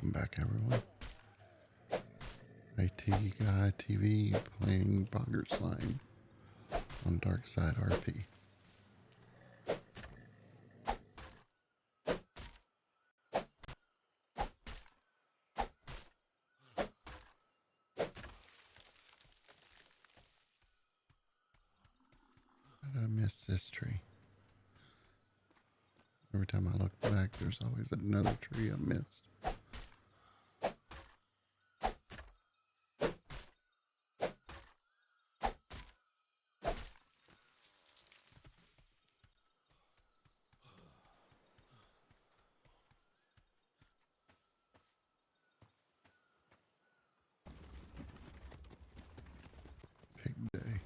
Welcome back, everyone. IT Guy TV playing Boggert Slime on Darkside RP. How did I miss this tree? Every time I look back, there's always another tree I missed. Pig day.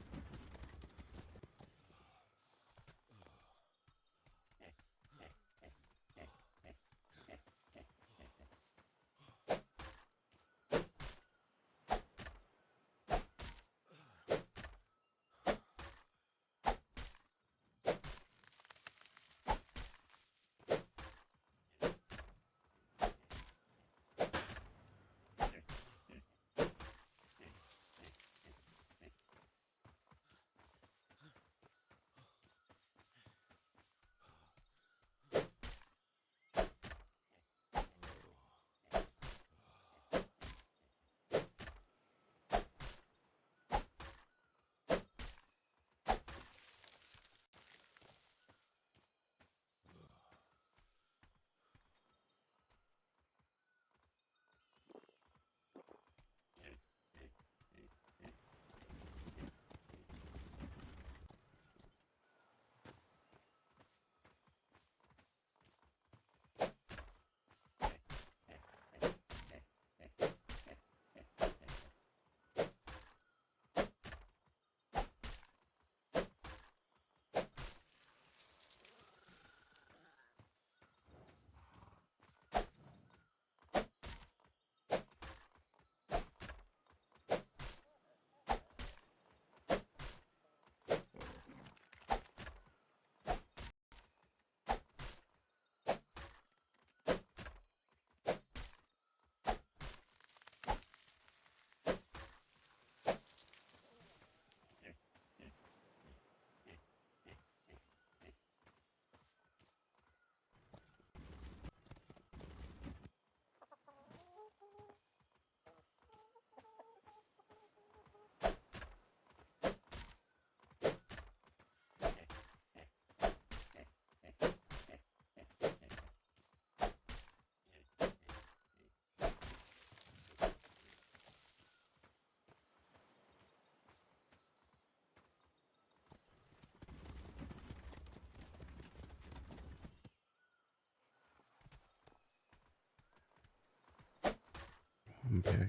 One pig.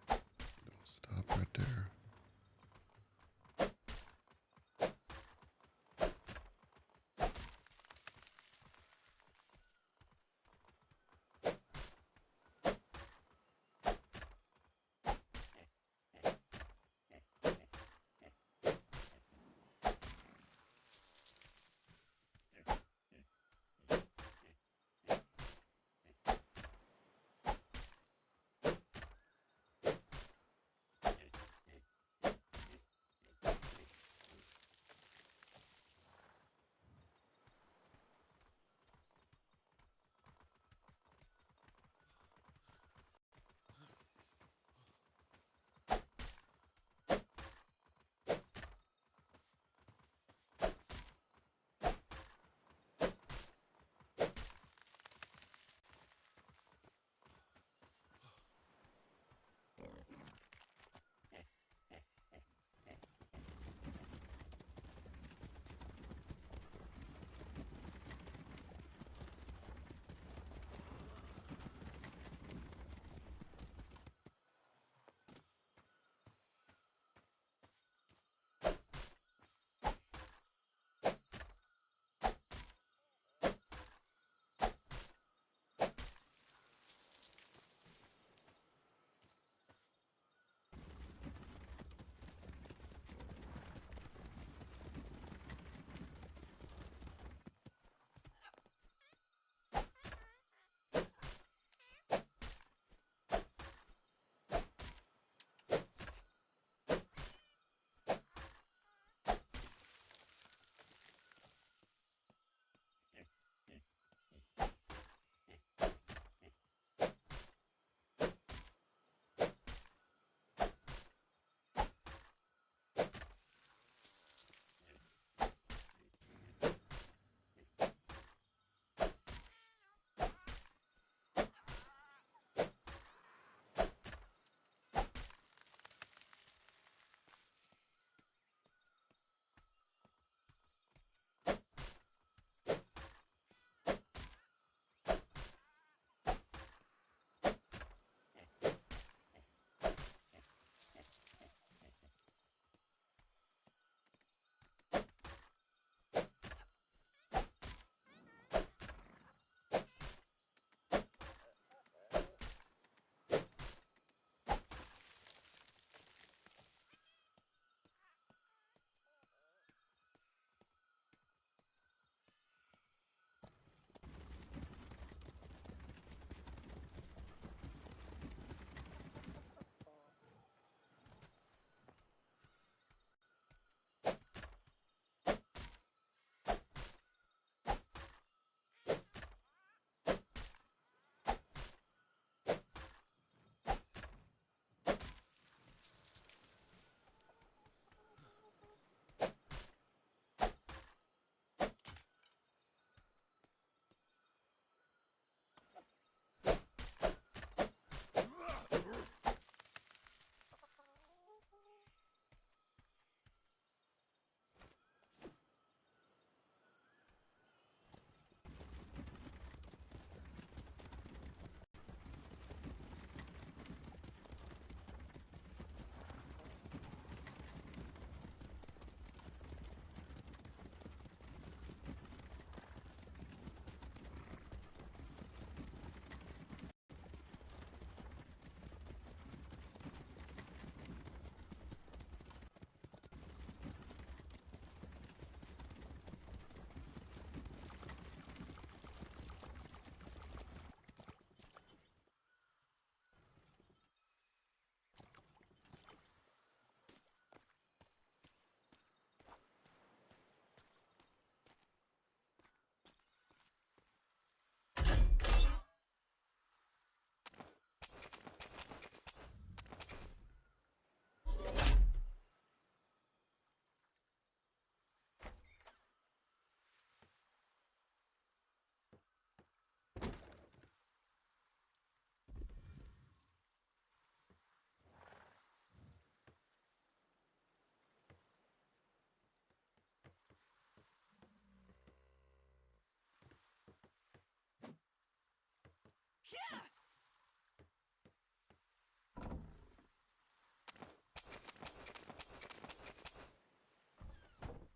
Don't stop right there.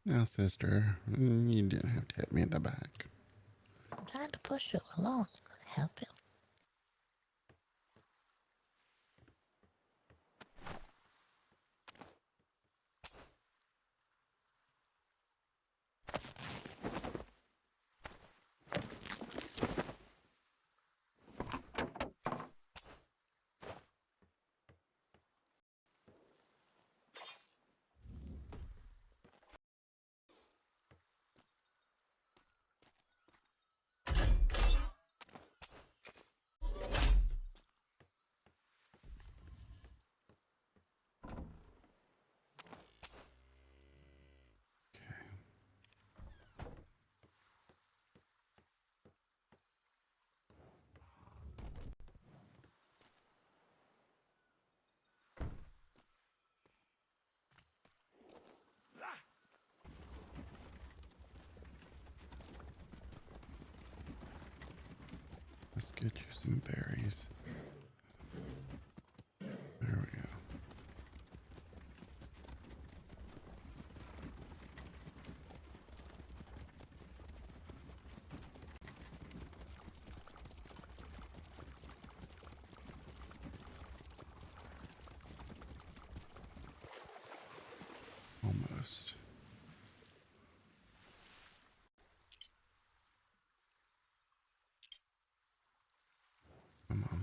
Now, sister, you didn't have to hit me in the back. I'm trying to push you along. Help you. Let's get you some berries. There we go. Almost. Come on.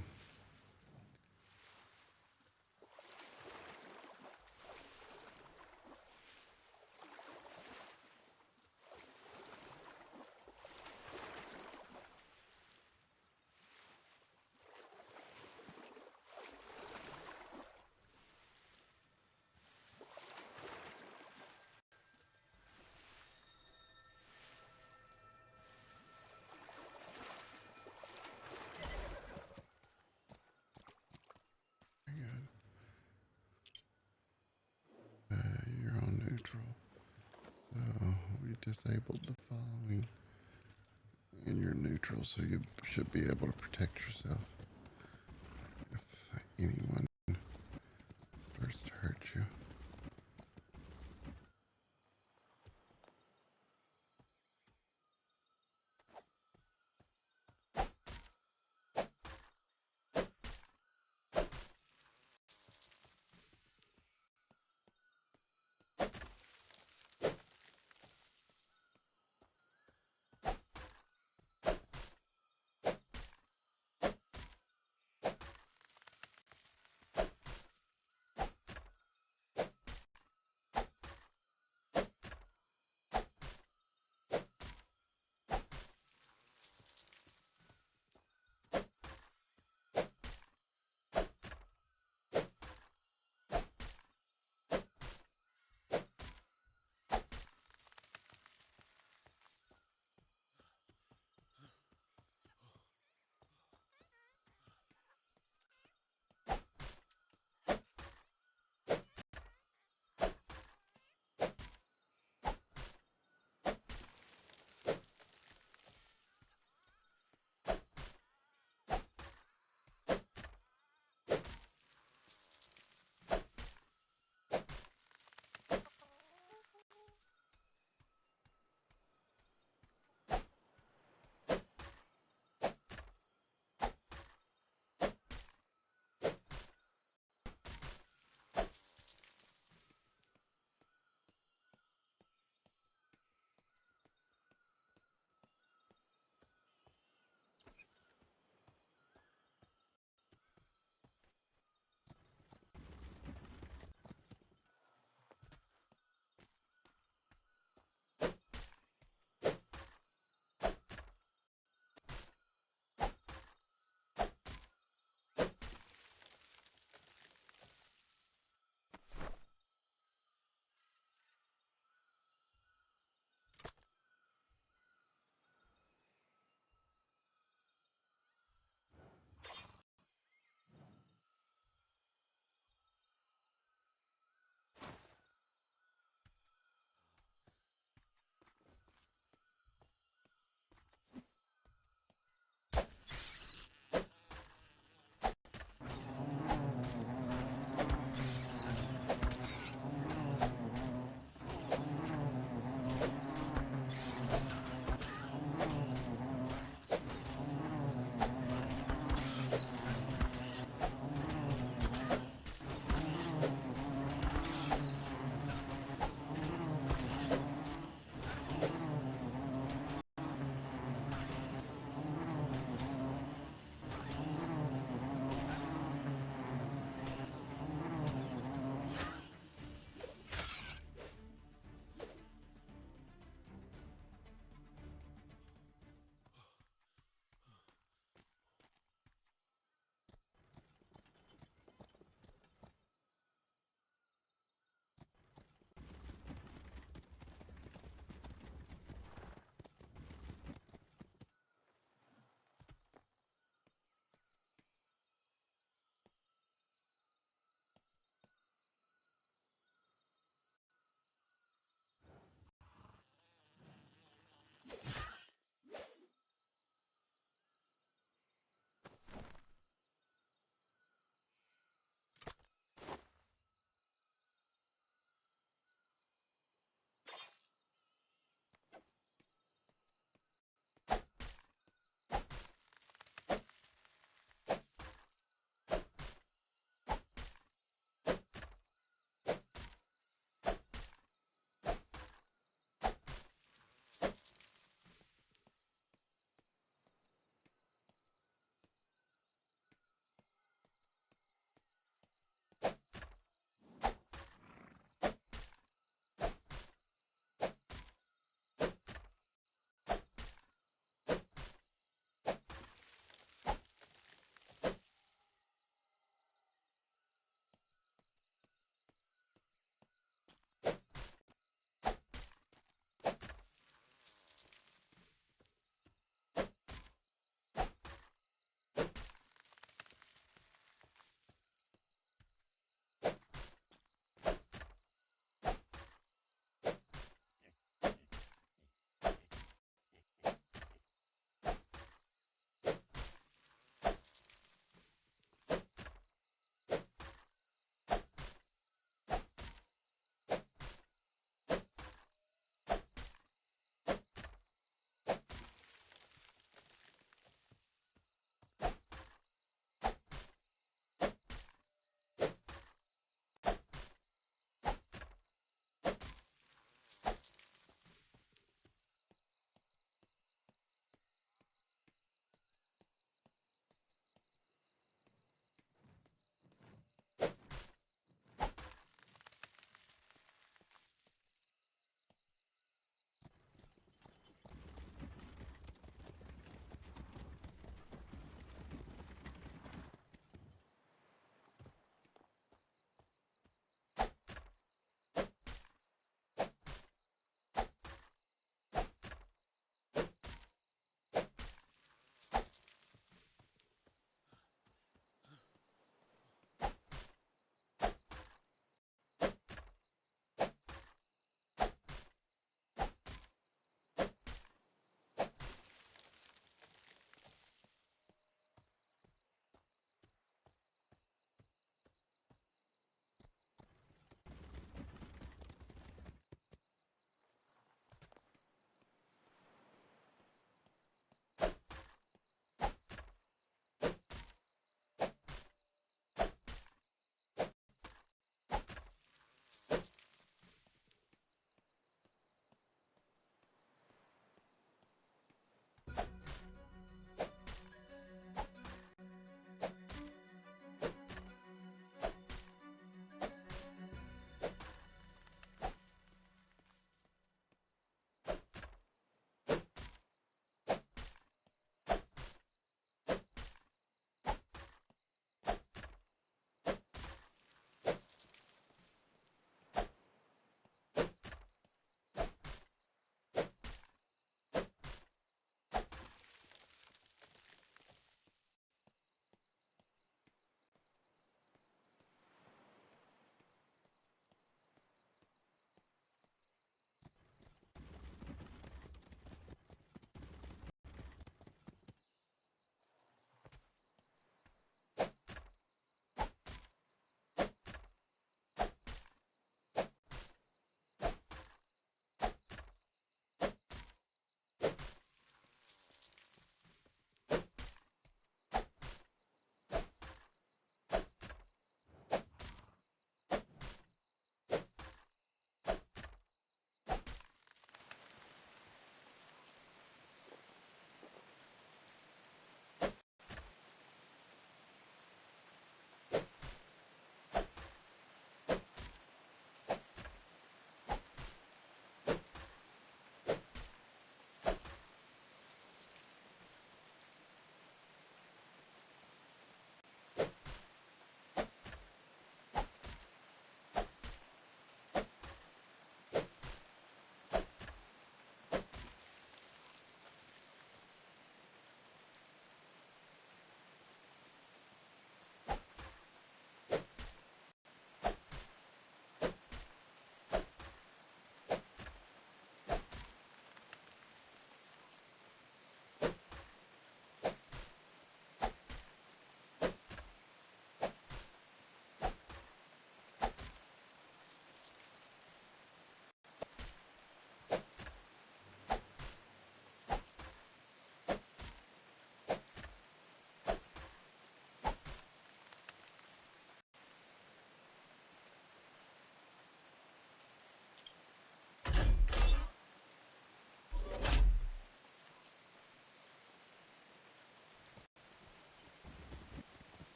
Very good. You're on neutral. So we disabled the following. And you're neutral, so you should be able to protect yourself if anyone starts to hurt you.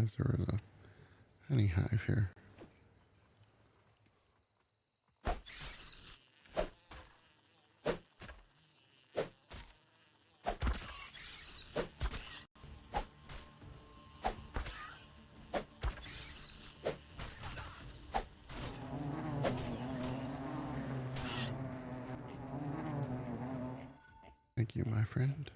realize there was a honey hive here. Thank you, my friend.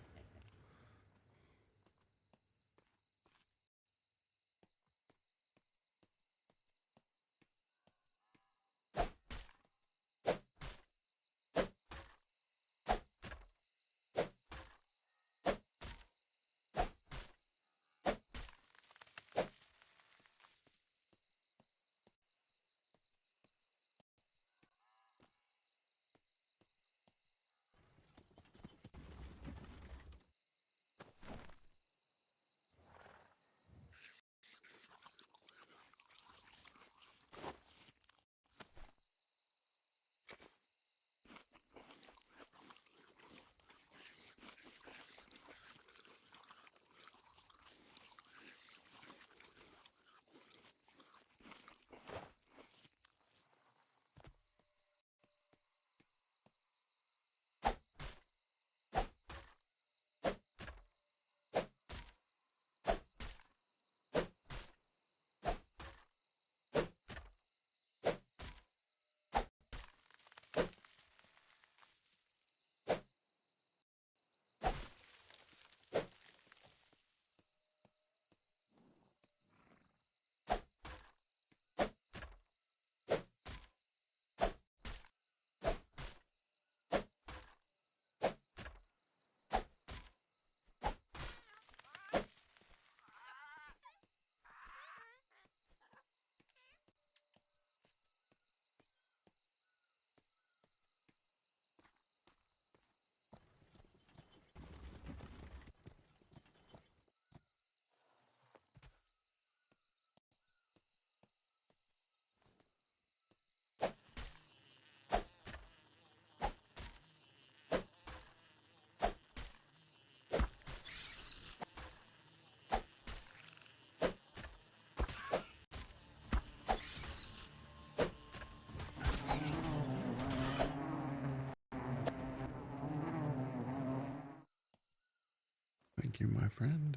Thank you, my friend.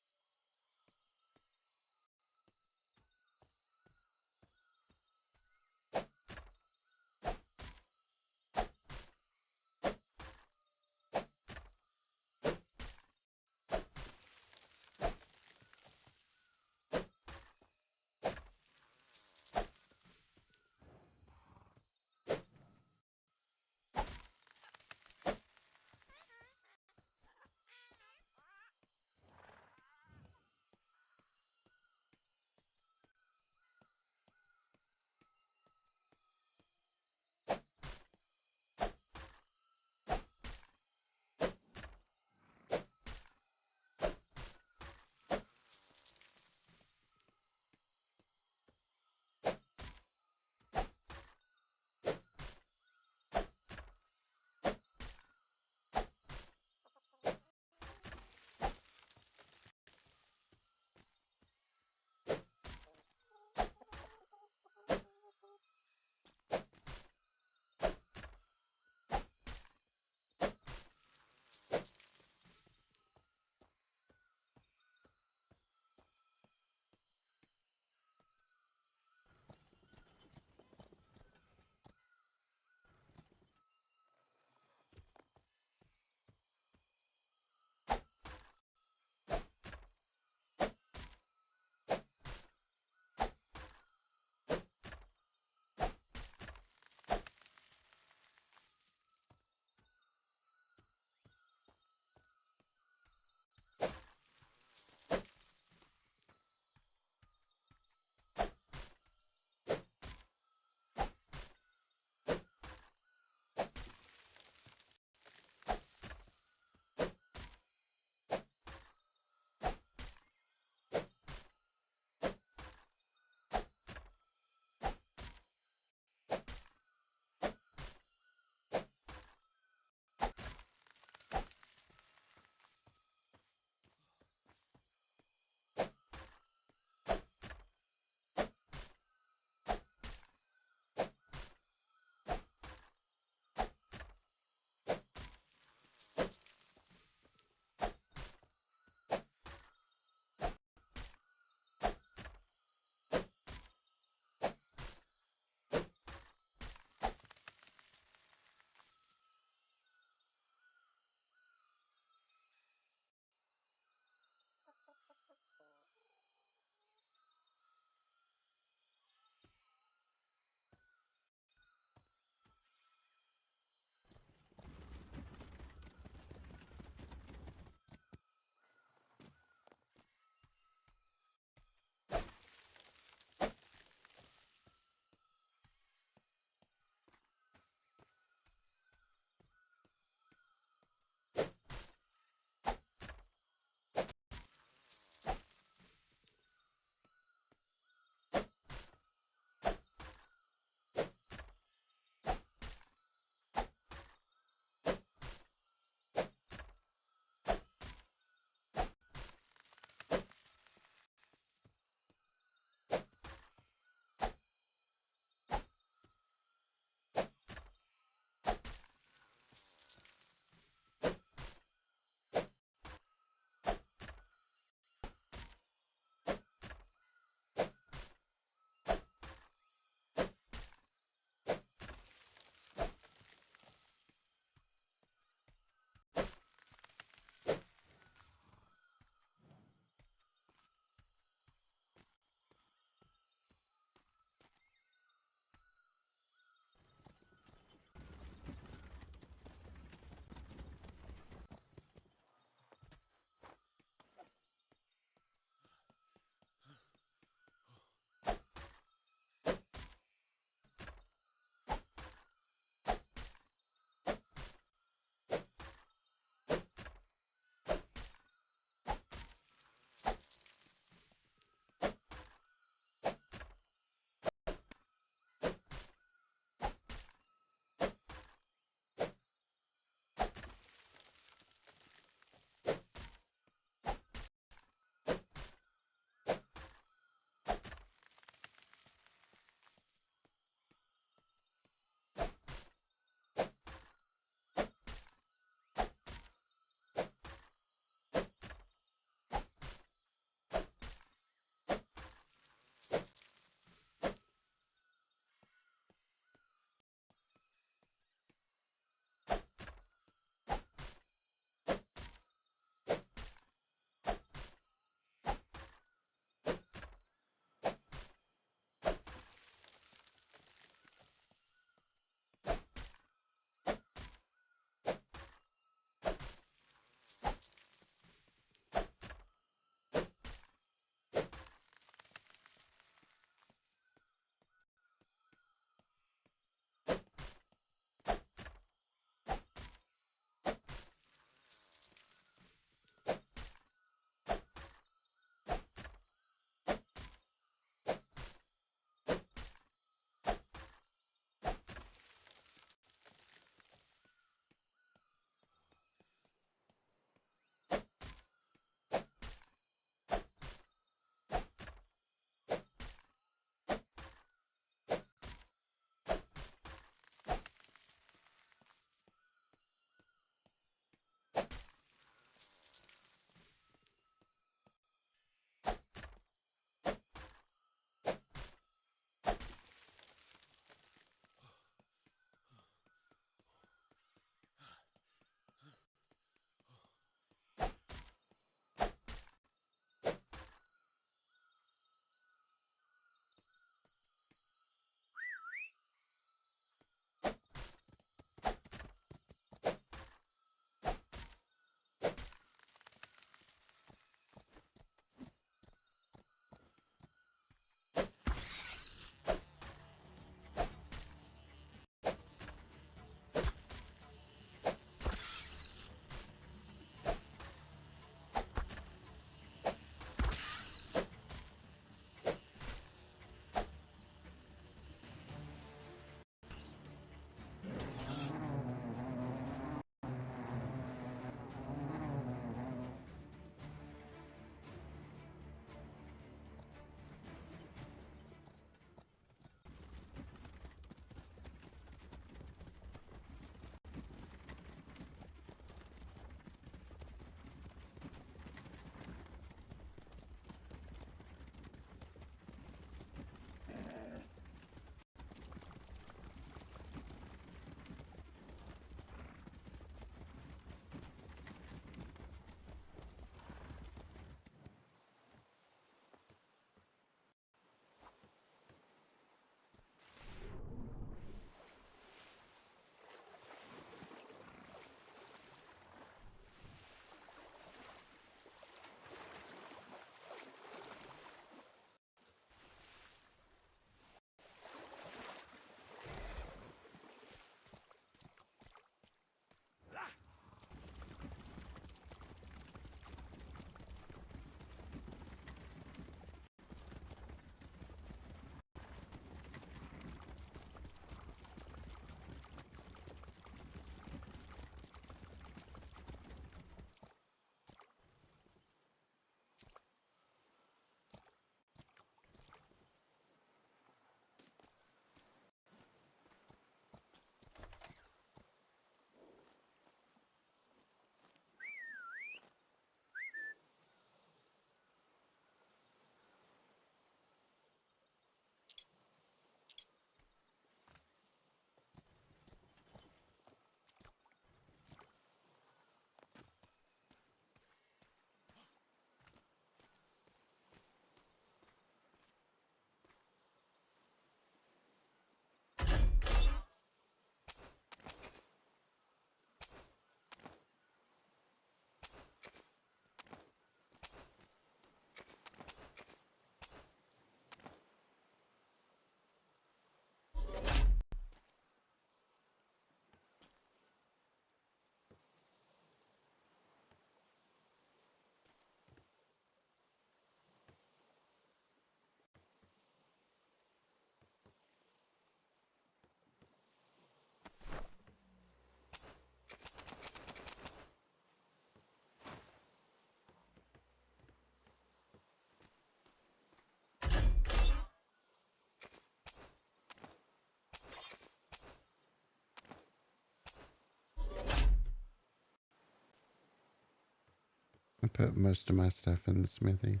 put most of my stuff in the smithy.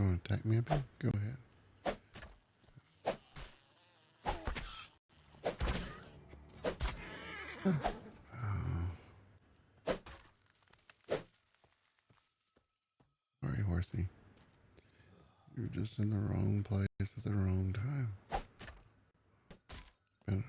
going to attack me up here? Go ahead. Sorry, horsey. You're just in the wrong place at the wrong time. Been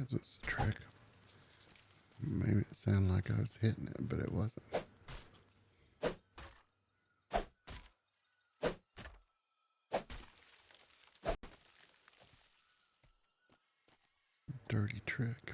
This was a trick. Maybe it sounded like I was hitting it, but it wasn't. Dirty trick.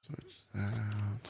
Switch that out.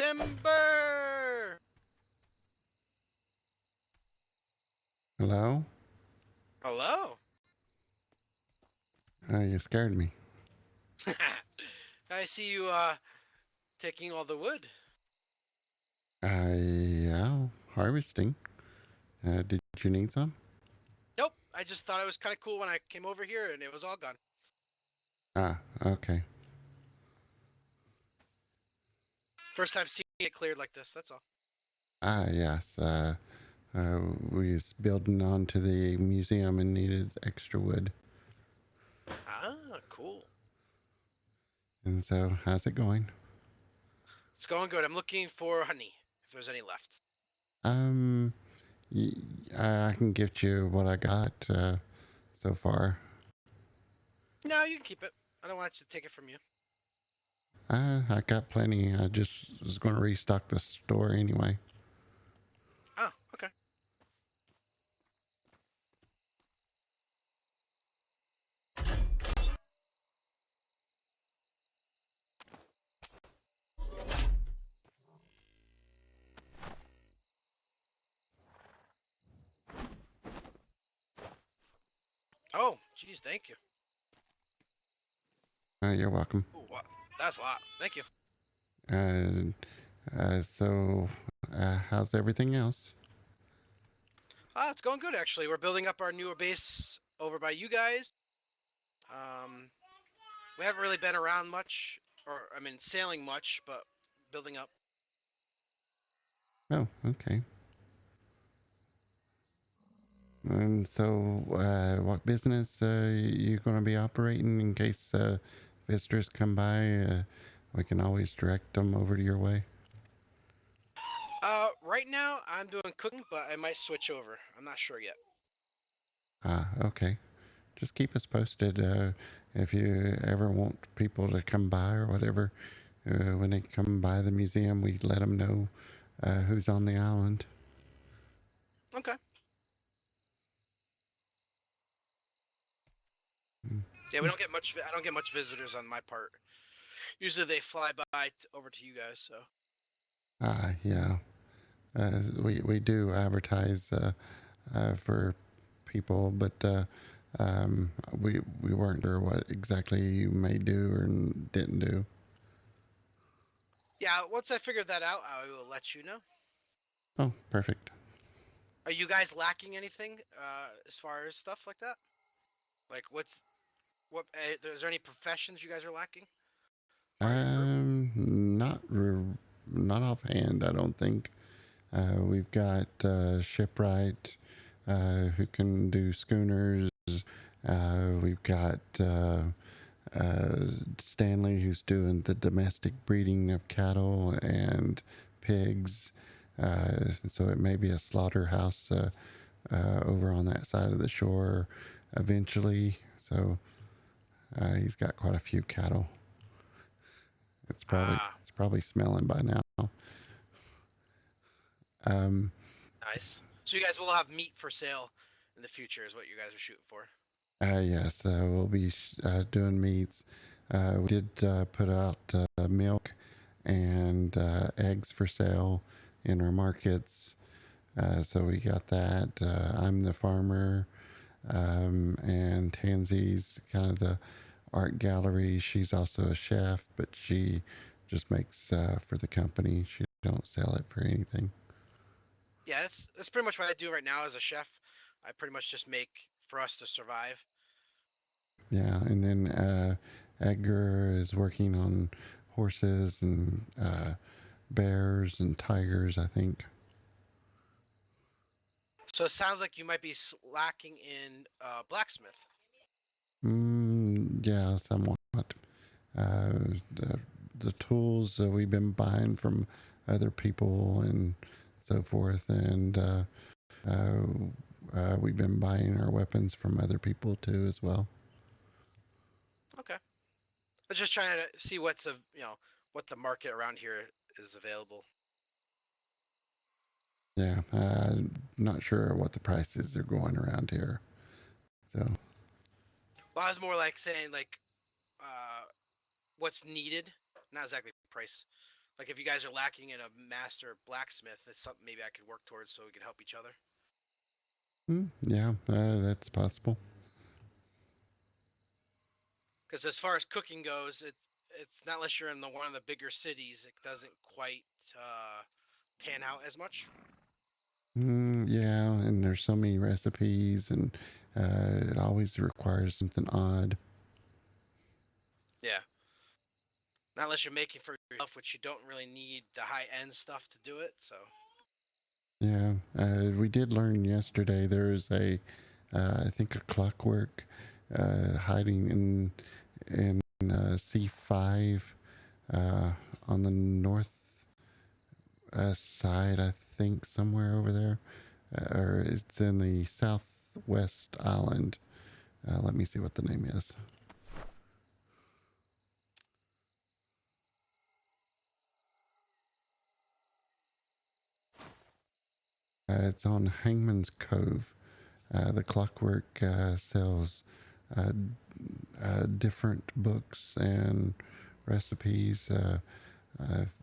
Timber! Hello? Hello? You scared me. I see you, taking all the wood. Yeah, harvesting. Did you need some? Nope, I just thought it was kind of cool when I came over here and it was all gone. Ah, okay. First time seeing it cleared like this, that's all. Ah, yes. We was building onto the museum and needed extra wood. Ah, cool. And so, how's it going? It's going good. I'm looking for honey, if there's any left. Um, I can gift you what I got so far. No, you can keep it. I don't want you to take it from you. I got plenty. I just was going to restock the store anyway. Oh, okay. Oh, geez, thank you. You're welcome. Ooh, wow. That's a lot. Thank you. So, how's everything else? It's going good, actually. We're building up our newer base over by you guys. We haven't really been around much, or, I mean, sailing much, but building up. Oh, okay. And so, what business you going to be operating in case visitors come by? We can always direct them over to your way. Right now, I'm doing cooking, but I might switch over. I'm not sure yet. Ah, okay. Just keep us posted if you ever want people to come by or whatever. When they come by the museum, we let them know who's on the island. Okay. Yeah, we don't get much. I don't get much visitors on my part. Usually, they fly by over to you guys. So. Ah, yeah. We do advertise for people, but we weren't sure what exactly you may do or didn't do. Yeah, once I figure that out, I will let you know. Oh, perfect. Are you guys lacking anything as far as stuff like that? Like, is there any professions you guys are lacking? Part of your group? Not offhand. I don't think. We've got Shipwright, who can do schooners. We've got Stanley, who's doing the domestic breeding of cattle and pigs. So it may be a slaughterhouse over on that side of the shore eventually. So he's got quite a few cattle. It's probably smelling by now. Nice. So you guys will have meat for sale in the future, is what you guys are shooting for. Yes, we'll be doing meats. We did put out milk and eggs for sale in our markets. So we got that. I'm the farmer, and Tansy's kind of the art gallery. She's also a chef, but she just makes for the company. She don't sell it for anything. Yeah, that's pretty much what I do right now as a chef. I pretty much just make for us to survive. Yeah, and then Edgar is working on horses and bears and tigers, I think. So it sounds like you might be lacking in blacksmith. Yeah, somewhat. The tools we've been buying from other people and so forth, and we've been buying our weapons from other people too as well. Okay. I was just trying to see what the market around here is available. Yeah, not sure what the prices are going around here. So, Well, I was more like saying like what's needed, not exactly price. Like if you guys are lacking in a master blacksmith, that's something maybe I could work towards so we could help each other. Yeah, that's possible. Because as far as cooking goes, it's not unless you're in one of the bigger cities, it doesn't quite pan out as much. Yeah, and there's so many recipes, and it always requires something odd. Yeah. Not unless you're making for yourself, which you don't really need the high end stuff to do it. So. Yeah, we did learn yesterday there's I think a clockwork hiding in C5 on the north side, I think, somewhere over there. Or it's in the southwest island. Let me see what the name is. It's on Hangman's Cove. The Clockwork sells uh, different books and recipes.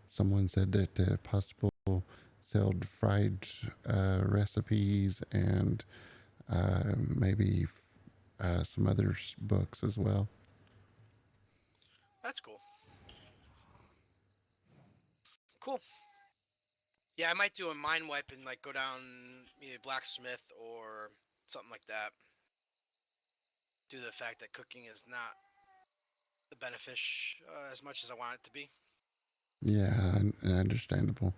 Someone said that possible sold fried recipes and maybe some other books as well. That's cool. Cool. Yeah, I might do a mind wipe and like go down maybe blacksmith or something like that. Due to the fact that cooking is not the benefic as much as I want it to be. Yeah, understandable.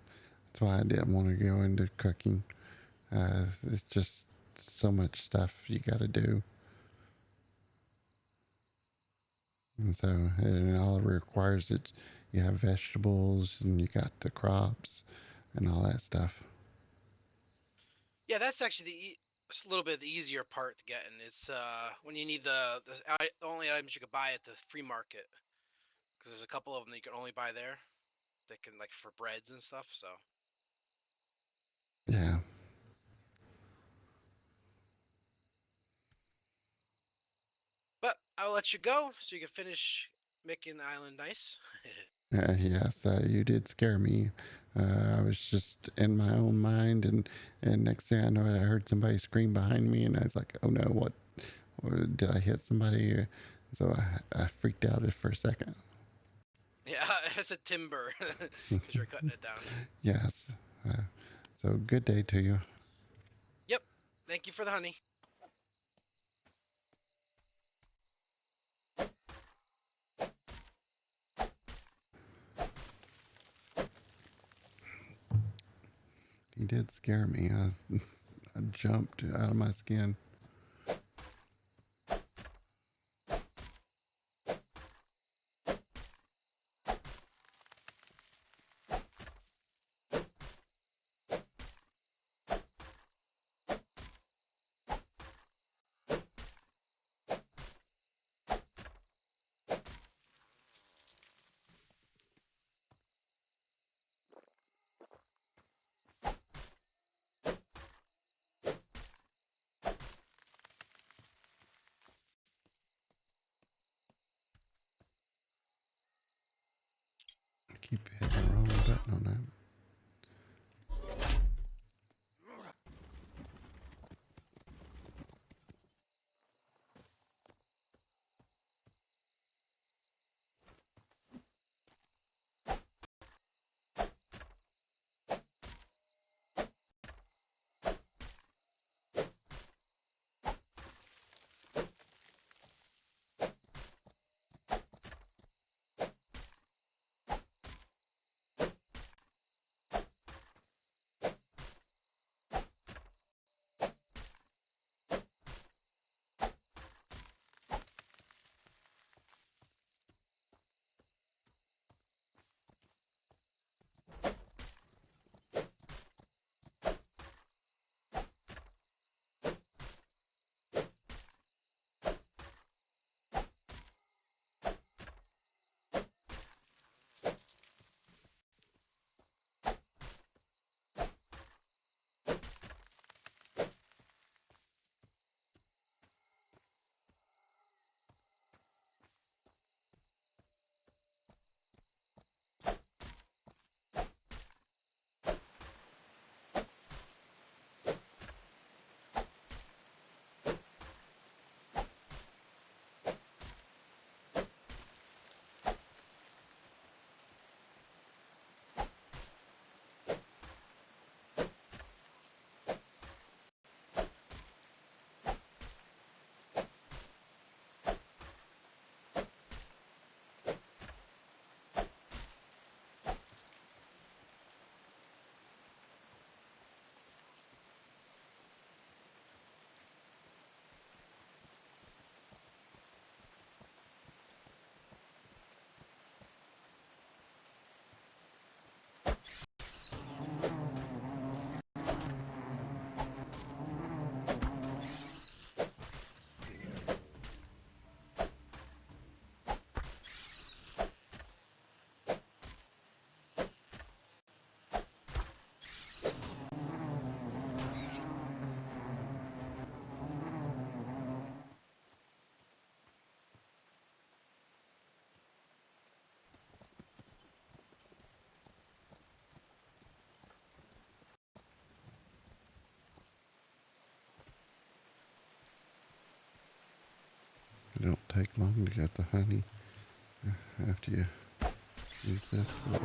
That's why I didn't want to go into cooking. It's just so much stuff you got to do. And so it all requires it. You have vegetables and you got the crops and all that stuff. Yeah, that's actually a little bit the easier part to get in. It's when you need the only items you could buy at the free market, because there's a couple of them that you can only buy there. They can like for breads and stuff. So, Yeah. but I'll let you go so you can finish making the island nice. Yes, you did scare me. I was just in my own mind, and next thing I know, I heard somebody scream behind me, and I was like, "Oh no, what did I hit somebody?" So I freaked out for a second. Yeah, it's a timber because you're cutting it down. Yes. So good day to you. Yep. Thank you for the honey. He did scare me. I jumped out of my skin. I keep hitting the wrong button on that. It don't take long to get the honey after you use this. So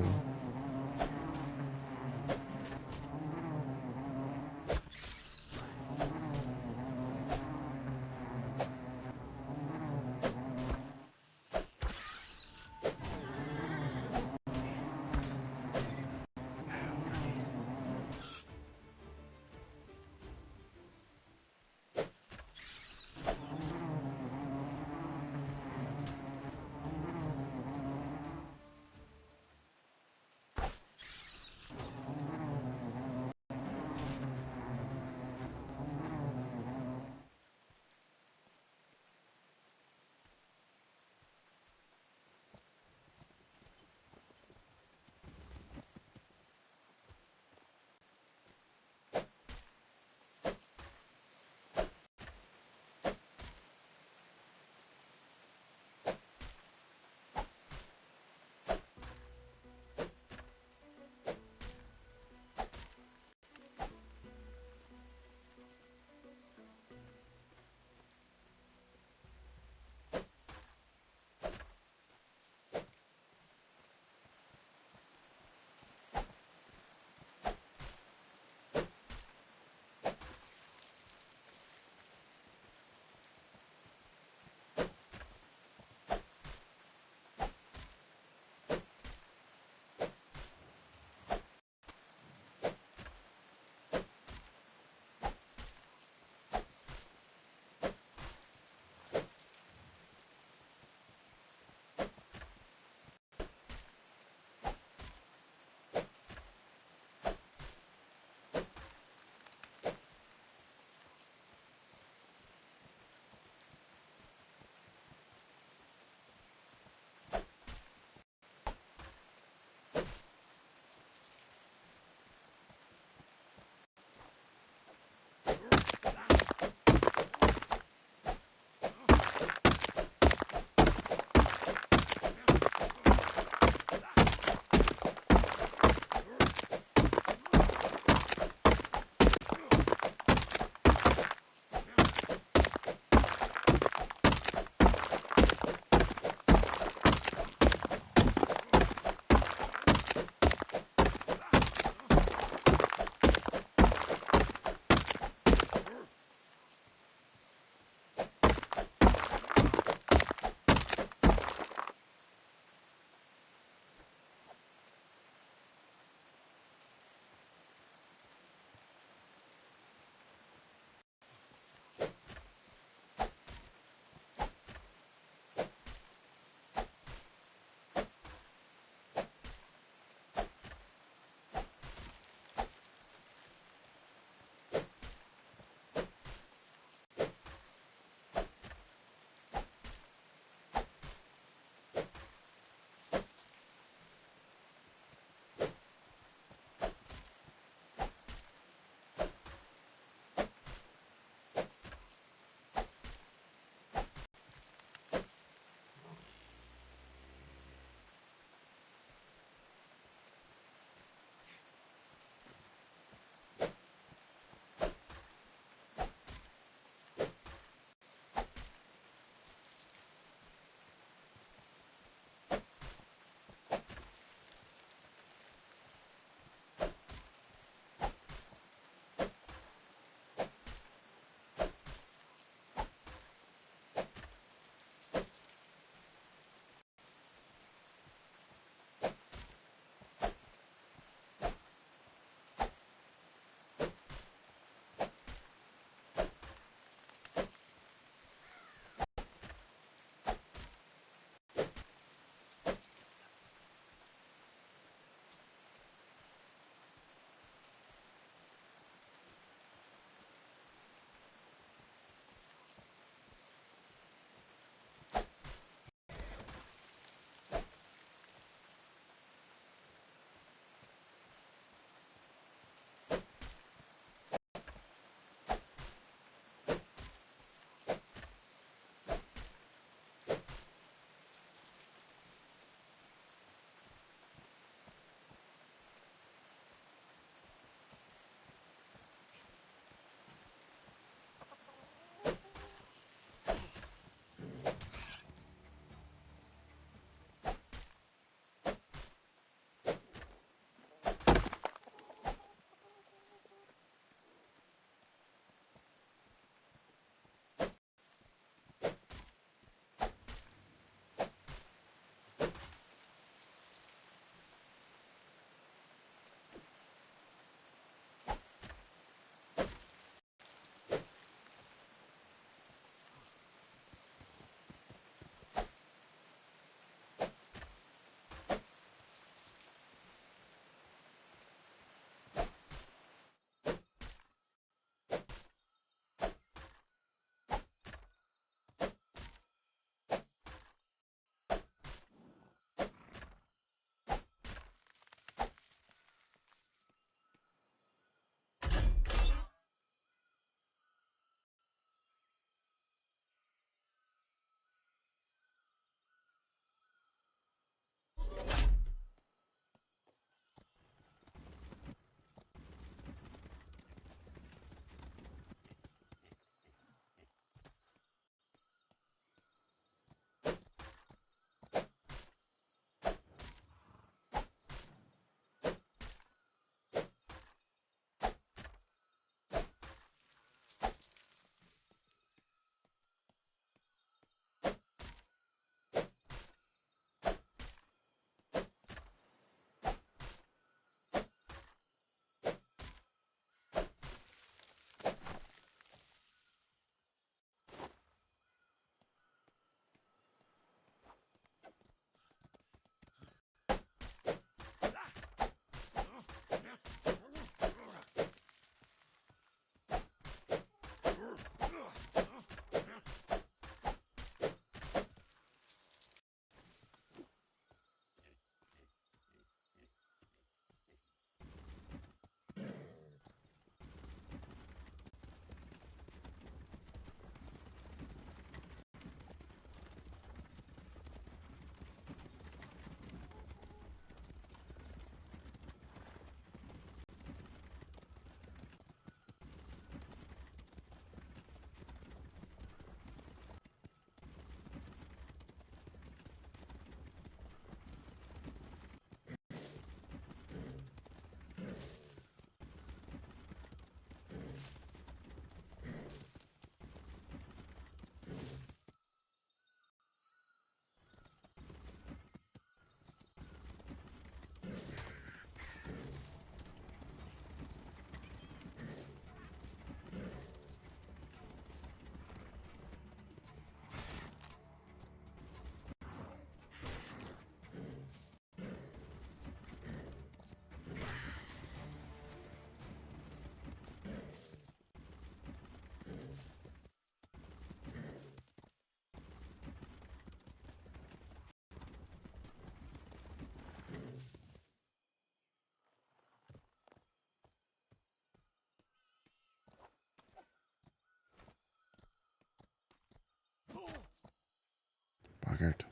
Boggert.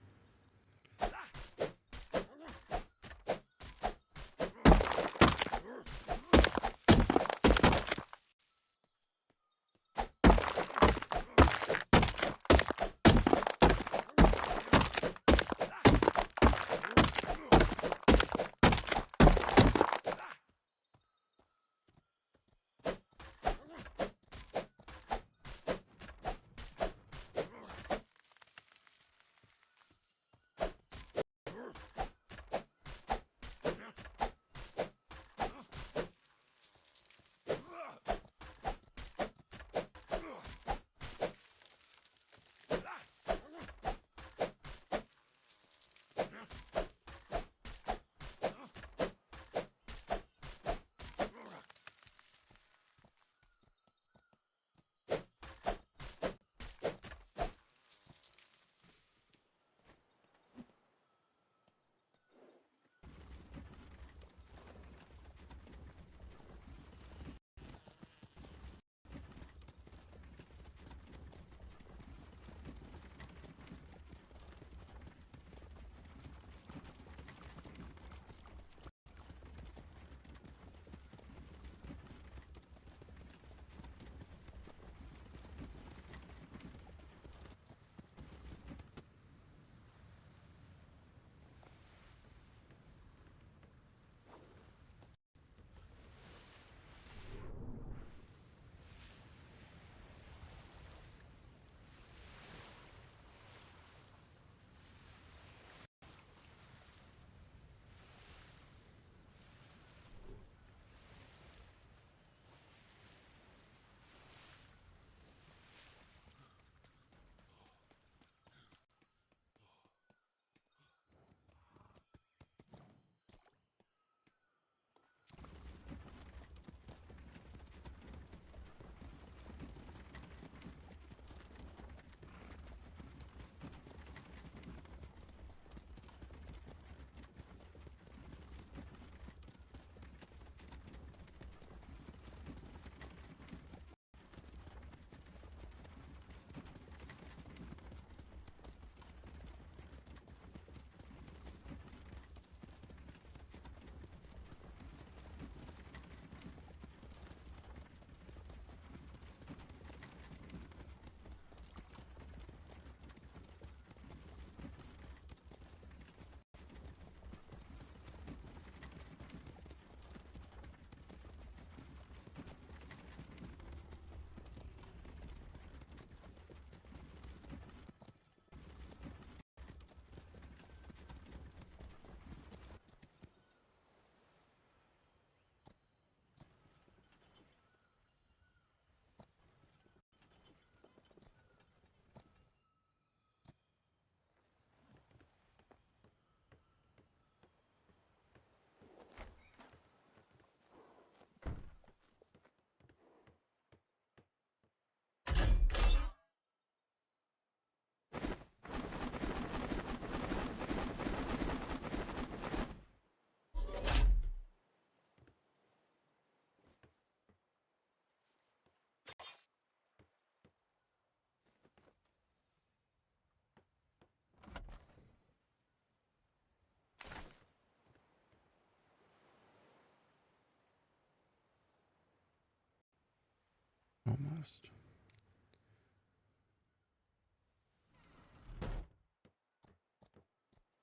Almost.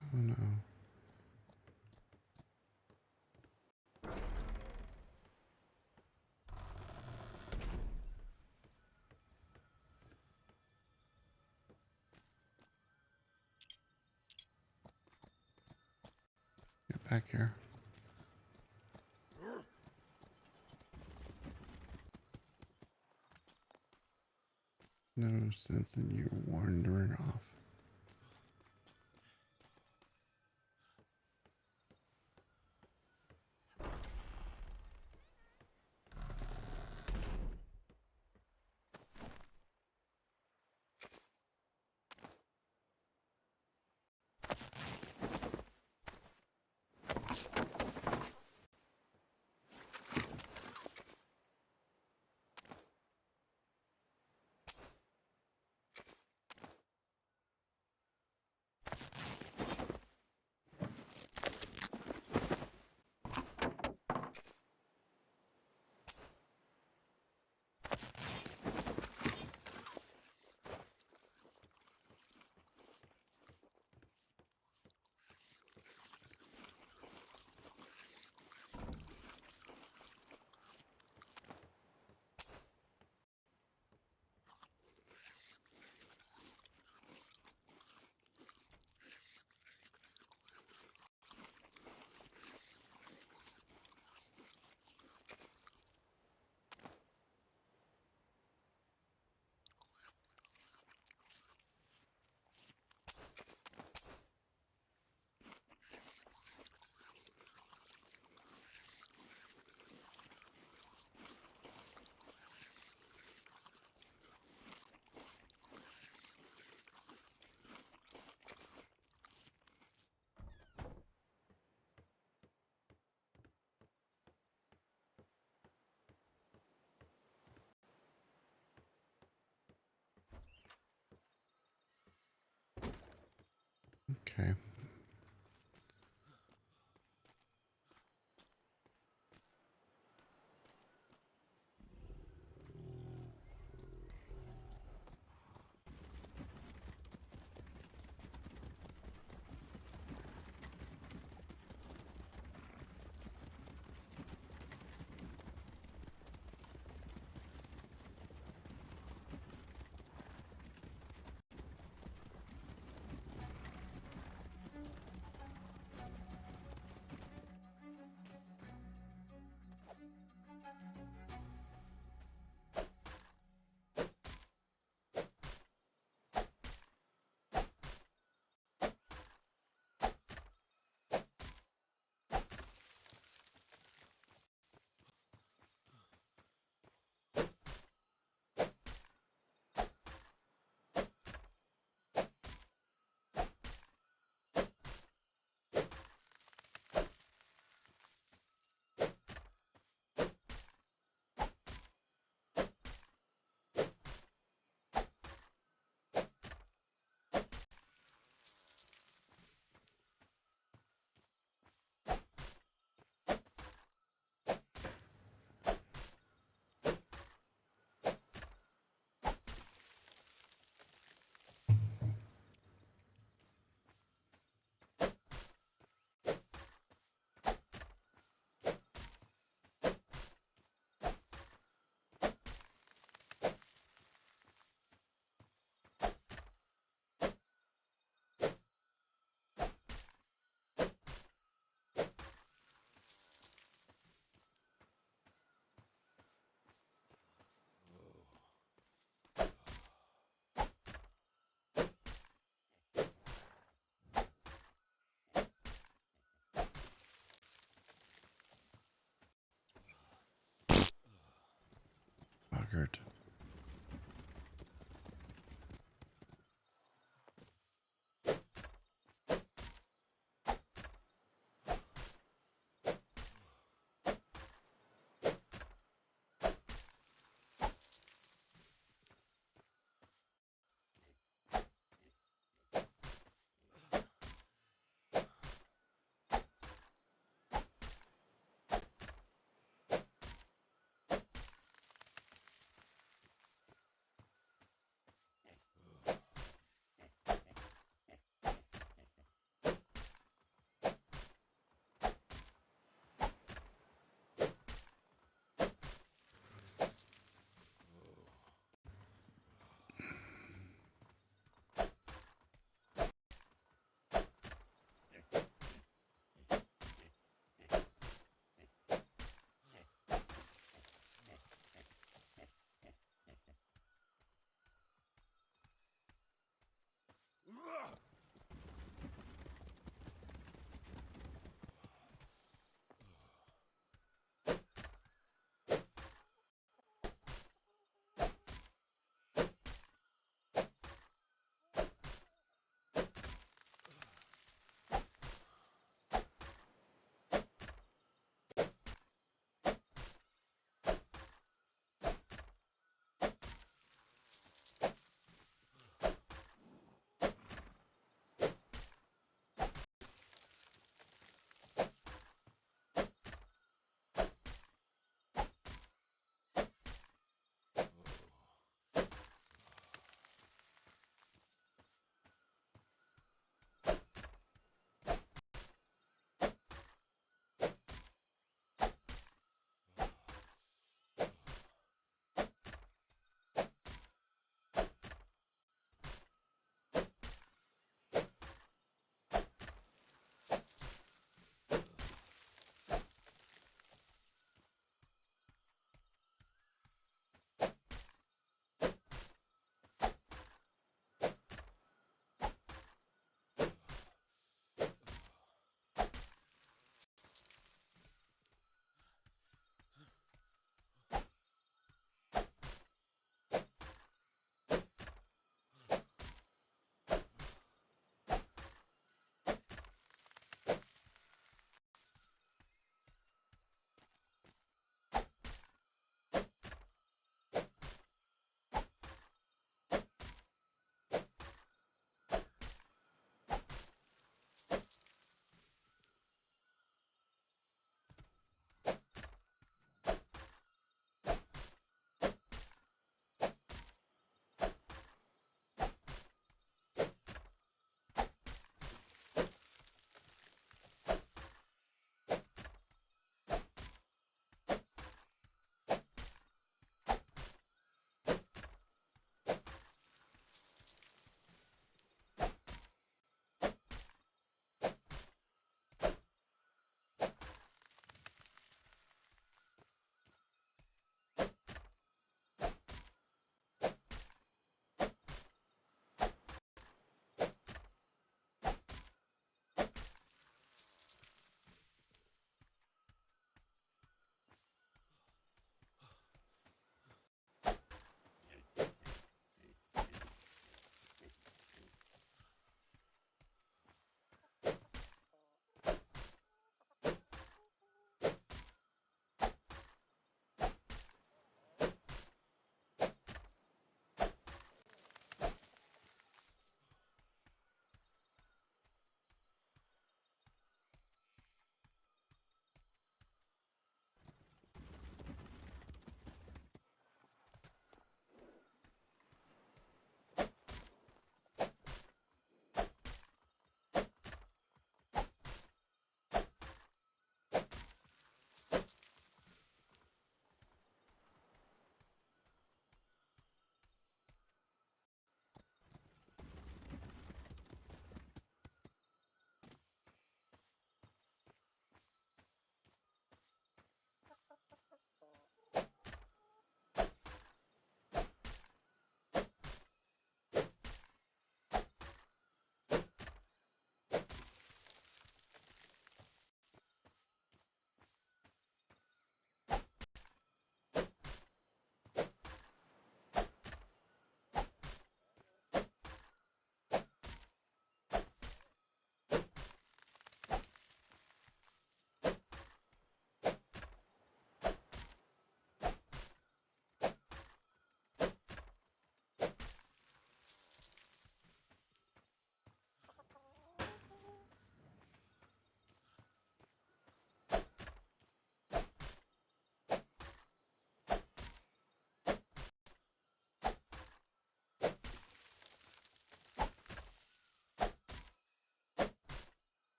Oh no. Get back here. No sense in you wandering off. Okay.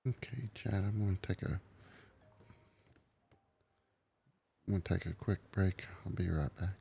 Okay, Chad, I'm gonna take a quick break. I'll be right back.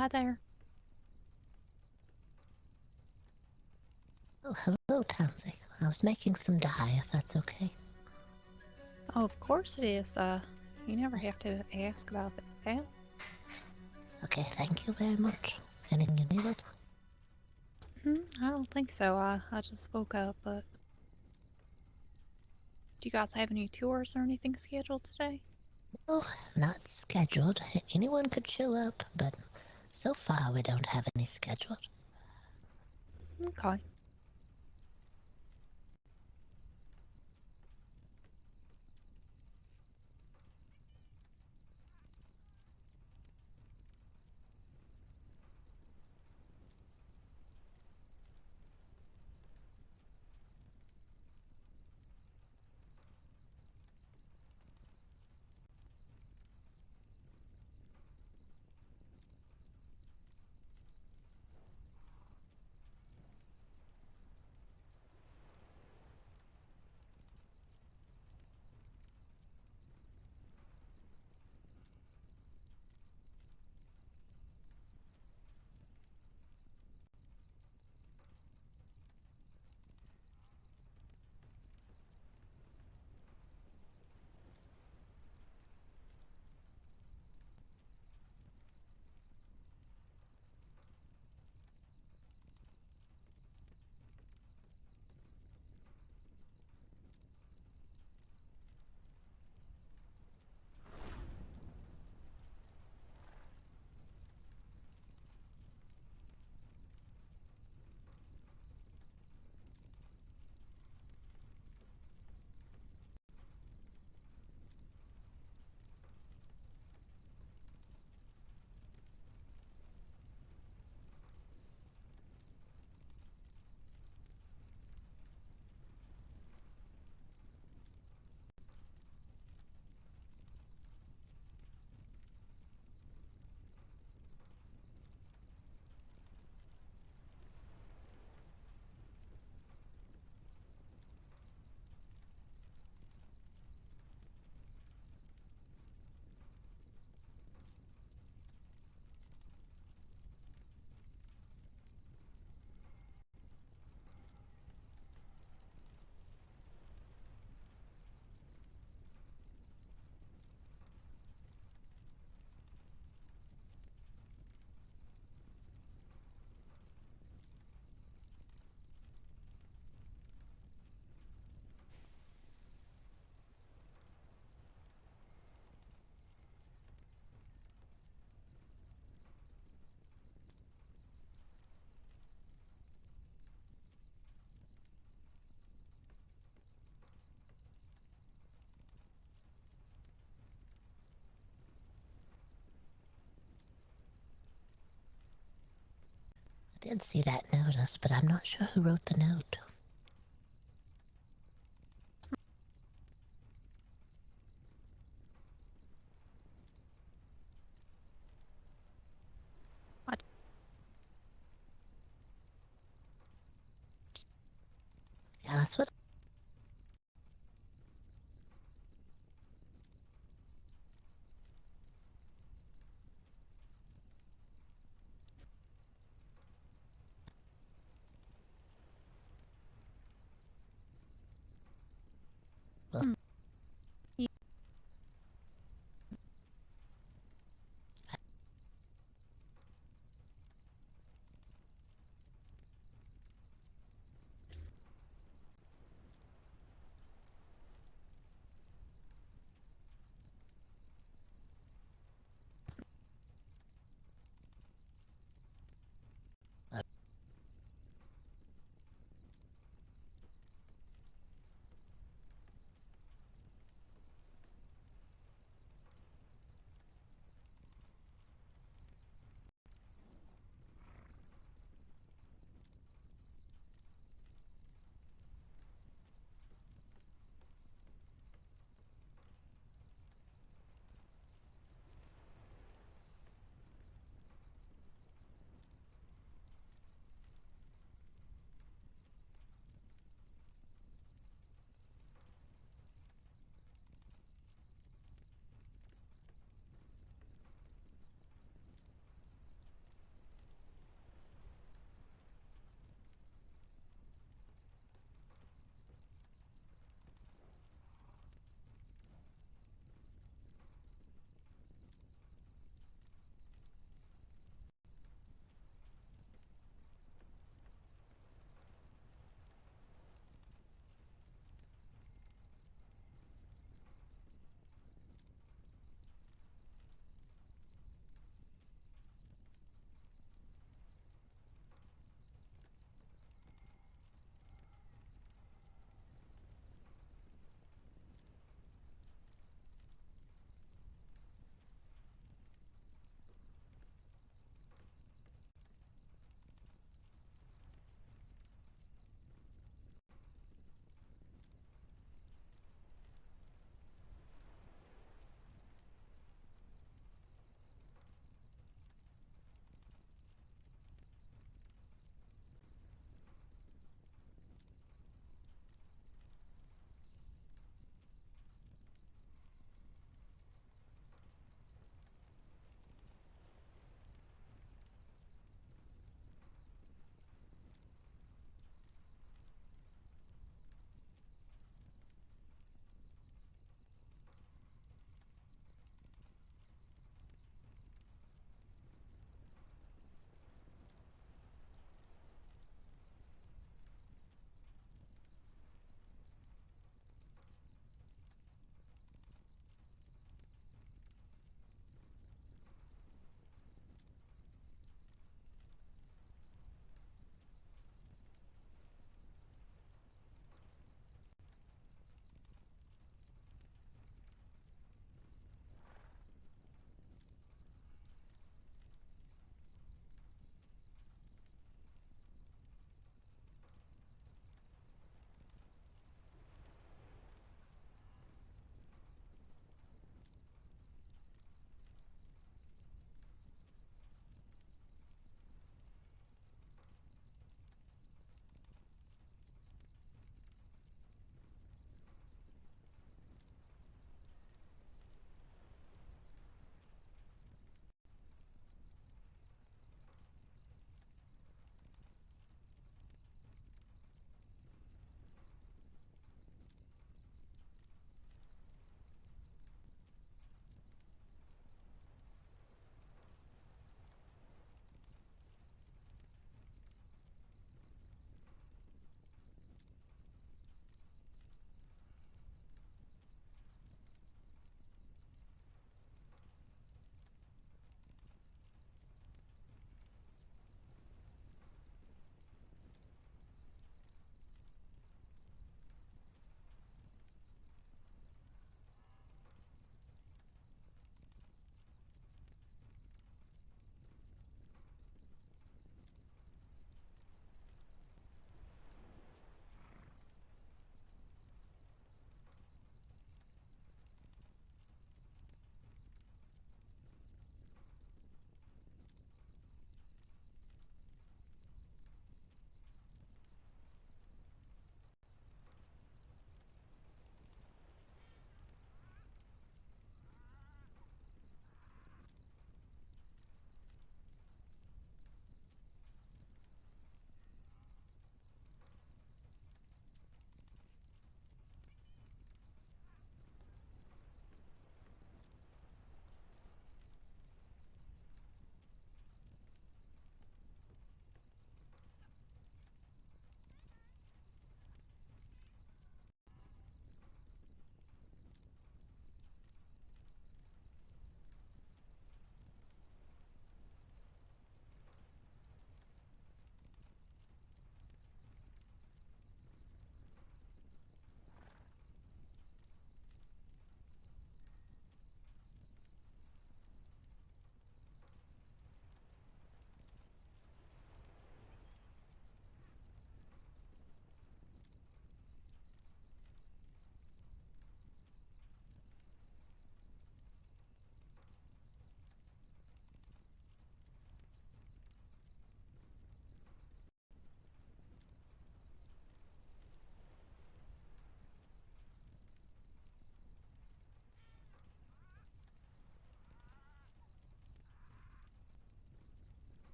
Hi there. Oh, hello, Tansy. I was making some dye, if that's okay. Oh, of course it is. You never have to ask about that. Okay, thank you very much. Anything you needed? I don't think so. I just woke up, but... Do you guys have any tours or anything scheduled today? Oh, not scheduled. Anyone could show up, but so far we don't have any scheduled. Okay. I did see that notice, but I'm not sure who wrote the note. What? Yeah, that's what. Well, Hmm. You-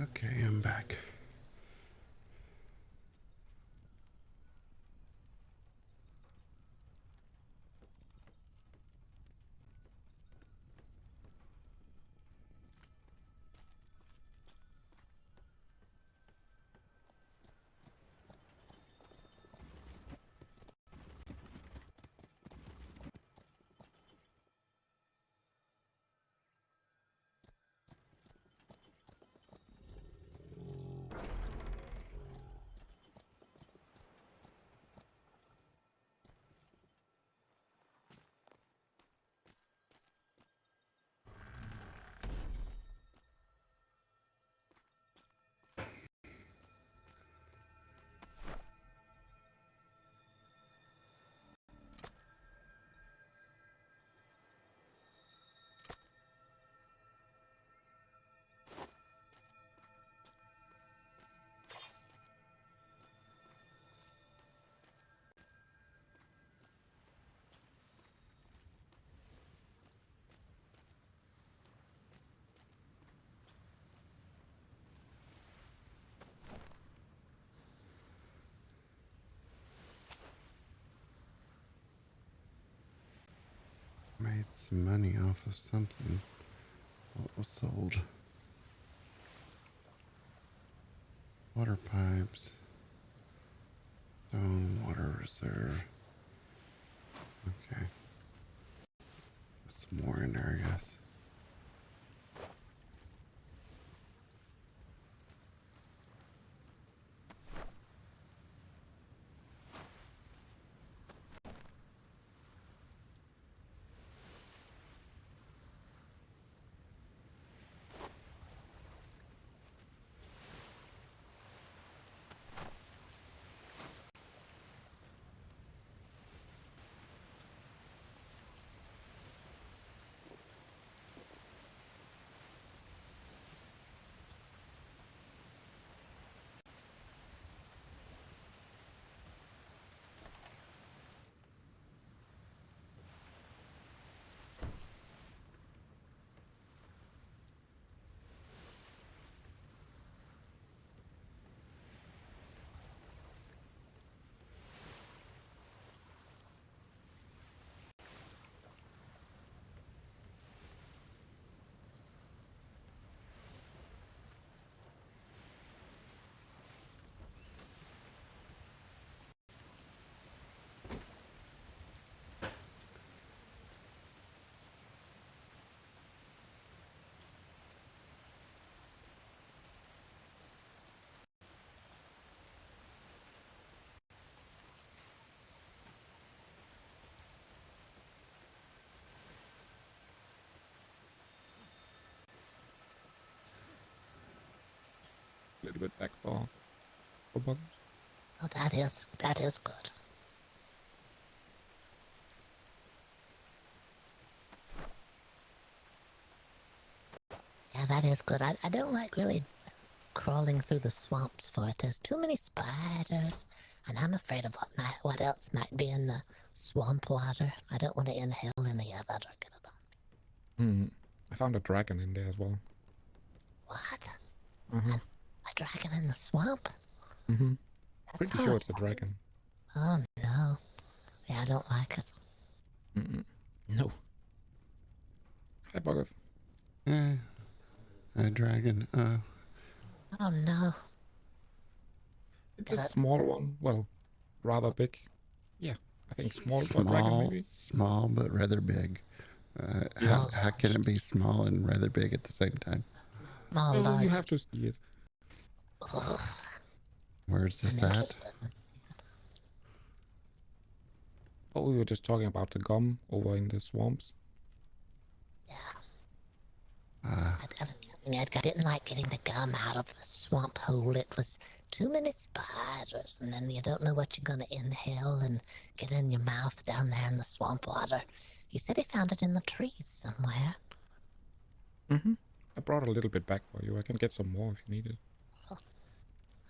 Okay, I'm back. Made some money off of something. What was sold? Water pipes. Stone water reserve. Okay. Put some more in there, I guess. A little bit back for Boggert. Oh, that is good. Yeah, that is good. I don't like really crawling through the swamps for it. There's too many spiders, and I'm afraid of what else might be in the swamp water. I don't want to inhale any of that or get it on. I found a dragon in there as well. What? Uh-huh. A dragon in the swamp? Mm-hmm. That's Pretty sure it's a dragon. Oh no. Yeah, I don't like it. No. Hi, Boggert. A dragon. Oh no. It's a small one. Well, rather big. Yeah, I think small for a dragon, maybe. Small, but rather big. Yeah. How can it be small and rather big at the same time? Small, Oh, large. you have to see it. Ugh, Where's this I'm at? interested. Oh, we were just talking about the gum over in the swamps. Yeah. Ah, I was telling Edgar, I didn't like getting the gum out of the swamp hole. It was too many spiders, and then you don't know what you're going to inhale and get in your mouth down there in the swamp water. He said he found it in the trees somewhere. Mm-hmm. I brought a little bit back for you. I can get some more if you need it.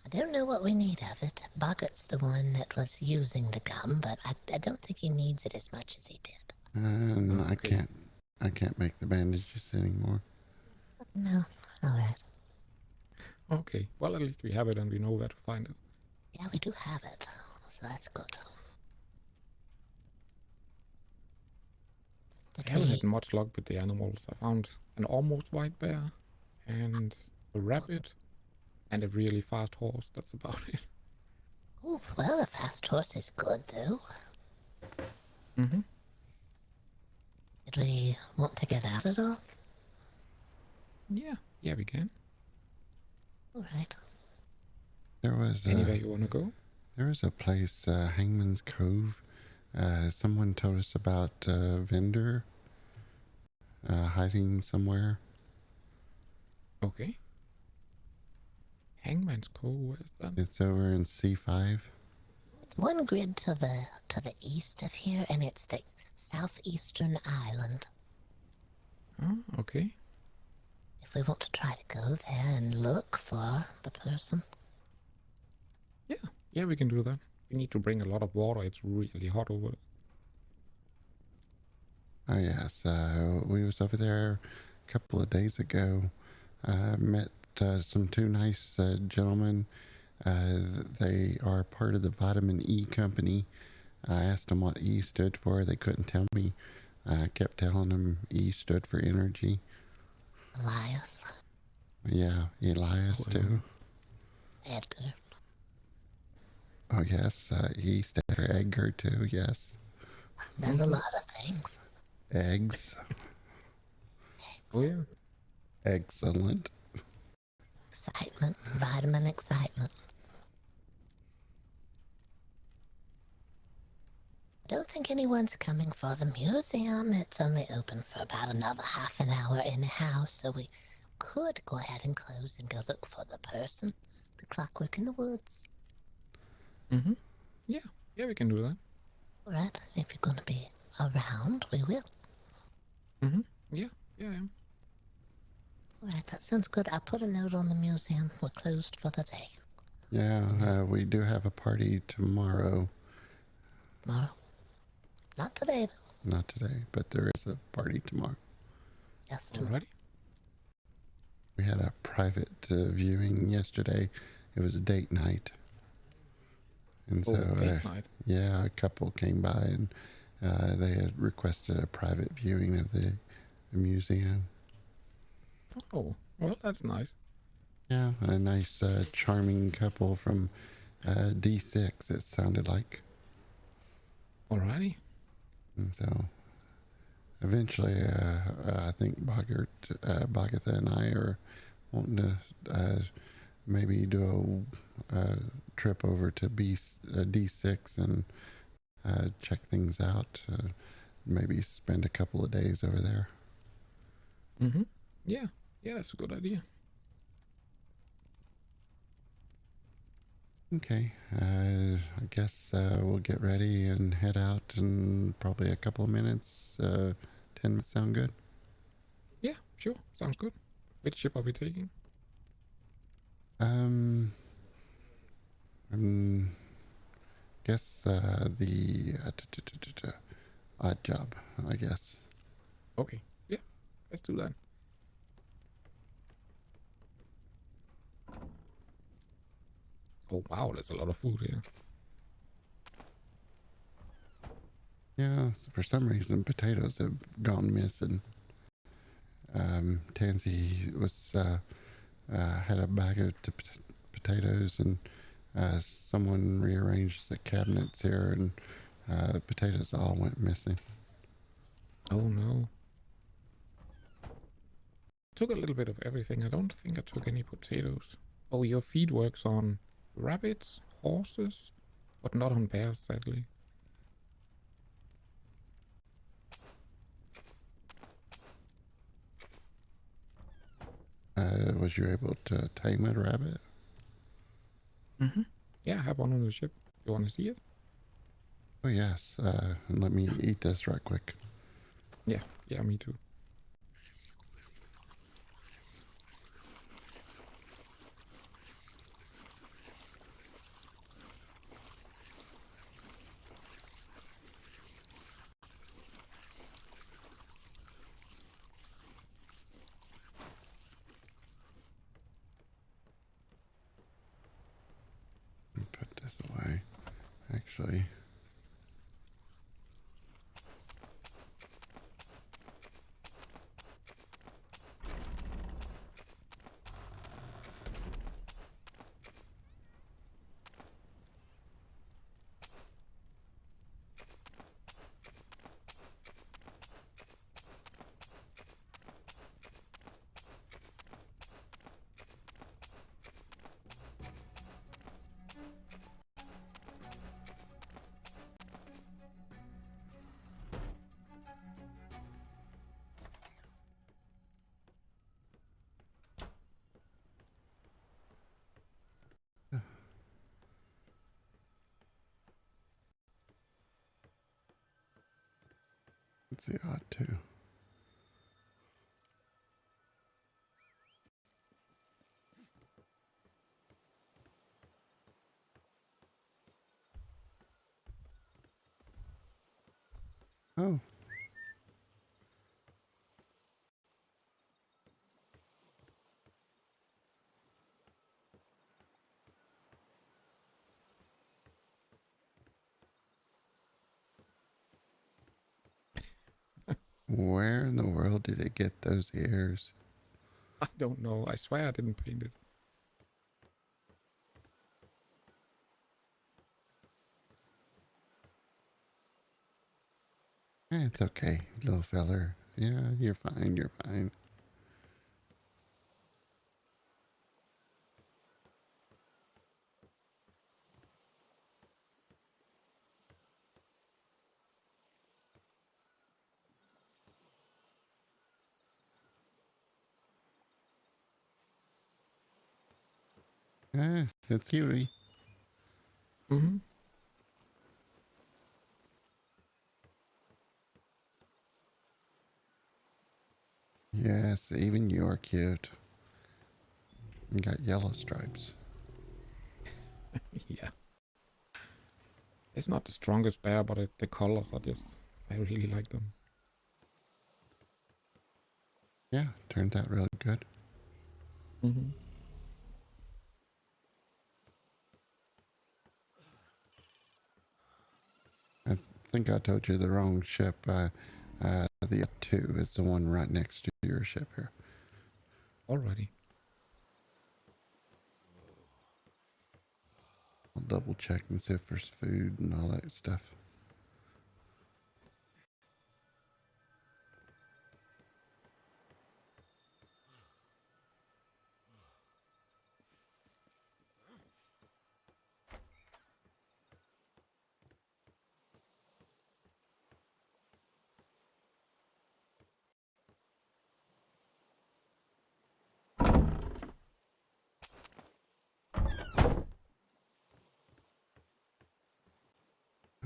I don't know what we need of it. Boggert's the one that was using the gum, but I don't think he needs it as much as he did. no, Okay. I can't make the bandages anymore. No, all right. Okay, well, at least we have it and we know where to find it. Yeah, we do have it, so that's good. I haven't had much luck with the animals. I found an almost white bear, and a rabbit, and a really fast horse. That's about it. Oh, well, a fast horse is good, though. Mm-hmm. Did we want to get out at all? Yeah, we can. All right. There was Anywhere you want to go? there was a place, Hangman's Cove. Someone told us about a vendor hiding somewhere. Okay. Hangman's Cove, where's that? It's over in C5. It's one grid to the east of here, and it's the southeastern island. Oh, okay. If we want to try to go there and look for the person. Yeah, we can do that. We need to bring a lot of water. It's really hot over there. Oh yes, we was over there a couple of days ago. Met some two nice gentlemen. They are part of the Vitamin E company. I asked them what E stood for. They couldn't tell me. I kept telling them E stood for energy. Elias. Yeah, Elias too. Edgar. Oh yes, E stood for Edgar too. Yes, There's a lot of things. eggs. Oh, yeah. Excellent. Excitement. Vitamin excitement. I don't think anyone's coming for the museum. It's only open for about another half an hour anyhow, so we could go ahead and close and go look for the person. The clockwork in the woods. Mm-hmm. Yeah, we can do that. Alright, if you're gonna be around, we will. Mm-hmm. Yeah. Alright, that sounds good. I'll put a note on the museum. We're closed for the day. Yeah, we do have a party tomorrow. Tomorrow? Not today, though. Not today, but there is a party tomorrow. Yes, tomorrow. Alrighty. We had a private viewing yesterday. It was a date night. And so, date night. yeah, a couple came by and they had requested a private viewing of the museum. Oh, well, that's nice. Yeah, a nice, charming couple from D6, it sounded like. Alrighty. And so, eventually, I think Boggert, Boggett and I are wanting to maybe do a trip over to D6 and check things out. Maybe spend a couple of days over there. Mm-hmm. Yeah, that's a good idea. Okay, I guess we'll get ready and head out in probably a couple of minutes. 10 minutes sound good? Yeah, sure. Sounds good. Which ship are we taking? Guess the odd job, I guess. Okay. Yeah, let's do that. Oh, wow, there's a lot of food here. Yeah, for some reason potatoes have gone missing. Tansy was had a bag of potatoes, and someone rearranged the cabinets here, and potatoes all went missing. Oh, no. Took a little bit of everything. I don't think I took any potatoes. Oh, your feed works on rabbits, horses, but not on bears, sadly. Was you able to tame a rabbit? Mm-hmm. Yeah, I have one on the ship. You want to see it? Oh yes. Let me eat this right quick. Yeah, me too. away. Actually, let's see, odd too. Oh. Where in the world did it get those ears? I don't know. I swear I didn't paint it. It's okay, little feller. Yeah, you're fine, you're fine. It's cutie. Mm-hmm. Yes, even you're cute. You got yellow stripes. Yeah. It's not the strongest bear, but the colors are just... I really like them. Yeah, turned out really good. Mm-hmm. I think I told you the wrong ship. The 2 is the one right next to your ship here. Alrighty. I'll double check and see if there's food and all that stuff.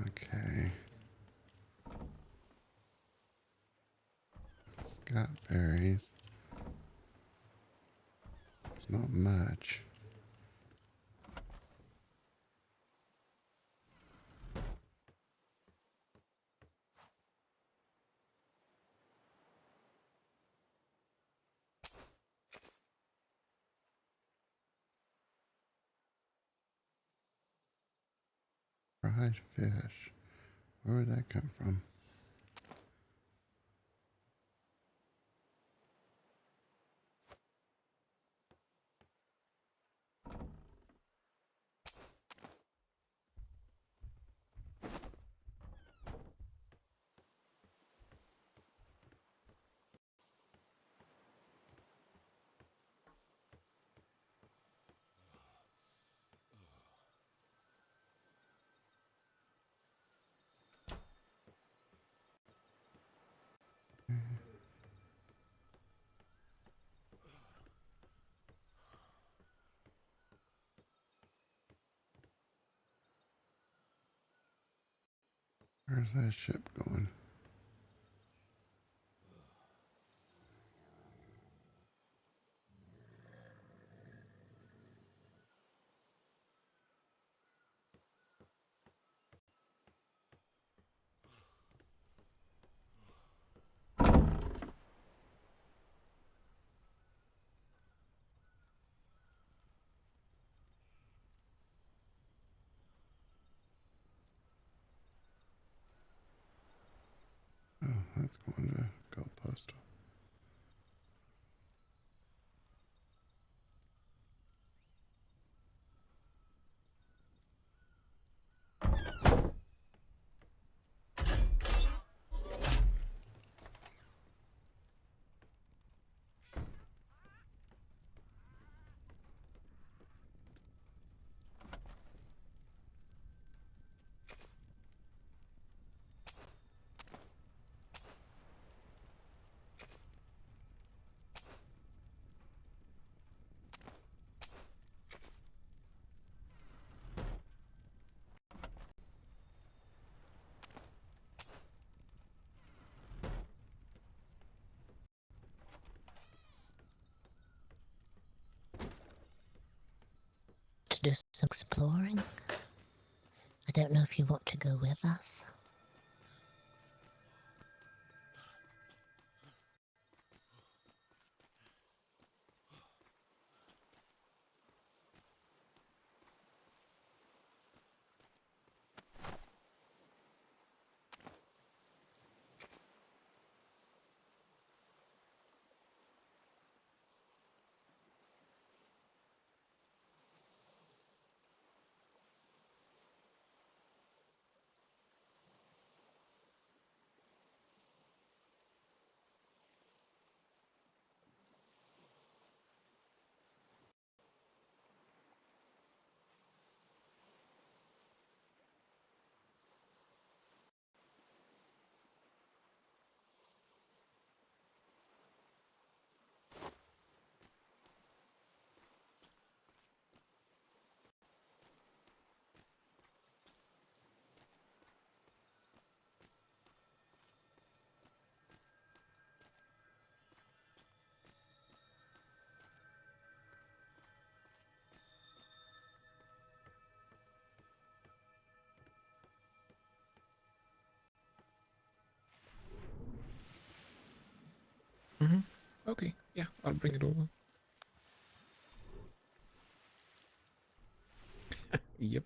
Okay. It's got berries. There's not much. Fried fish. Where would that come from? Where's that ship going? that's going to go postal. To do some exploring. I don't know if you want to go with us. Okay, yeah, I'll bring it over. Yep.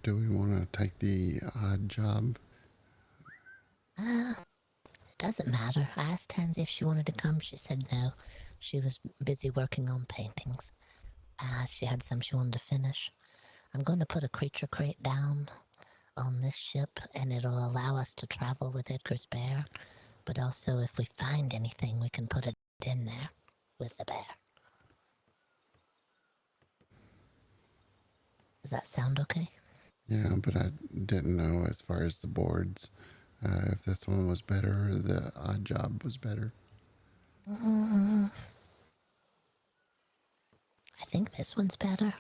Do we want to take the odd job? It doesn't matter. I asked Tansy if she wanted to come. She said no. She was busy working on paintings. She had some she wanted to finish. I'm going to put a creature crate down on this ship, and it'll allow us to travel with Edgar's bear. But also, if we find anything, we can put it in there with the bear. Does that sound okay? Yeah, but I didn't know as far as the boards, if this one was better or the odd job was better. I think this one's better.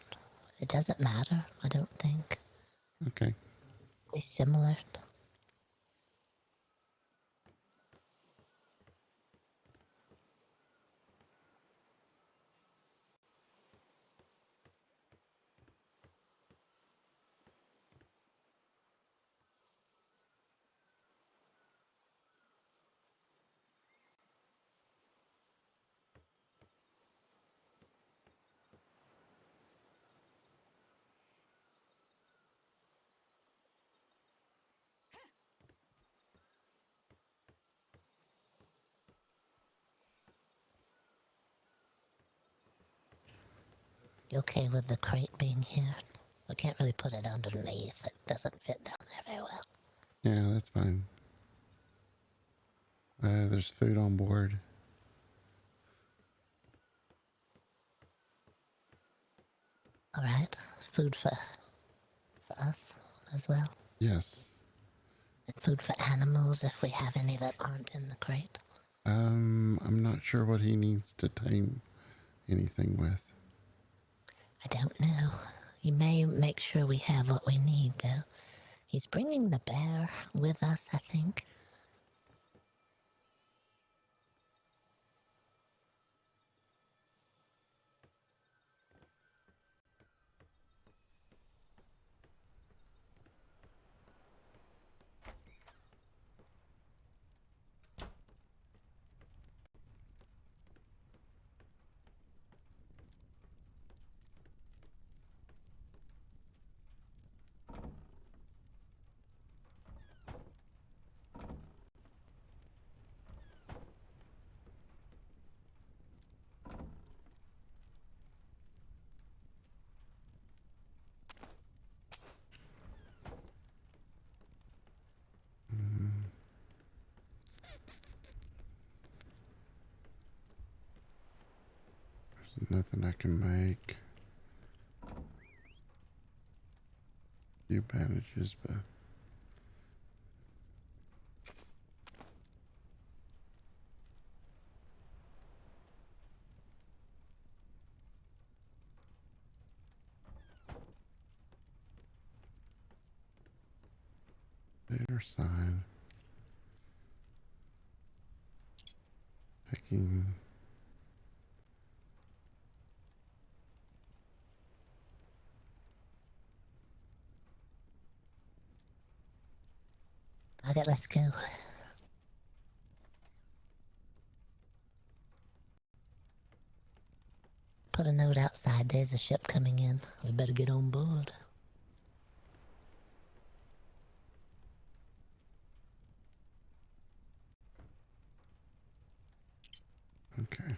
It doesn't matter, I don't think. Okay. They're similar. You okay with the crate being here? We can't really put it underneath. It doesn't fit down there very well. Yeah, that's fine. There's food on board. All right, food for us as well. Yes. And food for animals if we have any that aren't in the crate. I'm not sure what he needs to tame anything with. I don't know. He may make sure we have what we need, though. He's bringing the bear with us, I think. Nothing I can make. Few bandages, but later sign. Taking Boggert, let's go. Put a note outside. There's a ship coming in. We better get on board. okay.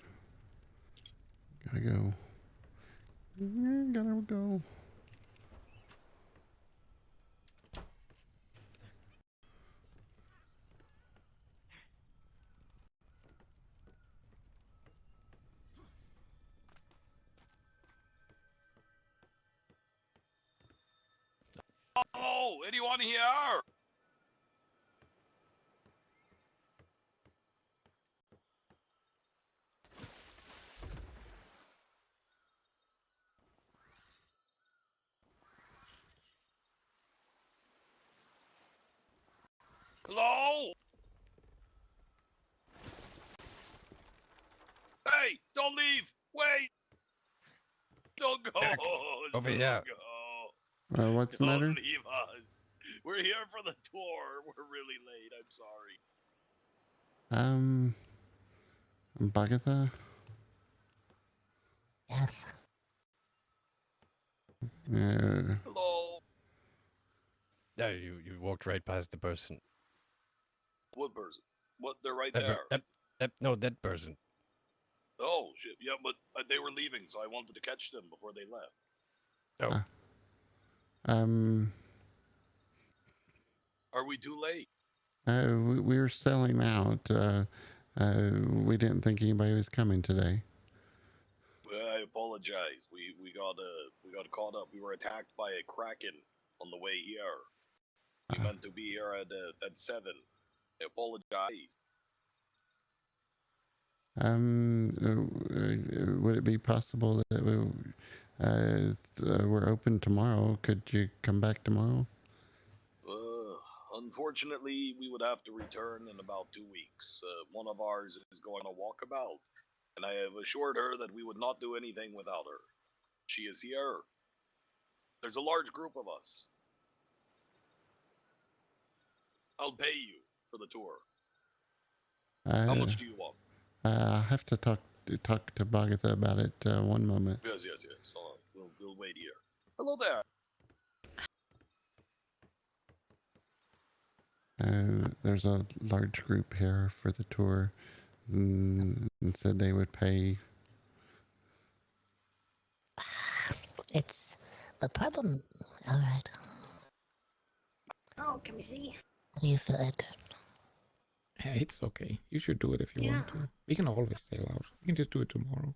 Gotta go. Gotta go. Oh, anyone here? Hello? Hey, don't leave! Wait! Don't go! Back. Over Don't here. go. What's the Don't matter? leave us. We're here for the tour. We're really late. I'm sorry. Bagatha? Yes. Hello? No, you walked right past the person. What person? What? They're right That, there. no, that person. Oh, shit. Yeah, but they were leaving, so I wanted to catch them before they left. Oh, Are we too late? We were selling out. We didn't think anybody was coming today. Well, I apologize. We got caught up. We were attacked by a kraken on the way here. We meant to be here at 7. I apologize. Would it be possible that we're open tomorrow? Could you come back tomorrow? Unfortunately, we would have to return in about 2 weeks. One of ours is going on a walkabout, and I have assured her that we would not do anything without her. She is here. There's a large group of us. I'll pay you for the tour. How much do you want? I have to talk to Bagatha about it. One moment. Yes. We'll wait here. Hello there. There's a large group here for the tour, and said they would pay. It's the problem. All right. Oh, can we see? How do you feel, Edgar? Yeah, it's okay. You should do it if you want to. We can always sail out. We can just do it tomorrow.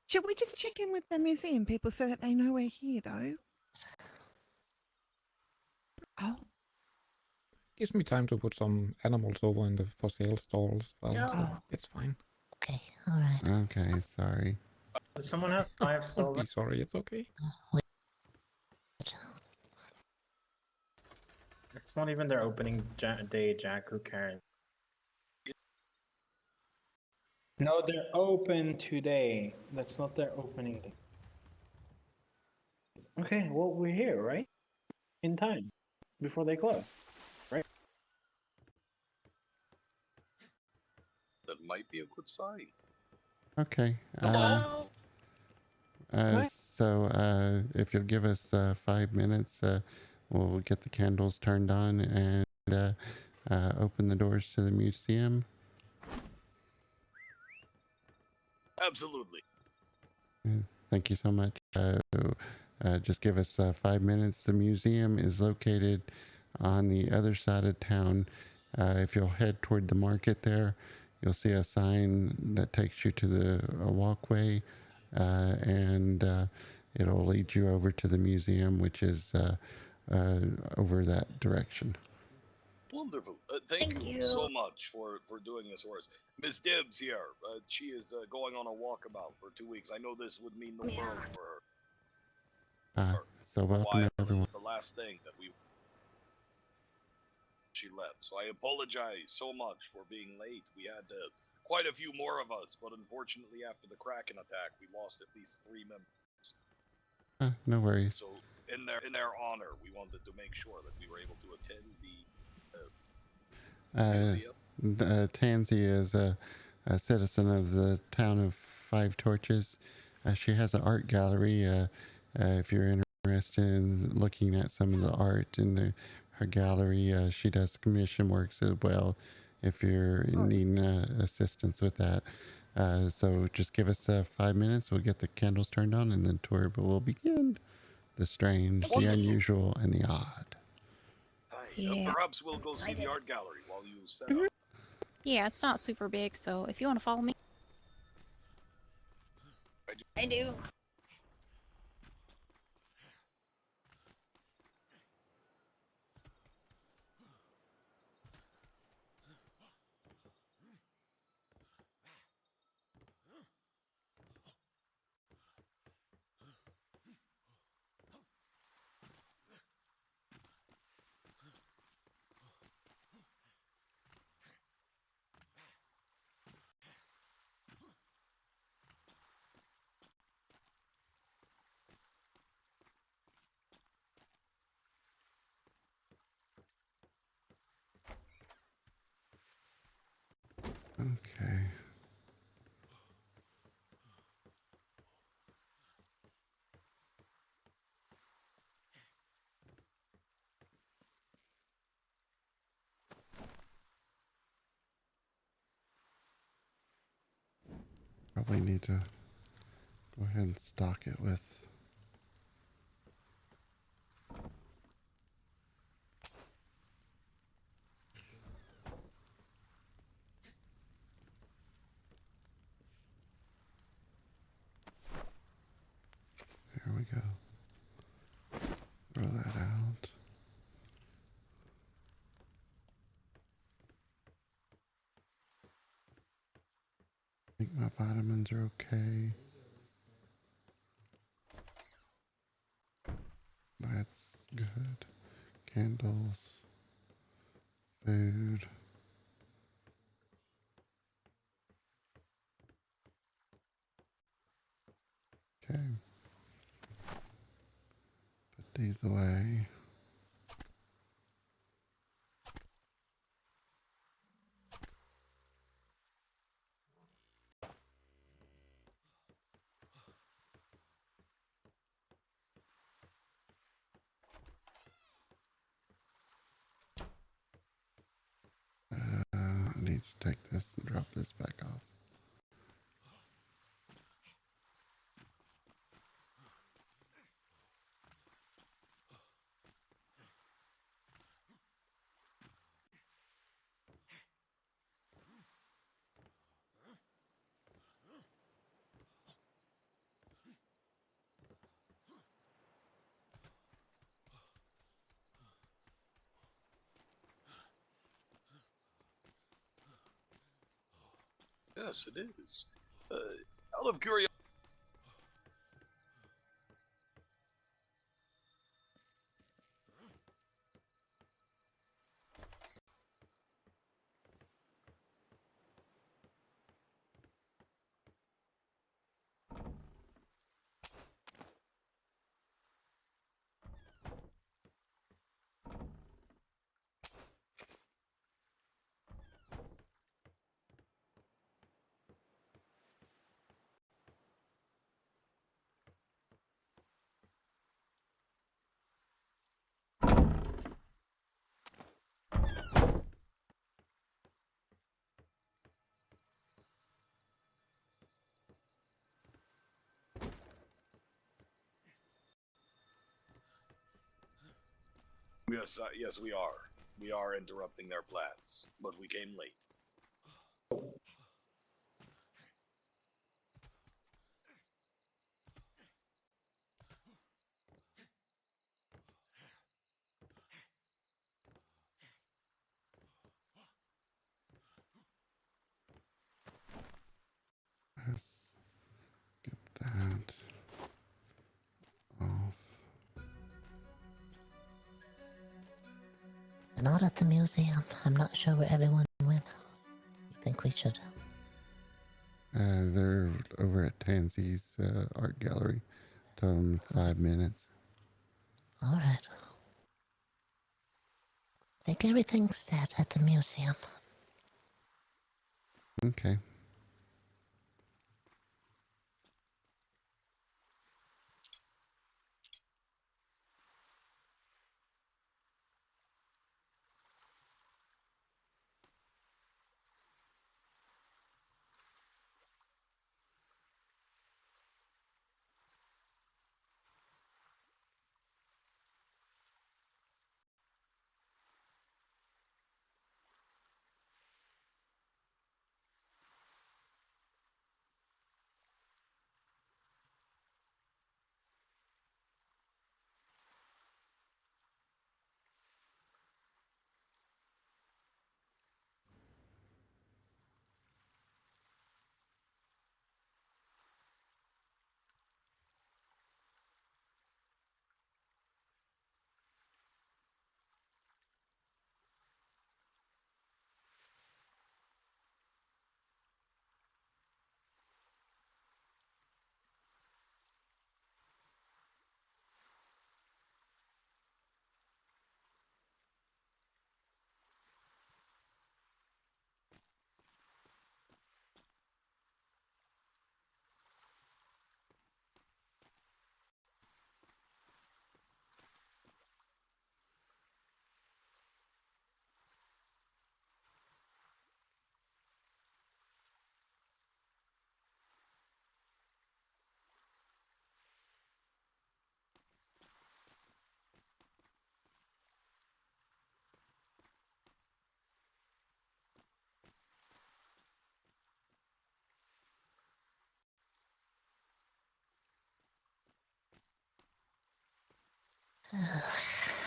Should we just check in with the museum people so that they know we're here, though? Oh. Gives me time to put some animals over in the for sale stalls. Well, No. so it's fine. Okay, all right. Okay, sorry. Does someone have 5 Don't silver? be sorry. It's okay. It's not even their opening day, Jack. Who cares? No, they're open today. That's not their opening day. Okay, well, we're here, right? In time. Before they close. Right? That might be a good sign. Okay. Hello? So if you'll give us 5 minutes, we'll get the candles turned on and open the doors to the museum. Absolutely. Thank you so much. Just give us 5 minutes. The museum is located on the other side of town. If you'll head toward the market there, you'll see a sign that takes you to a walkway and it'll lead you over to the museum, which is over that direction. Wonderful. Thank you so much for doing this for us. Miss Dibs here. She is going on a walkabout for 2 weeks. I know this would mean the world for her. So welcome everyone. The last thing that she left. So I apologize so much for being late. We had quite a few more of us, but unfortunately after the Kraken attack, we lost at least 3 members. No worries. So in their honor, we wanted to make sure that we were able to attend the museum. Tansy is a citizen of the town of Five Torches. She has an art gallery. If you're interested in looking at some of the art in her gallery, she does commission works as well if you're needing assistance with that. So just give us 5 minutes. We'll get the candles turned on and then tour. But we'll begin the strange, the unusual, and the odd. Yeah. Perhaps we'll go see the art gallery while you set up. Yeah, it's not super big, so if you want to follow me. I do. Okay. Probably need to go ahead and stock it with There we go. Throw that out. I think my vitamins are okay. That's good. Candles. Food. Okay. Put these away. I need to take this and drop this back off. Yes, it is. Out of curiosity. Yes, yes, we are. We are interrupting their plans, but we came late. Not at the museum. I'm not sure where everyone went. You think we should? They're over at Tansy's art gallery. Told them 5 minutes. All right. Think everything's set at the museum. Okay.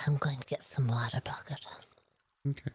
I'm going to get some water, Boggert. Okay.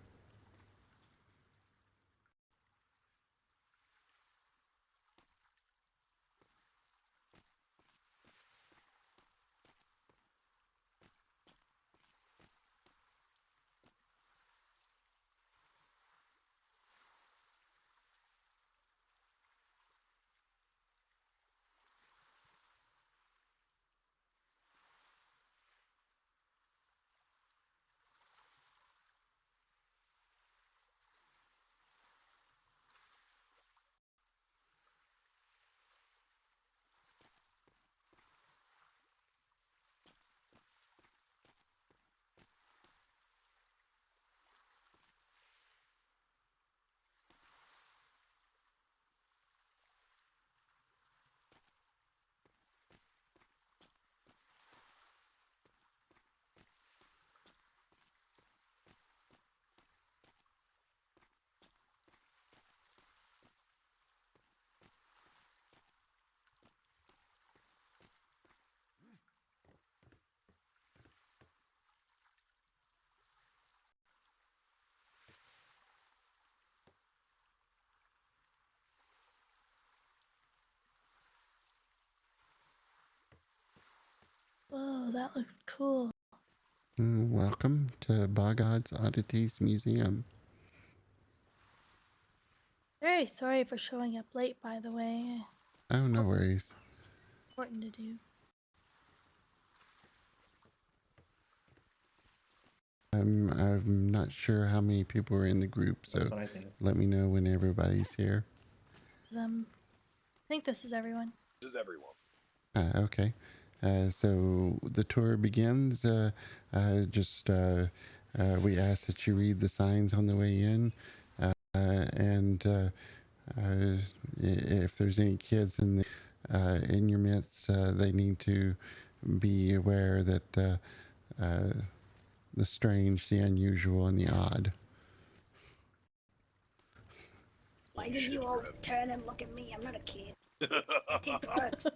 Whoa, that looks cool. Welcome to BoggOdd Oddities Museum. Very sorry for showing up late, by the way. Oh, no worries. Important to do. I'm not sure how many people are in the group, so That's what I think. let me know when everybody's here. I think this is everyone. This is everyone. Okay. So the tour begins. We ask that you read the signs on the way in. And if there's any kids in your midst, they need to be aware that the strange, the unusual, and the odd. Why did you all turn and look at me? I'm not a kid. I did drugs.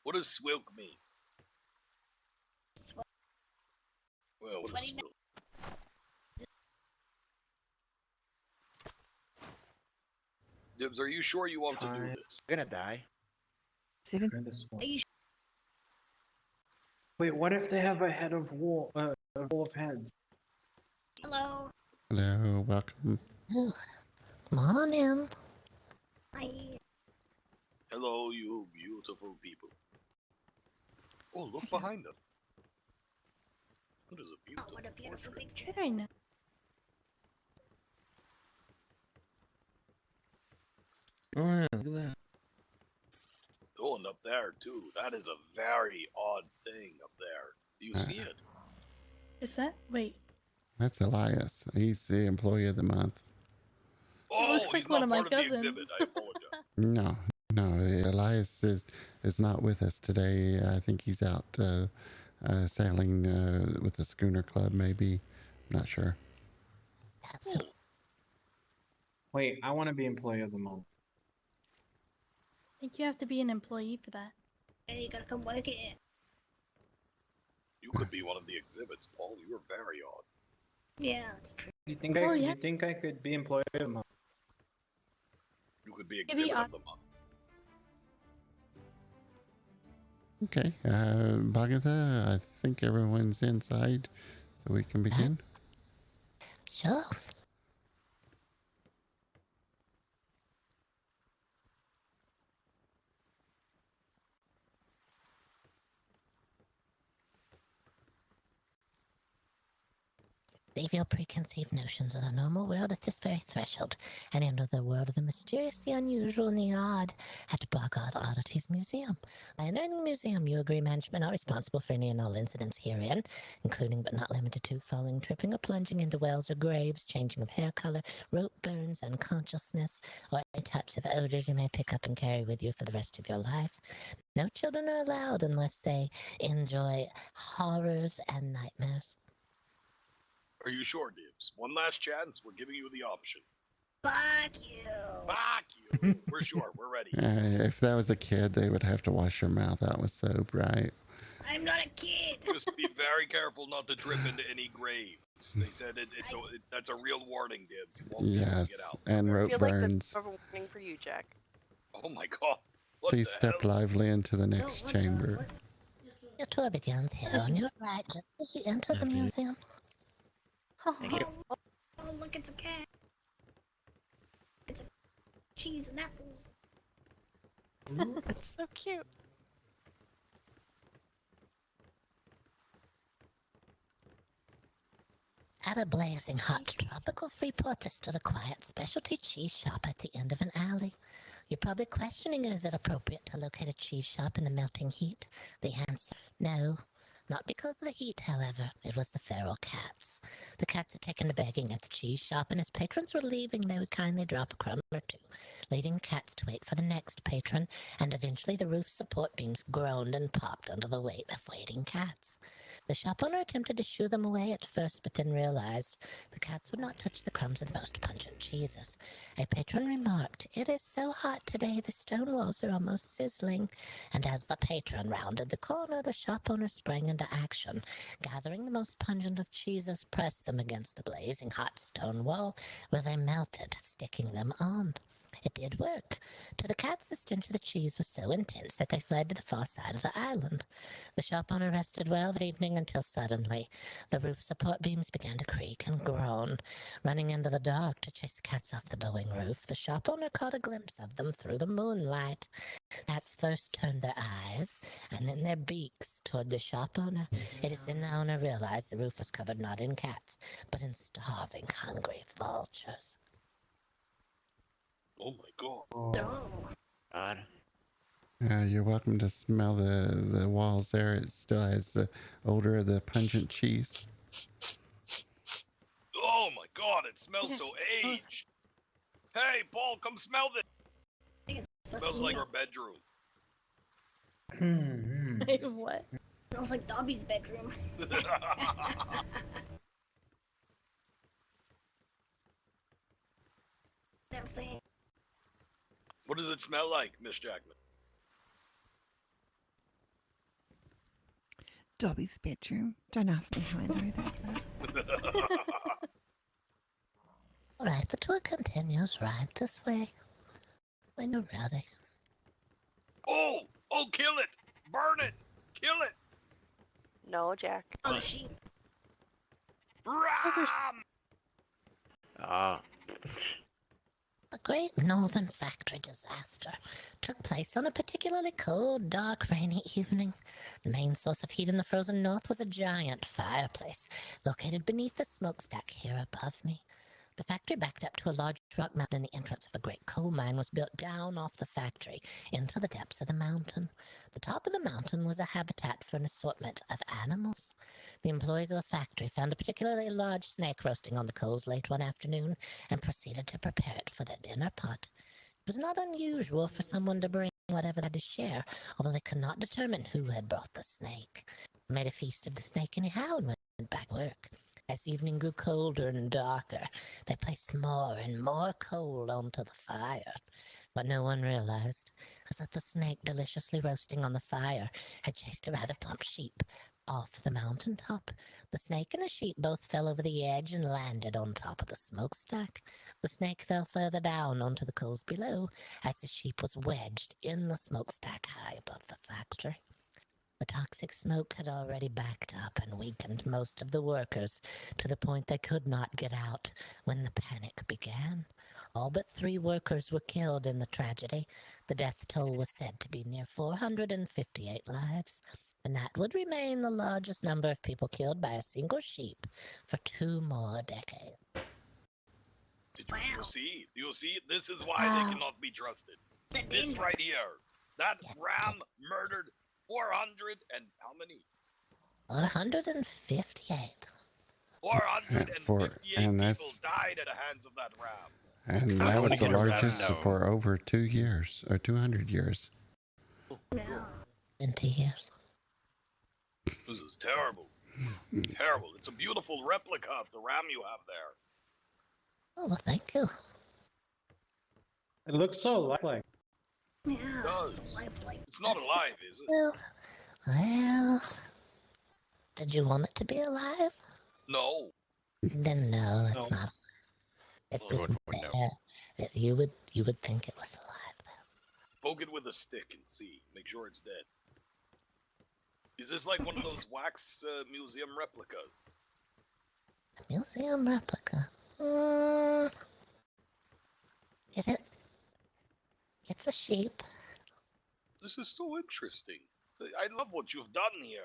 What does swilk mean? Swilk. Well, what is swilk? Dibs, are you sure you want to do this? I'm gonna die. 7. Try this one. Are you Wait, what if they have a head of wall, a wall of heads? Hello. Hello, welcome. Oh, morning. Hi. Hello, you beautiful people. Oh, look behind them. What is a Oh, beautiful what a beautiful portrait. picture. Very nice. Oh, yeah, look at that. Oh, and up there, too. That is a very odd thing up there. Do you see it? Is that? Wait. That's Elias. He's the employee of the month. Oh, looks like he's one not of my part of the cousins. exhibit. I apologize. No, Elias is not with us today. I think he's out sailing with the schooner club, maybe. I'm not sure. That's Wait, I want to be employee of the month. I think you have to be an employee for that. Hey, you gotta come work it. You could be one of the exhibits, Paul. You were very odd. Yeah, that's true. Do you think Oh, do yeah. you think I could be employee of the month? You could be Maybe exhibit I- of the month. Okay, Bagatha, I think everyone's inside, so we can begin. sure. Leave your preconceived notions of the normal world at this very threshold and enter the world of the mysterious, the unusual, and the odd at BoggOdd Oddities Museum. By entering the museum, you agree management are responsible for any and all incidents herein, including but not limited to falling, tripping, or plunging into wells or graves, changing of hair color, rope burns, unconsciousness, or any types of odors you may pick up and carry with you for the rest of your life. No children are allowed unless they enjoy horrors and nightmares. Are you sure, Dibs? One last chance. We're giving you the option. Fuck you. Fuck you. We're sure. We're ready. If that was a kid, they would have to wash their mouth out with soap, right? I'm not a kid. Just be very careful not to trip into any graves. They said that's a real warning, Dibs. You won't be able to Yes, get out. and I rope feel like burns. this is a warning for you, Jack. Oh my god. What Please the step hell? lively into the No, next what the- chamber. what- Your tour begins here on your right just as you enter the museum. Oh, look, it's a cat. It's a cheese and apples. It's so cute. At a blazing hot tropical Freeport, there stood a quiet specialty cheese shop at the end of an alley. You're probably questioning, is it appropriate to locate a cheese shop in the melting heat? The answer, no. Not because of the heat, however. It was the feral cats. The cats had taken to begging at the cheese shop, and as patrons were leaving, they would kindly drop a crumb or two, leaving the cats to wait for the next patron, and eventually the roof support beams groaned and popped under the weight of waiting cats. The shop owner attempted to shoo them away at first, but then realized the cats would not touch the crumbs of the most pungent cheeses. A patron remarked, "It is so hot today, the stone walls are almost sizzling." And as the patron rounded the corner, the shop owner sprang into action. Gathering the most pungent of cheeses, pressed them against the blazing hot stone wall, where they melted, sticking them on. It did work. To the cats, the stench of the cheese was so intense that they fled to the far side of the island. The shop owner rested well that evening until suddenly the roof support beams began to creak and groan. Running into the dark to chase the cats off the bowing roof, the shop owner caught a glimpse of them through the moonlight. Cats first turned their eyes and then their beaks toward the shop owner. It is then the owner realized the roof was covered not in cats, but in starving, hungry vultures. Oh my god. Oh. God. You're welcome to smell the walls there. It still has the odor of the pungent cheese. Oh my god, it smells so aged. Hey, Paul, come smell this. Smells like our bedroom. Wait, what? Smells like Dobby's bedroom. I'm saying. What does it smell like, Miss Jackman? Dobby's bedroom. Don't ask me how I know that. All right, the tour continues right this way when you're ready. Oh, Kill it! Burn it! Kill it! No, Jack. Oh, the sheep. Ram! Ah. The Great Northern Factory disaster took place on a particularly cold, dark, rainy evening. The main source of heat in the frozen north was a giant fireplace located beneath the smokestack here above me. The factory backed up to a large rock mountain, and the entrance of a great coal mine was built down off the factory into the depths of the mountain. The top of the mountain was a habitat for an assortment of animals. The employees of the factory found a particularly large snake roasting on the coals late one afternoon and proceeded to prepare it for their dinner pot. It was not unusual for someone to bring whatever they had to share, although they could not determine who had brought the snake. They made a feast of the snake anyhow and went back to work. As evening grew colder and darker, they placed more and more coal onto the fire. What no one realized was that the snake deliciously roasting on the fire had chased a rather plump sheep off the mountaintop. The snake and the sheep both fell over the edge and landed on top of the smokestack. The snake fell further down onto the coals below as the sheep was wedged in the smokestack high above the factory. The toxic smoke had already backed up and weakened most of the workers to the point they could not get out when the panic began. All but 3 workers were killed in the tragedy. The death toll was said to be near 458 lives, and that would remain the largest number of people killed by a single sheep for 2 more decades. Did you see? You see? This is why they cannot be trusted. This right here. That ram murdered 400 and how many? 458. 458 and that's- people died at the hands of that ram. And that was the largest for over 2 years, or 200 years. 20 years. This is terrible. Terrible. It's a beautiful replica of the ram you have there. Oh, well, thank you. It looks so lifelike. Yeah, It does. so lifelike. It's not alive, is it? Well, did you want it to be alive? No. Then no, it's No. not. It's Oh, just good there. for You would think it was alive. Poke it with a stick and see. Make sure it's dead. Is this like one of those wax museum replicas? A museum replica. Is it? It's a sheep. This is so interesting. I love what you've done here.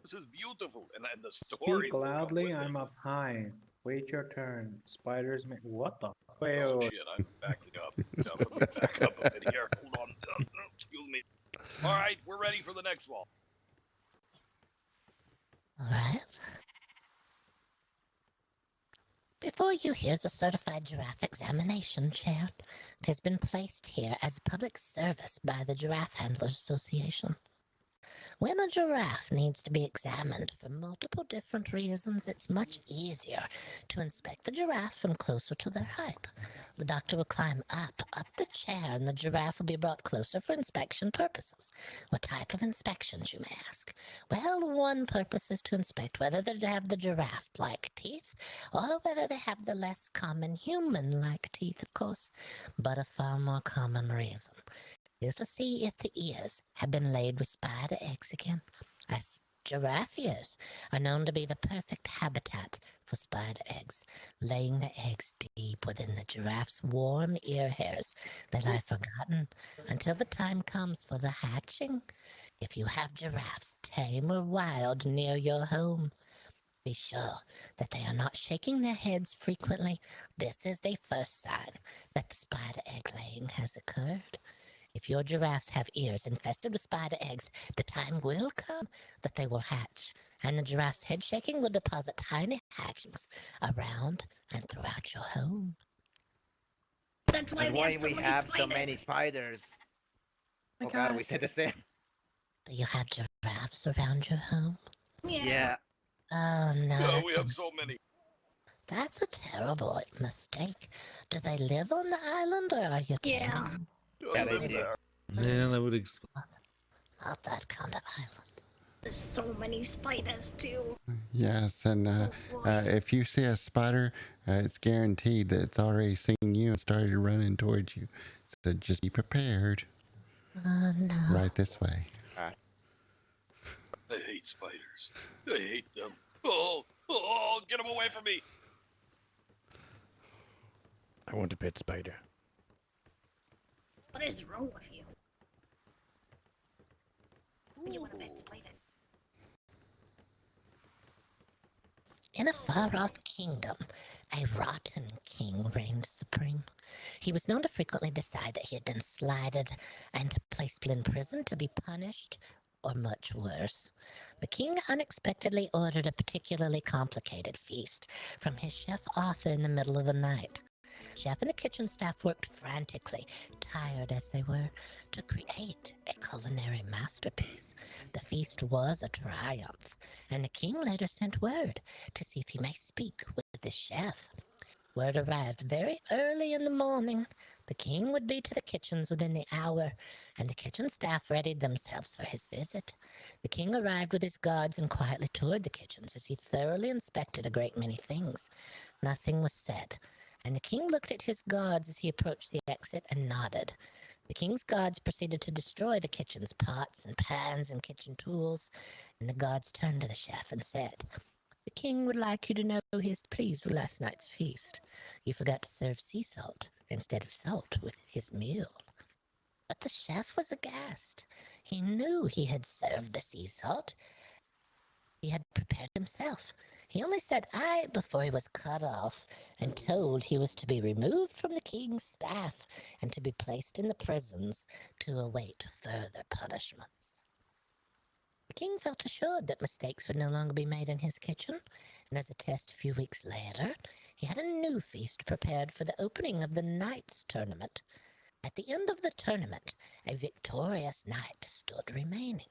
This is beautiful, and the story. Speak loudly, I'm up high. Wait your turn. Spiders may. What the? Wait, Oh wait, shit! I'm backing up. Yeah, let me back up a bit here. Hold on. Excuse me. All right, we're ready for the next one. All right. Before you, here's a certified giraffe examination chair. It has been placed here as a public service by the Giraffe Handlers Association. When a giraffe needs to be examined for multiple different reasons, it's much easier to inspect the giraffe from closer to their height. The doctor will climb up the chair, and the giraffe will be brought closer for inspection purposes. What type of inspections, you may ask? Well, one purpose is to inspect whether they have the giraffe-like teeth, or whether they have the less common human-like teeth, of course. But a far more common reason is to see if the ears have been laid with spider eggs again, as giraffe ears are known to be the perfect habitat for spider eggs, laying the eggs deep within the giraffe's warm ear hairs. They lie forgotten until the time comes for the hatching. If you have giraffes, tame or wild, near your home, be sure that they are not shaking their heads frequently. This is the first sign that the spider egg laying has occurred. If your giraffes have ears infested with spider eggs, the time will come that they will hatch, and the giraffe's head shaking will deposit tiny hatchings around and throughout your home. That's why we have so many spiders. My Oh god, God. we said the same. Do you have giraffes around your home? Yeah. Oh, no. Yeah, that's we have so many. That's a terrible mistake. Do they live on the island, or are you taming them? Yeah, they do. Yeah, that would explain. Not that kind of island. There's so many spiders too. Yes, and if you see a spider, it's guaranteed that it's already seen you and started running towards you. So just be prepared. Oh, no. Right this way. I hate spiders. I hate them. Oh, get them away from me. I want a pet spider. What is wrong with you? Would you want a pet spider? In a far-off kingdom, a rotten king reigned supreme. He was known to frequently decide that he had been slighted and placed in prison to be punished, or much worse. The king unexpectedly ordered a particularly complicated feast from his chef Arthur in the middle of the night. Chef and the kitchen staff worked frantically, tired as they were, to create a culinary masterpiece. The feast was a triumph, and the king later sent word to see if he may speak with the chef. Word arrived very early in the morning. The king would be to the kitchens within the hour, and the kitchen staff readied themselves for his visit. The king arrived with his guards and quietly toured the kitchens as he thoroughly inspected a great many things. Nothing was said, and the king looked at his guards as he approached the exit and nodded. The king's guards proceeded to destroy the kitchen's pots and pans and kitchen tools, and the guards turned to the chef and said, "The king would like you to know he is pleased with last night's feast. You forgot to serve sea salt instead of salt with his meal." But the chef was aghast. He knew he had served the sea salt. He had prepared himself. He only said aye before he was cut off and told he was to be removed from the king's staff and to be placed in the prisons to await further punishments. The king felt assured that mistakes would no longer be made in his kitchen, and as a test a few weeks later, he had a new feast prepared for the opening of the Knights tournament. At the end of the tournament, a victorious knight stood remaining.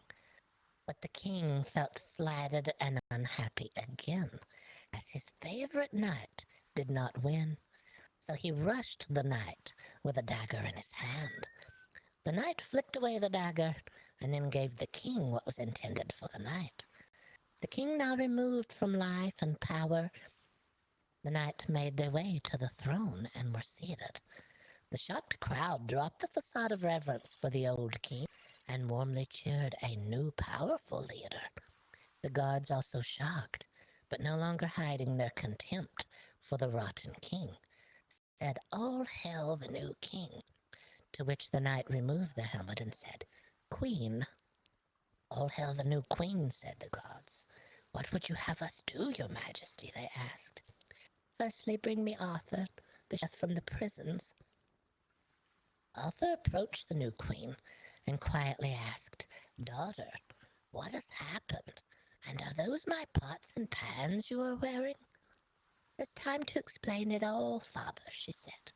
But the king felt slighted and unhappy again, as his favorite knight did not win. So he rushed the knight with a dagger in his hand. The knight flicked away the dagger and then gave the king what was intended for the knight. The king now removed from life and power. The knight made their way to the throne and were seated. The shocked crowd dropped the facade of reverence for the old king and warmly cheered a new powerful leader. The guards, also shocked, but no longer hiding their contempt for the rotten king, said, "All hail the new king," to which the knight removed the helmet and said, "Queen." "All hail the new queen," said the guards. "What would you have us do, your majesty?" they asked. "Firstly, bring me Arthur, the chef from the prisons." Arthur approached the new queen and quietly asked, "Daughter, what has happened? And are those my pots and pans you are wearing?" "It's time to explain it all, father," she said.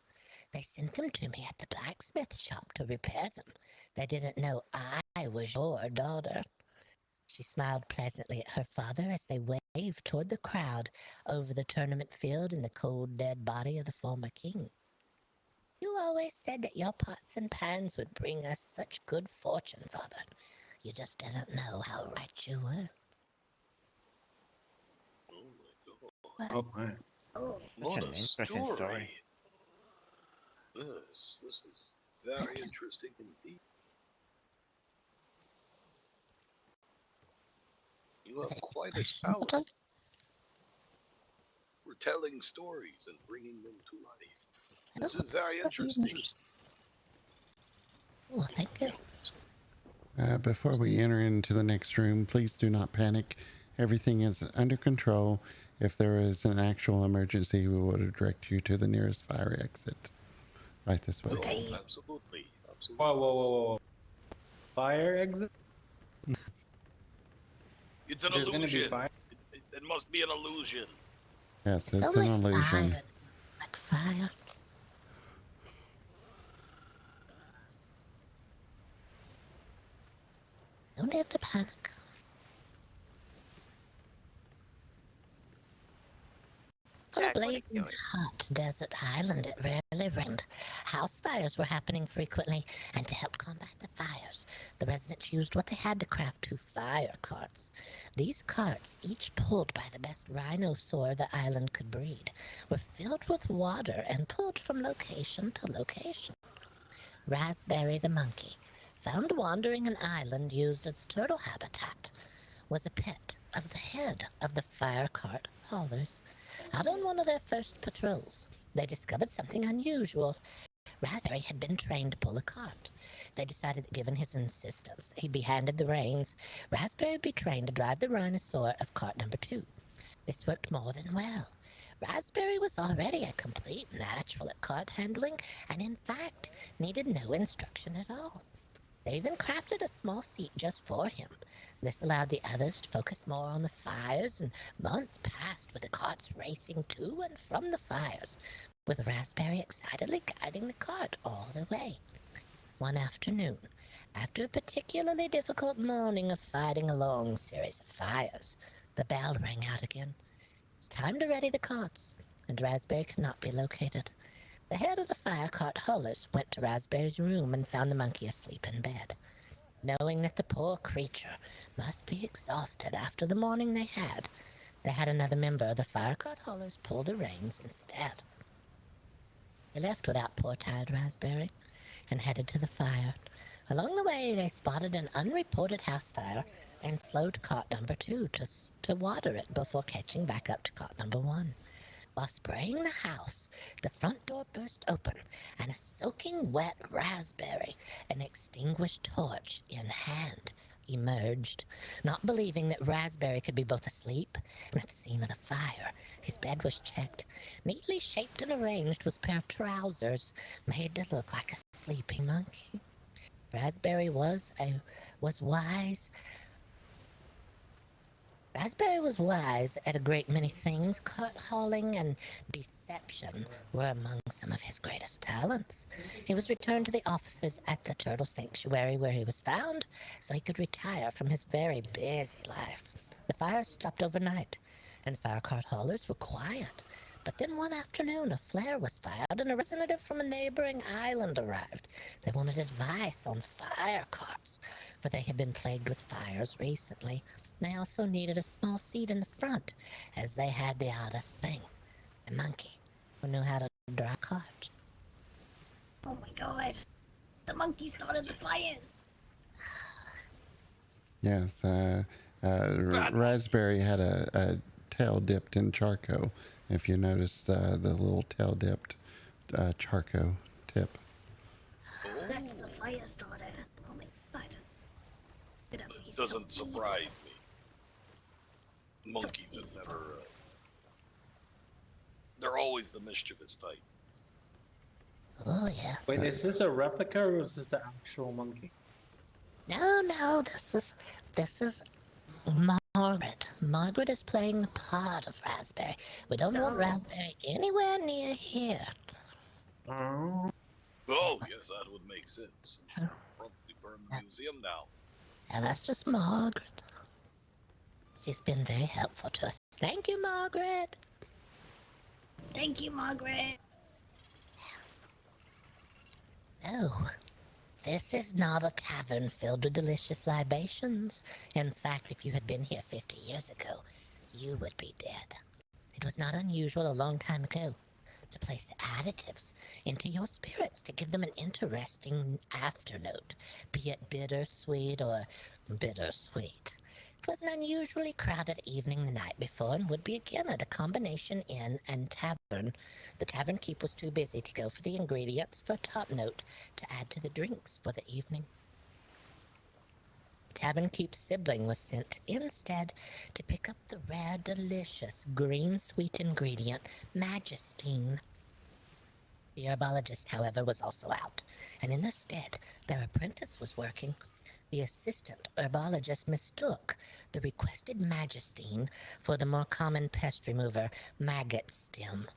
"They sent them to me at the blacksmith shop to repair them. They didn't know I was your daughter." She smiled pleasantly at her father as they waved toward the crowd over the tournament field and the cold, dead body of the former king. "You always said that your pots and pans would bring us such good fortune, father. You just didn't know how right you were." Oh my. Oh, Such an interesting story. This is very interesting indeed. You have quite a talent for telling stories and bringing them to life. This is very interesting. Well, thank you. Before we enter into the next room, please do not panic. Everything is under control. If there is an actual emergency, we will direct you to the nearest fire exit. Right this way. Oh, absolutely. Absolutely. Whoa. Fire exit? It's an There's gonna be illusion. fire? It must be an illusion. Yes, It's it's an only illusion. fire. Like fire. Don't have to panic. On a Jack, what are you blazing doing? hot desert island, it rarely rained. House fires were happening frequently, and to help combat the fires, the residents used what they had to craft 2 fire carts. These carts, each pulled by the best rhinosaur the island could breed, were filled with water and pulled from location to location. Raspberry the monkey, found wandering an island used as turtle habitat. was a pet of the head of the fire cart haulers. Out on one of their first patrols, they discovered something unusual. Raspberry had been trained to pull a cart. They decided that given his insistence, he'd be handed the reins. Raspberry would be trained to drive the rhinosaur of cart number 2. This worked more than well. Raspberry was already a complete natural at cart handling, and in fact, needed no instruction at all. They even crafted a small seat just for him. This allowed the others to focus more on the fires, and months passed with the carts racing to and from the fires, with Raspberry excitedly guiding the cart all the way. One afternoon, after a particularly difficult morning of fighting a long series of fires, the bell rang out again. It's time to ready the carts, and Raspberry could not be located. The head of the fire cart haulers went to Raspberry's room and found the monkey asleep in bed. Knowing that the poor creature must be exhausted after the morning they had another member of the fire cart haulers pull the reins instead. They left without poor tired Raspberry and headed to the fire. Along the way, they spotted an unreported house fire and slowed cart number 2 to water it before catching back up to cart number 1. While spraying the house, the front door burst open, and a soaking wet Raspberry, an extinguished torch in hand, emerged. Not believing that Raspberry could be both asleep and at the scene of the fire, his bed was checked. Neatly shaped and arranged was a pair of trousers made to look like a sleeping monkey. Raspberry was wise. Raspberry was wise at a great many things. Cart hauling and deception were among some of his greatest talents. He was returned to the offices at the Turtle Sanctuary where he was found, so he could retire from his very busy life. The fire stopped overnight, and the fire cart haulers were quiet. But then one afternoon, a flare was fired, and a representative from a neighboring island arrived. They wanted advice on fire carts, for they had been plagued with fires recently. They also needed a small seat in the front, as they had the oddest thing, a monkey who knew how to draw a cart. Oh my god. The monkey started the fires. Yes, Raspberry had a tail dipped in charcoal. If you notice the little tail dipped charcoal tip. That's the fire starter. Oh my god. It doesn't surprise me. Monkeys have never... they're always the mischievous type. Oh, yes. Wait, is this a replica or is this the actual monkey? No, this is Margaret. Margaret is playing the part of Raspberry. We don't want Raspberry anywhere near here. Oh, yes, that would make sense. Probably burn the museum now. And that's just Margaret. She's been very helpful to us. Thank you, Margaret. Thank you, Margaret. No, this is not a tavern filled with delicious libations. In fact, if you had been here 50 years ago, you would be dead. It was not unusual a long time ago to place additives into your spirits to give them an interesting afternote, be it bittersweet or bittersweet. It was an unusually crowded evening the night before and would be again at a combination inn and tavern. The tavern keep was too busy to go for the ingredients for a top note to add to the drinks for the evening. Tavern Keep's sibling was sent instead to pick up the rare, delicious, green sweet ingredient, Magistine. The herbologist, however, was also out, and in their stead, their apprentice was working. The assistant herbologist mistook the requested Magistine for the more common pest remover, Maggot Stem.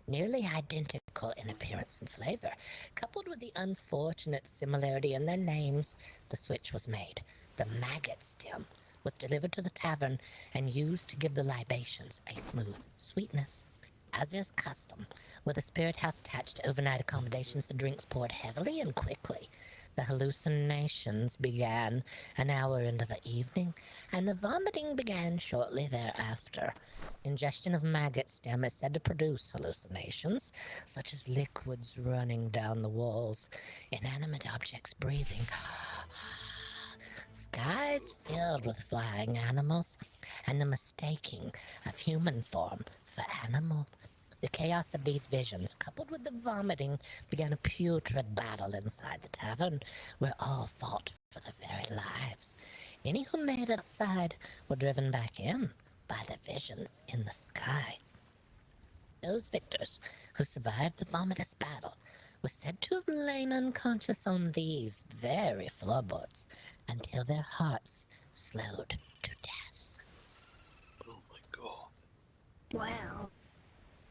Nearly identical in appearance and flavor, coupled with the unfortunate similarity in their names, the switch was made. The Maggot Stem was delivered to the tavern and used to give the libations a smooth sweetness. As is custom, with a spirit house attached to overnight accommodations, the drinks poured heavily and quickly. The hallucinations began an hour into the evening, and the vomiting began shortly thereafter. Ingestion of maggot stem is said to produce hallucinations, such as liquids running down the walls, inanimate objects breathing, skies filled with flying animals, and the mistaking of human form for animal. The chaos of these visions, coupled with the vomiting, began a putrid battle inside the tavern, where all fought for their very lives. Any who made it outside were driven back in by the visions in the sky. Those victors who survived the vomitous battle were said to have lain unconscious on these very floorboards until their hearts slowed to death. Oh my god. Wow.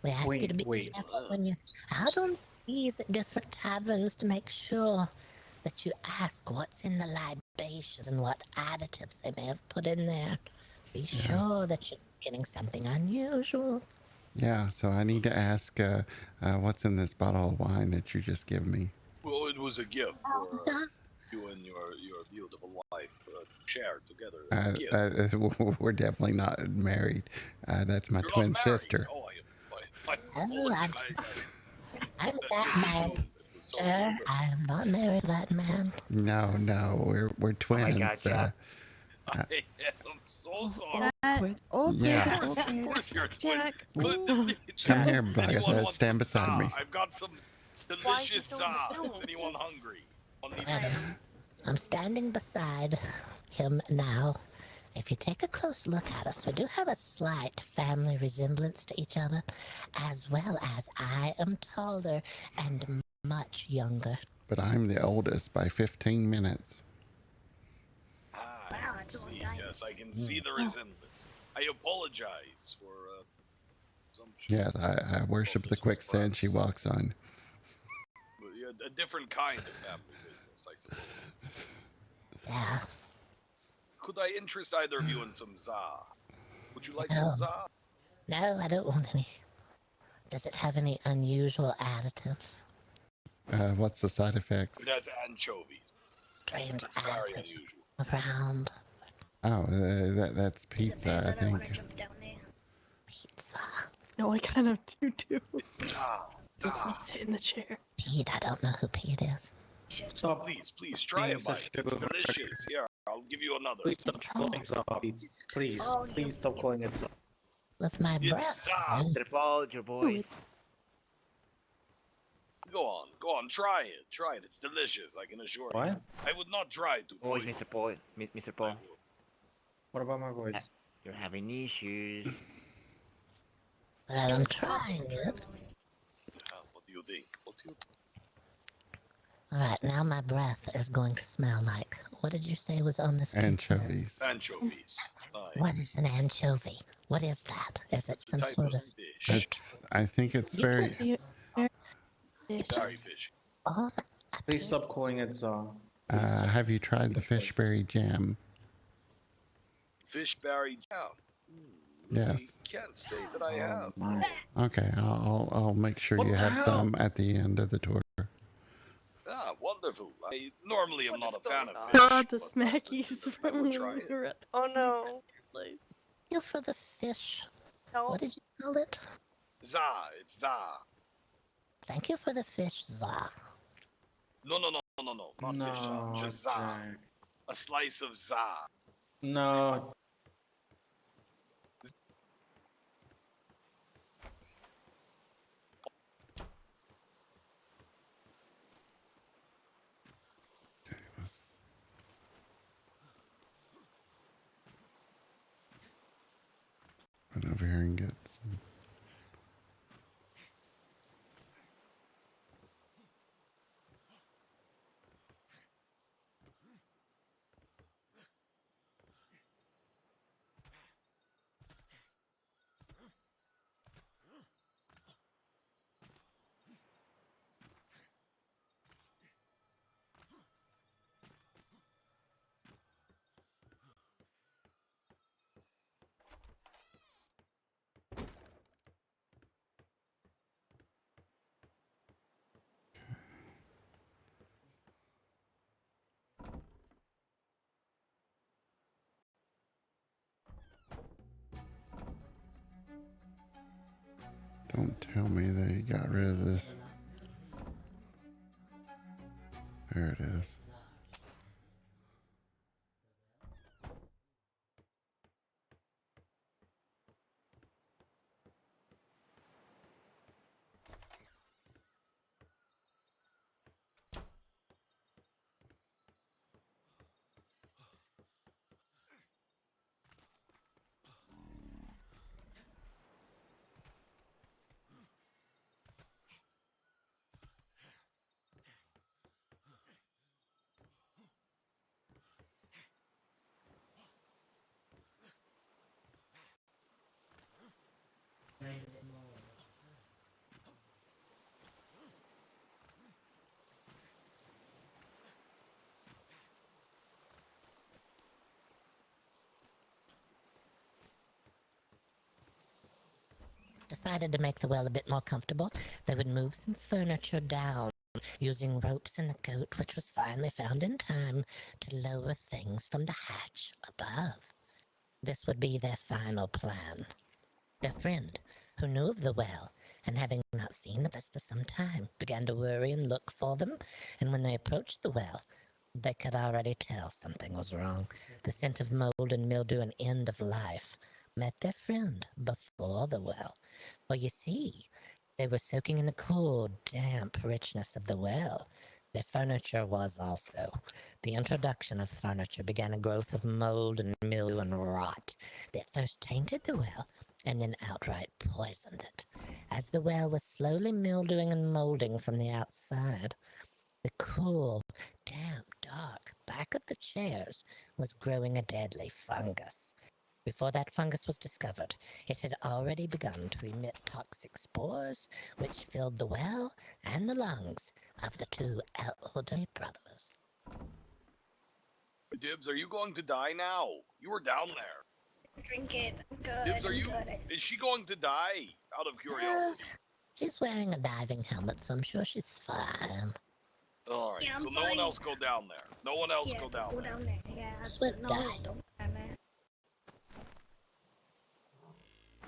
We ask you to be careful when you're out on the seas at different taverns to make sure that you ask what's in the libations and what additives they may have put in there. Be sure that you're getting something unusual. Yeah, so I need to ask what's in this bottle of wine that you just gave me. Well, it was a gift for you and your beautiful wife share together. It's a gift. We're definitely not married. That's my You're twin not married. sister. Oh, I apologize. I'm that man. Sir, I am not married to that man. No, we're twins. God, Jack. I am so sorry. Yeah. Of course you're a twin. Jack. Come here, Boggert. Stand beside me. I've got some delicious za. Is anyone hungry? I'm standing beside him now. If you take a close look at us, we do have a slight family resemblance to each other, as well as I am taller and much younger. But I'm the oldest by 15 minutes. Wow, that's a long time. Yes, I can see the resemblance. I apologize for some. Yes, I worship the quicksand she walks on. A different kind of family business, I suppose. Yeah. Could I interest either of you in some za? Would you like some za? No, I don't want any. Does it have any unusual additives? What's the side effects? That's anchovies. Strange That's very additives unusual. around. Oh, that's pizza, I think. Pizza. No, I kind of do too. It's za. Sit in the chair. Pete, I don't know who Pete is. Stop. Please try it, bite. It's delicious. Here, I'll give you another. Please stop calling it zombies. Please, please stop calling it zombies. With my breath. Mr. Paul, your boys. Go on, try it. It's delicious, I can assure you. What? I would not try to. Boys, Mr. Paul. Mr. Paul. What about my voice? You're having issues. But I'm trying it. What do you think? Alright, now my breath is going to smell like... What did you say was on this pizza? Anchovies. Anchovies. What is an anchovy? What is that? Is it some sort of... I think it's very... Sorry, fish. Oh, Please stop calling it za. Have you tried the fishberry jam? Fishberry jam. Yes. I can't say that I have. Okay, I'll make sure you have some at the end of the tour. Ah, wonderful. I normally am not a fan of fish. God, the smackies from when try we it. were at Oh no. place. you for the fish. No. What did you call it? Za, it's za. Thank you for the fish, za. No, not fish za. Just za. Jack. A slice of za. No. Run over here and get some. Don't tell me they got rid of this. There it is. decided to make the well a bit more comfortable, they would move some furniture down using ropes in the goat, which was finally found in time to lower things from the hatch above. This would be their final plan. Their friend, who knew of the well, and having not seen the best for some time, began to worry and look for them, and when they approached the well, they could already tell something was wrong. The scent of mold and mildew and end of life met their friend before the well. For you see, they were soaking in the cool, damp richness of the well. Their furniture was also. The introduction of furniture began a growth of mold and mildew and rot that first tainted the well and then outright poisoned it. As the well was slowly mildewing and molding from the outside, the cool, damp, dark back of the chairs was growing a deadly fungus. Before that fungus was discovered, it had already begun to emit toxic spores, which filled the well and the lungs of the two elderly brothers. Dibs, are you going to die now? You were down there. Drink it. I'm good. Dibs, are I'm you? good. Is she going to die? Out of curiosity. She's wearing a diving helmet, so I'm sure she's fine. All right, Yeah, I'm so no one fine. else go down there. No one else Yeah, go don't down go there. down there. Yeah, Sweat no, died. don't go down there.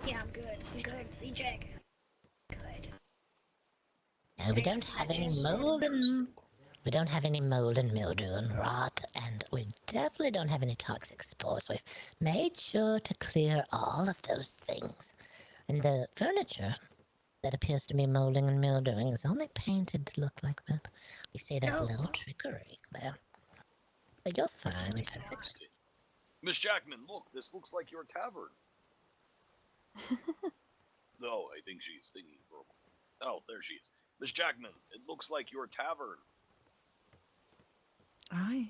Yeah, I'm good. I'm good. See, Jack. Good. No, we don't have any mold and mildew and rot, and we definitely don't have any toxic spores. We've made sure to clear all of those things. And the furniture that appears to be molding and mildewing is only painted to look like that. You see, there's a little trickery there. But you're fine. Interesting. Miss Jackman, look, this looks like your tavern. No, I think she's thinking for a moment. Oh, there she is. Miss Jackman, it looks like your tavern. Aye.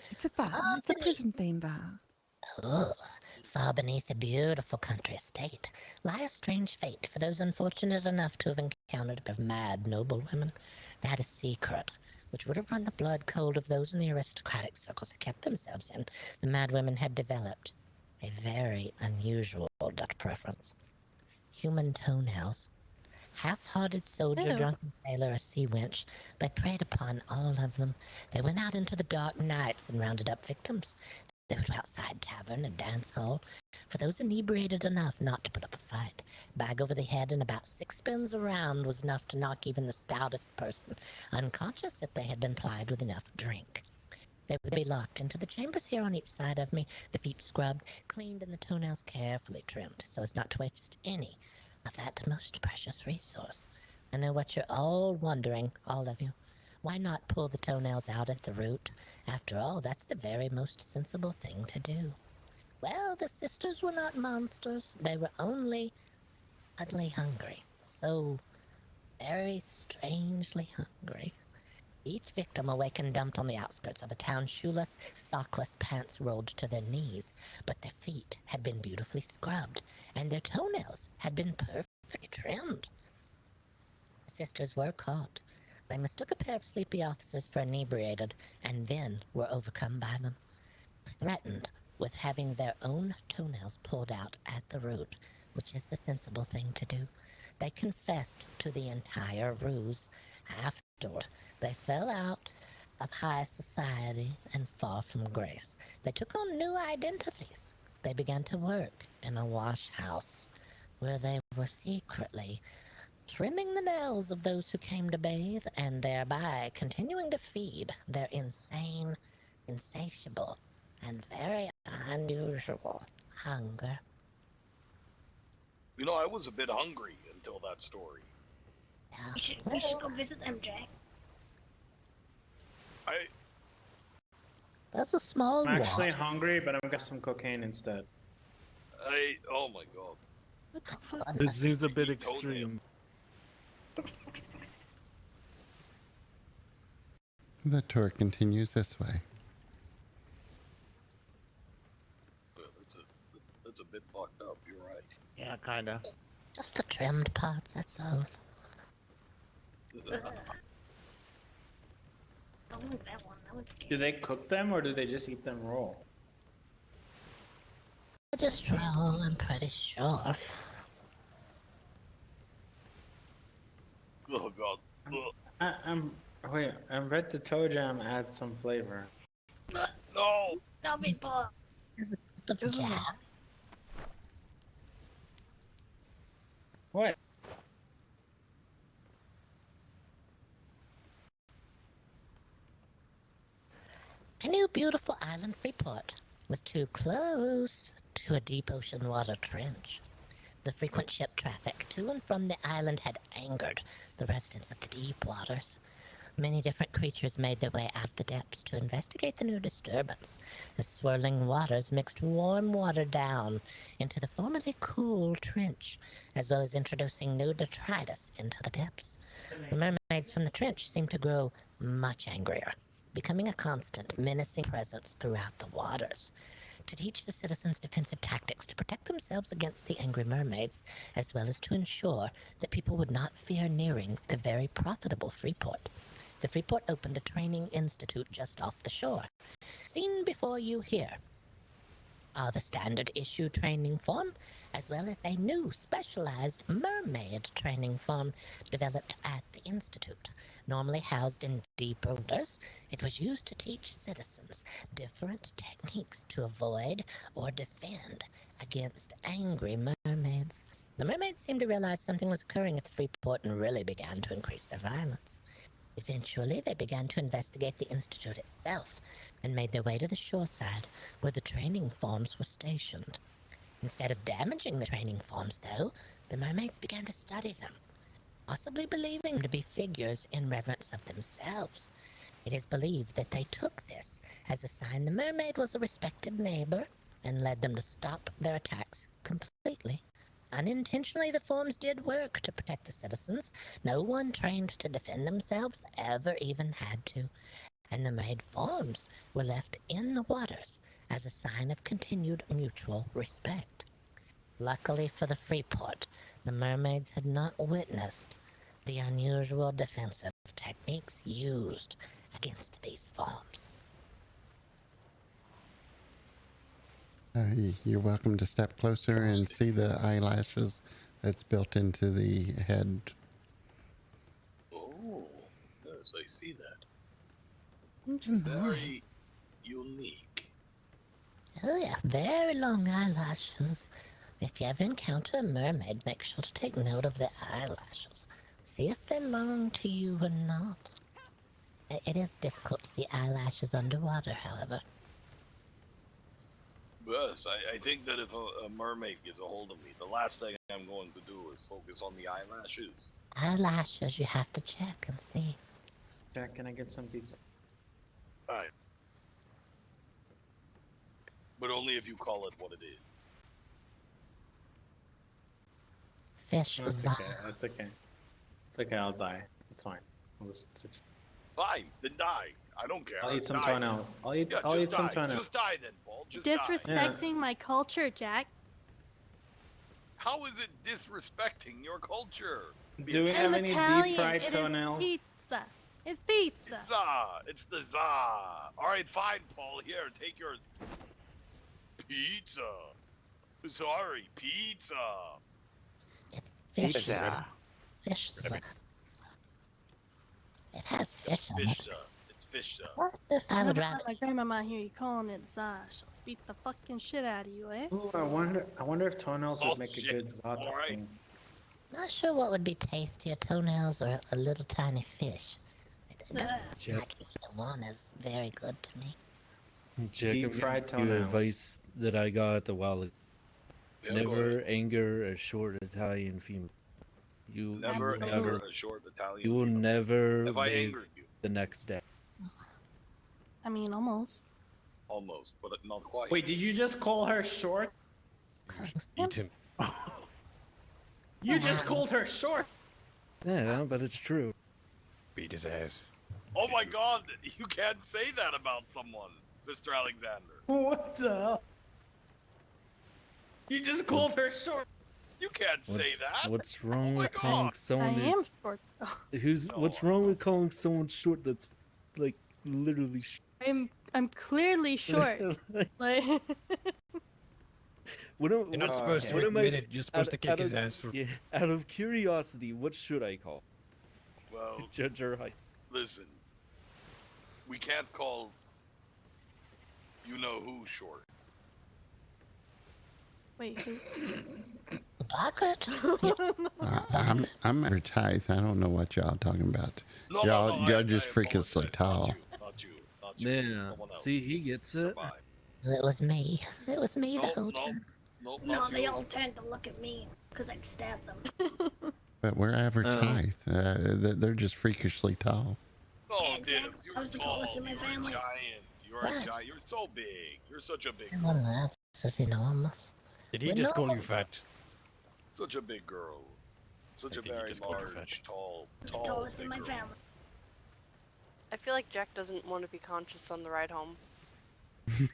It's a bar. It's a prison theme bar. Oh, far beneath a beautiful country estate lie a strange fate for those unfortunate enough to have encountered a pair of mad noblewomen. They had a secret which would have run the blood cold of those in the aristocratic circles that kept themselves in. The mad women had developed a very unusual Dutch preference. Human toenails. Half-hearted soldier, Ew. drunken sailor, or sea wench, they preyed upon all of them. They went out into the dark nights and rounded up victims. They would go outside tavern and dance hall for those inebriated enough not to put up a fight. Bag over the head and about 6 spins around was enough to knock even the stoutest person unconscious if they had been plied with enough drink. They would be locked into the chambers here on each side of me, the feet scrubbed, cleaned, and the toenails carefully trimmed so as not to waste any of that most precious resource. I know what you're all wondering, all of you. Why not pull the toenails out at the root? After all, that's the very most sensible thing to do. Well, the sisters were not monsters. They were only oddly hungry. So very strangely hungry. Each victim awakened dumped on the outskirts of the town, shoeless, sockless, pants rolled to their knees, but their feet had been beautifully scrubbed, and their toenails had been perfectly trimmed. The sisters were caught. They mistook a pair of sleepy officers for inebriated, and then were overcome by them, threatened with having their own toenails pulled out at the root, which is the sensible thing to do. They confessed to the entire ruse. Afterward, they fell out of high society and far from grace. They took on new identities. They began to work in a wash house, where they were secretly trimming the nails of those who came to bathe, and thereby continuing to feed their insane, insatiable, and very unusual hunger. You know, I was a bit hungry until that story. We should go visit them, Jack. That's a small I'm actually walk. hungry, but I'm got some cocaine instead. Oh my god. This seems a bit extreme. The tour continues this way. That's a bit fucked up, you're right. Yeah, kinda. Just the trimmed parts, that's all. I want that one. That one's scary. Do they cook them or do they just eat them raw? Just roll, I'm pretty sure. Oh god. Wait, I bet the toe jam adds some flavor. No! Tell me, Paul. The jam. What? A new beautiful island Freeport was too close to a deep ocean water trench. The frequent ship traffic to and from the island had angered the residents of the deep waters. Many different creatures made their way out of the depths to investigate the new disturbance, as swirling waters mixed warm water down into the formerly cool trench, as well as introducing new detritus into the depths. The mermaids from the trench seemed to grow much angrier, becoming a constant, menacing presence throughout the waters. To teach the citizens defensive tactics to protect themselves against the angry mermaids, as well as to ensure that people would not fear nearing the very profitable Freeport. The Freeport opened a training institute just off the shore. Seen before you here are the standard issue training form, as well as a new specialized mermaid training form developed at the institute. Normally housed in deeper waters, it was used to teach citizens different techniques to avoid or defend against angry mermaids. The mermaids seemed to realize something was occurring at the Freeport and really began to increase their violence. Eventually, they began to investigate the institute itself and made their way to the shoreside where the training forms were stationed. Instead of damaging the training forms, though, the mermaids began to study them, possibly believing them to be figures in reverence of themselves. It is believed that they took this as a sign the mermaid was a respected neighbor and led them to stop their attacks completely. Unintentionally, the forms did work to protect the citizens. No one trained to defend themselves ever even had to, and the mermaid forms were left in the waters as a sign of continued mutual respect. Luckily for the Freeport, the mermaids had not witnessed the unusual defensive techniques used against these forms. You're welcome to step closer and see the eyelashes that's built into the head. Oh, yes, I see that. Interesting. Very unique. Oh yes, very long eyelashes. If you ever encounter a mermaid, make sure to take note of their eyelashes. See if they belong to you or not. It is difficult to see eyelashes underwater, however. Yes, I think that if a mermaid gets a hold of me, the last thing I'm going to do is focus on the eyelashes. Eyelashes you have to check and see. Jack, can I get some pizza? Alright. But only if you call it what it is. Fish That's okay, that's okay. It's okay, I'll die. It's fine. I'll just sit. Fine, then die. I don't care. I'll eat some Die. toenails. I'll eat just some die. toenails. Just die then, Paul. Just Disrespecting my culture, Jack. How is it disrespecting your culture? Do we have any deep fried toenails? It is pizza. It's pizza. It's the za. Alright, fine, Paul. Here, take your pizza. Sorry, pizza. Fish. Pizza. Fish. It has fish in it. It's fish. What if I would Never rather... let my grandmama hear you calling it za. She'll beat the fucking shit out of you, eh? Ooh, I wonder if toenails would make a good za topping. Not sure what would be tastier, toenails or a little tiny fish. It doesn't seem like either one is very good to me. Check Deep fried your toenails. advice that I got a while ago. Yeah, Never anger a short Italian female. You Never will anger a short Italian You will female. never If I live angered you. the next day. I mean, almost. Almost, but not quite. Wait, did you just call her short? Eat him. You just called her short. Yeah, but it's true. Beat his ass. Oh my god, you can't say that about someone, Mr. Alexander. What the hell? You just called her short. You can't say that. What's wrong my with calling God. someone I am that's short. what's wrong with calling someone short that's like literally I'm clearly short. Like What am, You're not what- supposed to what am I admit s- it. You're supposed to out- kick out his of- ass for. Yeah, out of curiosity, what should I call? Well, Judge or height? listen. We can't call you know who short. Wait, who? Boggert? I'm average height. I don't know what y'all talking about. No, y'all just freakishly tall. Not you. Yeah. No one else. See, he gets it. Goodbye. It was me. It was me the Nope, whole nope, time. nope, No, not they you. all tend to look at me because I'd stab them. But we're average Oh. height. They're just freakishly tall. Oh, Yeah, exactly. Dibbs, you're I was the tall. tallest in my You're family. a giant. You're a What? giant. You're so big. You're such a big Well, girl. that's enormous. Did he We're just call you normal. fat? Such a big girl. Such I a think he very just called you fat. large, tall, The tall, tallest big in my girl. family. I feel like Jack doesn't want to be conscious on the ride home.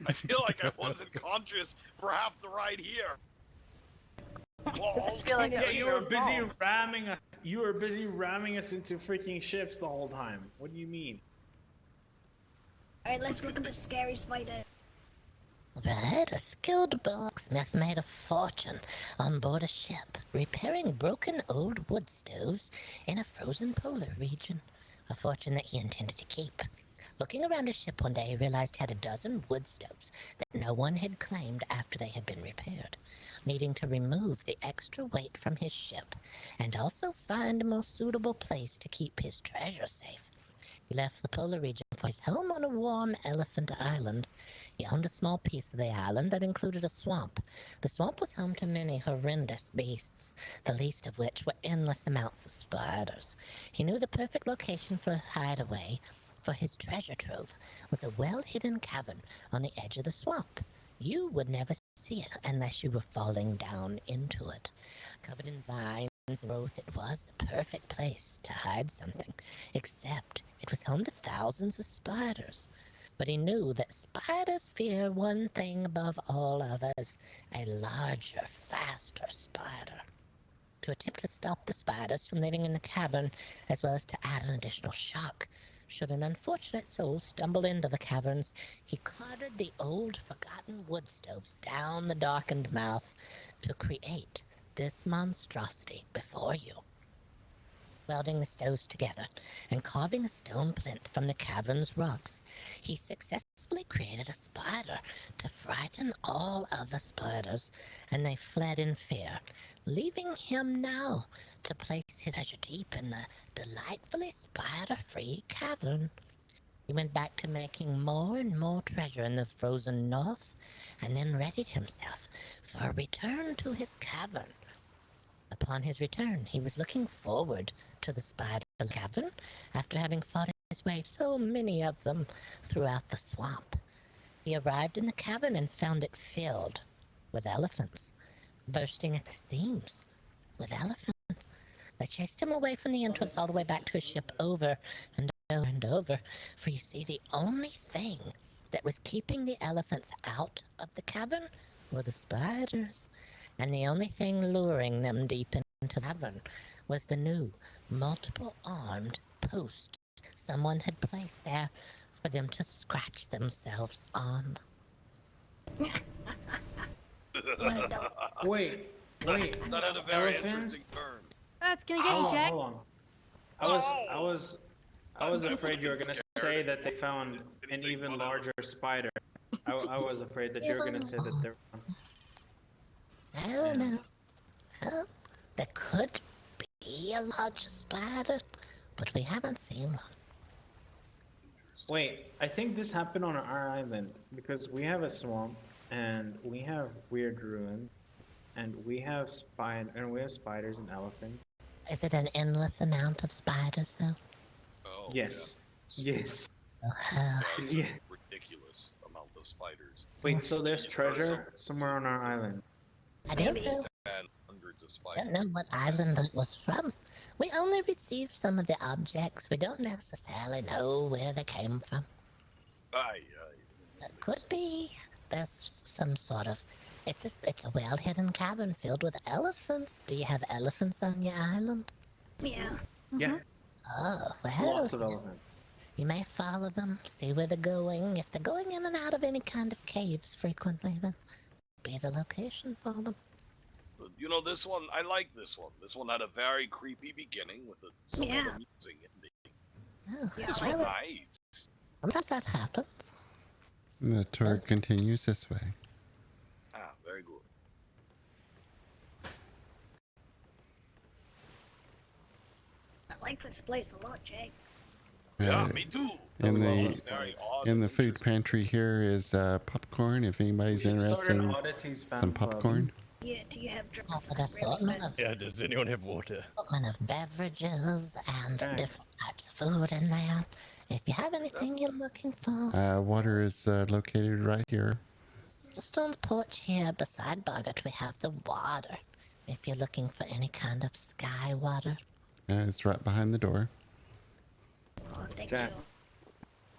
I feel like I wasn't conscious for half the ride here. I just feel like Yeah, that was you your were busy fault. ramming us. You were busy ramming us into freaking ships the whole time. What do you mean? Alright, let's look at the scary spider. Right, a skilled blacksmith made a fortune on board a ship, repairing broken old wood stoves in a frozen polar region. A fortune that he intended to keep. Looking around his ship one day, he realized he had a dozen wood stoves that no one had claimed after they had been repaired, needing to remove the extra weight from his ship and also find a more suitable place to keep his treasure safe. He left the polar region for his home on a warm elephant island. He owned a small piece of the island that included a swamp. The swamp was home to many horrendous beasts, the least of which were endless amounts of spiders. He knew the perfect location for a hideaway for his treasure trove was a well-hidden cavern on the edge of the swamp. You would never see it unless you were falling down into it. Covered in vines and growth, it was the perfect place to hide something, except it was home to thousands of spiders. But he knew that spiders fear one thing above all others, a larger, faster spider. To attempt to stop the spiders from living in the cavern, as well as to add an additional shock, should an unfortunate soul stumble into the caverns, he clattered the old, forgotten wood stoves down the darkened mouth to create this monstrosity before you. Welding the stoves together and carving a stone plinth from the cavern's rocks, he successfully created a spider to frighten all other spiders, and they fled in fear, leaving him now to place his treasure deep in the delightfully spider-free cavern. He went back to making more and more treasure in the frozen north, and then readied himself for a return to his cavern. Upon his return, he was looking forward to the spider cavern after having fought his way so many of them throughout the swamp. He arrived in the cavern and found it filled with elephants, bursting at the seams with elephants. They chased him away from the entrance all the way back to his ship over and over and over, for you see, the only thing that was keeping the elephants out of the cavern were the spiders, and the only thing luring them deep into the cavern was the new, multiple-armed post someone had placed there for them to scratch themselves on. Wait. That had a very Elephants? interesting turn. That's gonna get Hold you, on, Jack. hold on. I was afraid you were gonna say that they found an even larger spider. I was afraid that you were gonna say that there. I don't know. Well, there could be a larger spider, but we haven't seen one. Wait, I think this happened on our island because we have a swamp and we have weird ruins and we have spiders and elephants. Is it an endless amount of spiders, though? Oh, Yes. Yes. That's Yeah. a ridiculous amount of spiders. Wait, so there's treasure somewhere on our island. I don't know. And hundreds of I spiders. don't know what island it was from. We only received some of the objects. We don't necessarily know where they came from. Aye. It could be there's some sort of... It's a well-hidden cavern filled with elephants. Do you have elephants on your island? Yeah. Yeah. Oh, well... Lots of elephants. You may follow them, see where they're going. If they're going in and out of any kind of caves frequently, then be the location for them. But, you know, this one, I like this one. This one had a very creepy beginning with a somewhat Yeah. amusing ending. Oh, This well, was nice. sometimes that happens. And the tour continues this way. Ah, very good. I like this place a lot, Jake. Yeah, Uh, me too. In That the was very odd in and the food interesting. pantry here is popcorn. If anybody's We should start interested, an in Oddities fan some club. popcorn. Yeah, do you have drinks? Have an assortment of, Yeah, does anyone have water? assortment of beverages and Jack. different types of food in there. If you have anything you're looking for, Water is located right here. just on the porch here beside Boggert, we have the water. If you're looking for any kind of sky water. It's right behind the door. Oh, thank Jack. you.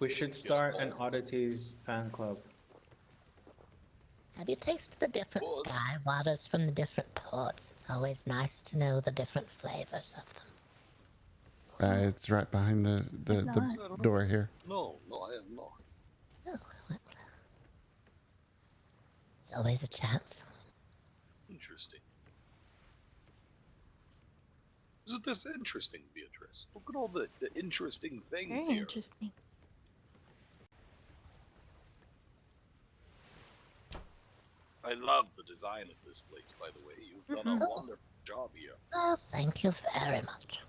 We should start an Oddities fan club. Have you tasted the different sky waters from the different ports? It's always nice to know the different flavors of them. It's right behind the door here. No, I have not. Oh, well, it's always a chance. Interesting. Isn't this interesting, Beatrice? Look at all the interesting things Very here. interesting. I love the design of this place, by the way. You've done a wonderful job here. Well, thank you very much.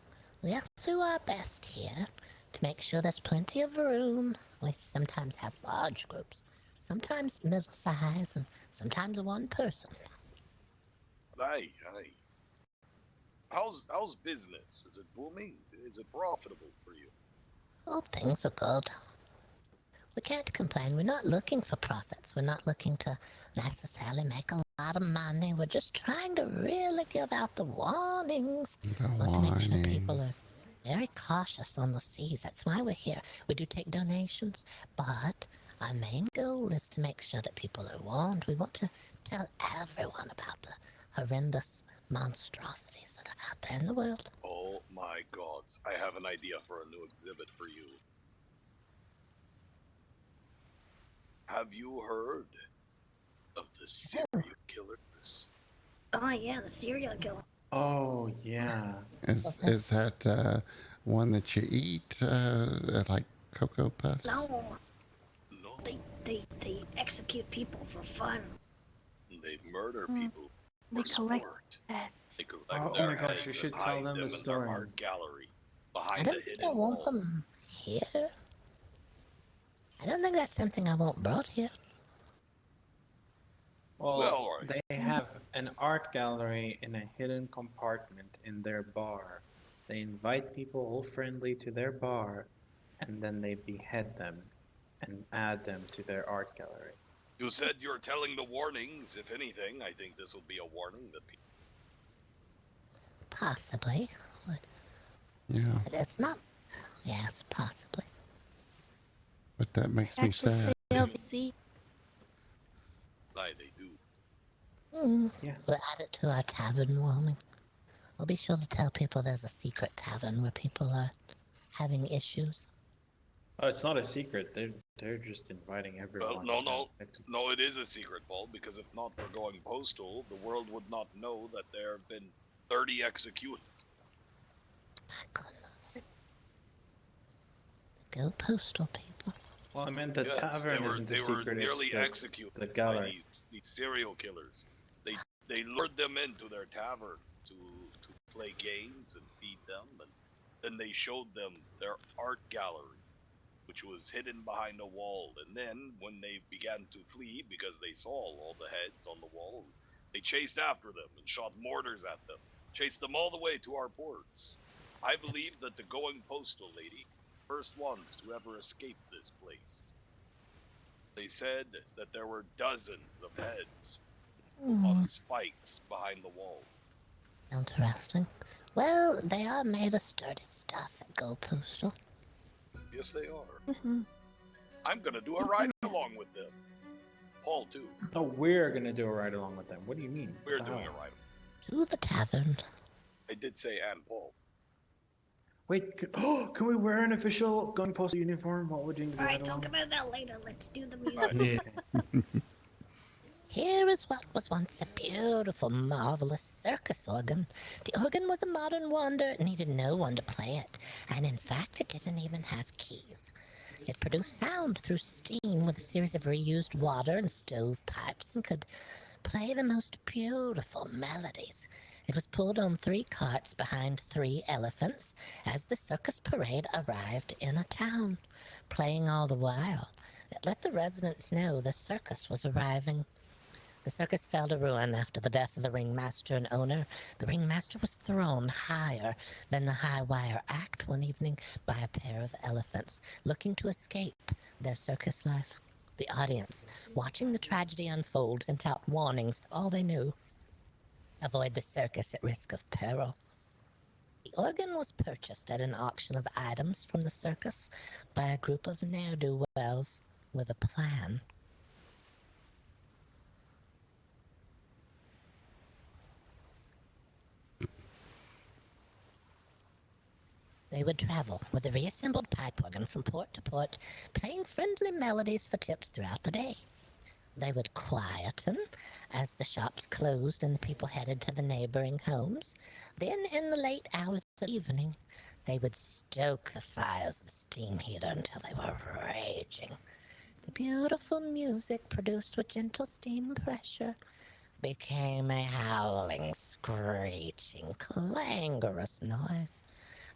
We also do our best here to make sure there's plenty of room. We sometimes have large groups, sometimes middle size, and sometimes one person. Aye. How's business? Is it booming? Is it profitable for you? Oh, things are good. We can't complain. We're not looking for profits. We're not looking to necessarily make a lot of money. We're just trying to really give out the warnings. The We want to make sure warnings. people are very cautious on the seas. That's why we're here. We do take donations, but our main goal is to make sure that people are warned. We want to tell everyone about the horrendous monstrosities that are out there in the world. Oh my gods, I have an idea for a new exhibit for you. Have you heard of the serial killers? Oh yeah, the serial killer. Oh, yeah. Is that one that you eat, like Cocoa Puffs? No. They execute people for fun. They murder people They for collect sport. pets. They collect Oh their my gosh, heads you should and tell hide them the in their story. art gallery I behind don't the think hidden I want wall. them here. I don't think that's something I want brought here. Well, they have an art gallery in a hidden compartment in their bar. They invite people all friendly to their bar, and then they behead them and add them to their art gallery. You said you're telling the warnings. If anything, I think this will be a warning that people. Possibly. Yeah, It's not. Yes, possibly. but that makes me Actually, sad. LBC. Aye, they do. Yeah. We'll add it to our tavern warning. We'll be sure to tell people there's a secret tavern where people are having issues. Oh, it's not a secret. They're just inviting everyone. Well, no, it is a secret, Paul, because if not for going postal, the world would not know that there have been 30 executions. My goodness. Go postal people. Well, I meant the Yes, tavern isn't the they were secret. nearly It's the executed by gallery. these serial killers. They lured them into their tavern to play games and feed them, and then they showed them their art gallery, which was hidden behind a wall. And then, when they began to flee because they saw all the heads on the wall, they chased after them and shot mortars at them, chased them all the way to our ports. I believe that the going postal lady, first ones to ever escape this place. They said that there were dozens of heads on spikes behind the wall. Interesting. Well, they are made of sturdy stuff at Go Postal. Yes, they are. I'm gonna do a ride along with them. Paul, too. Oh, we're gonna do a ride along with them. What do you mean? We're What the doing hell? a ride. To the tavern. I did say and Paul. Wait, can we wear an official going postal uniform while we're doing the Alright, ride talk along? about that later. Let's do the music. Here is what was once a beautiful, marvelous circus organ. The organ was a modern wonder. It needed no one to play it, and in fact, it didn't even have keys. It produced sound through steam with a series of reused water and stovepipes and could play the most beautiful melodies. It was pulled on 3 carts behind 3 elephants as the circus parade arrived in a town. Playing all the while, it let the residents know the circus was arriving. The circus fell to ruin after the death of the ringmaster and owner. The ringmaster was thrown higher than the high wire act one evening by a pair of elephants looking to escape their circus life. The audience, watching the tragedy unfold, sent out warnings, all they knew. Avoid the circus at risk of peril. The organ was purchased at an auction of items from the circus by a group of ne'er-do-wells with a plan. They would travel with a reassembled pipe organ from port to port, playing friendly melodies for tips throughout the day. They would quieten as the shops closed and the people headed to the neighboring homes. Then, in the late hours of the evening, they would stoke the fires of the steam heater until they were raging. The beautiful music, produced with gentle steam pressure, became a howling, screeching, clangorous noise.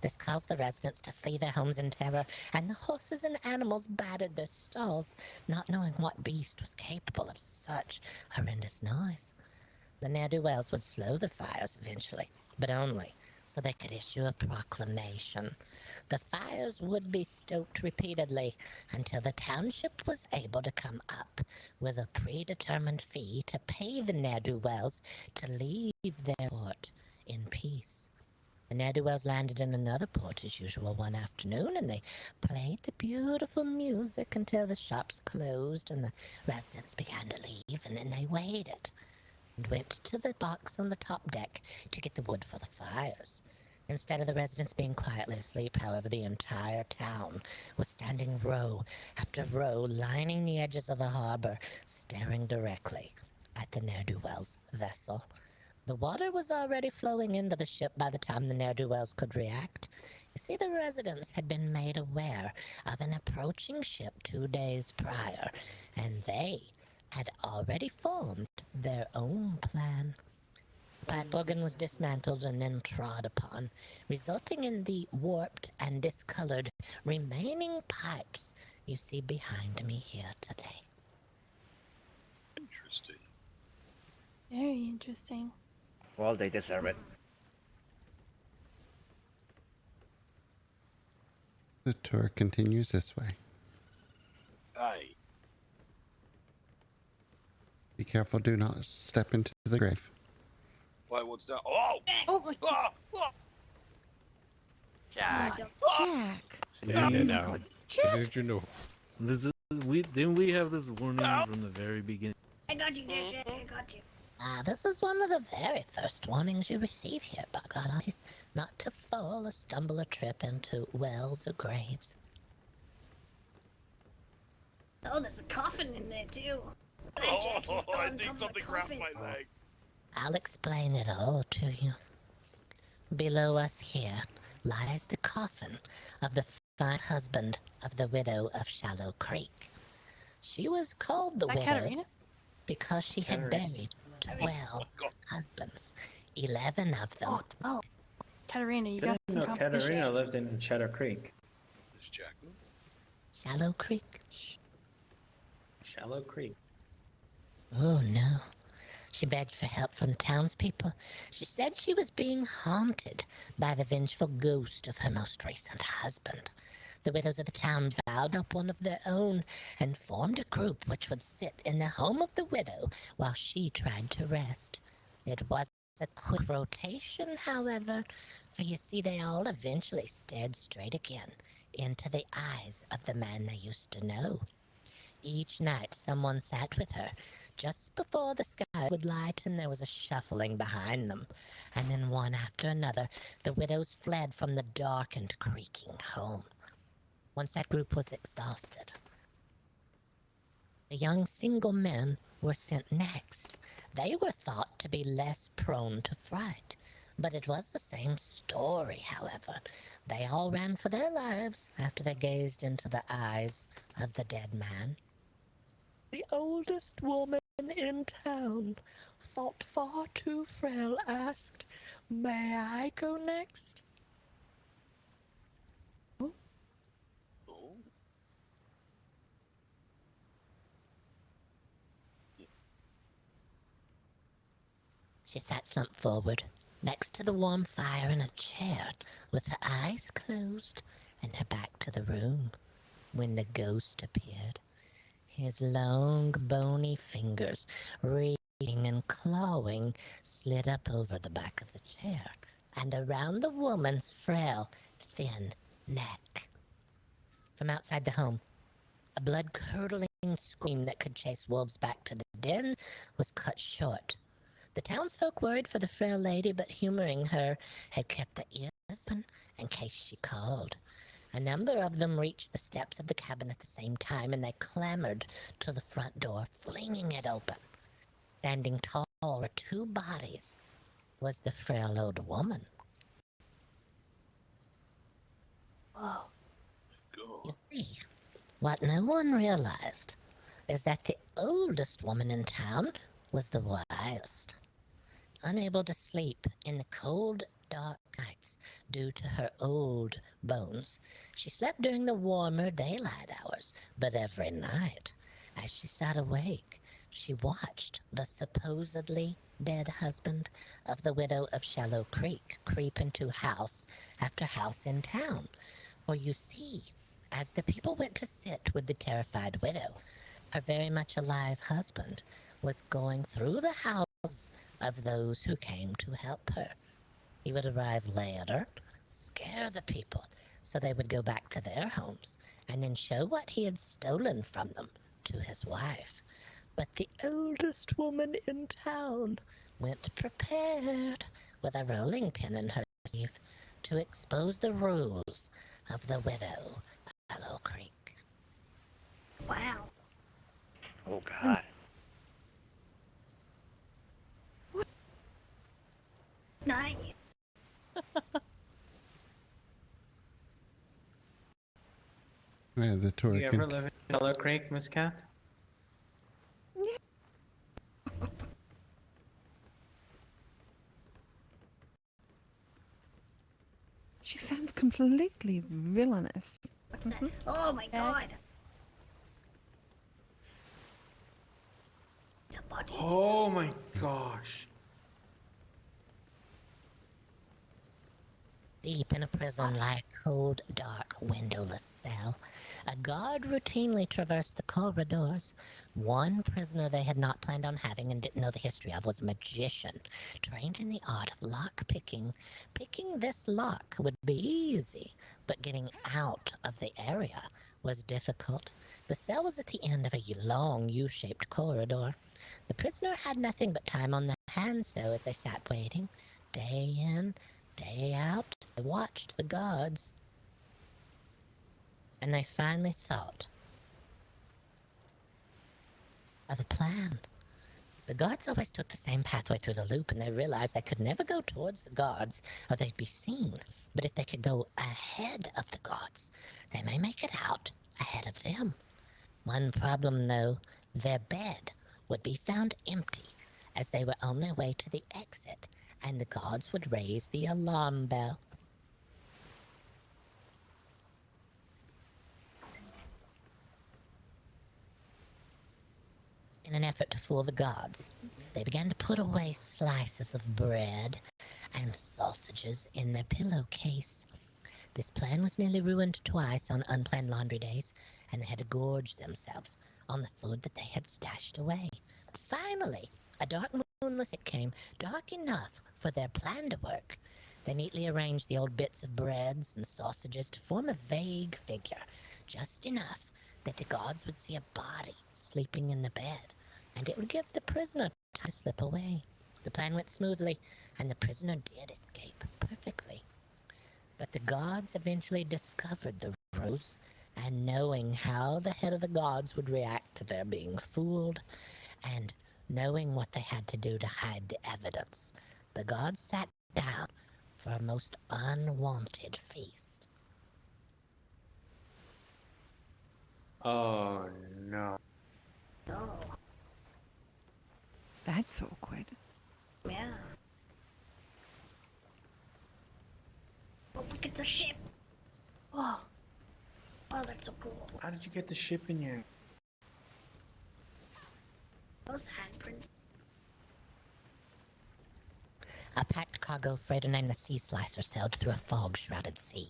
This caused the residents to flee their homes in terror, and the horses and animals battered their stalls, not knowing what beast was capable of such horrendous noise. The ne'er-do-wells would slow the fires eventually, but only so they could issue a proclamation. The fires would be stoked repeatedly until the township was able to come up with a predetermined fee to pay the ne'er-do-wells to leave their port in peace. The ne'er-do-wells landed in another port as usual one afternoon, and they played the beautiful music until the shops closed and the residents began to leave, and then they waited and went to the box on the top deck to get the wood for the fires. Instead of the residents being quietly asleep, however, the entire town was standing row after row, lining the edges of the harbor, staring directly at the ne'er-do-wells vessel. The water was already flowing into the ship by the time the ne'er-do-wells could react. You see, the residents had been made aware of an approaching ship 2 days prior, and they had already formed their own plan. The pipe organ was dismantled and then trod upon, resulting in the warped and discolored remaining pipes you see behind me here today. Interesting. Very interesting. Well, they deserve it. The tour continues this way. Aye. Be careful, do not step into the grave. Why, what's that? Oh! Oh my Ah! Ah! Jack. Jack. No. Jack. This is your no. This is didn't we have this warning from the very beginning? I got you, Jack. I got you. This is one of the very first warnings you receive here, BoggOdd Oddities, not to fall or stumble or trip into wells or graves. Oh, there's a coffin in there too. Oh, Jack, you've I gone think top of something the grabbed coffin. my leg. I'll explain it all to you. Below us here lies the coffin of the fine husband of the widow of Shallow Creek. She was called the That widow Katarina? because she had buried 12 husbands, 11 of them. Oh, Katarina, you got some No, competition. Katarina lived in Shadow Creek. This Jack. Shallow Creek? Shallow Creek. Oh no. She begged for help from the townspeople. She said she was being haunted by the vengeful ghost of her most recent husband. The widows of the town vowed up one of their own and formed a group which would sit in the home of the widow while she tried to rest. It was a quick rotation, however, for you see they all eventually stared straight again into the eyes of the man they used to know. Each night someone sat with her. Just before the sky would lighten, there was a shuffling behind them, and then one after another, the widows fled from the dark and creaking home. Once that group was exhausted, the young single men were sent next. They were thought to be less prone to fright. But it was the same story, however. They all ran for their lives after they gazed into the eyes of the dead man. The oldest woman in town, thought far too frail, asked, "May I go next?" She sat slumped forward, next to the warm fire in a chair, with her eyes closed and her back to the room, when the ghost appeared. His long, bony fingers, reaching and clawing, slid up over the back of the chair and around the woman's frail, thin neck. From outside the home, a blood-curdling scream that could chase wolves back to the den was cut short. The townsfolk worried for the frail lady, but humoring her had kept the ears open in case she called. A number of them reached the steps of the cabin at the same time, and they clambered to the front door, flinging it open. Standing tall over two bodies was the frail old woman. Whoa. You see, what no one realized is that the oldest woman in town was the wisest. Unable to sleep in the cold, dark nights due to her old bones, she slept during the warmer daylight hours, but every night, as she sat awake, she watched the supposedly dead husband of the widow of Shallow Creek creep into house after house in town. For you see, as the people went to sit with the terrified widow, her very much alive husband was going through the houses of those who came to help her. He would arrive later, scare the people so they would go back to their homes, and then show what he had stolen from them to his wife. But the oldest woman in town went prepared with a rolling pin in her sleeve to expose the rules of the widow of Shallow Creek. Wow. Oh, God. Nice. Yeah, the tour. Do you ever live in Shallow Creek, Miss Cat? She sounds completely villainous. What's that? Oh my god. It's a body. Oh my gosh. Deep in a prison-like, cold, dark, windowless cell, a guard routinely traversed the corridors. One prisoner they had not planned on having and didn't know the history of was a magician, trained in the art of lock-picking. Picking this lock would be easy, but getting out of the area was difficult. The cell was at the end of a long U-shaped corridor. The prisoner had nothing but time on their hands, though, as they sat waiting, day in, day out. They watched the guards, and they finally thought of a plan. The guards always took the same pathway through the loop, and they realized they could never go towards the guards or they'd be seen. But if they could go ahead of the guards, they may make it out ahead of them. One problem, though, their bed would be found empty as they were on their way to the exit, and the guards would raise the alarm bell. In an effort to fool the guards, they began to put away slices of bread and sausages in their pillowcase. This plan was nearly ruined twice on unplanned laundry days, and they had to gorge themselves on the food that they had stashed away. Finally, a dark moonless night came, dark enough for their plan to work. They neatly arranged the old bits of breads and sausages to form a vague figure, just enough that the guards would see a body sleeping in the bed, and it would give the prisoner time to slip away. The plan went smoothly, and the prisoner did escape perfectly. But the guards eventually discovered the ruse, and knowing how the head of the guards would react to their being fooled, and knowing what they had to do to hide the evidence, the gods sat down for a most unwanted feast. Oh no. No. That's awkward. Yeah. Oh, look, it's a ship. Oh. Oh, that's so cool. How did you get the ship in here? Those handprints. A packed cargo freighter named the Sea Slicer sailed through a fog-shrouded sea.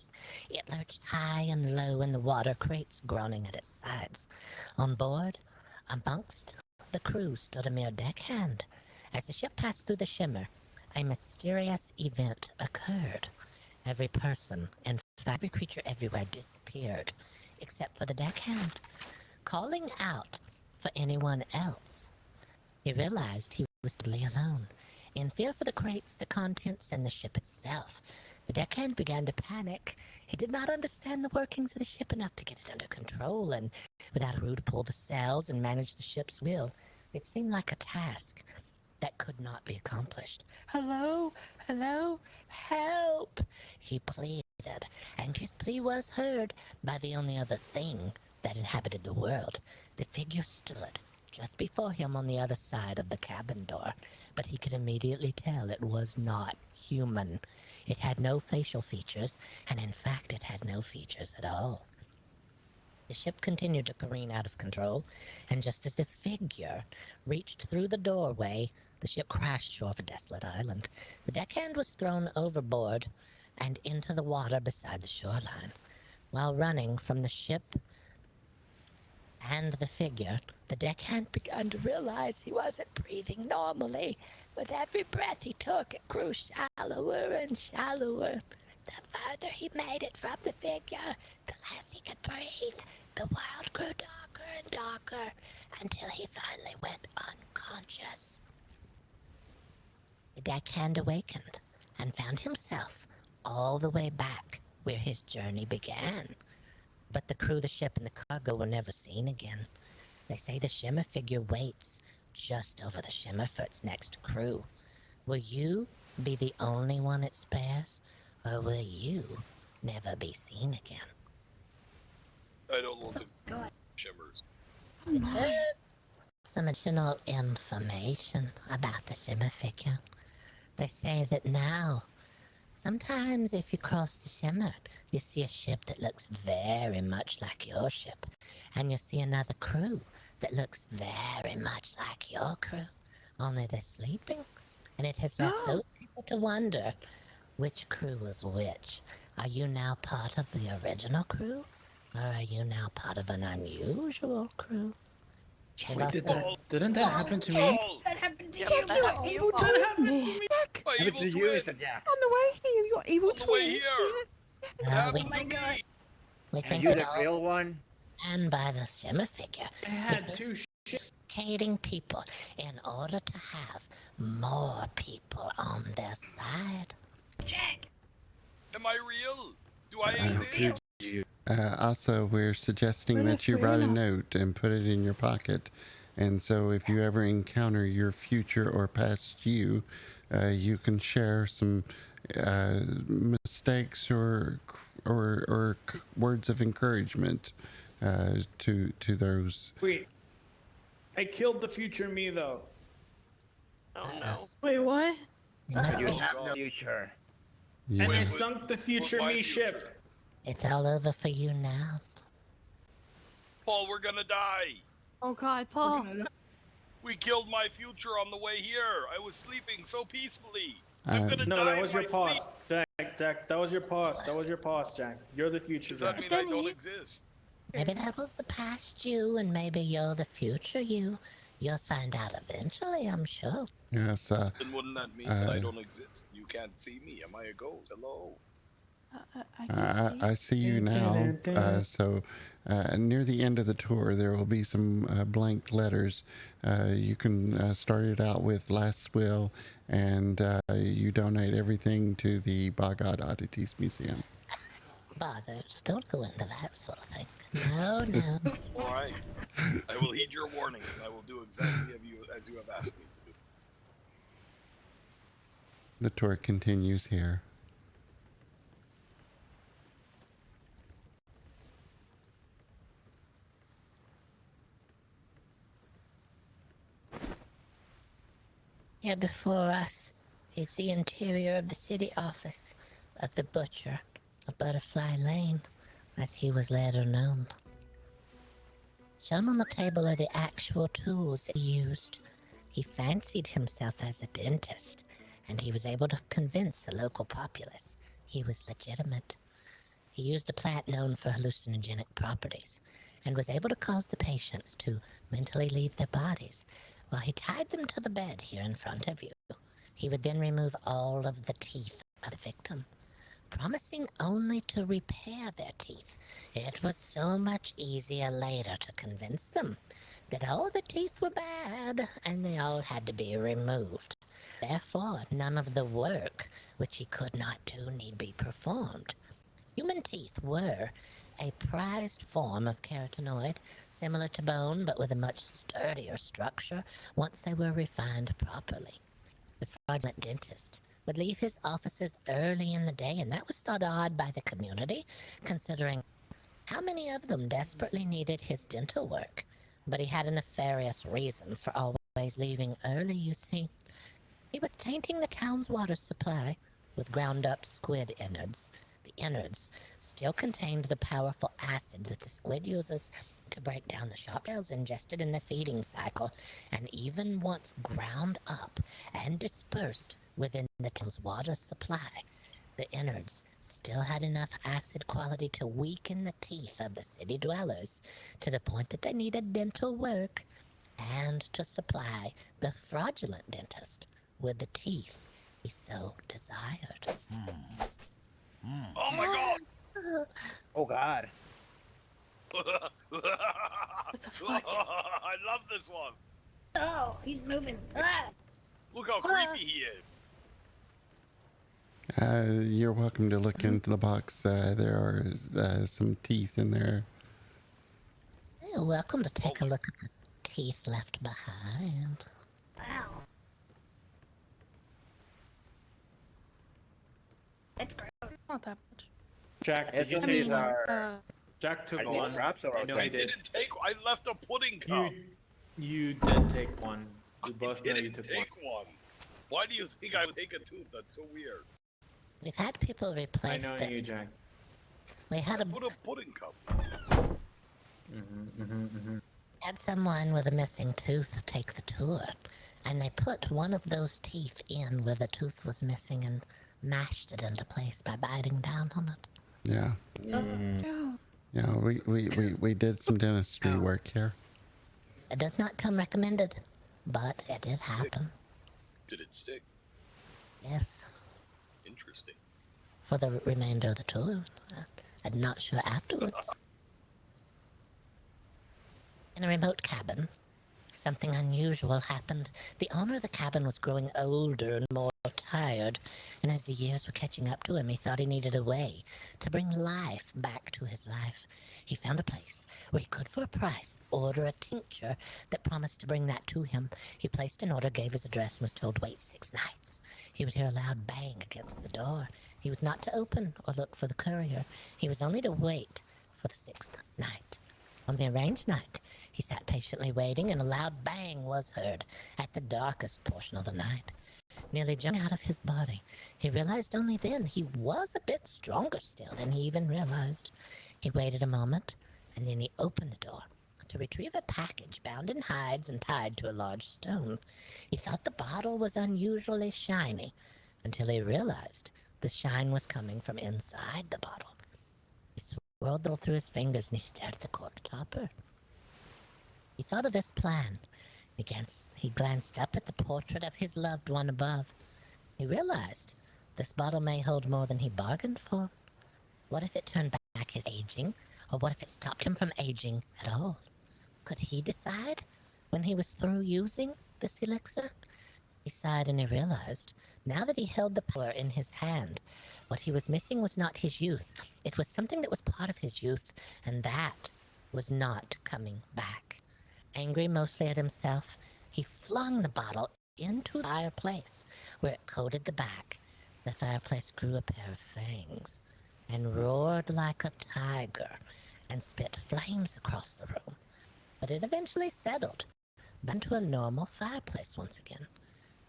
It lurched high and low in the water, crates groaning at its sides. On board, amongst the crew, stood a mere deckhand. As the ship passed through the shimmer, a mysterious event occurred. Every person, in fact, every creature everywhere disappeared, except for the deckhand, calling out for anyone else. He realized he was totally alone. In fear for the crates, the contents, and the ship itself, the deckhand began to panic. He did not understand the workings of the ship enough to get it under control, and without a crew to pull the sails and manage the ship's wheel, it seemed like a task that could not be accomplished. Hello? Hello? Help! He pleaded, and his plea was heard by the only other thing that inhabited the world. The figure stood just before him on the other side of the cabin door, but he could immediately tell it was not human. It had no facial features, and in fact it had no features at all. The ship continued to careen out of control, and just as the figure reached through the doorway, the ship crashed shore of a desolate island. The deckhand was thrown overboard and into the water beside the shoreline. While running from the ship and the figure, the deckhand began to realize he wasn't breathing normally. With every breath he took, it grew shallower and shallower. The further he made it from the figure, the less he could breathe. The world grew darker and darker until he finally went unconscious. The deckhand awakened and found himself all the way back where his journey began. But the crew, the ship, and the cargo were never seen again. They say the shimmer figure waits just over the shimmer for its next crew. Will you be the only one it spares, or will you never be seen again? I don't want to shimmers. Some additional information about the shimmer figure. They say that now, sometimes if you cross the shimmer, you see a ship that looks very much like your ship, and you see another crew that looks very much like your crew, only they're sleeping, and it has left those people to wonder which crew was which. Are you now part of the original crew, or are you now part of an unusual crew? Wait, didn't that happen to me? That happened to Yeah, you. that happened to you. That happened to me. My Happened evil to you, twin. Mr. Jack. On the way here, your evil On the twin. way here. We Happened my to God. me. We Are think you it the all real one? and by the shimmer figure. I had two ships. Educating people in order to have more people on their side. Jack. Am I real? Do I exist? Also, we're suggesting What that if you we're write a not? note and put it in your pocket. And so if you ever encounter your future or past you, you can share some mistakes or words of encouragement to those. Wait, I killed the future me though. Oh no. Wait, what? You have no future. Yeah. And I Wait, sunk the future my me future? ship. It's all over for you now. Paul, we're gonna die. Oh God, Paul. We killed my future on the way here. I was sleeping so peacefully. I'm gonna No, die that in was your my pause. sleep. Jack, that was your pause. That was your pause, Jack. You're the future Does that Jack. mean I don't exist? Maybe that was the past you, and maybe you're the future you. You'll find out eventually, I'm sure. Yes. Then wouldn't that mean that I don't exist? You can't see me. Am I a ghost? Hello. I see you now. So near the end of the tour, there will be some blank letters. You can start it out with last will, and you donate everything to the BoggOdd Oddities Museum. Boggert, don't go into that sort of thing. No, no. All right. I will heed your warnings, and I will do exactly as you have asked me to do. The tour continues here. Here before us is the interior of the city office of the Butcher of Butterfly Lane, as he was later known. Shown on the table are the actual tools he used. He fancied himself as a dentist, and he was able to convince the local populace he was legitimate. He used a plant known for hallucinogenic properties, and was able to cause the patients to mentally leave their bodies while he tied them to the bed here in front of you. He would then remove all of the teeth of the victim, promising only to repair their teeth. It was so much easier later to convince them that all the teeth were bad and they all had to be removed. Therefore, none of the work which he could not do need be performed. Human teeth were a prized form of keratinoid, similar to bone but with a much sturdier structure once they were refined properly. The fraudulent dentist would leave his offices early in the day, and that was thought odd by the community, considering how many of them desperately needed his dental work. But he had a nefarious reason for always leaving early, you see. He was tainting the town's water supply with ground-up squid innards. The innards still contained the powerful acid that the squid uses to break down the sharp shells ingested in the feeding cycle, and even once ground up and dispersed within the town's water supply, the innards still had enough acid quality to weaken the teeth of the city dwellers to the point that they needed dental work and to supply the fraudulent dentist with the teeth he so desired. Oh my god! Oh god. What the fuck? I love this one. Oh, he's moving. Ah! Look how creepy he is. You're welcome to look into the box. There are some teeth in there. You're welcome to take a look at the teeth left behind. Wow. That's gross. Not that much. Jack, did you Some of take these one? are. Jack took Are these one. drops or I know I he did. didn't take. I left a pudding cup. You did take one. We both know you didn't took take one. Why do you think I would take a tooth? That's so weird. We've had people one. I replace know the... you, Jack. We had a... Put a pudding cup. had someone with a missing tooth take the tour, and they put one of those teeth in where the tooth was missing and mashed it into place by biting down on it. Yeah. Oh. Yeah, we did some dentistry work here. It does not come recommended, but it did happen. Did it stick? Yes, Interesting. for the remainder of the tour. I'm not sure afterwards. In a remote cabin, something unusual happened. The owner of the cabin was growing older and more tired, and as the years were catching up to him, he thought he needed a way to bring life back to his life. He found a place where he could, for a price, order a tincture that promised to bring that to him. He placed an order, gave his address, and was told to wait 6 nights. He would hear a loud bang against the door. He was not to open or look for the courier. He was only to wait for the 6th night. On the arranged night, he sat patiently waiting, and a loud bang was heard at the darkest portion of the night. Nearly jumping out of his body, he realized only then he was a bit stronger still than he even realized. He waited a moment, and then he opened the door to retrieve a package bound in hides and tied to a large stone. He thought the bottle was unusually shiny, until he realized the shine was coming from inside the bottle. He swirled the bottle through his fingers, and he stared at the cork topper. He thought of this plan. He glanced up at the portrait of his loved one above. He realized this bottle may hold more than he bargained for. What if it turned back his aging? Or what if it stopped him from aging at all? Could he decide when he was through using this elixir? He sighed and he realized, now that he held the power in his hand, what he was missing was not his youth. It was something that was part of his youth, and that was not coming back. Angry mostly at himself, he flung the bottle into the fireplace, where it coated the back. The fireplace grew a pair of fangs, and roared like a tiger, and spit flames across the room. But it eventually settled, back into a normal fireplace once again.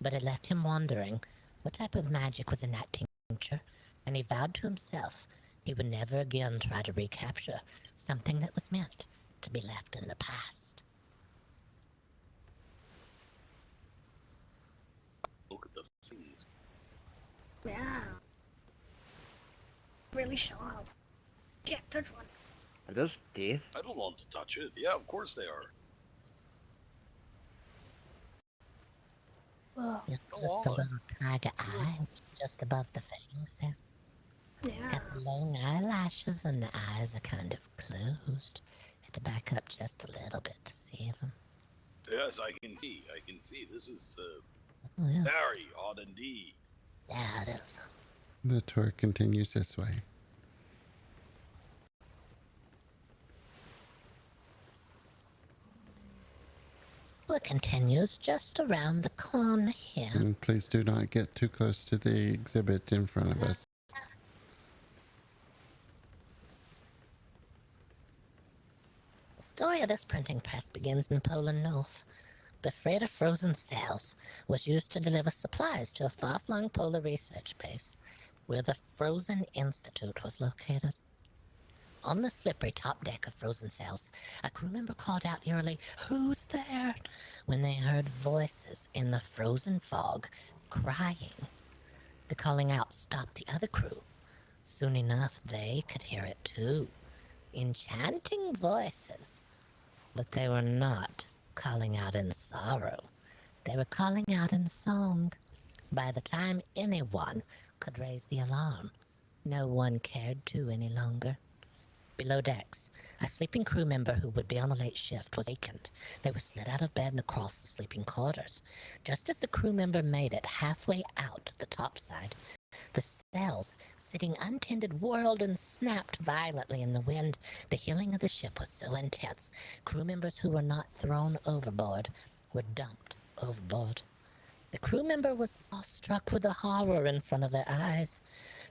But it left him wondering what type of magic was in that tincture, and he vowed to himself he would never again try to recapture something that was meant to be left in the past. Look at the things. Yeah. Really sharp. Can't touch one. Are those teeth? I don't want to touch it. Yeah, of course they are. Whoa. Just the little tiger eyes just above the fangs there. It's Yeah. got the long eyelashes and the eyes are kind of closed. You have to back up just a little bit to see them. Yes, I can see. I can see. This is Oh, yeah. very odd indeed. Yeah, it is. The tour continues this way. It continues just around the corner here. And please do not get too close to the exhibit in front of us. The story of this printing press begins in Poland North. The freight of frozen cells was used to deliver supplies to a far-flung polar research base, where the Frozen Institute was located. On the slippery top deck of frozen cells, a crew member called out eerily, "Who's there?" when they heard voices in the frozen fog crying. The calling out stopped the other crew. Soon enough, they could hear it too. Enchanting voices. But they were not calling out in sorrow. They were calling out in song. By the time anyone could raise the alarm, no one cared to any longer. Below decks, a sleeping crew member who would be on a late shift was awakened. They were slid out of bed and across the sleeping quarters. Just as the crew member made it halfway out the topside, the sails, sitting untended, whirled and snapped violently in the wind. The heeling of the ship was so intense, crew members who were not thrown overboard were dumped overboard. The crew member was awestruck with the horror in front of their eyes.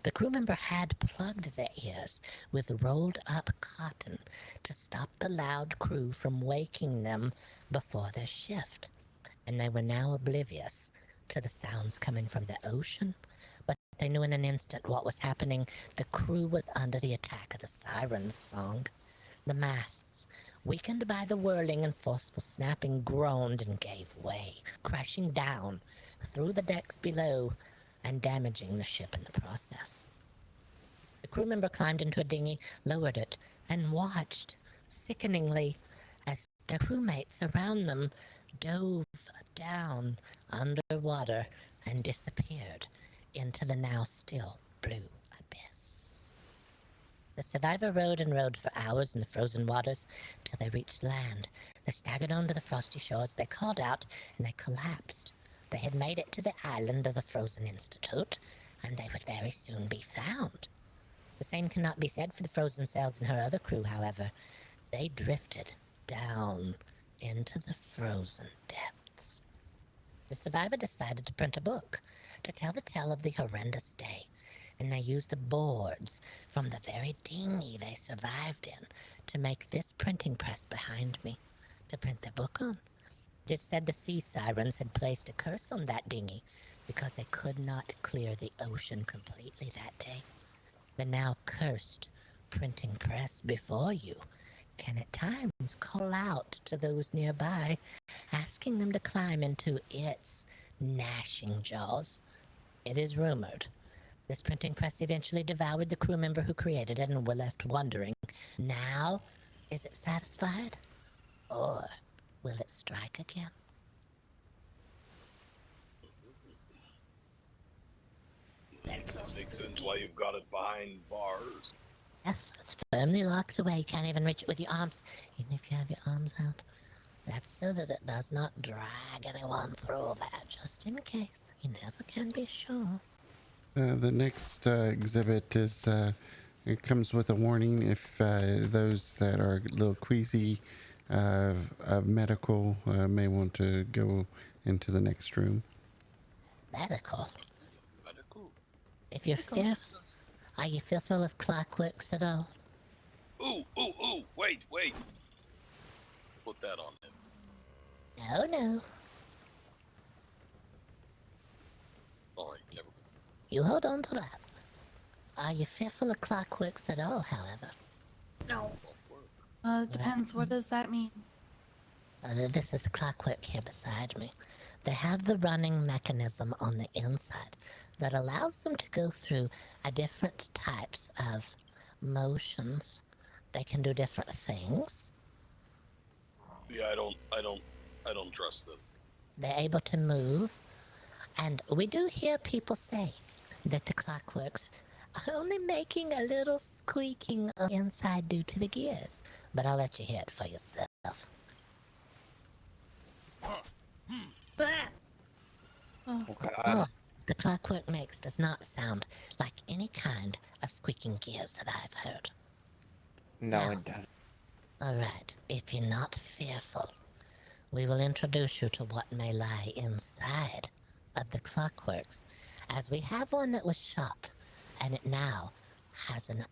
The crew member had plugged their ears with rolled-up cotton to stop the loud crew from waking them before their shift, and they were now oblivious to the sounds coming from the ocean. But they knew in an instant what was happening. The crew was under the attack of the siren's song. The masts, weakened by the whirling and forceful snapping, groaned and gave way, crashing down through the decks below and damaging the ship in the process. The crew member climbed into a dinghy, lowered it, and watched, sickeningly, as their crewmates around them dove down underwater and disappeared into the now still blue abyss. The survivor rowed and rowed for hours in the frozen waters till they reached land. They staggered onto the frosty shores, they called out, and they collapsed. They had made it to the island of the Frozen Institute, and they would very soon be found. The same cannot be said for the frozen cells and her other crew, however. They drifted down into the frozen depths. The survivor decided to print a book to tell the tale of the horrendous day, and they used the boards from the very dinghy they survived in to make this printing press behind me to print their book on. It is said the sea sirens had placed a curse on that dinghy because they could not clear the ocean completely that day. The now cursed printing press before you can at times call out to those nearby, asking them to climb into its gnashing jaws. It is rumored this printing press eventually devoured the crew member who created it and were left wondering, now, is it satisfied? Or will it strike again? That's Makes sense why you've got it behind bars. Yes, it's firmly locked away. You can't even reach it with your arms, even if you have your arms out. That's so that it does not drag anyone through there, just in case. You never can be sure. The next exhibit is it comes with a warning if those that are a little queasy of medical may want to go into the next room. Medical? If you're fearful, are you fearful of clockworks at all? Ooh, wait. Put that on him. No. Alright, never. You hold on to that. Are you fearful of clockworks at all, however? No. Depends. What does that mean? This is a clockwork here beside me. They have the running mechanism on the inside that allows them to go through different types of motions. They can do different things. Yeah, I don't trust them. They're able to move. And we do hear people say that the clockworks are only making a little squeaking on the inside due to the gears. But I'll let you hear it for yourself. The clockwork makes does not sound like any kind of squeaking gears that I've heard. No, it doesn't. Alright, if you're not fearful, we will introduce you to what may lie inside of the clockworks, as we have one that was shot, and it now has an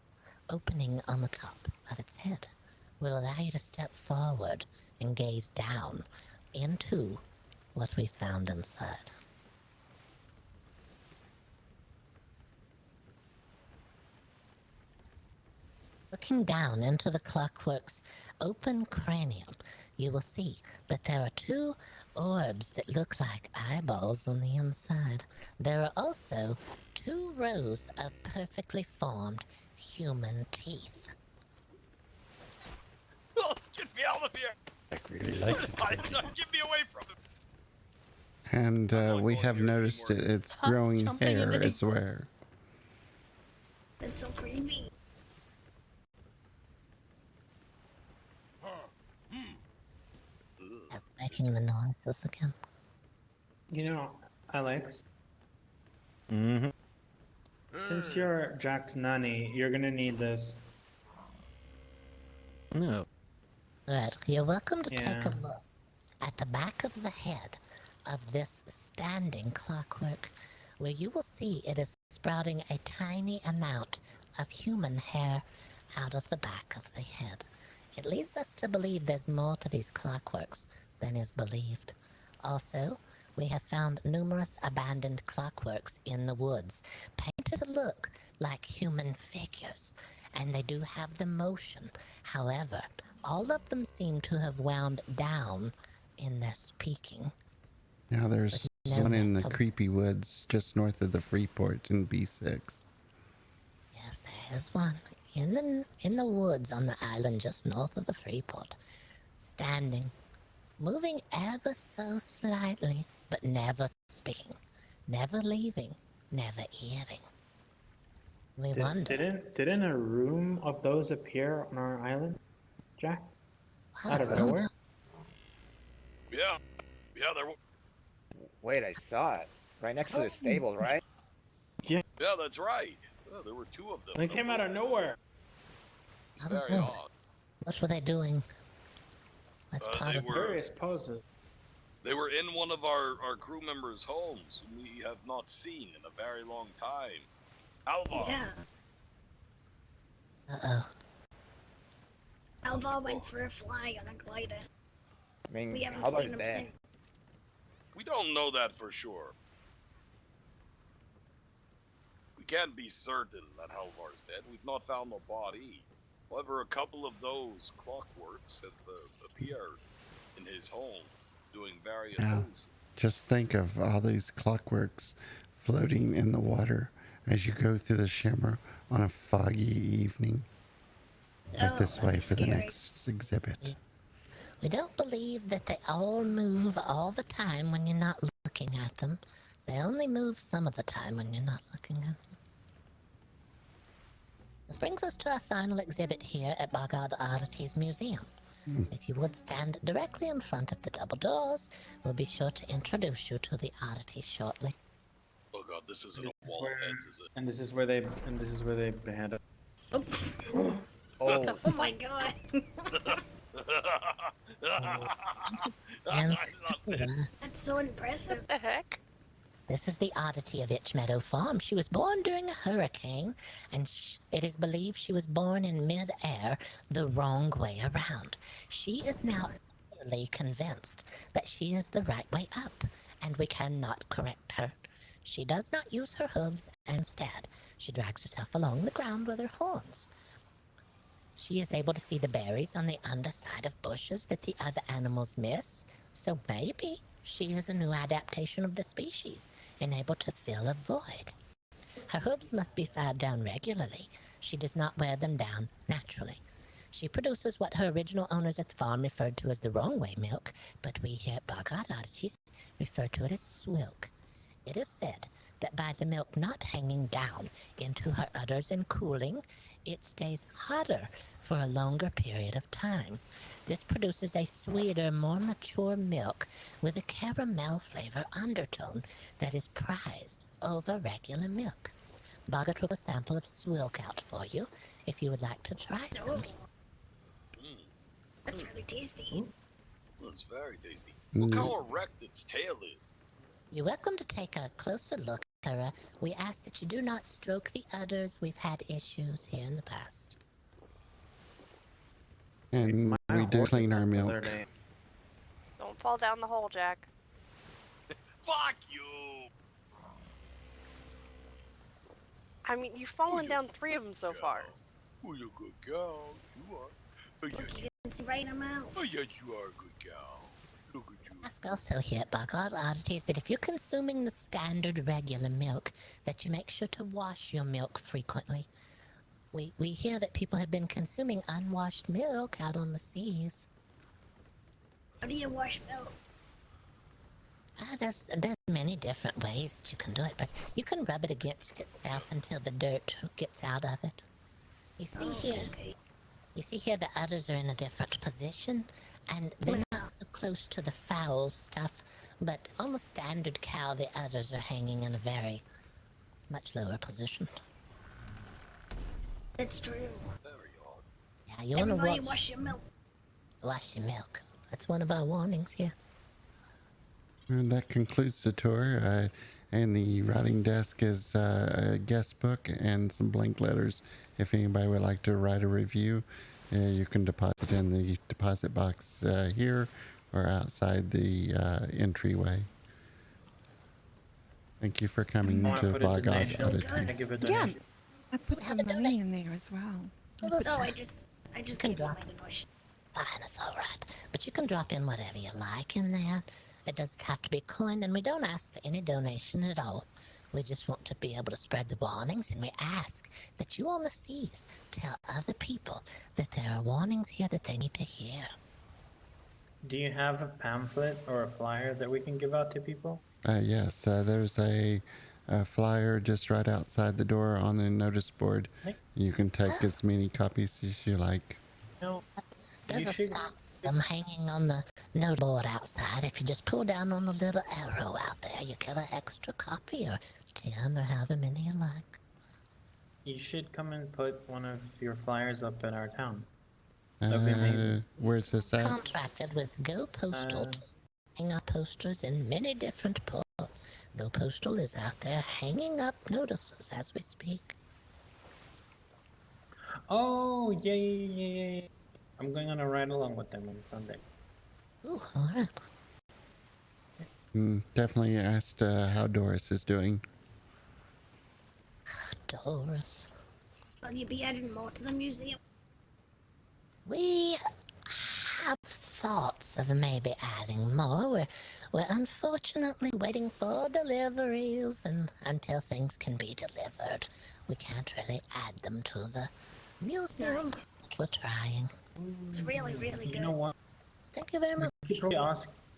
opening on the top of its head. We'll allow you to step forward and gaze down into what we found inside. Looking down into the clockwork's open cranium, you will see that there are two orbs that look like eyeballs on the inside. There are also two rows of perfectly formed human teeth. Oh, get me out of here! I really like it. Get me away from him! And we have noticed it's growing hair as well. That's so creepy. Making the noises again. You know, Alex, Mm-hmm. since you're Jack's nanny, you're gonna need this. No. Right, you're welcome to take Yeah. a look at the back of the head of this standing clockwork, where you will see it is sprouting a tiny amount of human hair out of the back of the head. It leads us to believe there's more to these clockworks than is believed. Also, we have found numerous abandoned clockworks in the woods, painted to look like human figures, and they do have the motion. However, all of them seem to have wound down in their speaking. Now there's one in the creepy woods just north of the Freeport in B6. Yes, there is one in the woods on the island just north of the Freeport, standing, moving ever so slightly, but never speaking, never leaving, never eating. We wonder. Didn't a room of those appear on our island, Jack? Out of nowhere? Yeah, there was. Wait, I saw it. Right next to the stable, right? Yeah, that's right. Oh, there were two of them. They came out of nowhere. Very odd. What were they doing? That's part of various poses. They were in one of our crew members' homes whom we have not seen in a very long time. Alva. Yeah. Uh-oh. Alva went for a fly on a glider. I mean, We haven't how long seen is him that? since. We don't know that for sure. We can't be certain that Halvar's dead. We've not found the body. However, a couple of those clockworks have appeared in his home, doing various poses. Just think of all these clockworks floating in the water as you go through the shimmer on a foggy evening. Right this way for the next exhibit. We don't believe that they all move all the time when you're not looking at them. They only move some of the time when you're not looking at them. This brings us to our final exhibit here at BoggOdd Oddities Museum. If you would stand directly in front of the double doors, we'll be sure to introduce you to the oddities shortly. Oh god, this isn't a This is wall where- of heads, is it? And this is where they behead us. Oh, Oh, oh my god. And That's so impressive. What the heck? this is the oddity of Itch Meadow Farm. She was born during a hurricane, and it is believed she was born in mid-air the wrong way around. She is now utterly convinced that she is the right way up, and we cannot correct her. She does not use her hooves, and instead, she drags herself along the ground with her horns. She is able to see the berries on the underside of bushes that the other animals miss, so maybe she is a new adaptation of the species and able to fill a void. Her hooves must be fired down regularly. She does not wear them down naturally. She produces what her original owners at the farm referred to as the wrong way milk, but we here at BoggOdd Oddities refer to it as swilk. It is said that by the milk not hanging down into her udders and cooling, it stays hotter for a longer period of time. This produces a sweeter, more mature milk with a caramel flavor undertone that is prized over regular milk. Boggert will have a sample of swilk out for you if you would like to try some. That's really tasty. That's very tasty. Look how erect its tail is. You're welcome to take a closer look, Sarah. We ask that you do not stroke the udders. We've had issues here in the past. And we do clean our milk. Don't fall down the hole, Jack. Fuck you! I mean, you've fallen down 3 of them so far. Oh, you're a good girl. You are. Oh, yeah, Look, you can see right in her mouth. oh, yeah, you are a good girl. Look at you. Ask also here at BoggOdd Oddities that if you're consuming the standard regular milk, that you make sure to wash your milk frequently. We hear that people have been consuming unwashed milk out on the seas. How do you wash milk? There's many different ways that you can do it, but you can rub it against itself until the dirt gets out of it. You see here the udders are in a different position, and they're not so close to the foul stuff, but on the standard cow, the udders are hanging in a very much lower position. That's true. Yeah, you want to Everybody wash your milk. Wash your milk. That's one of our warnings here. And that concludes the tour. And the writing desk is a guest book and some blank letters. If anybody would like to write a review, you can deposit in the deposit box here or outside the entryway. Thank you for coming to BoggOdd Oddities. Yeah, I put some money in there as well. No, I just gave you my donation. Fine, it's all right. But you can drop in whatever you like in there. It doesn't have to be coin, and we don't ask for any donation at all. We just want to be able to spread the warnings, and we ask that you on the seas tell other people that there are warnings here that they need to hear. Do you have a pamphlet or a flyer that we can give out to people? Yes, there's a flyer just right outside the door on the notice board. You can take as many copies as you like. No. There's a stop them hanging on the note board outside. If you just pull down on the little arrow out there, you get an extra copy or 10 or however many you like. You should come and put one of your flyers up in our town. That'd be amazing. Where's this at? Contracted with Go Postal to hang up posters in many different ports. Go Postal is out there hanging up notices as we speak. Oh, yeah. I'm going on a ride along with them on Sunday. Ooh, all right. Definitely asked how Doris is doing. Doris. Will you be adding more to the museum? We have thoughts of maybe adding more. We're unfortunately waiting for deliveries, and until things can be delivered, we can't really add them to the museum. But we're trying. It's really, really good. You know what? Thank you very much.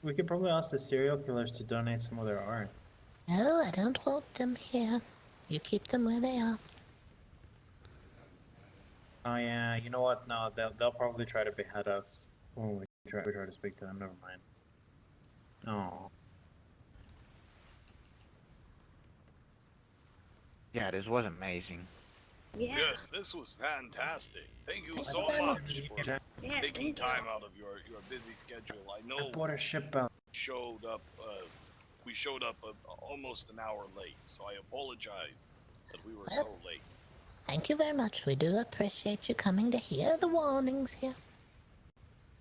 We could probably ask the serial killers to donate some of their art. No, I don't want them here. You keep them where they are. Oh yeah, you know what? No, they'll probably try to behead us. Oh, we try to speak to them. Never mind. Oh. Yeah, this was amazing. Yeah. Yes, this was fantastic. Thank you so Yeah, much for Yeah, taking thank time you. out of your busy schedule. I know I bought a ship out. we showed up almost an hour late, so I apologize that we were Well, so late. Thank you very much. We do appreciate you coming to hear the warnings here.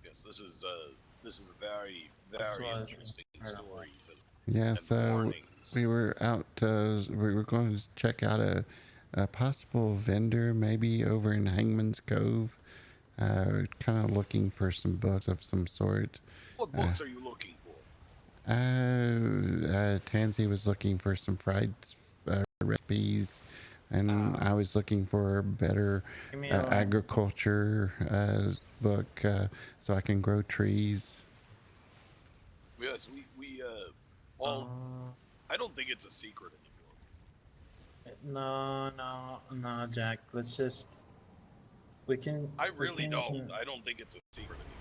Yes, this is a very, very interesting stories Yeah, and so warnings. we were out, we were going to check out a possible vendor maybe over in Hangman's Cove. Kind of looking for some books of some sort. What books are you looking for? Tansy was looking for some fried recipes, and I was looking for a better Give me yours. agriculture book so I can grow trees. Yes, we well, I don't think it's a secret anymore. No, Jack. Let's just. We can. I really don't. I don't think it's a secret anymore.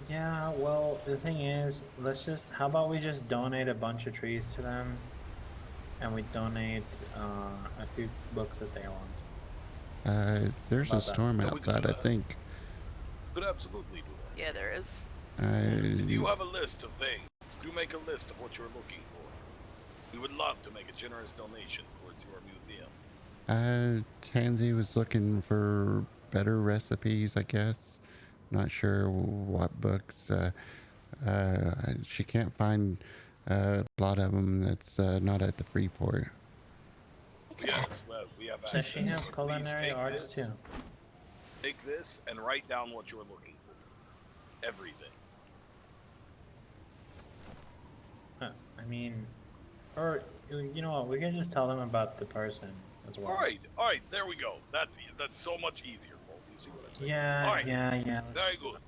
Yeah, well, the thing is, how about we just donate a bunch of trees to them, and we donate a few books that they want. There's a storm outside, I think. Could absolutely do that. Yeah, there is. Do you have a list of things? Could you make a list of what you're looking for? We would love to make a generous donation towards your museum. Tansy was looking for better recipes, I guess. Not sure what books. She can't find a lot of them that's not at the Freeport. Yes, well, we have Does she access. have So culinary please take arts this, too? Take this and write down what you're looking for. Everything. I mean, or you know what? We can just tell them about the person as well. All right, there we go. That's so much easier, Paul. You see what I'm saying? Yeah, All right. yeah. Very good.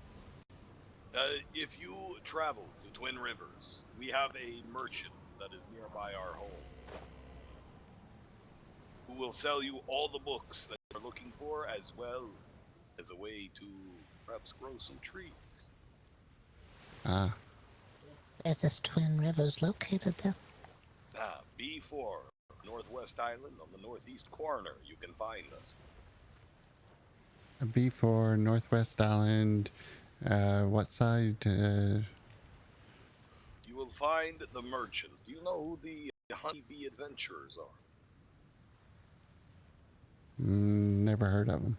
If you travel to Twin Rivers, we have a merchant that is nearby our home who will sell you all the books that you're looking for, as well as a way to perhaps grow some trees. Where's this Twin Rivers located there? B4, Northwest Island on the northeast corner. You can find us. B4, Northwest Island. What side? You will find the merchant. Do you know who the Honeybee Adventurers are? Never heard of them.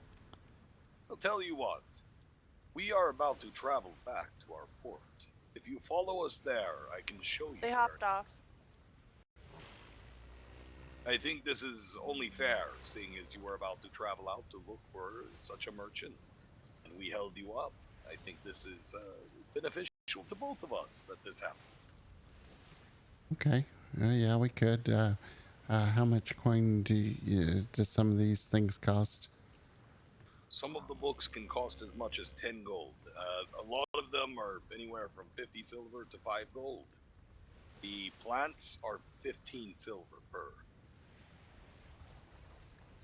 I'll tell you what. We are about to travel back to our port. If you follow us there, I can show you. They hopped off. I think this is only fair, seeing as you were about to travel out to look for such a merchant, and we held you up. I think this is beneficial to both of us that this happened. Okay. Yeah, we could. How much coin does some of these things cost? Some of the books can cost as much as 10 gold. A lot of them are anywhere from 50 silver to 5 gold. The plants are 15 silver per.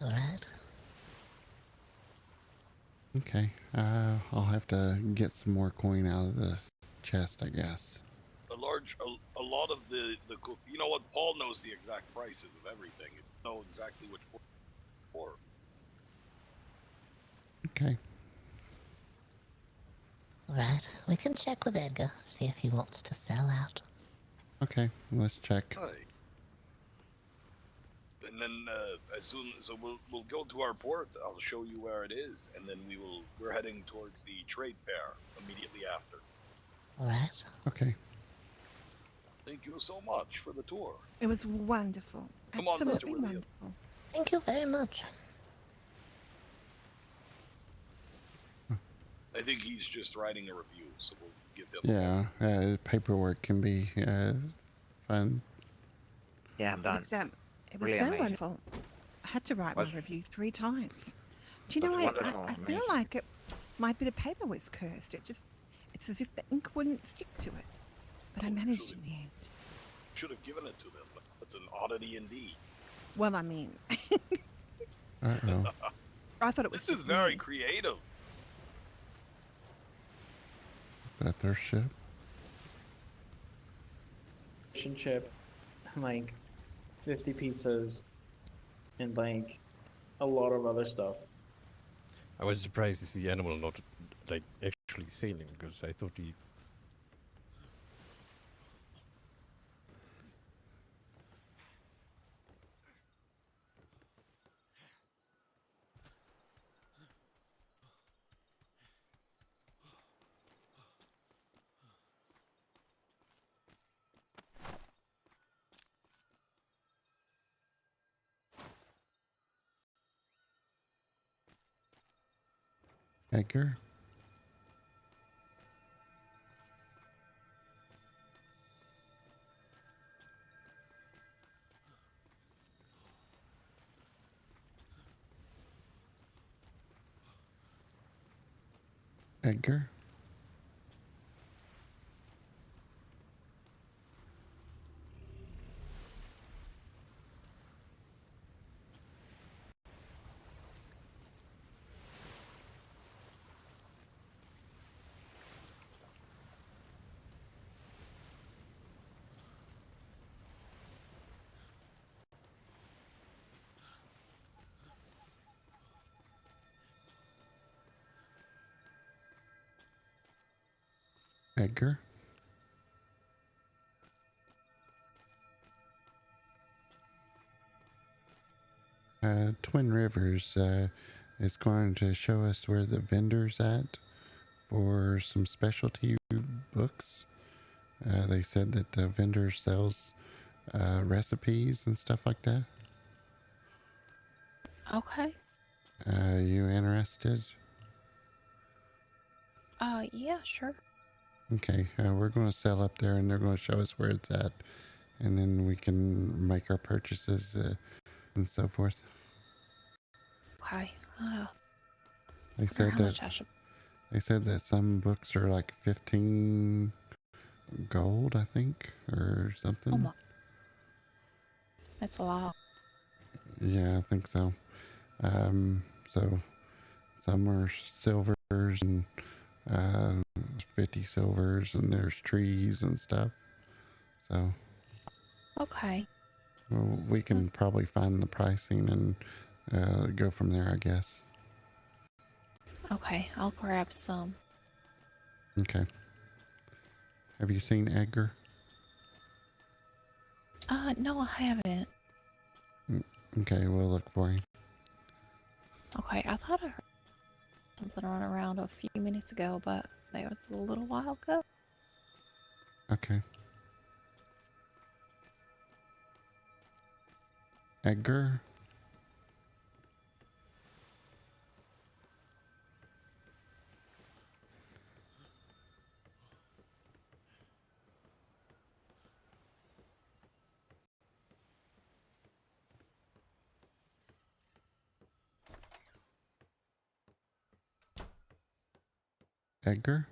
Alright. Okay. I'll have to get some more coin out of the chest, I guess. A lot of the you know what, Paul knows the exact prices of everything. You know exactly which book for. Okay. Alright, we can check with Edgar, see if he wants to sell out. Okay, let's check. Hi. And then we'll go to our port. I'll show you where it is, and then we're heading towards the trade fair immediately after. Alright. Okay. Thank you so much for the tour. It was wonderful. Come on, Mr. Absolutely William. wonderful. Thank you very much. I think he's just writing a review, so we'll give him. Yeah, paperwork can be fun. Yeah, I'm done. It was Really so amazing. wonderful. I had to write Was- my review 3 times. Do you know, Was I wonderful, feel amazing. like my bit of paper was cursed. It's as if the ink wouldn't stick to it. But I managed in the end. Should have given it to them. That's an oddity indeed. Well, I mean, Uh-oh. I thought it was This is just very me. creative. that their ship? Fish and chip, like 50 pizzas, and like a lot of other stuff. I was surprised to see Animal not like actually sailing because I thought he. Edgar? Edgar? Edgar? Twin Rivers is going to show us where the vendor's at for some specialty books. They said that the vendor sells recipes and stuff like that. Okay. You interested? Yeah, sure. Okay, we're going to sell up there and they're going to show us where it's at. And then we can make our purchases and so forth. Okay. They said how that much I should... they said that some books are like 15 gold, I think, or something. Oh my. That's a lot. Yeah, I think so. So some are silvers and 50 silvers, and there's trees and stuff. So Okay. well, we can probably find the pricing and go from there, I guess. Okay, I'll grab some. Okay. Have you seen Edgar? No, I haven't. Okay, we'll look for him. Okay, I thought I heard something running around a few minutes ago, but that was a little while ago. Okay. Edgar? Edgar?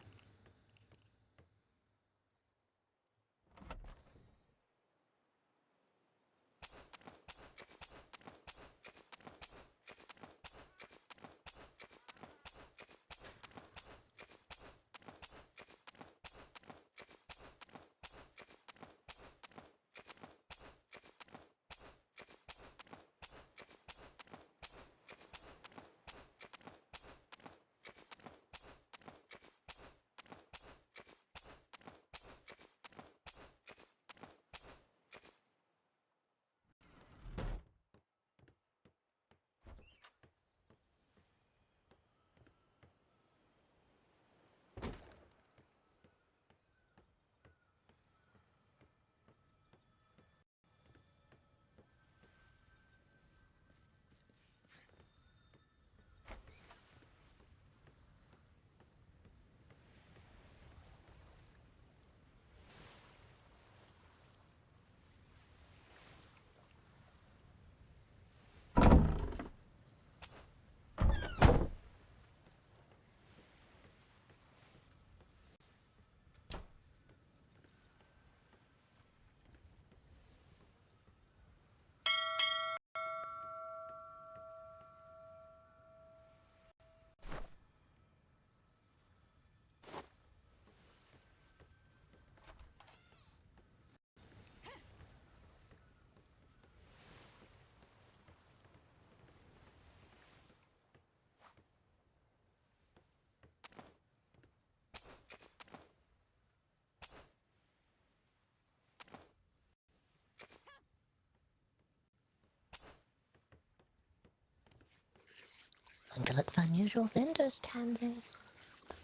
Going to look for unusual vendors, Tansy.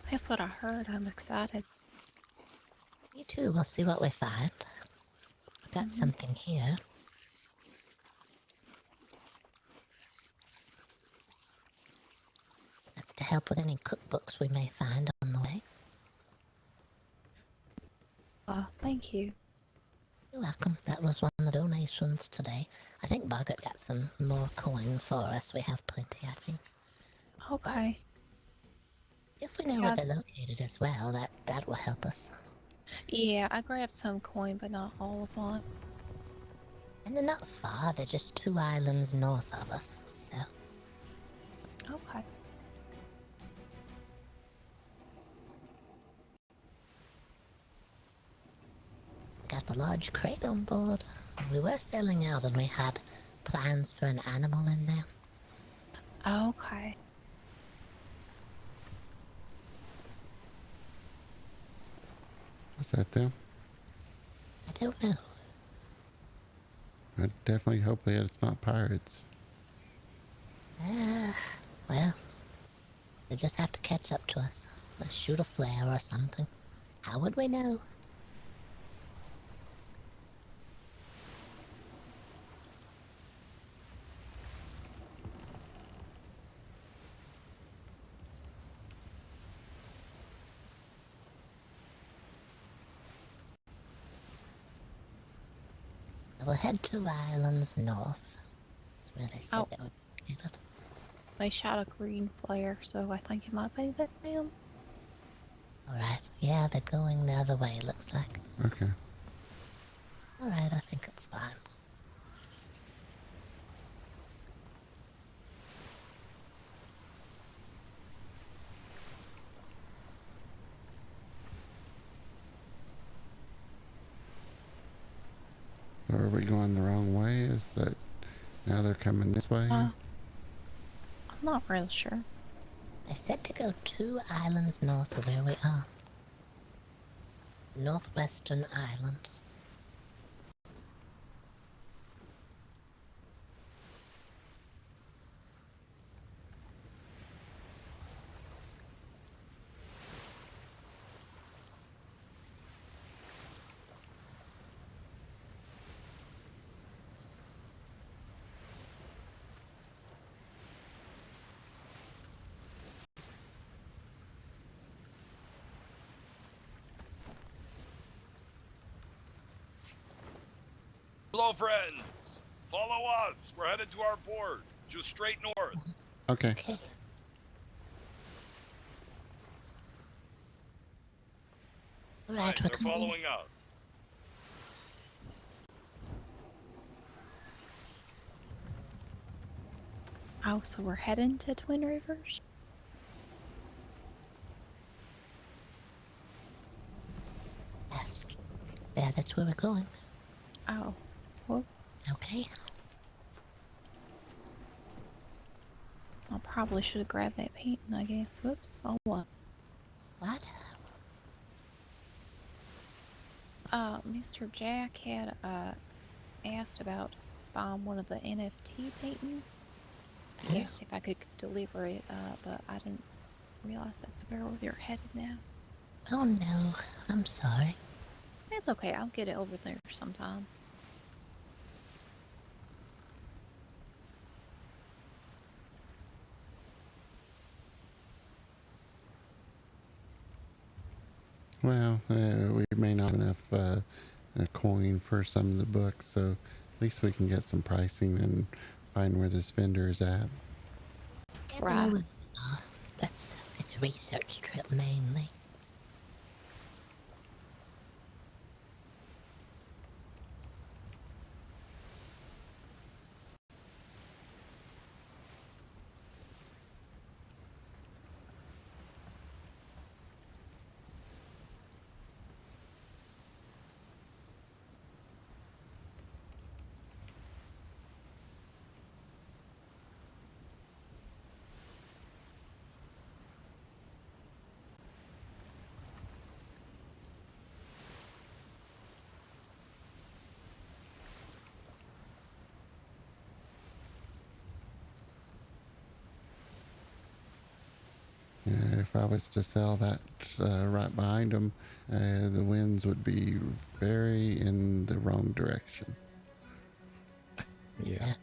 That's what I heard. I'm excited. Me too. We'll see what we find. Got something here. That's to help with any cookbooks we may find on the way. Thank you. You're welcome. That was one of the donations today. I think Boggert got some more coin for us. We have plenty, I think. Okay. If we know where they're located as well, that will help us. Yeah, I grabbed some coin, but not all of one. And they're not far. They're just 2 islands north of us, so... Okay. Got the large crate on board. We were selling out and we had plans for an animal in there. Okay. What's that then? I don't know. I definitely hope that it's not pirates. Well, they just have to catch up to us. Let's shoot a flare or something. How would we know? We'll head 2 islands north. That's where they said they were located. They shot a green flare, so I think it might be that them. Alright, yeah, they're going the other way, looks like. Okay. Alright, I think it's fine. So are we going the wrong way? Is that now they're coming this way? I'm not real sure. They said to go 2 islands north of where we are. Northwestern Island. Hello, friends. Follow us. We're headed to our port. Just straight north. Okay. Alright, they're following up. Oh, so we're heading to Twin Rivers? Yes. Yeah, that's where we're going. Oh. Well, Okay. I probably should have grabbed that painting, I guess. Whoops. Oh, what? What? Mr. Jack had, asked about buying one of the NFT paintings. He asked if I could deliver it, but I didn't realize that's where we're headed now. Oh no, I'm sorry. It's okay, I'll get it over there sometime. Well, we may not have enough a coin for some of the books, so at least we can get some pricing and find where this vendor is at. Right. It's a research trip mainly. if I was to sell that right behind them, the winds would be very in the wrong direction. Yeah.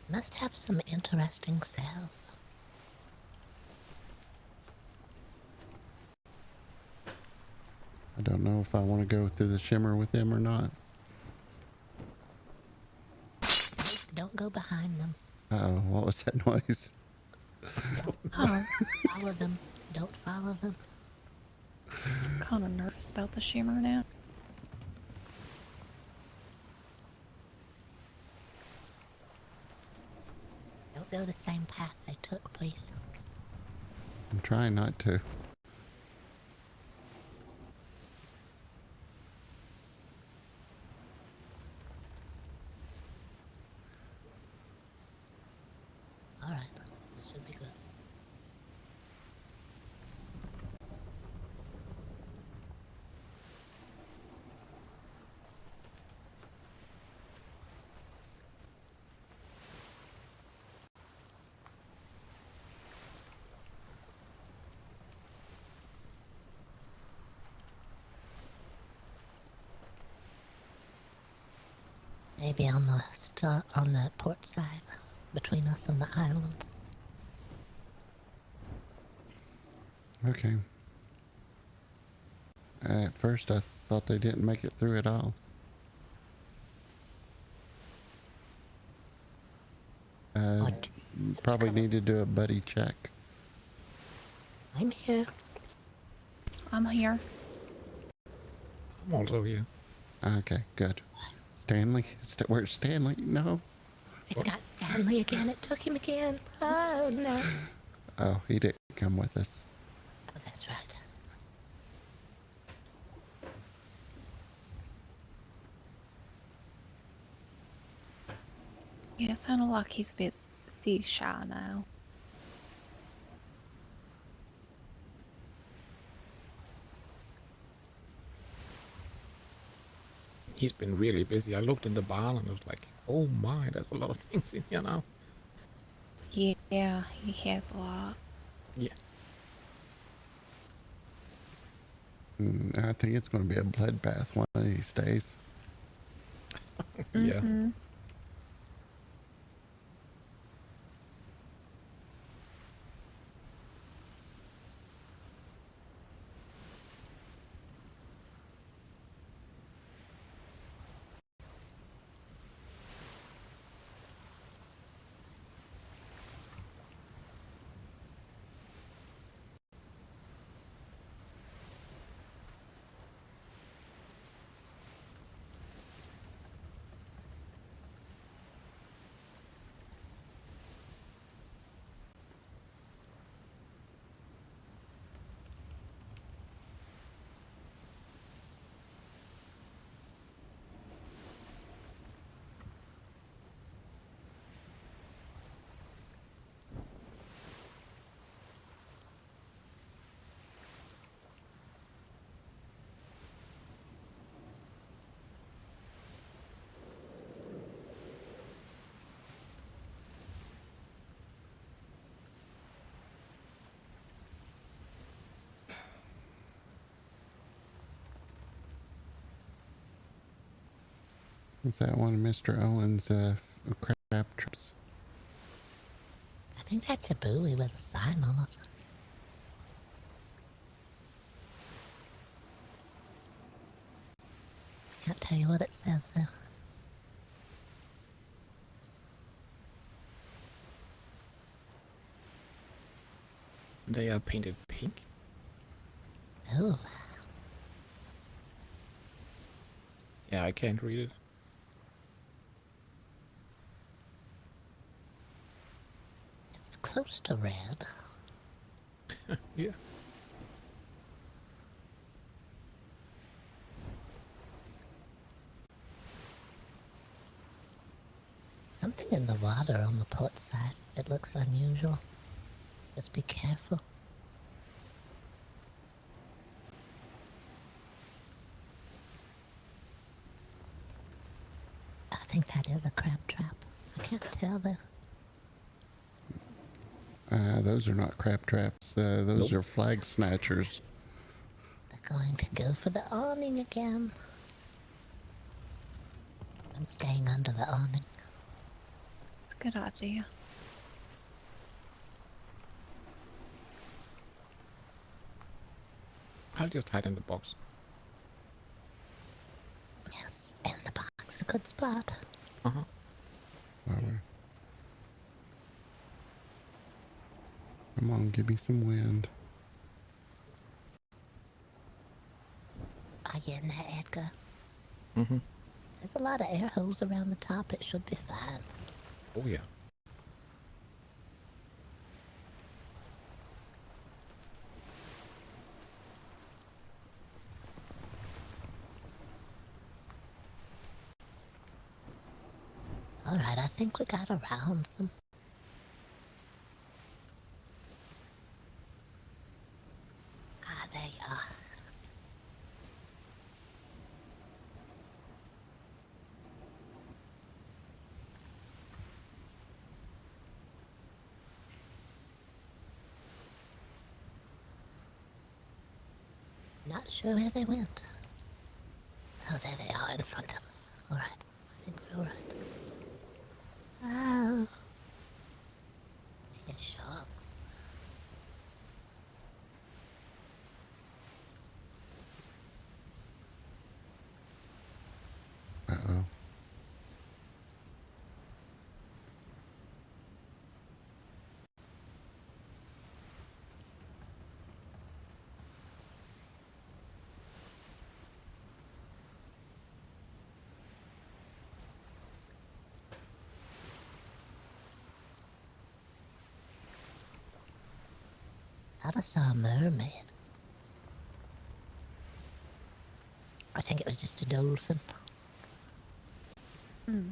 Must have some interesting cells. I don't know if I want to go through the shimmer with them or not. Don't go behind them. Uh-oh, what was that noise? Oh, Follow them. Don't follow them. I'm kind of nervous about the shimmer now. Don't go the same path they took, please. I'm trying not to. Alright, this should be good. Maybe on the port side, between us and the island. Okay. At first I thought they didn't make it through at all. Probably need to do a buddy check. I'm here. I'm here. I'm also here. Okay, good. Stanley? Where's Stanley? No. It's got Stanley again. It took him again. Oh, no. Oh, he didn't come with us. Oh, that's right. Yeah, it sounded like he's a bit sea shy now. He's been really busy. I looked in the barn and I was like, oh my, there's a lot of things in here now. Yeah, he has a lot. Yeah. I think it's going to be a bloodbath one of these days. Yeah. Mm-hmm. Is that one of Mr. Owen's crab traps? I think that's a buoy with a sign on it. Can't tell you what it says though. They are painted pink. Oh, Yeah, I can't read it. it's close to red. Yeah. something in the water on the port side. It looks unusual. Just be careful. I think that is a crab trap. I can't tell though. Those are not crab traps. Those are flag snatchers. They're going to go for the awning again. I'm staying under the awning. It's a good idea. I'll just hide in the box. Yes, in the box, a good spot. Uh-huh. Come on, give me some wind. Are you in there, Edgar? Mm-hmm. There's a lot of air holes around the top. It should be fine. Oh, yeah. Alright, I think we got around them. Ah, there you are. Not sure where they went. Oh, there they are in front of us. Alright, I think we're alright. Oh. They're sharks. Uh-oh. Thought I saw a mermaid. I think it was just a dolphin. Hmm.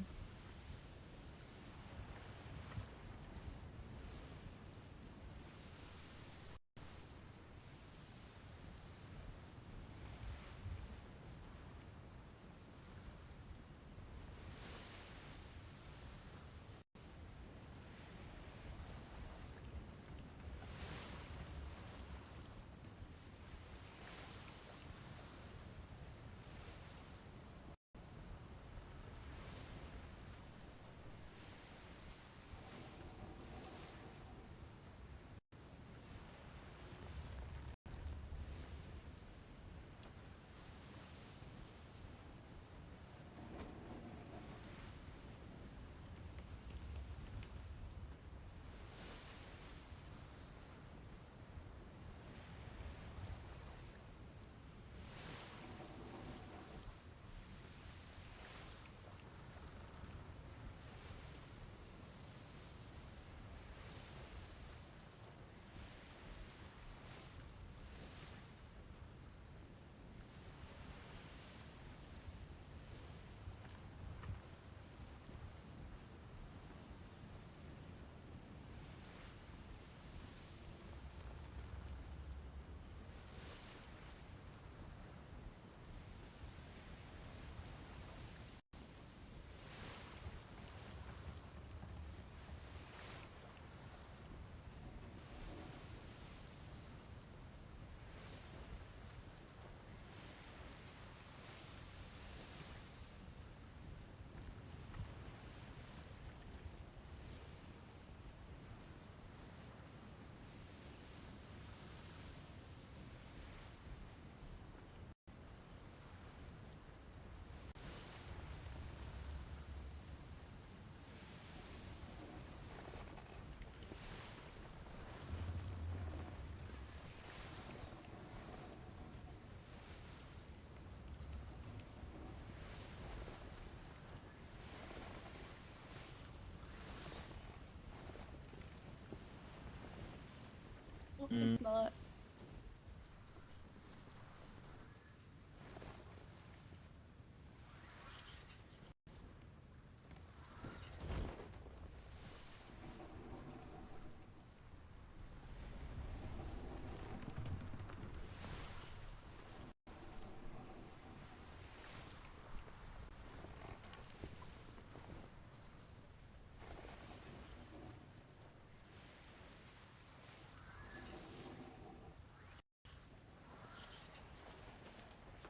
It's not.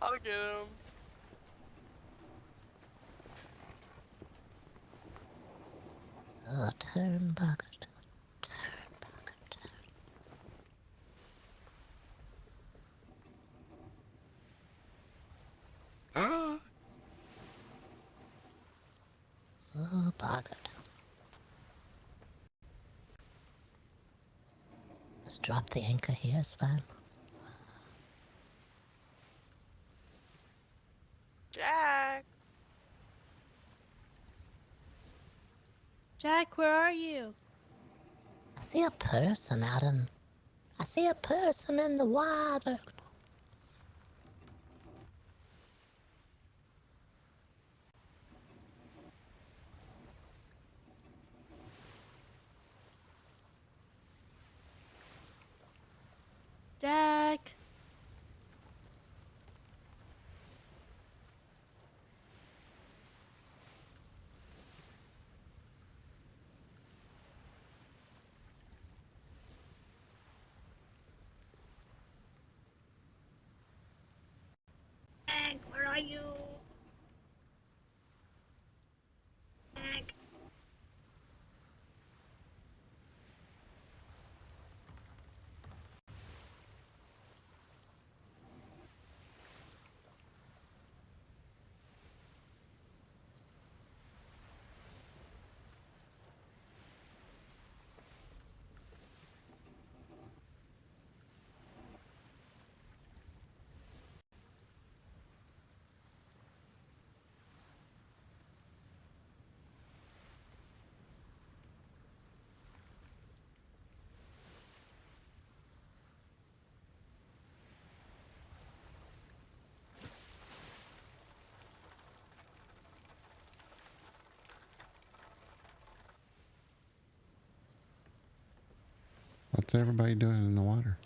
I'll get him. Oh, turn Boggert. Ah! Oh, Boggert. Just drop the anchor here, it's fine. Jack. Jack, where are you? I see a person out in... I see a person in the water. Jack. Jack, where are you? Jack. What's everybody doing in the water?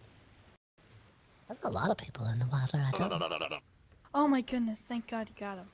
There's a lot of people in the water. I don't... Oh my goodness, thank God you got him.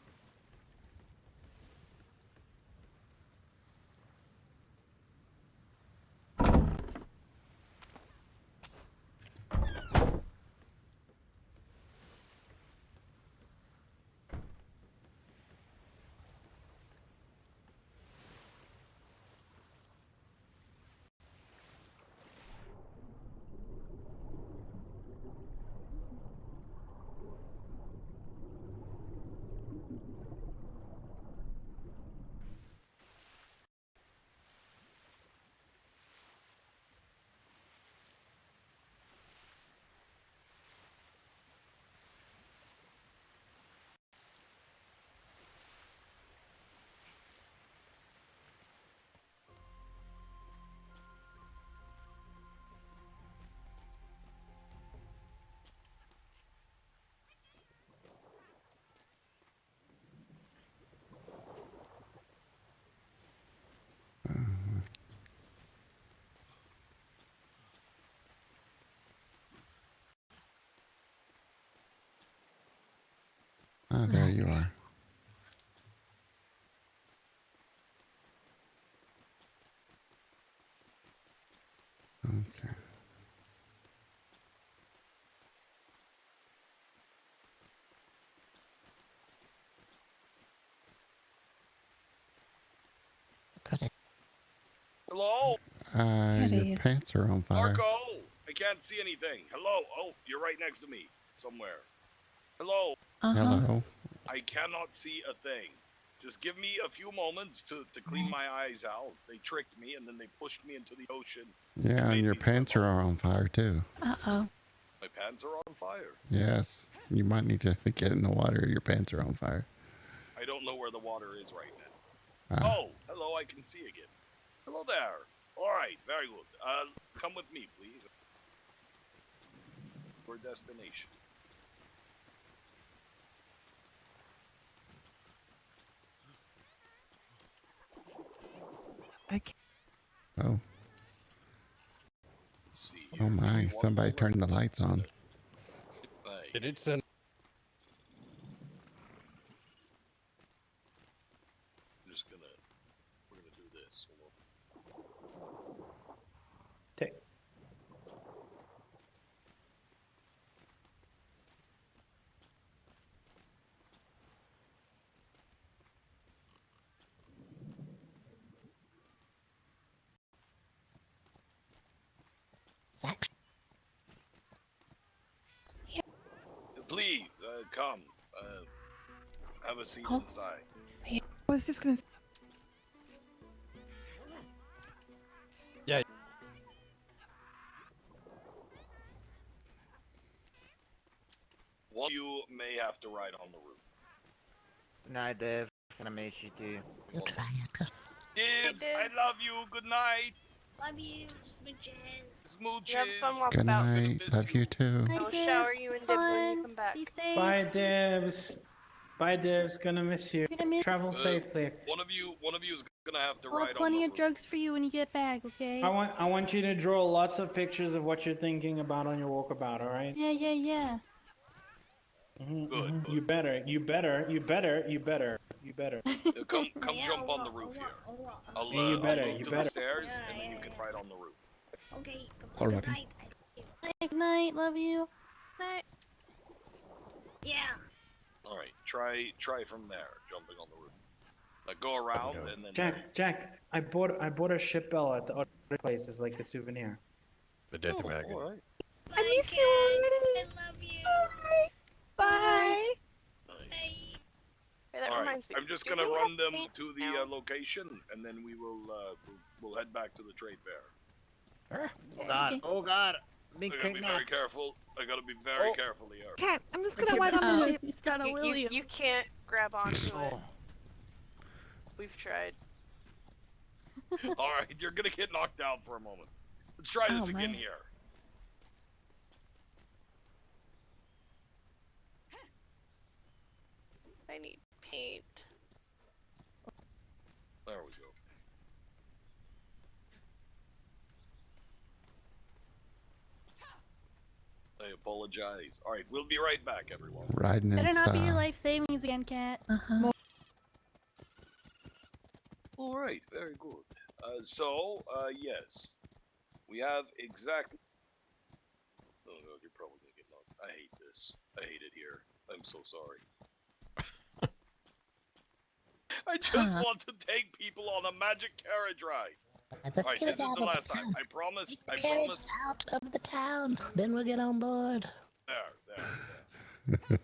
Ah, there you are. Okay. Hello? Your Howdy. pants are on fire. Marco! I can't see anything. Hello? Oh, you're right next to me. Somewhere. Hello? Hello. I cannot see a thing. Just give me a few moments to clean my eyes out. They tricked me and then they pushed me into the ocean. Yeah, and your pants are on fire too. Uh-oh. My pants are on fire. Yes. You might need to get in the water. Your pants are on fire. I don't know where the water is right now. Ah. Oh, hello, I can see again. Hello there. Alright, very good. Come with me, please. Your destination. Okay. Oh. See Oh here. my, somebody turned the lights on. Did it send? I'm just gonna, we're gonna do this. Take. Please, come. Have a seat Oh. inside. I was just gonna. Yeah. One of you may have to ride on the roof. Good night, Dev. I miss you too. You try it. Dibs, Dib. I love you. Good night. Love you, smooches. Smooches. You have a fun Good walkabout. night. miss Love you too. Night, I'll shower Dibs. you and Have Dibs when you fun. come back. Be safe. Bye, Dibs. Bye, Dibs. Gonna miss you. You're gonna miss. Travel safely. One of you is gonna have to I'll have ride on plenty the of roof. drugs for you when you get back. Okay. I want you to draw lots of pictures of what you're thinking about on your walkabout. All right? Yeah, yeah, yeah. Good. You better. Come Yeah, jump on the I'll roof walk, here. I'll walk. I'll, Yeah, you I'll better, move you to better. the stairs, Yeah, and then you yeah, can yeah. ride on the roof. Okay. Alrighty. Good night. Good night. Love you. Night. Yeah. All right, try from there, jumping on the roof. Like go around no. and then. Jack. I bought a ship bell at the other place as like a souvenir. The death wagon. All right. I miss you already. I love you. Bye. Hey, that All right. reminds me. I'm just do gonna we run have them paint to the now? location, and then we'll head back to the trade fair. Oh god. Oh god. I Big gotta be kidnap. very careful. I gotta be very Oh. careful here. Cat, I'm just gonna wait on the ship. He's got a William. You can't grab onto it. Oh. We've tried. All right, you're gonna get knocked out for a moment. Let's try this Oh, again my. here. I need paint. There we go. I apologize. All right, we'll be right back, everyone. Riding in Better not be your style. life savings again, Cat. All right, very good. Yes, we have exactly. Oh no, you're probably gonna get knocked. I hate this. I hate it here. I'm so sorry. I just want to take people on a magic carriage ride. Let's Alright, get this it is out the of last the time. town. I promise. Get the I carriage promise. out of the town. Then we'll get on board. There.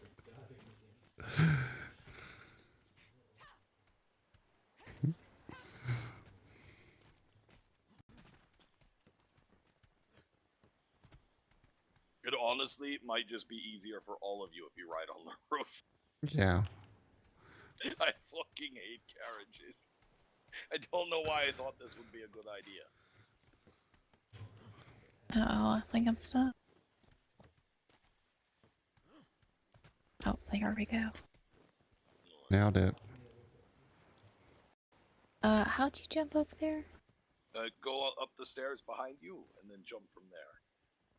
It honestly might just be easier for all of you if you ride on the roof. Yeah. I fucking hate carriages. I don't know why I thought this would be a good idea. Oh, I think I'm stuck. Oh, there we go. Nailed it. How'd you jump up there? Go up the stairs behind you and then jump from there.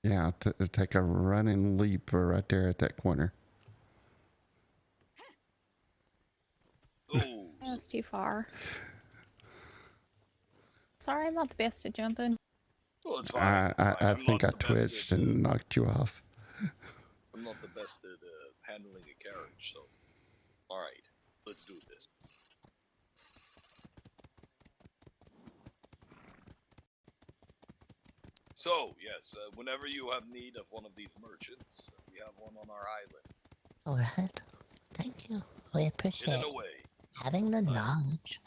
Yeah, take a running leap right there at that corner. Oh, That's too far. Sorry, I'm not the best at jumping. well, it's fine. It's fine. I I'm think I not the best twitched at, and knocked you off. I'm not the best at handling a carriage, so. Alright, let's do this. So, yes, whenever you have need of one of these merchants, we have one on our island. All right. Thank you. We In appreciate a way. having the knowledge.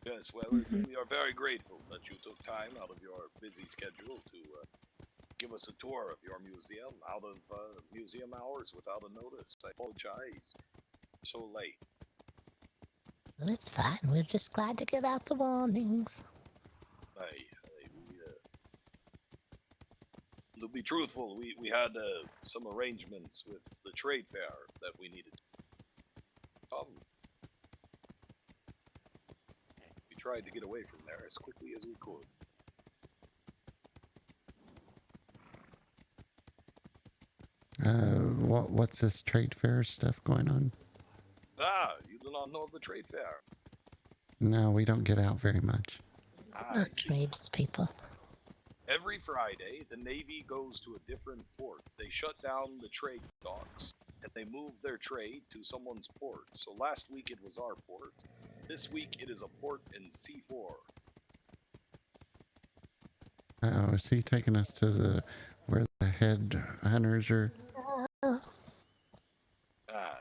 Yes, well, we are very grateful that you took time out of your busy schedule to give us a tour of your museum out of museum hours without a notice. I apologize. So late. Well, it's fine. We're just glad to give out the warnings. To be truthful, we had some arrangements with the trade fair that we needed. We tried to get away from there as quickly as we could. What's this trade fair stuff going on? Ah, you do not know of the trade fair. No, we don't get out very much. Not tradespeople. Every Friday, the Navy goes to a different port. They shut down the trade docks, and they move their trade to someone's port. So last week it was our port. This week it is a port in C4. Oh, is he taking us to the where the head hunters are? Ah,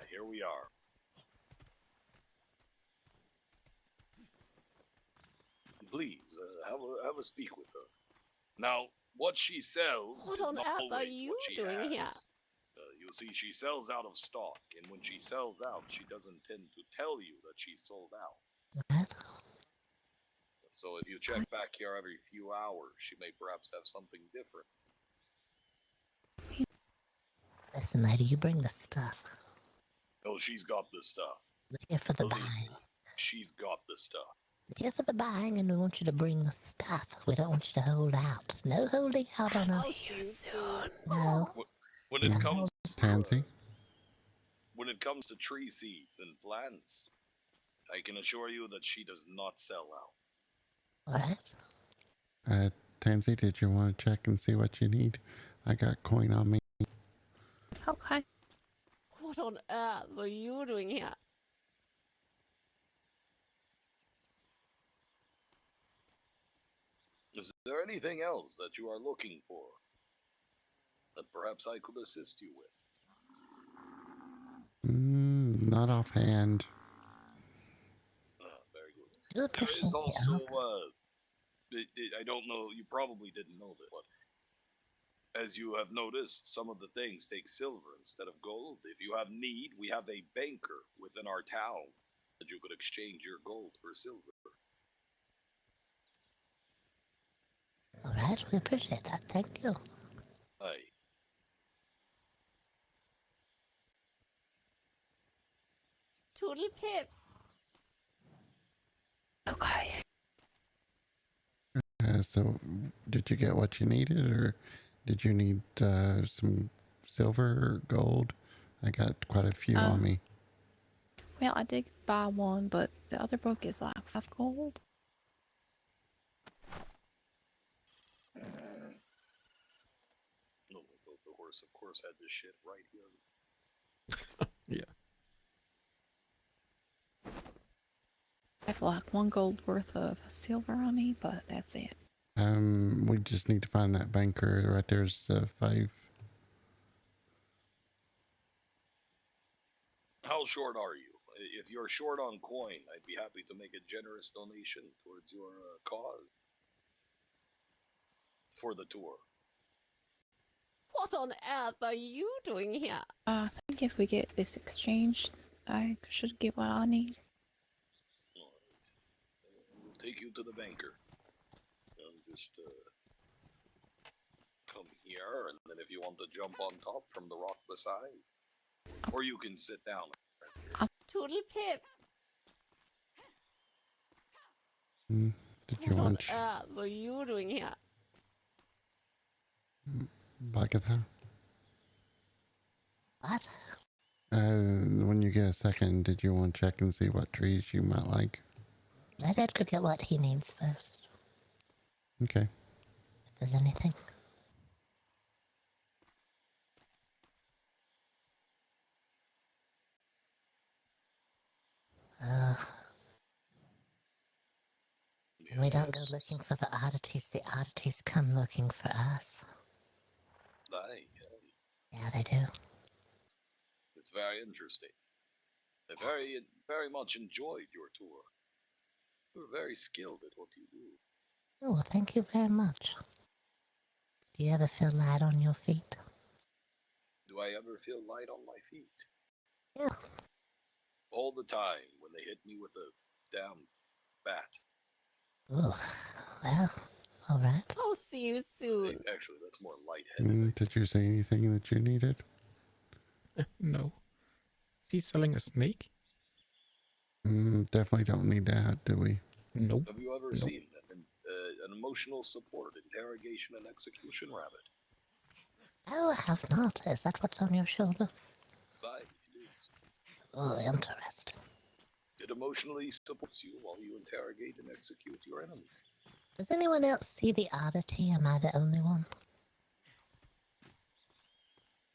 here we are. Please, have a speak with her. Now, what she sells What is on not earth are always you what she doing here? has. You see, she sells out of stock, and when she sells out, she doesn't tend to tell you that she's sold out. What? So if you check back here every few hours, she may perhaps have something different. Listen, lady, you bring the stuff. Oh, she's got the stuff. We're here for the Believe me, buying. she's got the stuff. We're here for the buying, and we want you to bring the stuff. We don't want you to hold out. No holding out on us. See you soon. No. When it comes Tansy? when it comes to tree seeds and plants, I can assure you that she does not sell out. What? Tansy, did you want to check and see what you need? I got coin on me. Okay. What on earth are you doing here? Is there anything else that you are looking for that perhaps I could assist you with? Not offhand. Very good. Do There appreciate is the also, offer. I don't know, you probably didn't know that, but as you have noticed, some of the things take silver instead of gold. If you have need, we have a banker within our town that you could exchange your gold for silver. All right, we appreciate that. Thank you. Aye. Toodle pip. Okay. So, did you get what you needed, or did you need some silver or gold? I got quite a few on me. Well, I did buy one, but the other book is like 5 gold. No, the horse, of course, had this shit right here. Yeah. I have like 1 gold worth of silver on me, but that's it. We just need to find that banker right there's 5. How short are you? If you're short on coin, I'd be happy to make a generous donation towards your cause for the tour. What on earth are you doing here? I think if we get this exchange, I should get what I need. We'll take you to the banker. Just come here, and then if you want to jump on top from the rock beside, or you can sit down. Toodle pip. Did you What on want earth are you doing here? Boggett? What? When you get a second, did you want to check and see what trees you might like? Let Edgar get what he needs first. Okay. If there's anything. We don't go looking for the oddities oddities come looking for us. Aye. Yeah, they do. It's very interesting. I very much enjoyed your tour. You're very skilled at what you do. Oh, well, thank you very much. Do you ever feel light on your feet? Do I ever feel light on my feet? Yeah. All the time when they hit me with a damn bat. Oh, well, all right. I'll see you soon. Actually, that's more lightheaded. Did you say anything that you needed? No. She's selling a snake? Definitely don't need that, do we? Nope. Have you ever seen an emotional support interrogation and execution rabbit? Oh, I have not. Is that what's on your shoulder? Aye, it is. Oh, interesting. It emotionally supports you while you interrogate and execute your enemies. Does anyone else see the oddity? Am I the only one?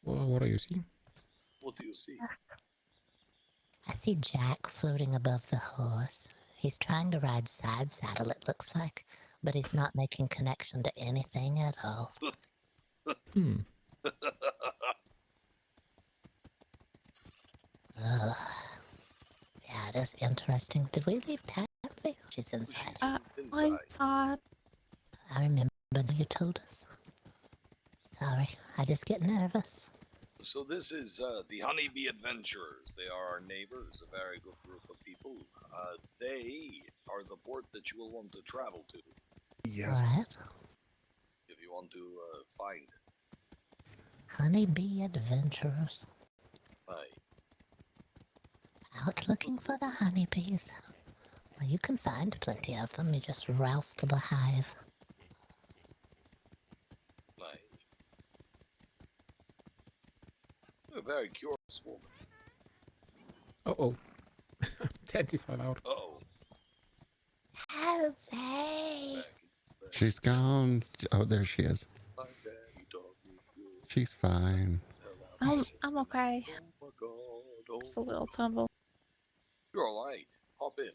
Well, what are you seeing? What do you see? I see Jack floating above the horse. He's trying to ride side saddle, it looks like, but he's not making connection to anything at all. Hmm. Ugh. Yeah, it is interesting. Did we leave Tansy? She's inside. Inside. I remember you told us. Sorry, I just get nervous. So this is the Honeybee Adventurers. They are our neighbors, a very good group of people. They are the port that you will want to travel to. Yes. Alright. If you want to find. Honeybee Adventurers. Aye. Out looking for the honeybees. Well, you can find plenty of them. You just rouse to the hive. Aye. You're a very curious woman. Uh-oh. Tansy fell out. Uh-oh. Jose! She's gone. Oh, there she is. She's fine. I'm okay. Oh my God. Just a little tumble. You're alright. Hop in.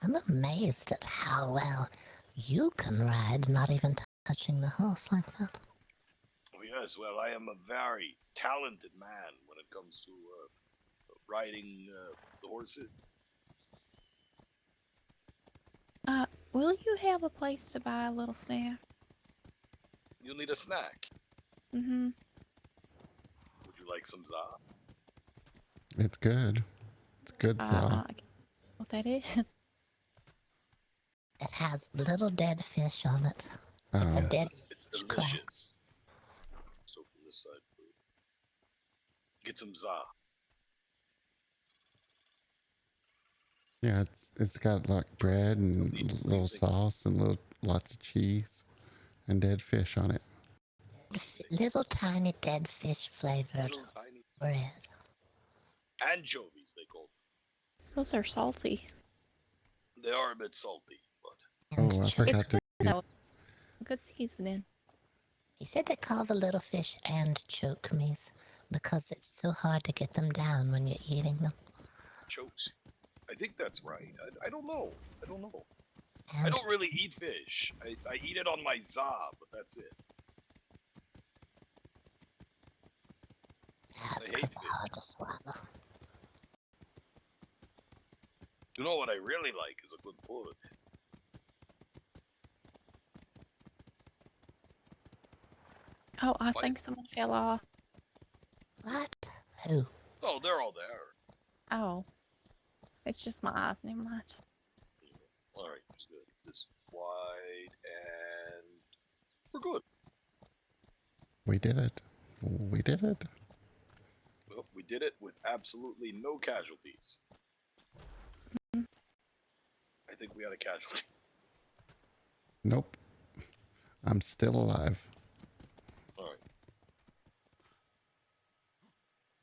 I'm amazed at how well you can ride, not even touching the horse like that. Oh, yes, well, I am a very talented man when it comes to riding the horses. Will you have a place to buy a little snack? You'll need a snack. Mm-hmm. Would you like some za? It's good. It's good stuff. What that is? It has little dead fish on it. It's a dead It's fish crab. delicious. So from this side, please. Get some za. Yeah, it's got like bread and little sauce and lots of cheese and dead fish on it. Little tiny dead fish flavored Little tiny bread. anchovies, they call them. Those are salty. They are a bit salty, but Oh, I forgot to. No. Good seasoning. He said they call the little fish anchovies because it's so hard to get them down when you're eating them. chokes. I think that's right. I don't know. I don't know. I don't really eat fish. I eat it on my za, but that's it. That's because it's hard to swallow. You know what I really like is a good pud. Oh, I think someone fell off. What? Who? Oh, they're all there. Oh. It's just my eyes, never mind. Alright, it's good. This wide and we're good. We did it. We did it. Well, we did it with absolutely no casualties. I think we had a casualty. Nope. I'm still alive. Alright.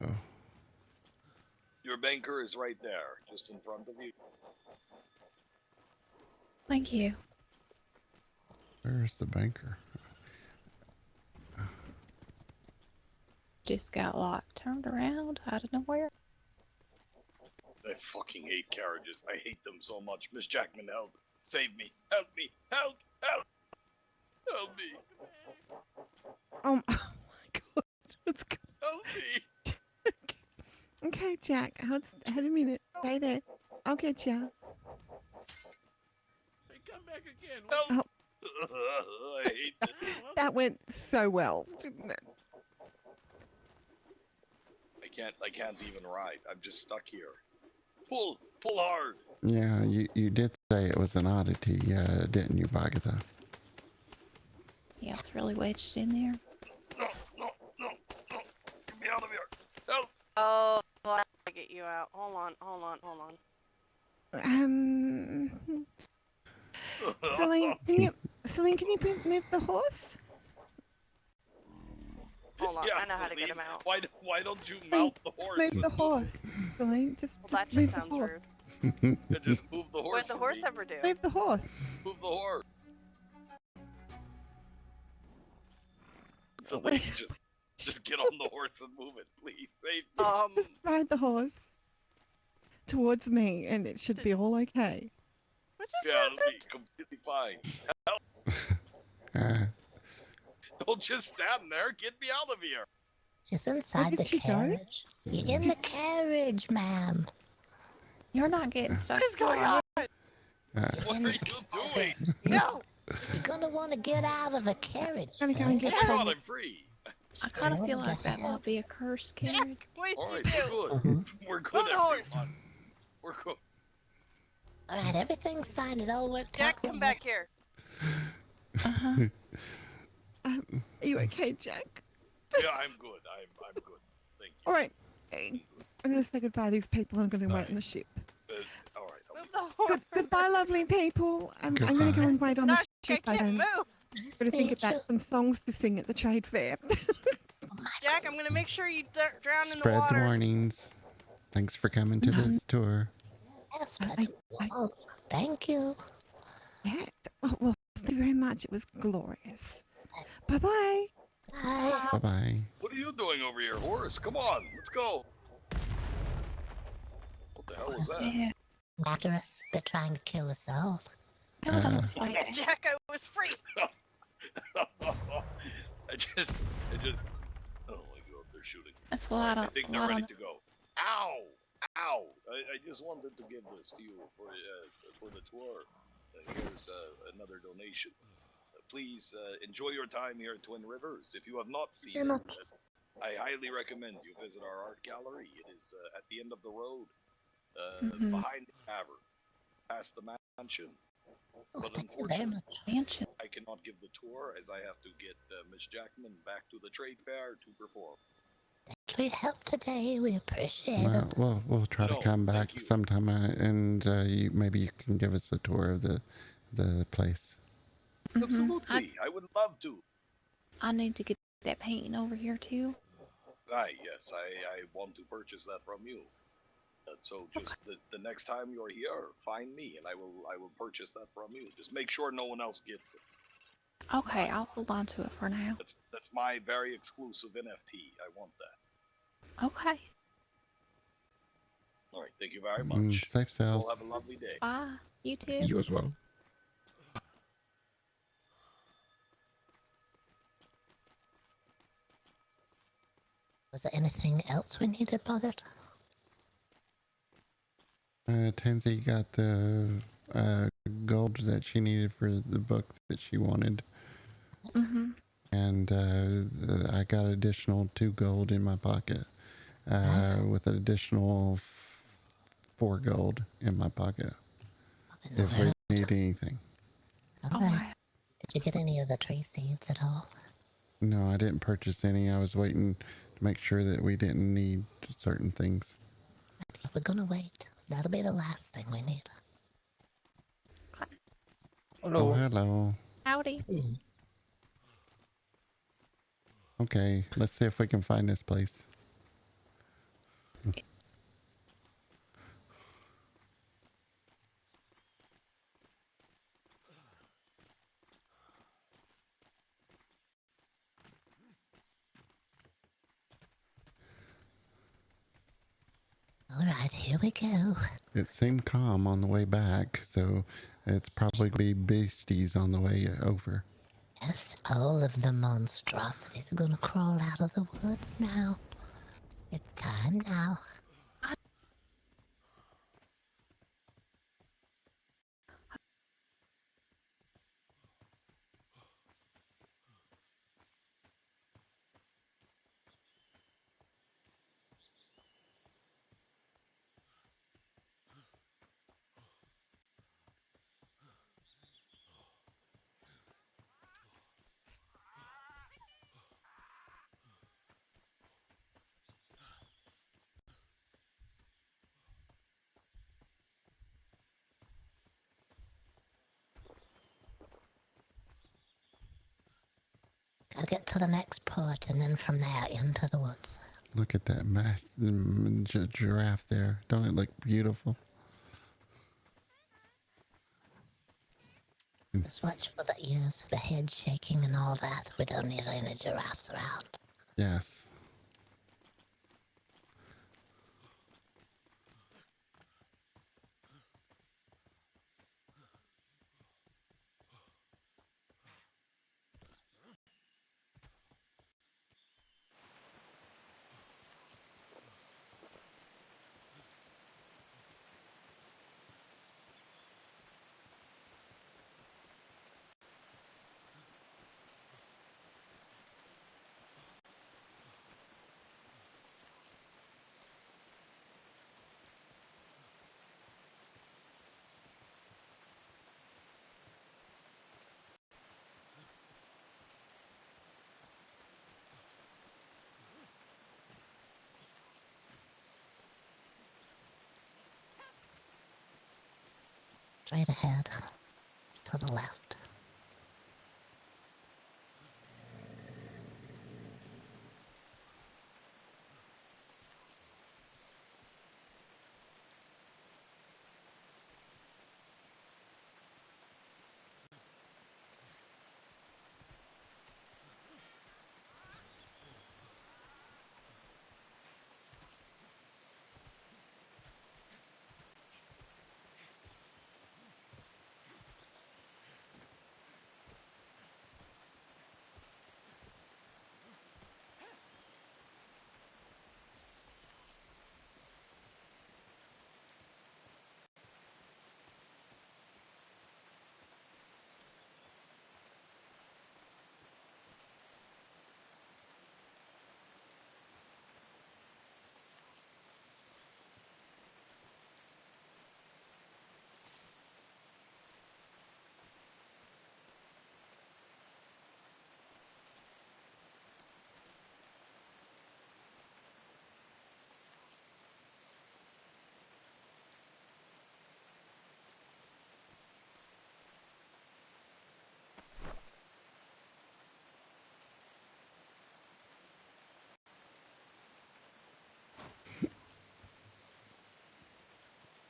Oh. Your banker is right there, just in front of you. Thank you. Where's the banker? Just got locked, turned around out of nowhere. I fucking hate carriages. I hate them so much. Miss Jackman, help. Save me. Help me. Help. Help. Help me. Oh my god. What's going Help me. Okay, Jack. Hold a minute. Stay there. I'll get you. Hey, come back again. Help. Oh. I hate this. That went so well, didn't it? I can't even ride. I'm just stuck here. Pull hard. Yeah, you did say it was an oddity, didn't you, Boggert? Yeah, it's really wedged in there. No. Get me out of here. Help. Oh, I'll get you out. Hold on. Celine, can you move the horse? Hold on, Yeah, I know how to get Celine, him out. Why don't you mount the horse? Just move the horse. Celine, just That move just the sounds horse. rude. Just move the horse. What'd the horse Celine. ever do? Move the horse. Move the horse. Celine, just get on the horse and move it, please. Save me. Just ride the horse towards me, and it should be all okay. Which Yeah, it'll be completely fine. Uh, Don't just stand there. Get me out of here. She's inside did the she go? carriage. You're in the carriage, ma'am. You're not getting stuck. What is going on? What are you doing? No. You're gonna want to get out of the carriage. Gonna go and sir. get Come her. on, I'm free. I kind of Wanna feel like get that help? might be a cursed carriage. Wait, All you right, do. good. We're good, Move the horse. everyone. We're good. All right, everything's fine. It all worked Jack, out. come back here. Are you okay, Jack? Yeah, I'm good. I'm good. Thank you. All right. Hey, I'm going to say goodbye to these people. I'm going to wait on the ship. All right. Move the horse. Goodbye, lovely people. I'm going to go Goodbye. and wait on No, the I ship. I can't don't. move. Nice Got to think meet you. about some songs to sing at the trade fair. Jack, I'm gonna make sure you drown in the spread the water. warnings. Thanks for coming to this tour. Yeah, spread the walls. Thank you. Yeah. Oh, well, thank you very much. It was glorious. Bye-bye. Bye. Bye bye. What are you doing over here, horse? Come on, let's go. What the hell was that? Yeah. After us, they're trying to kill us all. Kind of exciting. Jack, I was free. I just. Oh my god, they're shooting. That's a lot I of. think A they're lot ready of to go. Ow! Ow! I just wanted to give this to you for the tour. Here's another donation. Please enjoy your time here at Twin Rivers. If you have not seen it, I highly recommend you visit our art gallery. It is at the end of the road, behind the tavern, past the mansion. Oh, But thank you very much. mansion. I cannot give the tour as I have to get Miss Jackman back to the trade fair to perform. Thanks for your help today. We appreciate Well, it. we'll try to No, come thank back you. sometime, and maybe you can give us a tour of the place. Absolutely, I would love to. I need to get that painting over here too. Yes, I want to purchase that from you. So just the next time you're here, find me, and I will purchase that from you. Just make sure no one else gets it. Okay, I'll hold on to it for now. That's my very exclusive NFT. I want that. Okay. All right, thank you very much. Safe You all sails. have a lovely day. Bye. You too. You as well. Was there anything else we needed, Boggert? Tansy got the gold that she needed for the book that she wanted. And I got additional 2 gold in my pocket, with an additional 4 gold in my pocket. If we need anything. All right. Did you get any of the tree seeds at all? No, I didn't purchase any. I was waiting to make sure that we didn't need certain things. We're gonna wait. That'll be the last thing we need. Hello. Oh, hello. Howdy. Okay, let's see if we can find this place. All right, here we go. It seemed calm on the way back, so it's probably going to be beasties on the way over. Yes, all of the monstrosities are gonna crawl out of the woods now. It's time now. Gotta get to the next port and then from there into the woods. Look at that giraffe there. Don't it look beautiful? Just watch for the ears, the head shaking and all that. We don't need any giraffes around. Yes. Straight ahead. To the left.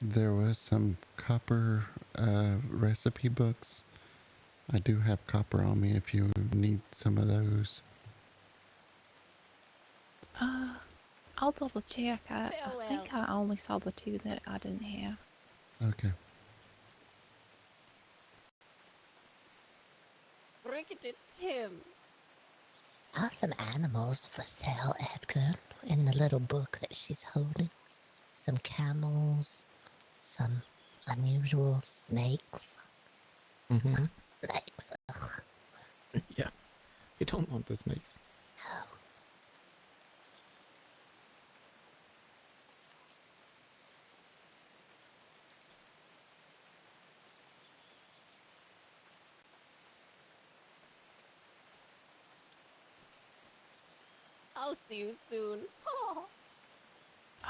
There was some copper recipe books. I do have copper on me if you need some of those. I'll double check. I think I only saw the 2 that I didn't have. Okay. Brigadier Tim. Are some animals for sale, Edgar, in the little book that she's holding? Some camels, some unusual snakes. Mm-hmm. Snakes, ugh. Yeah. You don't want the snakes. No. I'll see you soon.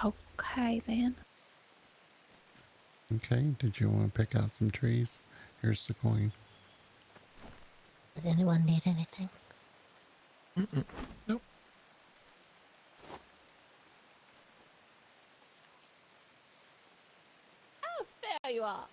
Okay, then. Okay, did you want to pick out some trees? Here's the coin. Does anyone need anything? Mm-mm. Nope. Oh, there you are.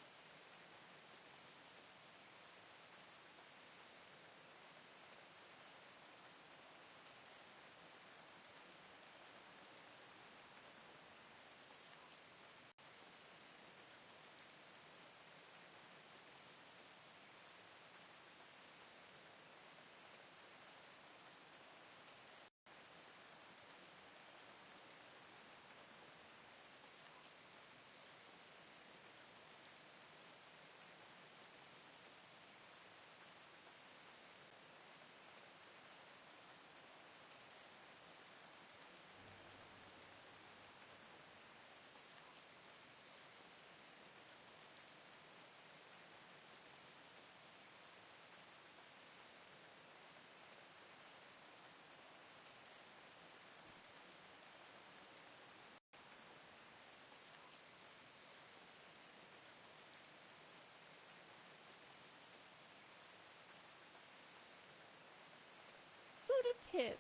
Pip.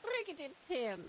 Brigadier Tim.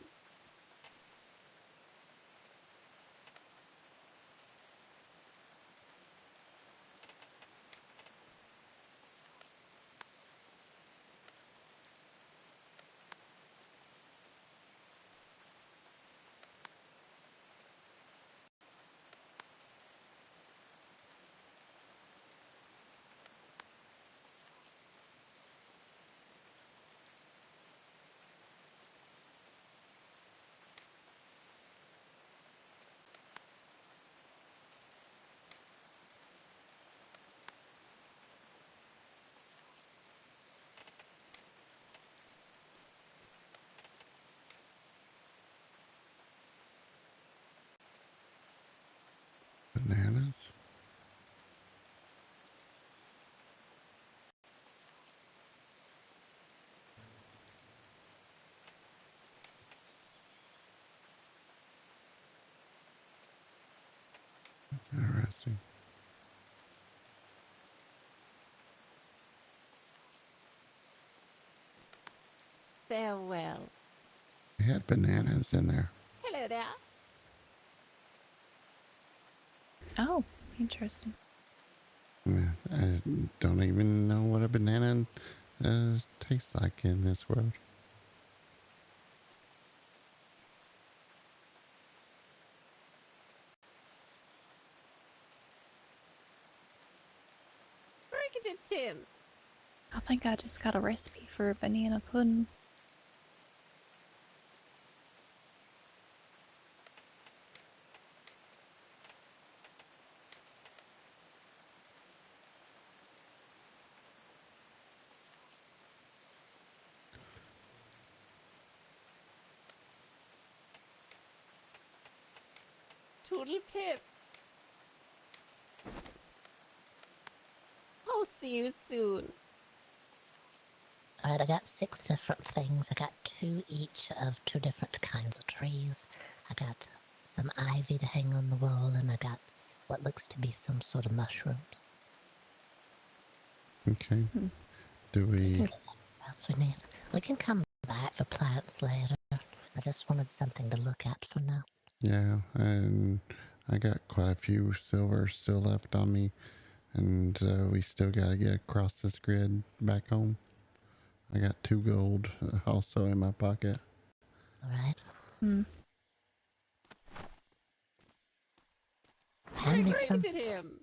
Interesting. Farewell. They had bananas in there. Hello there. Oh, interesting. Yeah, I don't even know what a banana tastes like in this world. Break it, Tim. I think I just got a recipe for a banana pudding. Toodle pip. I'll see you soon. Alright, I got 6 different things. I got 2 each of 2 different kinds of trees. I got some ivy to hang on the wall, and I got what looks to be some sort of mushrooms. Okay. Do we... What else we need? We can come back for plants later. I just wanted something to look at for now. Yeah, and I got quite a few silver still left on me, and we still got to get across this grid back home. I got 2 gold also in my pocket. Alright. I Hand me some. him.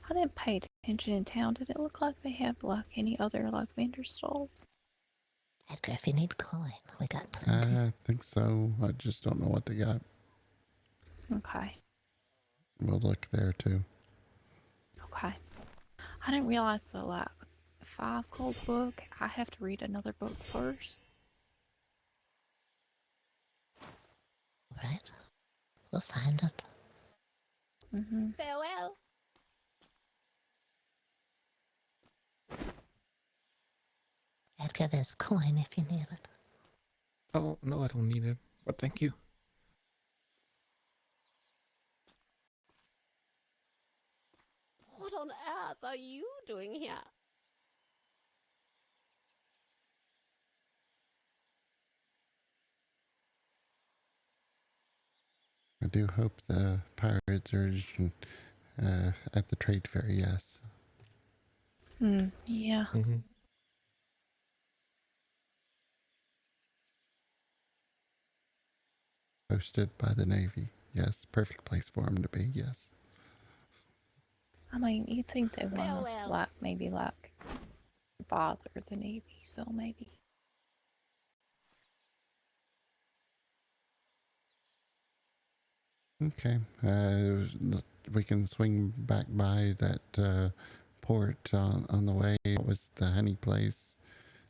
I didn't pay attention in town. Did it look like they have like any other like vendor stalls? Edgar, if you need coin, we got plenty. I think so. I just don't know what they got. Okay. We'll look there too. Okay. I didn't realize the like 5 gold book. I have to read another book first. Right? We'll find it. Farewell. Edgar, there's coin if you need it. Oh, no, I don't need it. But thank you. What on earth are you doing here? I do hope the pirates are at the trade fair, yes. Yeah. Hosted by the Navy. Yes, perfect place for them to be, yes. I mean, you'd think they want to Farewell. like maybe like bother the Navy, so maybe. Okay, we can swing back by that port on the way. What was the honey place?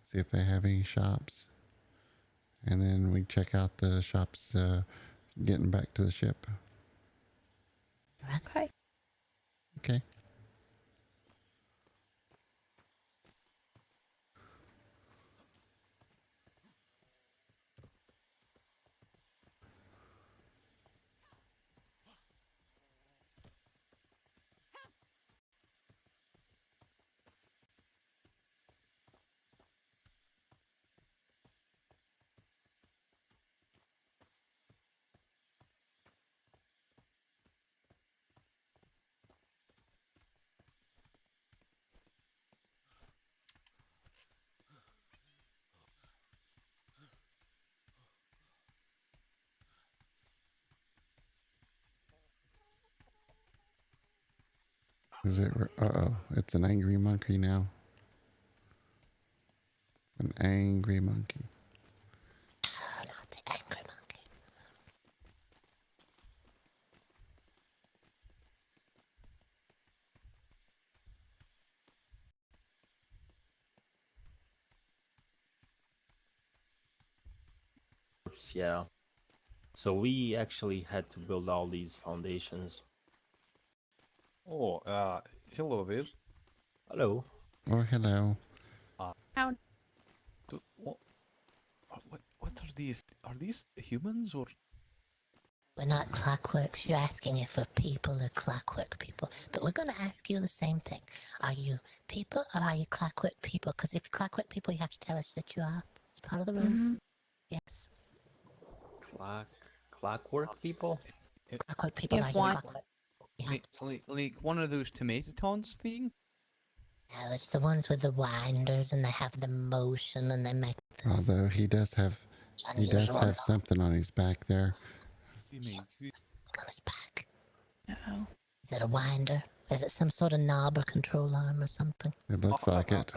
See if they have any shops. And then we check out the shops getting back to the ship. Okay. Okay. Is it? Uh-oh, it's an angry monkey now. An angry monkey. Oh, not the angry monkey. Yeah. So we actually had to build all these foundations. Oh, hello there. Hello. Oh, hello. How? What are these? Are these humans or We're not Clockworks. You're asking if we're people or Clockwork people. But we're going to ask you the same thing. Are you people or are you Clockwork people? Because if you're Clockwork people, you have to tell us that you are. It's part of the rules. Yes. Clockwork people? Clockwork people You are have you one. Clockwork? Yeah. Like one of those tomatatons thing? No, it's the ones with the winders and they have the motion and they make Although he does have unusual something on his back there. You mean on his back. Uh-oh. Is it a winder? Is it some sort of knob or control arm or something? It looks like it.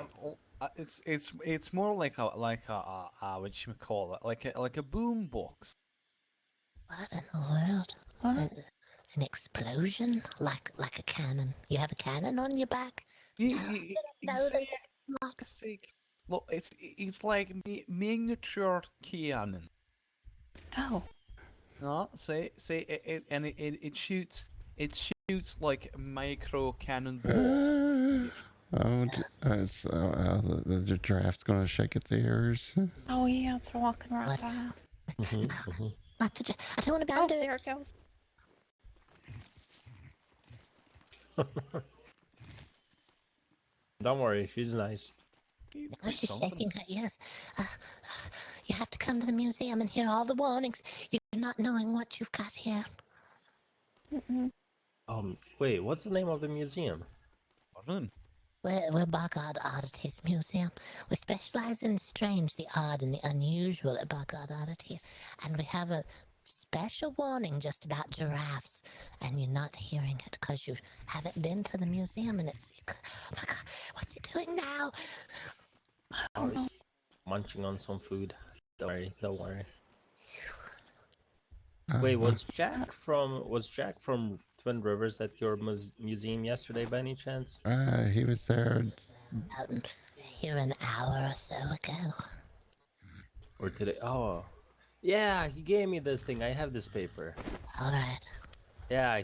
It's more like a what you call it, like a boom box. What in the world? What? An explosion? Like a cannon? You have a cannon on your back? Well, it's like miniature cannon. Oh. No, it shoots like micro cannonball. The giraffe's gonna shake its ears. Oh yeah, it's walking right past. I don't want to be Oh, there it goes. Don't worry, she's nice. Oh, she's shaking her ears. You have to come to the museum and hear all the warnings. You're not knowing what you've got here. Wait, what's the name of the museum? We're BoggOdd Oddities Museum. We specialize in the strange, the odd, and the unusual at BoggOdd Oddities. And we have a special warning just about giraffes. And you're not hearing it because you haven't been to the museum and it's... Oh my God, what's he doing now? Oh, he's munching on some food. Don't worry. Wait, was Jack from Twin Rivers at your museum yesterday by any chance? He was there. Here an hour or so ago. Or today? Oh, yeah, he gave me this thing. I have this paper. All right. Yeah,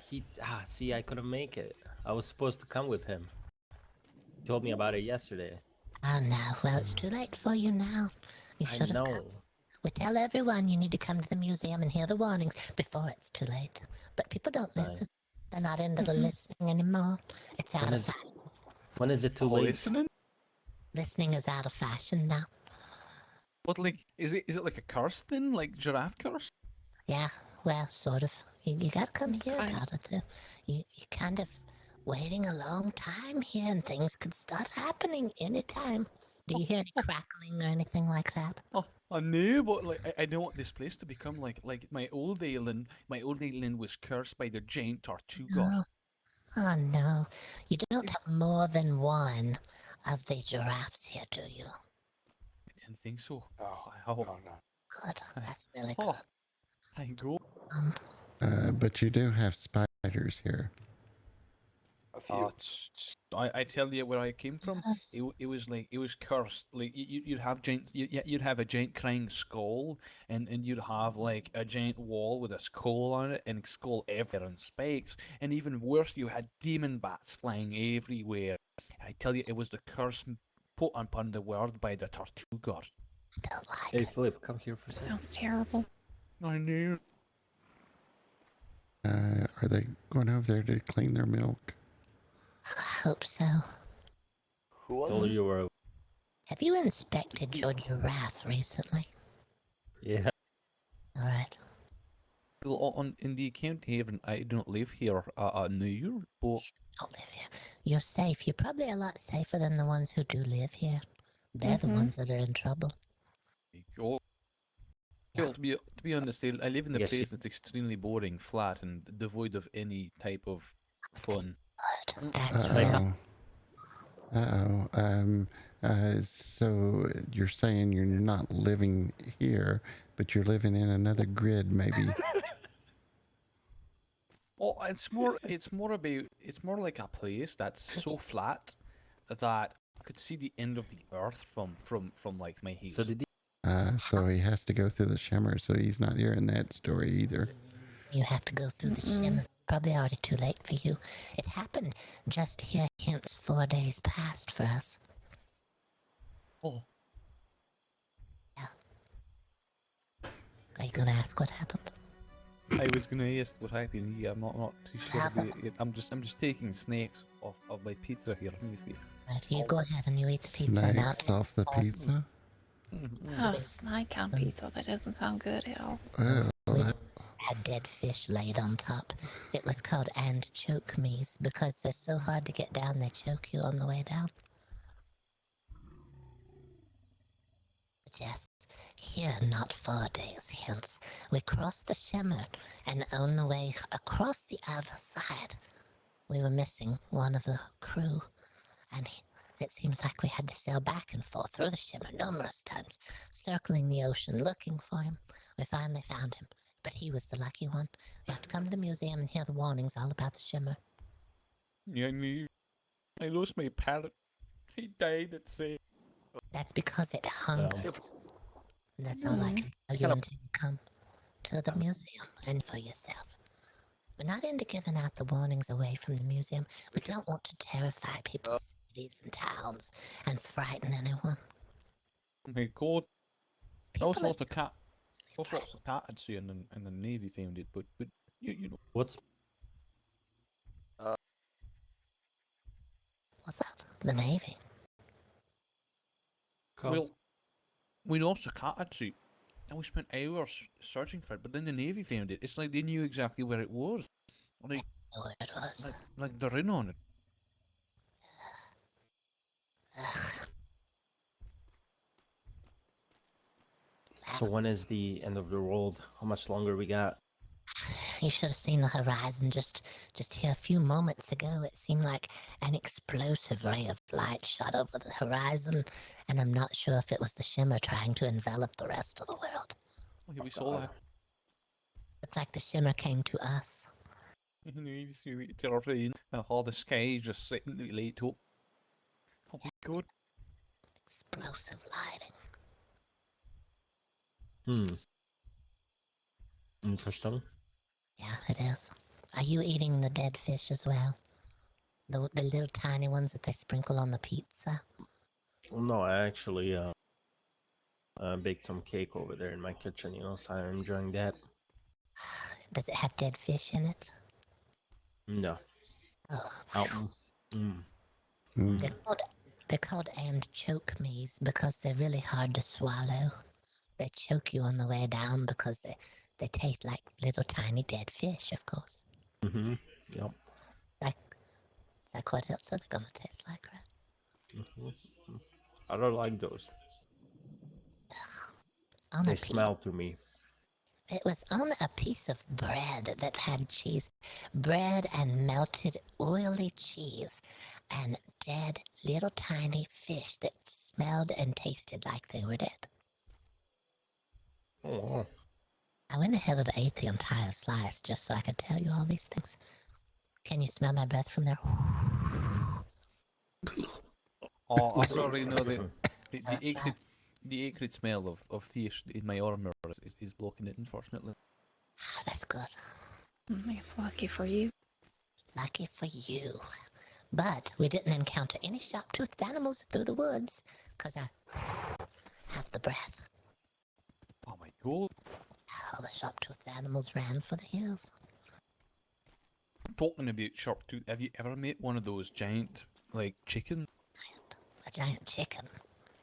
see, I couldn't make it. I was supposed to come with him. He told me about it yesterday. Oh no, well it's too late for you now. You should have come. We tell everyone you need to come to the museum and hear the warnings before it's too late. But people don't listen. They're not into the listening anymore. It's out of fashion. When is it too late? Listening? Listening is out of fashion now. What, like, is it like a curse then? Like giraffe curse? Yeah, well, sort of. You gotta come hear about it though. You kind of waiting a long time here and things could start happening anytime. Do you hear any crackling or anything like that? Oh, I know, but like I don't want this place to become like my old island. My old island was cursed by the giant Tortuga. Oh no, you don't have more than one of the giraffes here, do you? I didn't think so. Oh, no. Good, that's really good. Thank God. But you do have spiders here. I tell you where I came from. It was cursed. Like you'd have a giant crying skull, and you'd have like a giant wall with a skull on it, and skull everywhere and spikes, and even worse, you had demon bats flying everywhere. I tell you, it was the curse put upon the world by the Tortuga. Hey Philip, come here for a second. Sounds terrible. I knew. Are they going over there to clean their milk? I hope so. Told you were. Have you inspected your giraffe recently? Yeah. All right. Well, in the account here, I don't live here. New Year, but don't live here. You're safe. You're probably a lot safer than the ones who do live here. They're the ones that are in trouble. Well, to be honest, I live in a place that's extremely boring, flat, and devoid of any type of fun. So you're saying you're not living here, but you're living in another grid, maybe? Well, it's more like a place that's so flat that I could see the end of the earth from like my house. So he has to go through the shimmer, so he's not hearing that story either. You have to go through the shimmer. Probably already too late for you. It happened just here, hence 4 days past for us. Oh. Yeah. Are you gonna ask what happened? I was gonna ask what happened here. I'm not too sure about it. I'm just taking snakes off my pizza here. You see. Right, you go ahead and you eat the pizza now. Snakes off the pizza? Oh, snake on pizza. That doesn't sound good at all. Had dead fish laid on top. It was called and choke me's because they're so hard to get down they choke you on the way down. But yes, here not 4 days hence, we crossed the Shimmer, and on the way across the other side, we were missing one of the crew, and it seems like we had to sail back and forth through the Shimmer numerous times, circling the ocean looking for him. We finally found him. But he was the lucky one. You have to come to the museum and hear the warnings all about the Shimmer. Yeah, I lost my parrot. He died at sea. That's because it hungers. And that's all I can tell you until you come to the museum and for yourself. We're not into giving out the warnings away from the museum. We don't want to terrify people's cities and towns and frighten anyone. Oh my god. Also lost a cat. Also lost a cat I'd say, and the Navy found it, but you know. What's that? The Navy? Well, we lost a cat I'd say, and we spent hours searching for it, but then the Navy found it. It's like they knew exactly where it was. Like, where it was. Like they're in on it. So when is the end of the world? How much longer we got? You should have seen the horizon just here a few moments ago. It seemed like an explosive ray of light shot over the horizon, and I'm not sure if it was the Shimmer trying to envelop the rest of the world. Okay, we saw that. Looks like the Shimmer came to us. You see the rain, and all the sky just sitting light up. Oh my god. Explosive lighting. Interesting. Yeah, it is. Are you eating the dead fish as well? The little tiny ones that they sprinkle on the pizza? No, I actually baked some cake over there in my kitchen, so I'm enjoying that. Does it have dead fish in it? No. Oh. Mm. They're called and choke me's because they're really hard to swallow. They choke you on the way down because they taste like little tiny dead fish, of course. Mm-hmm. Yep. Like what else are they gonna taste like, right? Mm-hmm. I don't like those. They smell to me. It was on a piece of bread that had cheese. Bread and melted oily cheese and dead little tiny fish that smelled and tasted like they were dead. Oh. I went ahead and ate the entire slice just so I could tell you all these things. Can you smell my breath from there? Oh, I already know that the acrid smell of fish in my armor is blocking it, unfortunately. That's good. It's lucky for you. Lucky for you. But we didn't encounter any sharp-toothed animals through the woods, because I have the breath. Oh my god. All the sharp-toothed animals ran for the hills. Talking about sharp tooth, have you ever met one of those giant, like, chickens? A giant chicken?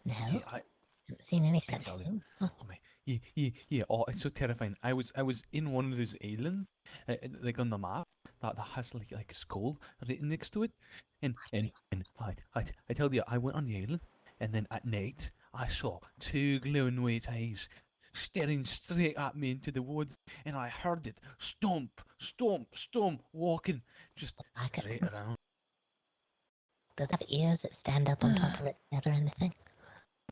No. Yeah, I haven't seen any such thing. Oh my, yeah. Oh, it's so terrifying. I was in one of those islands, like on the map that has like a skull written next to it, and I tell you, I went on the island, and then at night I saw two glowing white eyes staring straight at me into the woods, and I heard it stomp, walking just straight around. Does it have ears that stand up on top of its head or anything?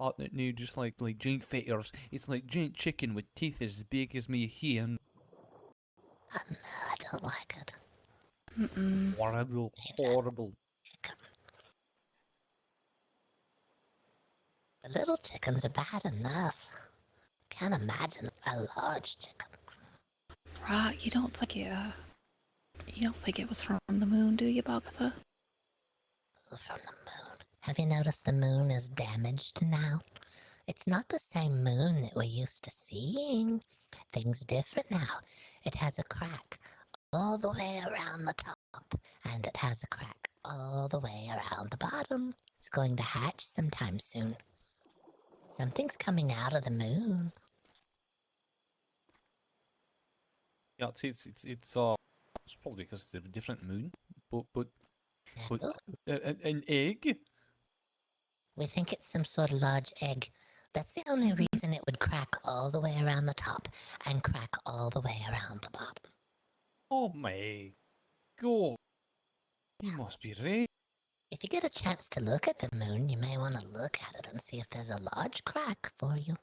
Oh, no, just like giant feathers. It's like giant chicken with teeth as big as my hand. Oh, no, I don't like it. Horrible. The little chickens are bad enough. Can't imagine a large chicken. Right, you don't think it was from the moon, do you, Boggert? From the moon. Have you noticed the moon is damaged now? It's not the same moon that we're used to seeing. thing's different now. It has a crack all the way around the top, and it has a crack all the way around the bottom. It's going to hatch sometime soon. Something's coming out of the moon. Yeah, it's probably because it's a different moon, but an egg. We think it's some sort of large egg. That's the only reason it would crack all the way around the top and crack all the way around the bottom. Oh my god! You must be right. If you get a chance to look at the moon, you may want to look at it and see if there's a large crack for you.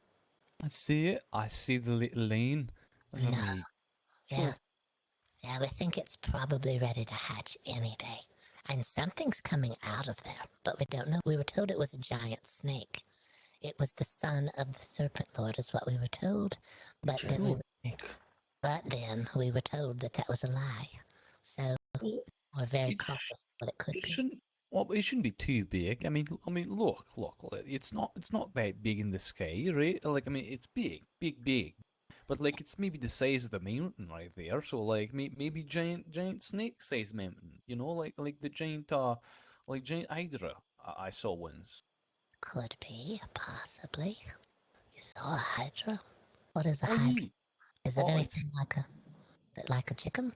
I see it. I see the little lane. No. Yeah, we think it's probably ready to hatch any day. And something's coming out of there, but we don't know. We were told it was a giant snake. It was the son of the Serpent Lord, is what we were told. But then we were told that that was a lie. So we're very cautious what it could be. Well, it shouldn't be too big. I mean, look. It's not that big in the sky, right? Like, I mean, it's big. But like, it's maybe the size of the mountain right there. So like, maybe giant snake-sized mountain. You know, like the giant hydra I saw once. Could be, possibly. You saw a hydra? What is a hydra? Is it anything like a chicken?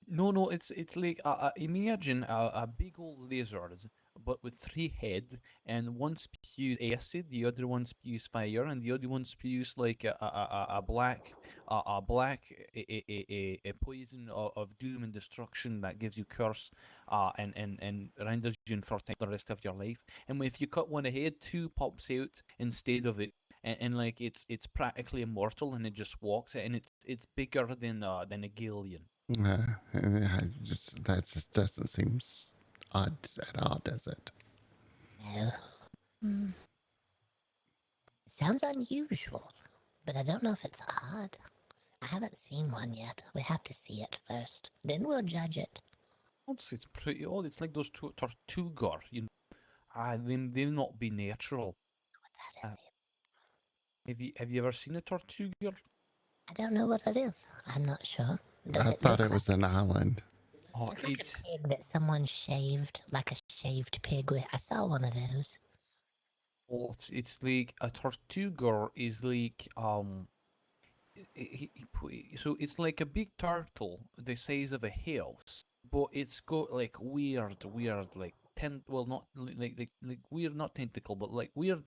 No, it's like imagine a big old lizard, but with 3 heads, and one spews acid, the other one spews fire, and the other one spews like a black poison of doom and destruction that gives you curse, and renders you infertile the rest of your life. And if you cut one ahead, 2 pops out instead of it. And like it's practically immortal, and it just walks, and it's bigger than a galleon. That just doesn't seem odd at all, does it? No. It sounds unusual, but I don't know if it's odd. I haven't seen one yet. We have to see it first. Then we'll judge it. It's pretty odd. It's like those Tortuga, you know. They'll not be natural. What that is. Have you ever seen a Tortuga? I don't know what it is. I'm not sure. I thought it was an island. Oh, it's like a pig that someone shaved, like a shaved pig. I saw one of those. Oh, it's like a Tortuga is like so it's like a big turtle the size of a house, but it's got like weird like not weird, not tentacle, but like weird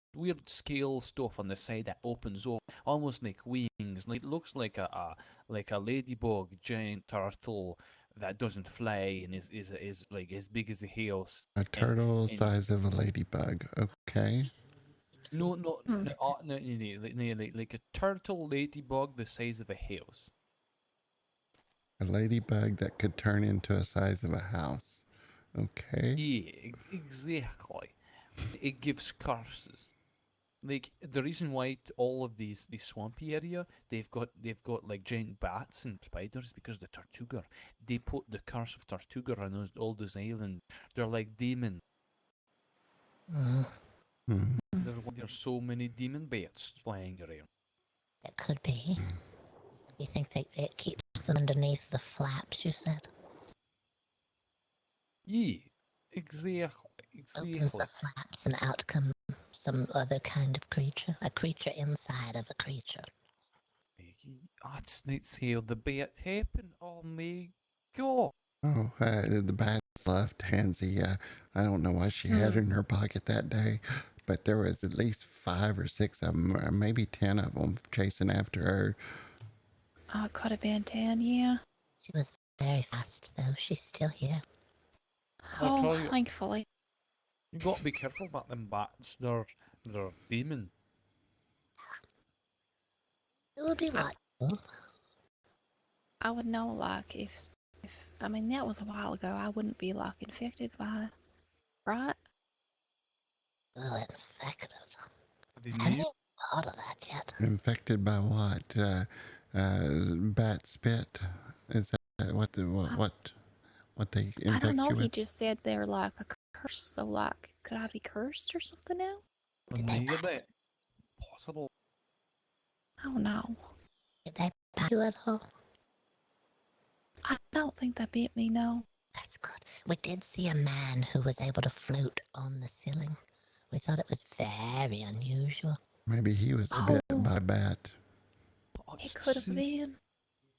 scale stuff on the side that opens up almost like wings. Like, it looks like a ladybug giant turtle that doesn't fly and is like as big as a house. A turtle size of a ladybug. Okay. No, like a turtle ladybug the size of a house. A ladybug that could turn into a size of a house. Okay. Yeah, exactly. It gives curses. Like, the reason why all of these swampy area they've got like giant bats and spiders, because the Tortuga, they put the curse of Tortuga on all those islands. They're like demons. There's so many demon bats flying around. It could be. You think it keeps them underneath the flaps, you said? Yeah, exactly. Opens the flaps and out come some other kind of creature. A creature inside of a creature. That's how the bat happened. Oh my god. Oh, the bat's left Tansy. I don't know what she had in her pocket that day, but there was at least 5 or 6 of them, or maybe 10 of them chasing after her. Oh, it could have been 10, yeah. She was very fast, though. She's still here. Oh, thankfully. You got to be careful about them bats. They're demon. It would be watchable. I would know, like, if I mean, that was a while ago. I wouldn't be, like, infected by it, right? Oh, infected. I haven't even thought of that yet. Infected by what? Bat spit? Is that what they infect you with? I don't know. He just said they're like a curse. So, like, could I be cursed or something now? Maybe possible. I don't know. Did they bite you at all? I don't think they bit me, no. That's good. We did see a man who was able to float on the ceiling. We thought it was very unusual. Maybe he was bit by a bat. It could have been.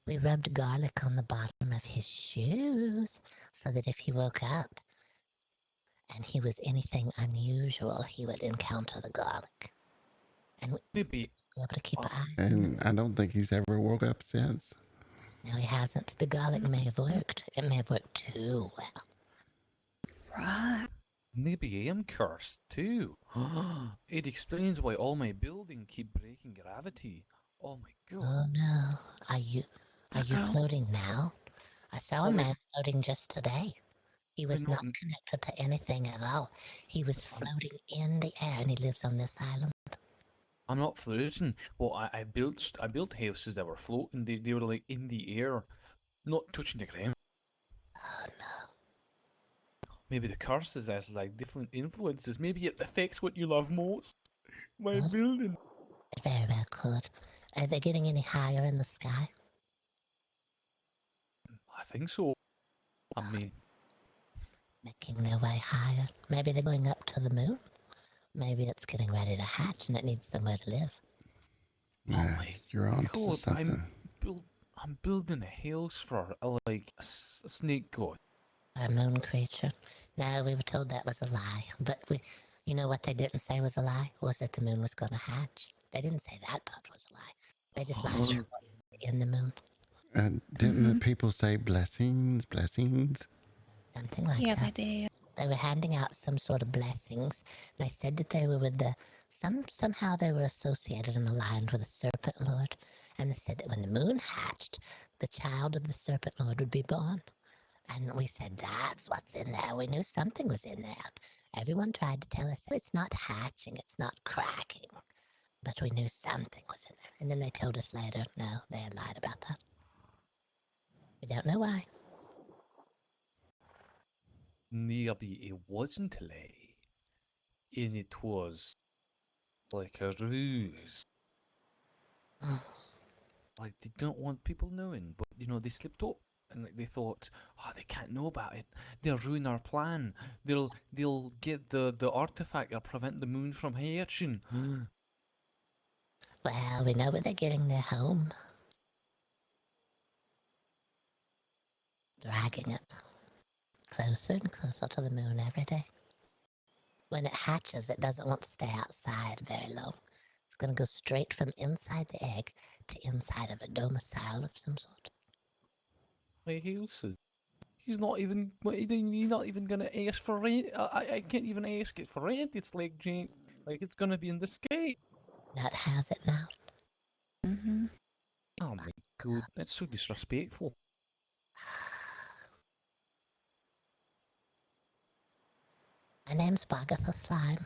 We rubbed garlic on the bottom of his shoes so that if he woke up and he was anything unusual, he would encounter the garlic. And we'd Maybe be able to keep our eyes. And I don't think he's ever woke up since. No, he hasn't. The garlic may have worked. It may have worked too well. Right. Maybe I am cursed too. It explains why all my buildings keep breaking gravity. Oh my god. Oh no. Are you floating now? I saw a man floating just today. He was not connected to anything at all. He was floating in the air, and he lives on this island. I'm not floating. Well, I built houses that were floating. They were like in the air, not touching the ground. Oh no. Maybe the curses has like different influences. Maybe it affects what you love most. My building. It very well could. Are they getting any higher in the sky? I think so. I mean, Making their way higher. Maybe they're going up to the moon. Maybe it's getting ready to hatch and it needs somewhere to live. Yeah, you're on to god, something. I'm building a house for a snake god. A moon creature. No, we were told that was a lie. But you know what they didn't say was a lie? Was that the moon was going to hatch. They didn't say that part was a lie. They just lied in the moon. And didn't the people say blessings, blessings? Something like Yeah, that. they did. They were handing out some sort of blessings. They said that they were with somehow they were associated and aligned with the Serpent Lord. And they said that when the moon hatched, the child of the Serpent Lord would be born. And we said, that's what's in there. We knew something was in there. Everyone tried to tell us it's not hatching, it's not cracking. But we knew something was in there. And then they told us later, no, they had lied about that. We don't know why. Maybe it wasn't a lie. And it was like a ruse. Like they don't want people knowing, but they slipped up and like they thought, oh, they can't know about it. They'll ruin our plan. They'll get the artifact or prevent the moon from hatching. Well, we know where they're getting their home. Dragging it closer and closer to the moon every day. When it hatches, it doesn't want to stay outside very long. It's going to go straight from inside the egg to inside of a domicile of some sort. My house. He's not even gonna ask for rent. I can't even ask it for rent. It's like it's gonna be in the sky. That has it now. Mm-hmm. Oh my god, that's so disrespectful. My name's Boggert the Slime.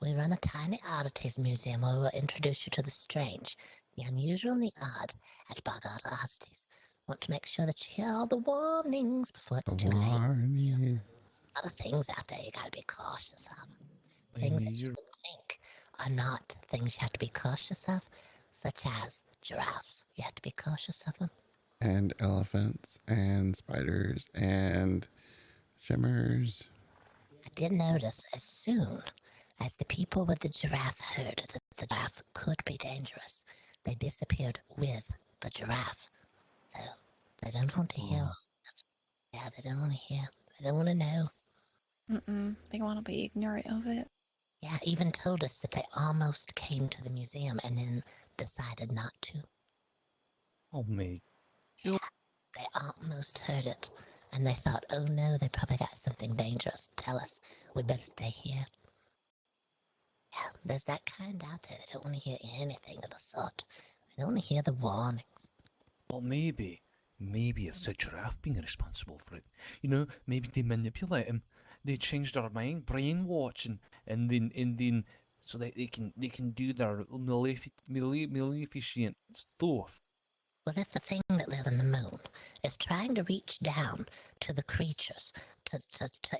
We run a tiny oddities museum where we'll introduce you to the strange, the unusual, and the odd at BoggOdd Oddities. Want to make sure that you hear all the warnings before it's too late. A lot of things out there you gotta be cautious of. Things that you would think are not things you have to be cautious of, such as giraffes. You have to be cautious of them. And elephants, and spiders, and shimmers. I did notice as soon as the people with the giraffe heard that the giraffe could be dangerous, they disappeared with the giraffe. So they don't want to hear. Yeah, they don't want to hear. They don't want to know. They want to be ignorant of it. Yeah, even told us that they almost came to the museum and then decided not to. Oh me. Yeah, they almost heard it. And they thought, oh no, they probably got something dangerous to tell us. We better stay here. Yeah, there's that kind out there. They don't want to hear anything of the sort. They don't want to hear the warnings. Well, maybe it's the giraffe being responsible for it. Maybe they manipulate him. They change their mind, brainwashing, and then so that they can do their maleficent stuff. Well, if the thing that live in the moon is trying to reach down to the creatures to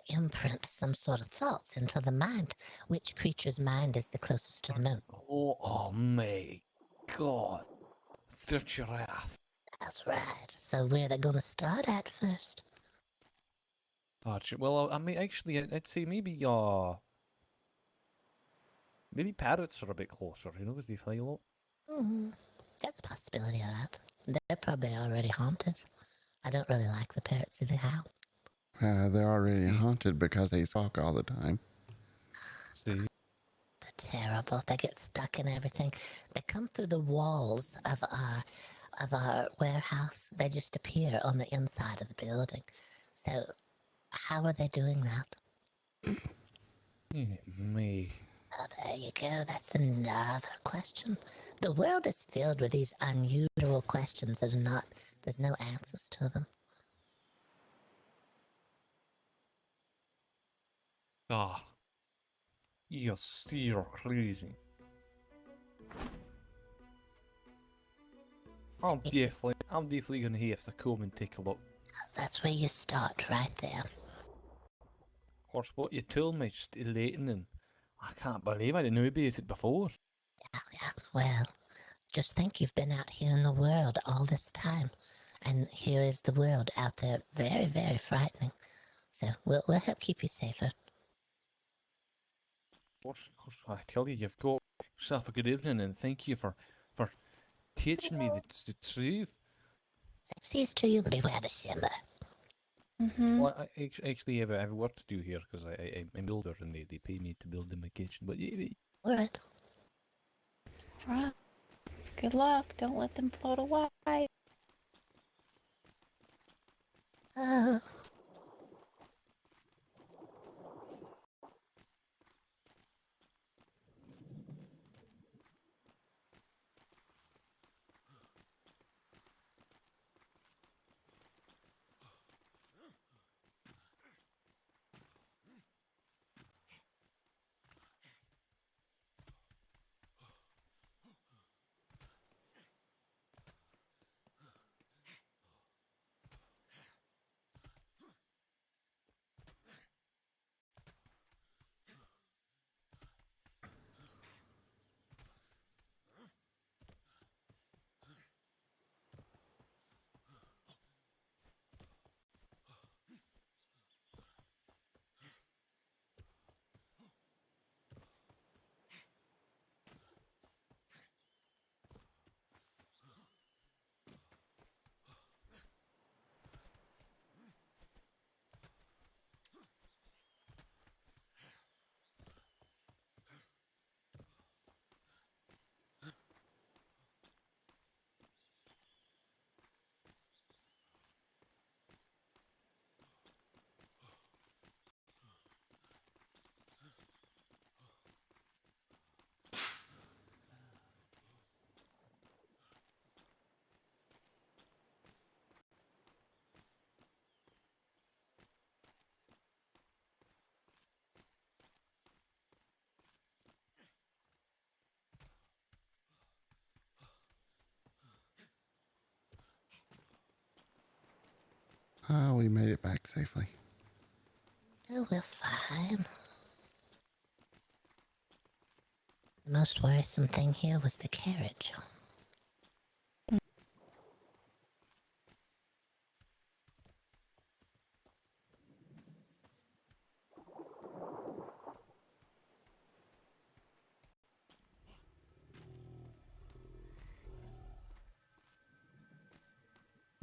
imprint some sort of thoughts into the mind, which creature's mind is the closest to the moon? Oh my god. their giraffe. That's right. So where they gonna start at first? Well, I mean, actually, I'd say maybe parrots are a bit closer, you know, because they fly a lot. There's a possibility of that. They're probably already haunted. I don't really like the parrots anyhow. They're already haunted because they talk all the time. See? They're terrible. They get stuck in everything. They come through the walls of our warehouse. They just appear on the inside of the building. So how are they doing that? Me. Oh, there you go. That's another question. The world is filled with these unusual questions that are not, there's no answers to them. Ah. You're crazy. I'm definitely gonna have to come and take a look. That's where you start, right there. Of course, what you told me is just elating, I can't believe I didn't know about it before. Yeah, well, just think you've been out here in the world all this time. And here is the world out there, very, very frightening. So we'll help keep you safer. Of course, I tell you, you've got yourself a good evening, and thank you for teaching me the truth. Seas to you, beware the shimmer. Well, I actually have a work to do here, because I'm a builder, and they pay me to build in my kitchen, but yeah. Alright. Right. Good luck. Don't let them float away. Oh. Oh, we made it back safely. Oh, we're fine. The most worrisome thing here was the carriage.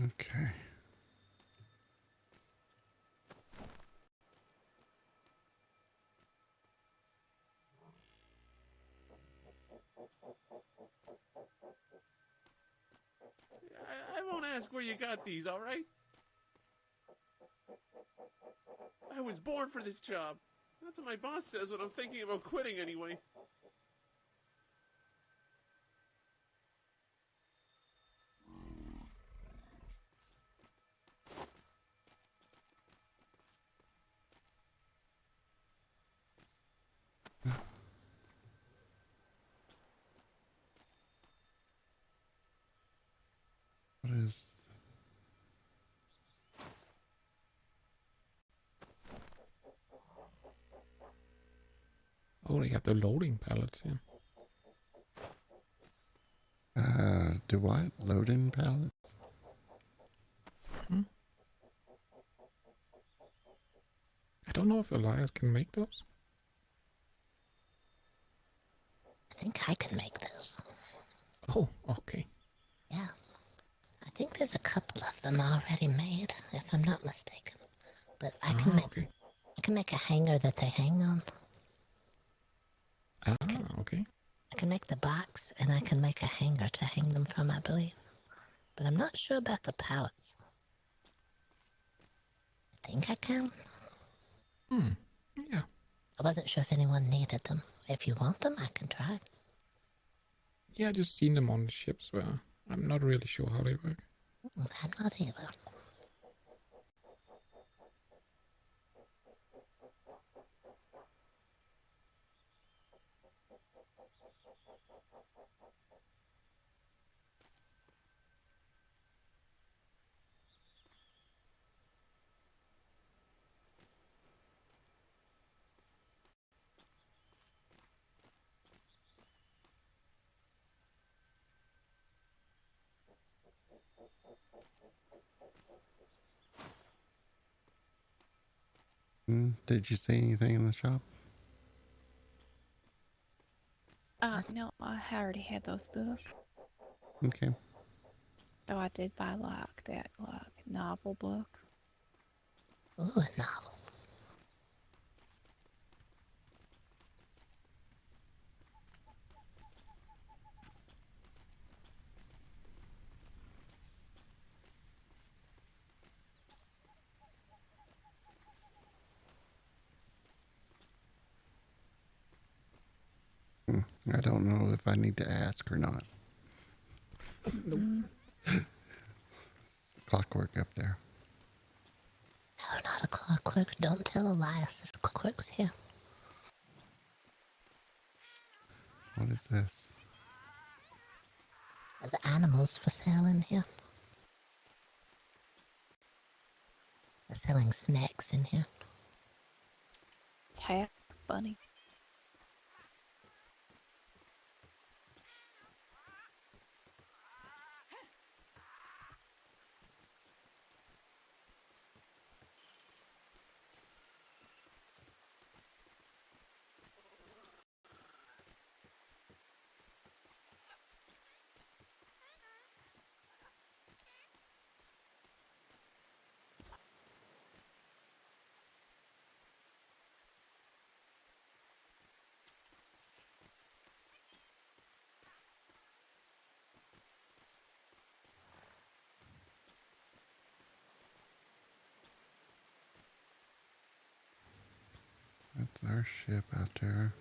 Okay. I won't ask where you got these, all right? I was born for this job. That's what my boss says when I'm thinking about quitting anyway. What is... Oh, they have the loading pallets here. Do what? Load-in pallets? Hmm? I don't know if Elias can make those. I think I can make those. Oh, okay. Yeah. I think there's a couple of them already made, if I'm not mistaken. But I can make a hanger that they hang on. Okay. I can make the box, and I can make a hanger to hang them from, I believe. But I'm not sure about the pallets. I think I can. Yeah. I wasn't sure if anyone needed them. If you want them, I can try. Yeah, I just seen them on the ships, but I'm not really sure how they work. I'm not either. Did you see anything in the shop? No, I already had those books. Okay. Oh, I did buy that novel book. Ooh, a novel. I don't know if I need to ask or not. Clockwork up there. No, not a clockwork. Don't tell Elias there's clockworks here. What is this? There's animals for sale in here. They're selling snacks in here. It's half bunny. That's our ship out there.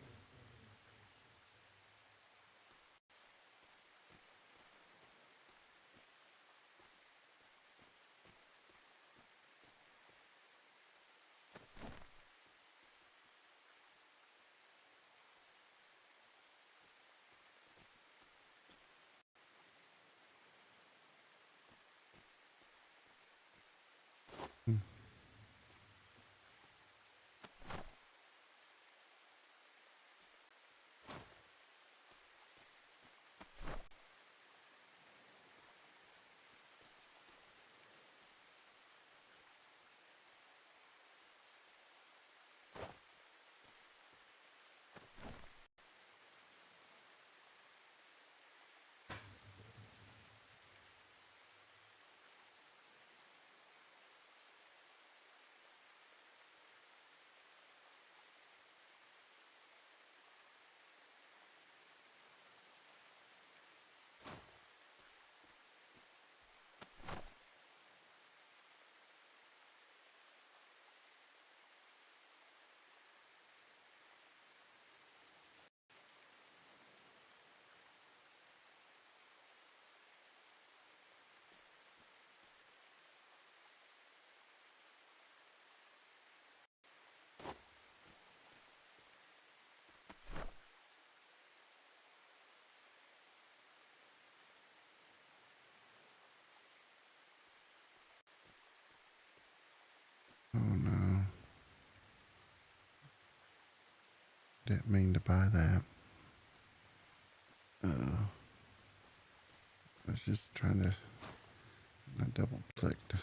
Oh no. Didn't mean to buy that. I was just trying to. I double clicked.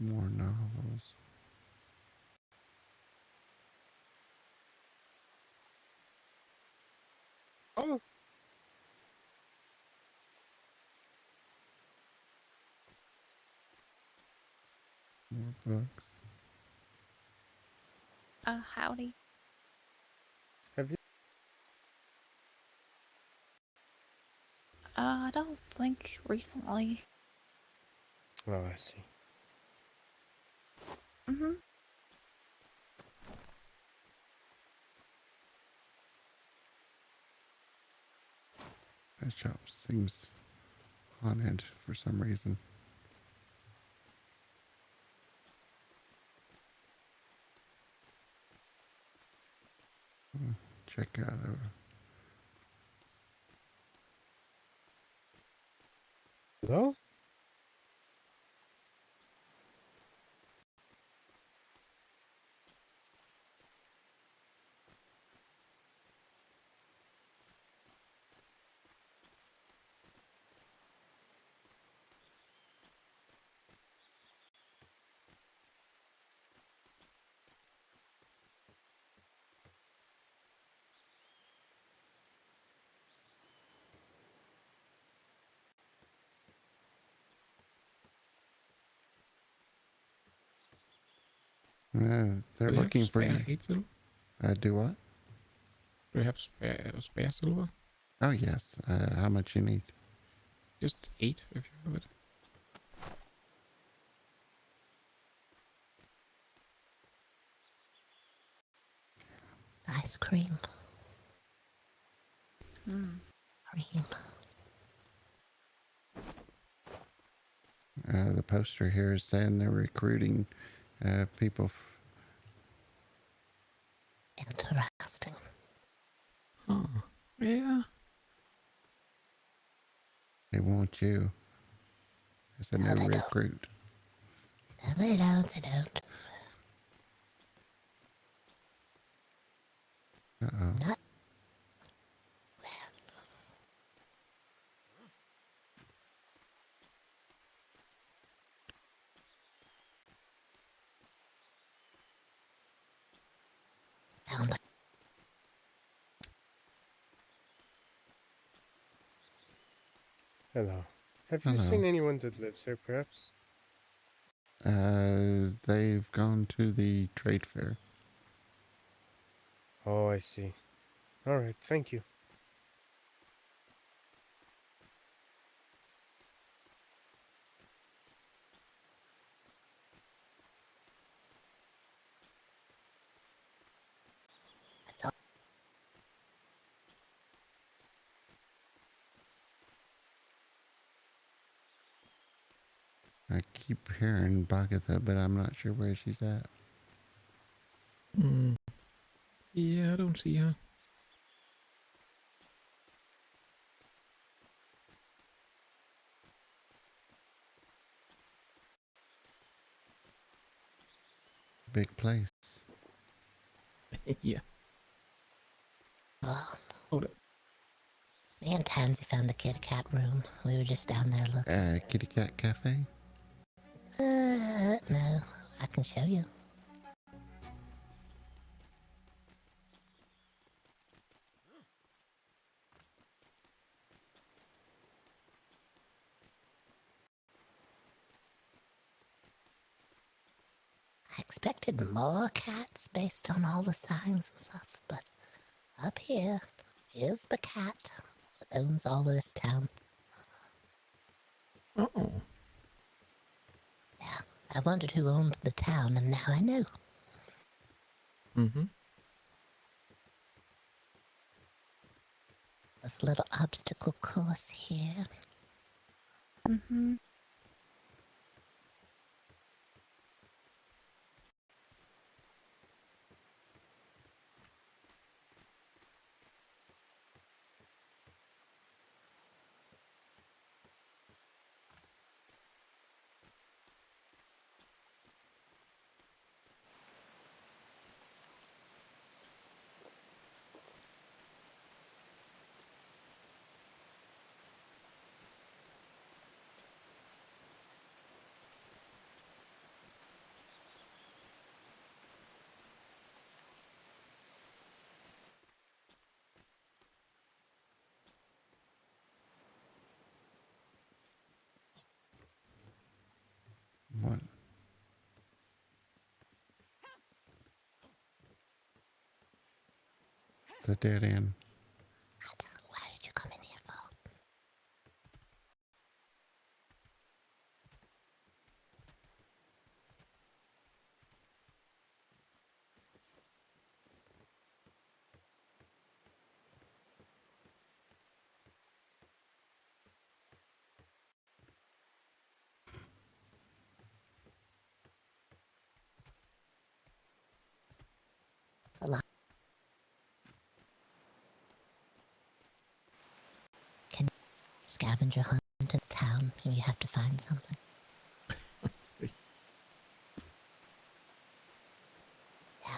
More novels. Oh. More books. Howdy. Have you? I don't think recently. Oh, I see. Mm-hmm. That shop seems haunted for some reason. Check out Hello? they're Do we have looking for spare you. 8 silver? Do what? Do we have spare silver? Oh, yes. How much you need? Just 8 if you have it. Ice cream. Cream. The poster here is saying they're recruiting people. Interesting. Oh, yeah. They want you. I said No, they they don't. recruit. No, they don't. They don't. Uh-oh. Not. Down. Hello. Have you Hello. seen anyone that lives here, perhaps? They've gone to the trade fair. Oh, I see. All right, thank you. I keep hearing Boggert, but I'm not sure where she's at. Yeah, I don't see her. Big place. Yeah. Well, Hold it. me and Tansy found the kitty cat room. We were just down there looking. Kitty Cat Cafe? No. I can show you. I expected more cats based on all the signs and stuff, but up here is the cat that owns all of this town. Uh-oh. Yeah, I wondered who owned the town, and now I know. Mm-hmm. There's a little obstacle course here. Mm-hmm. a dead end. Why did you come in here for? A lot. Can scavenger hunt this town and you have to find something? Yeah.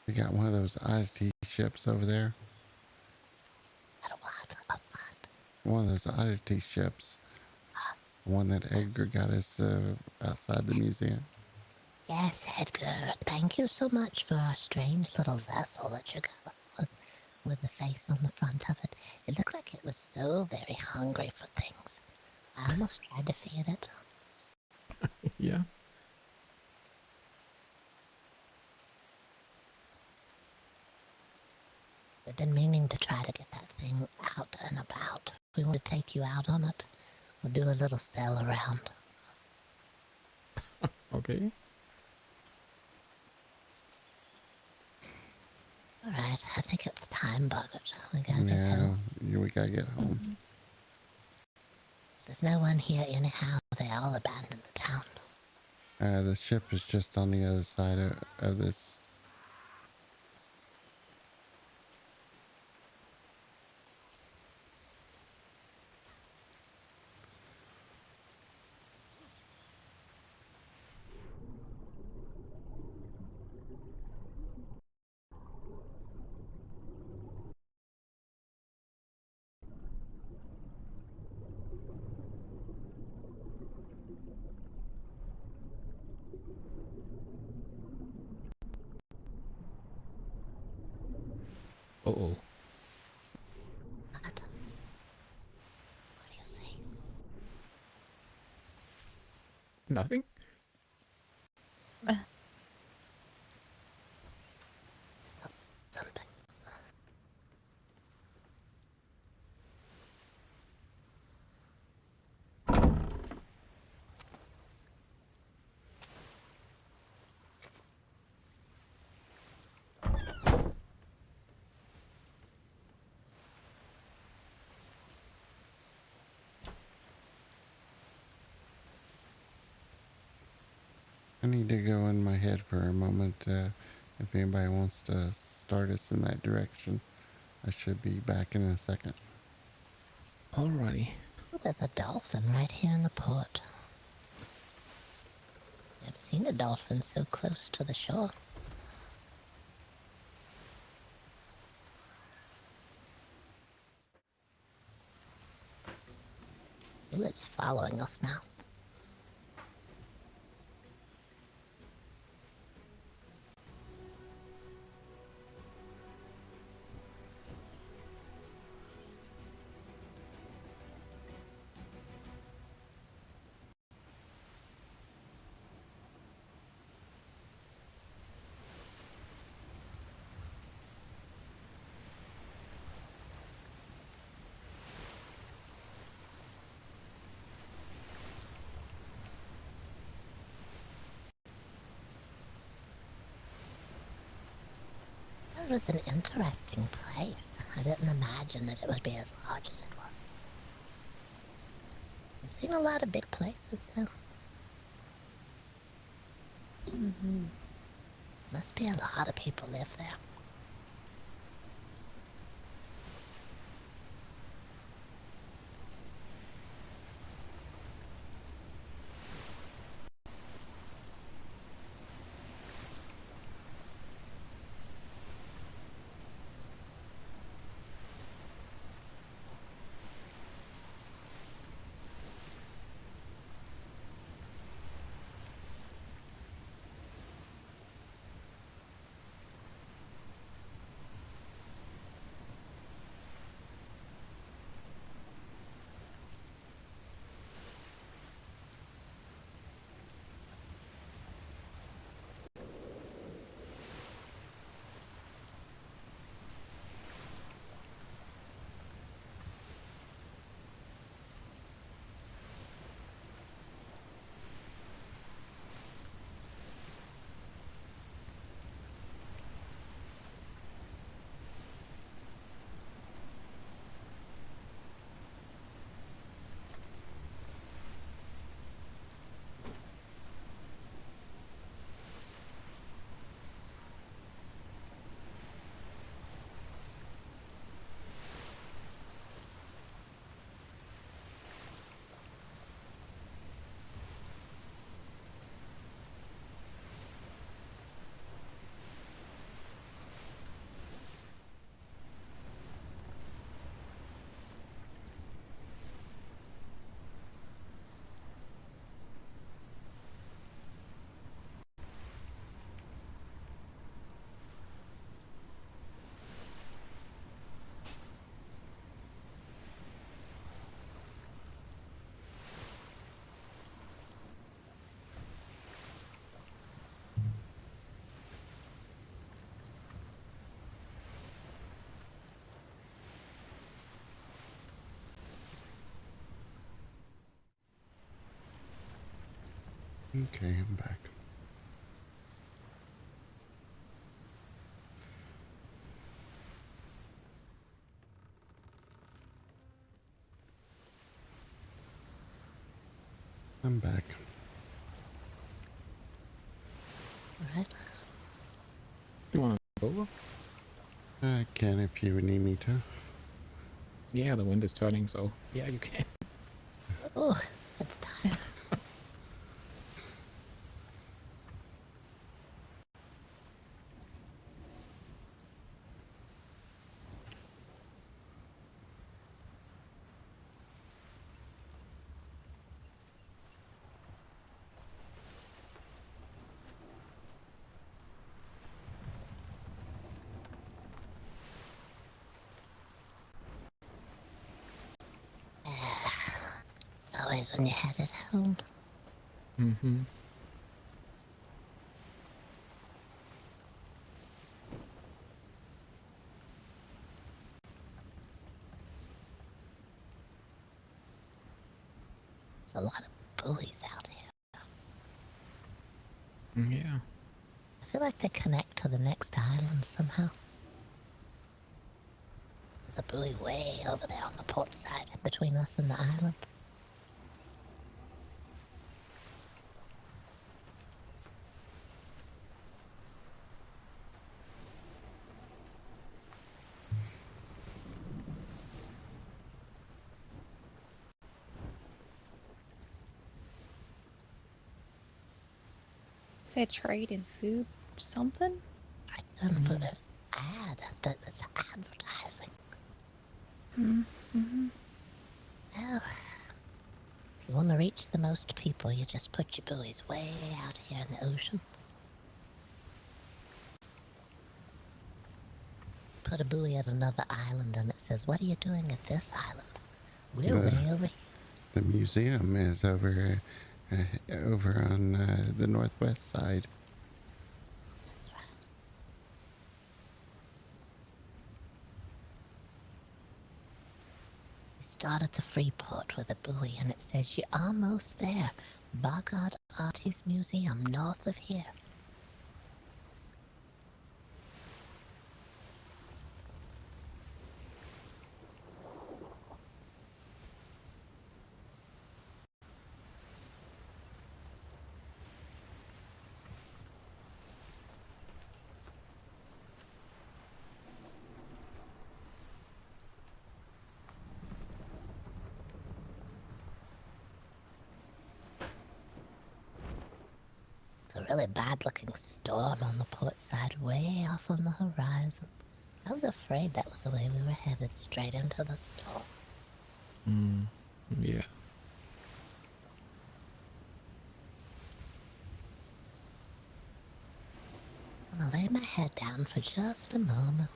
We got one of those oddity ships over there. One of those oddity ships. One that Edgar got us outside the museum. Yes, Edgar. Thank you so much for our strange little vessel that you got us with the face on the front of it. It looked like it was so very hungry for things. I almost tried to feed it. Yeah. We've been meaning to try to get that thing out and about. We want to take you out on it. We'll do a little sail around. Okay. Alright, I think it's time, Boggert. We gotta get home. Yeah, we gotta get home. There's no one here anyhow. They all abandoned the town. The ship is just on the other side of this. Uh-oh. What do you see? Nothing? Something. I need to go in my head for a moment. If anybody wants to start us in that direction, I should be back in a second. Alrighty. There's a dolphin right here in the port. I've seen a dolphin so close to the shore. Ooh, it's following us now. It was an interesting place. I didn't imagine that it would be as large as it was. I've seen a lot of big places, though. Must be a lot of people live there. Okay, I'm back. I'm back. Right. You want to go over? I can if you need me to. Yeah, the wind is turning, so yeah, you can. Oh, it's time. It's always when you're headed home. Mm-hmm. There's a lot of buoys out here. Yeah. I feel like they connect to the next island somehow. There's a buoy way over there on the port side between us and the island. Said trade in food something? For this ad, that's advertising. Mm-hmm. Well, if you want to reach the most people, you just put your buoys way out here in the ocean. Put a buoy at another island and it says, "What are you doing at this island?" We're way over here. The museum is over on the northwest side. That's right. We start at the free port with a buoy and it says, "You're almost there. BoggOdd Oddities Museum, north of here." It's a really bad-looking storm on the port side, way off on the horizon. I was afraid that was the way we were headed, straight into the storm. Yeah. I'm gonna lay my head down for just a moment.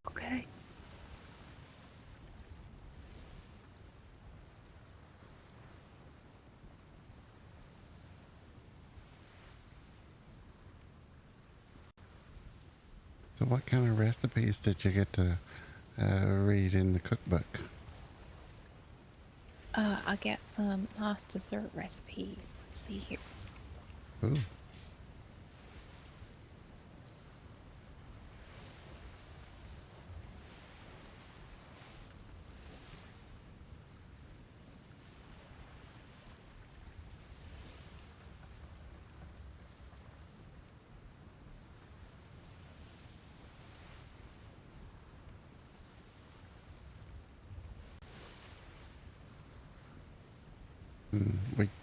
Okay. So what kind of recipes did you get to read in the cookbook? I got some nice dessert recipes. Let's see here. Ooh.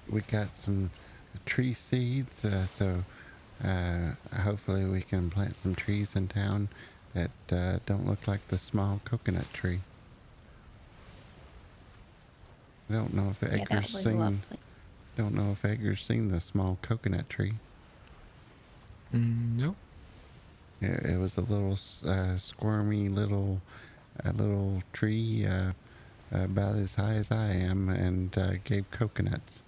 We got some tree seeds, so hopefully we can plant some trees in town that don't look like the small coconut tree. I don't know if Edgar's seen the small coconut tree. No. It was a little squirmy little tree about as high as I am, and gave coconuts.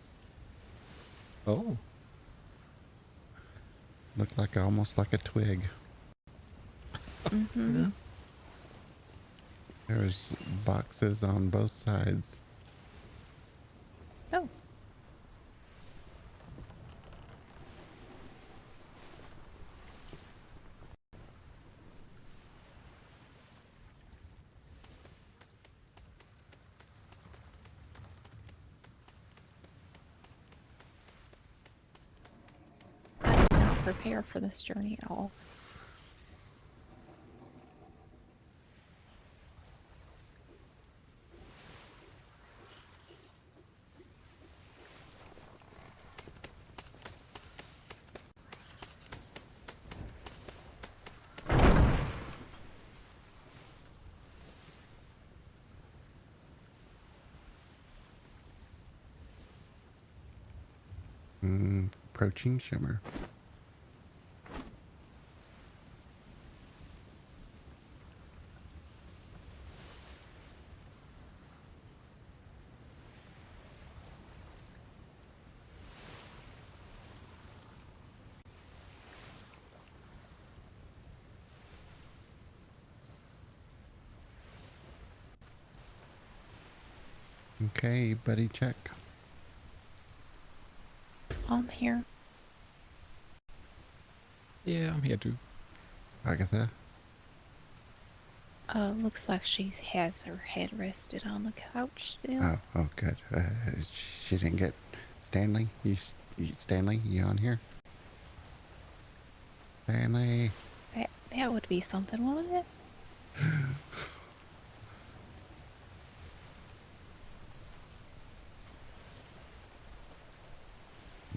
Oh. Looked like almost like a twig. Mm-hmm. Yeah. There was boxes on both sides. Oh. prepare for this journey at all. Approaching shimmer. Okay, buddy, check. I'm here. Yeah, I'm here too. Agatha? Looks like she has her head rested on the couch still. Oh, good. She didn't get Stanley. Stanley, you on here? Stanley. That would be something, wouldn't it?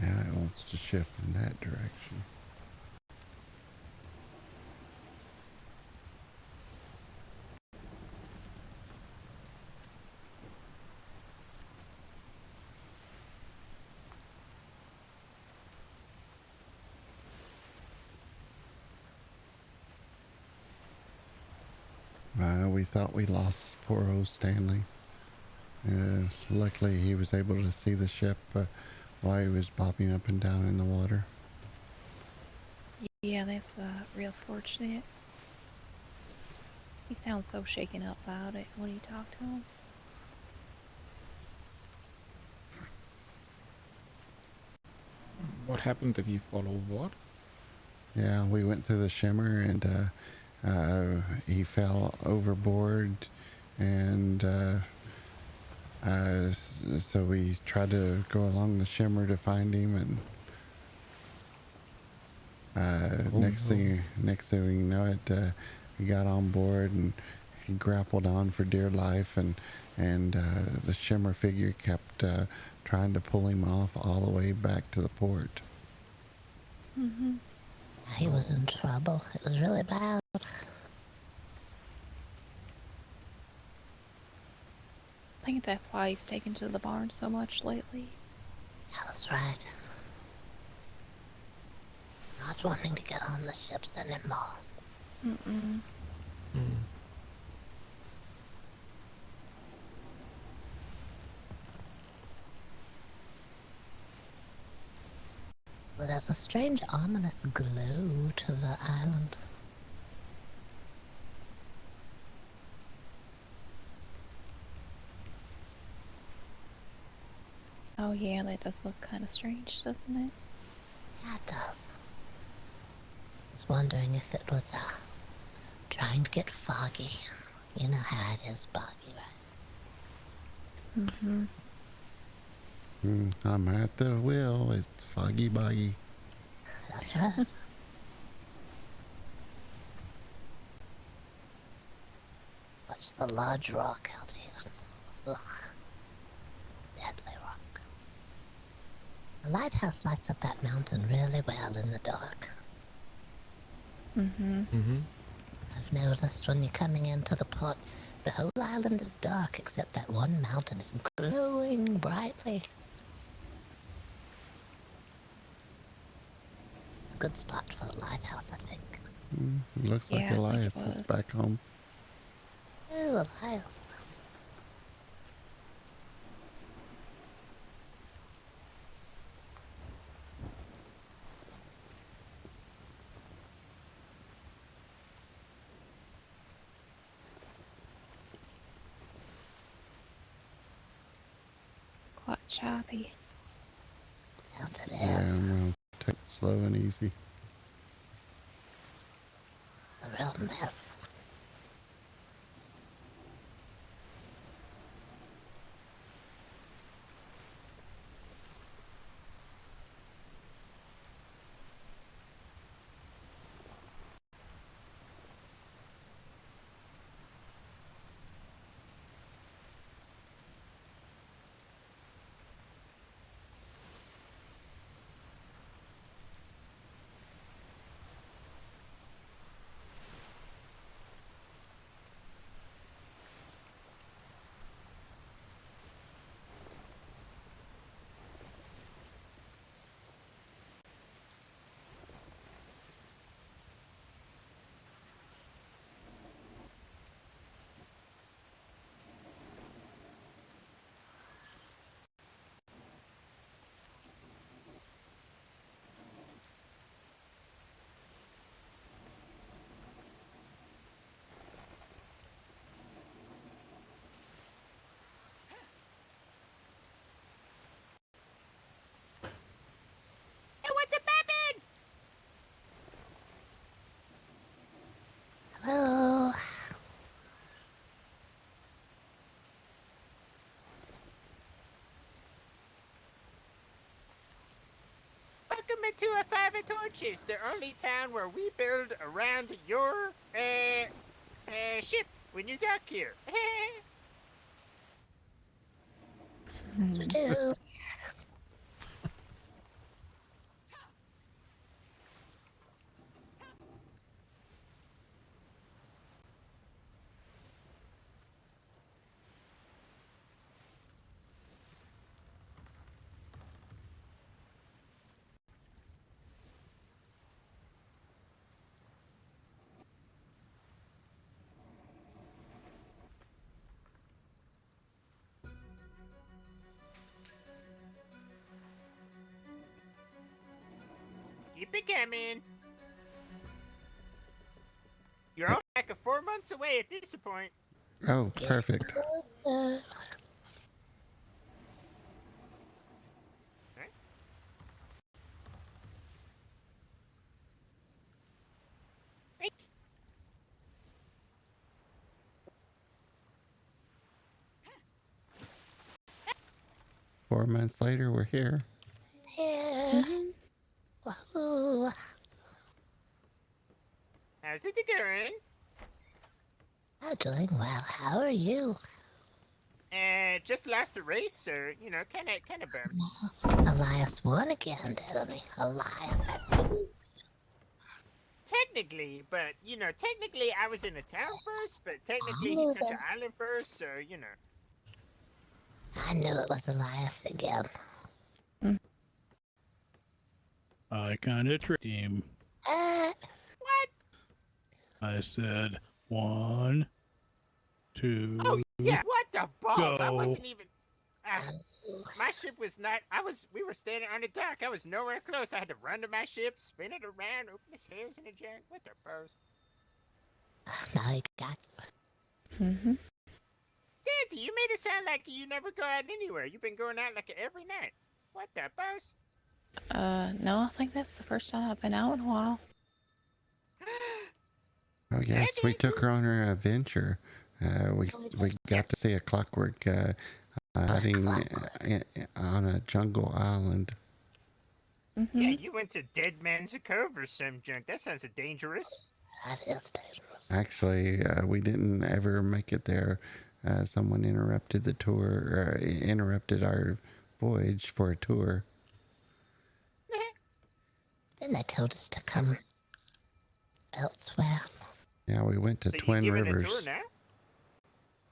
Now it wants to shift in that direction. We thought we lost poor old Stanley. Luckily he was able to see the ship while he was bobbing up and down in the water. Yeah, that's real fortunate. He sounds so shaken up about it when you talk to him. What happened? Did he fall overboard? Yeah, we went through the shimmer and he fell overboard, and so we tried to go along the shimmer to find him, and next thing we know it, he got on board and he grappled on for dear life, and the shimmer figure kept trying to pull him off all the way back to the port. Mm-hmm. He was in trouble. It was really bad. I think that's why he's taken to the barn so much lately. Yeah, that's right. Not wanting to get on the ships anymore. Mm-mm. Well, there's a strange, ominous glow to the island. Oh yeah, that does look kind of strange, doesn't it? Yeah, it does. I was wondering if it was, trying to get foggy. You know how it is, Boggy, right? Mm-hmm. I'm at the wheel. It's foggy boggy. That's right. Watch the large rock out here. Ugh. Deadly rock. The lighthouse lights up that mountain really well in the dark. Mm-hmm. I've noticed when you're coming into the port, the whole island is dark except that one mountain is glowing brightly. It's a good spot for the lighthouse, I think. Looks like Yeah, I think it Elias is was. back home. Ooh, Elias. It's quite choppy. Yes, it is. Yeah, I'm gonna take it slow and easy. A real mess. Welcome to a Five of Torches, the only town where we build around your ship when you dock here. Yes, we do. Keep it coming. You're only like 4 months away at this point. Oh, perfect. Closer. Right? 4 months later, we're here. Here. Wahoo. How's it going? I'm doing well. How are you? Just lost the race, so, you know, kind of bummed. Elias won again, didn't he? Elias, that's the Technically, but, you know, technically I was in the town first, but technically he knew took the this. island first, so, you know. I knew it was Elias again. I kind of tricked him. What? I said 1, 2. Oh, yeah, what the balls? I Go. wasn't even... my ship was not... We were standing on the dock. I was nowhere close. I had to run to my ship, spin it around, open the sails in the junk. What the balls? Now he got Dancy, you made it sound like you never go out anywhere. You've been going out like every night. What the balls? No, I think that's the first time I've been out in a while. Oh yes, we took her on her adventure. We got to see a clockwork hunting on a jungle island. Yeah, you went to Dead Man's Cove or some junk. That sounds dangerous. That is dangerous. Actually, we didn't ever make it there. Someone interrupted the tour, interrupted our voyage for a tour. Then they told us to come elsewhere. Yeah, we went to So Twin you giving Rivers. a tour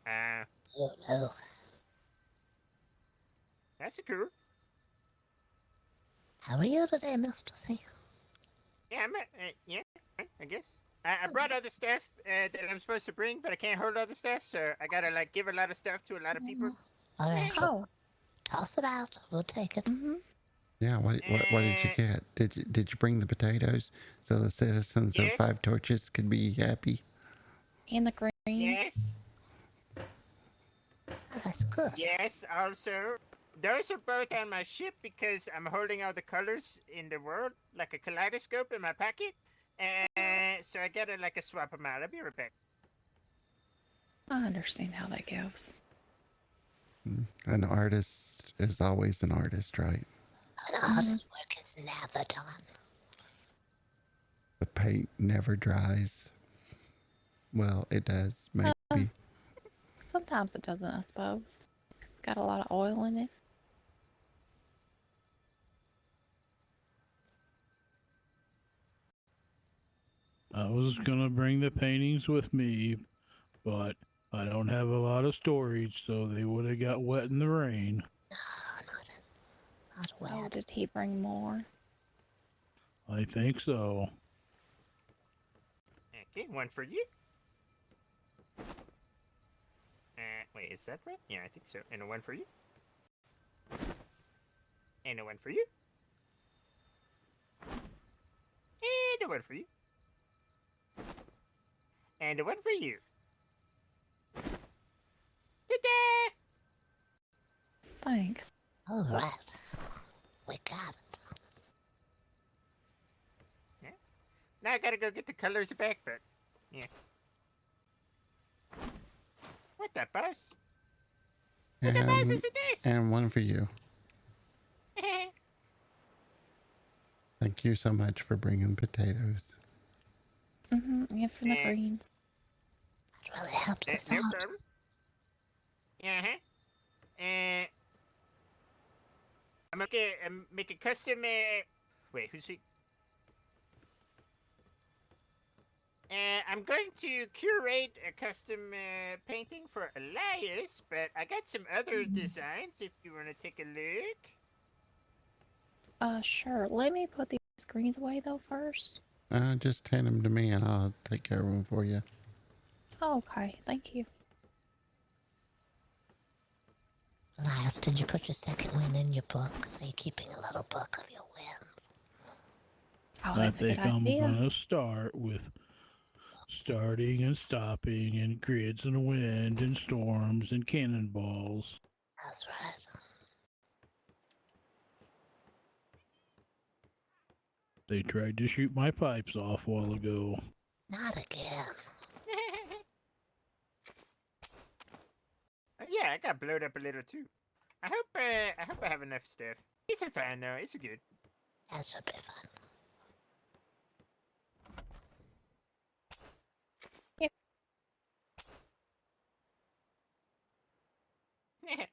now? Oh no. That's cool. How are you today, Mr. C? Yeah, yeah, I guess. I brought other stuff that I'm supposed to bring, but I can't hold other stuff, so I gotta like give a lot of stuff to a lot of people. All right. Toss it out. We'll take it. Yeah, what did you get? Did you bring the potatoes so the citizens of Yes. Five Torches could be happy? And the green. Yes. Oh, that's good. Yes, also. Those are both on my ship because I'm holding all the colors in the world, like a kaleidoscope in my pocket. And so I gotta like swap them out. I'll be right back. I understand how that goes. An artist is always an artist, right? An artist's work is never done. The paint never dries. Well, it does, maybe. Sometimes it doesn't, I suppose. It's got a lot of oil in it. I was gonna bring the paintings with me, but I don't have a lot of storage, so they would have got wet in the rain. Not wet. Oh, did he bring more? I think so. Okay, one for you. Wait, is that right? Yeah, I think so. And a one for you. And a one for you. And a one for you. And a one for you. Ta-da! Thanks. All right. We got it. Yeah. Now I gotta go get the colors back, but yeah. What the boss? What the boss is this? And one for you. Thank you so much for bringing potatoes. And from the greens. It really helps us No out. problem. I'm gonna make a custom. Wait, who's he? I'm going to curate a custom painting for Elias, but I got some other designs if you want to take a look. Sure. Let me put these greens away though first. Just hand them to me and I'll take care of them for you. Okay, thank you. Elias, did you put your second win in your book? Are you keeping a little book of your wins? Oh, I that's a think good I'm idea. gonna start with starting and stopping and grids and wind and storms and cannonballs. That's right. They tried to shoot my pipes off a while ago. Not again. Yeah, I got blowed up a little too. I hope I have enough stuff. It's fine though. It's good. That should be fun.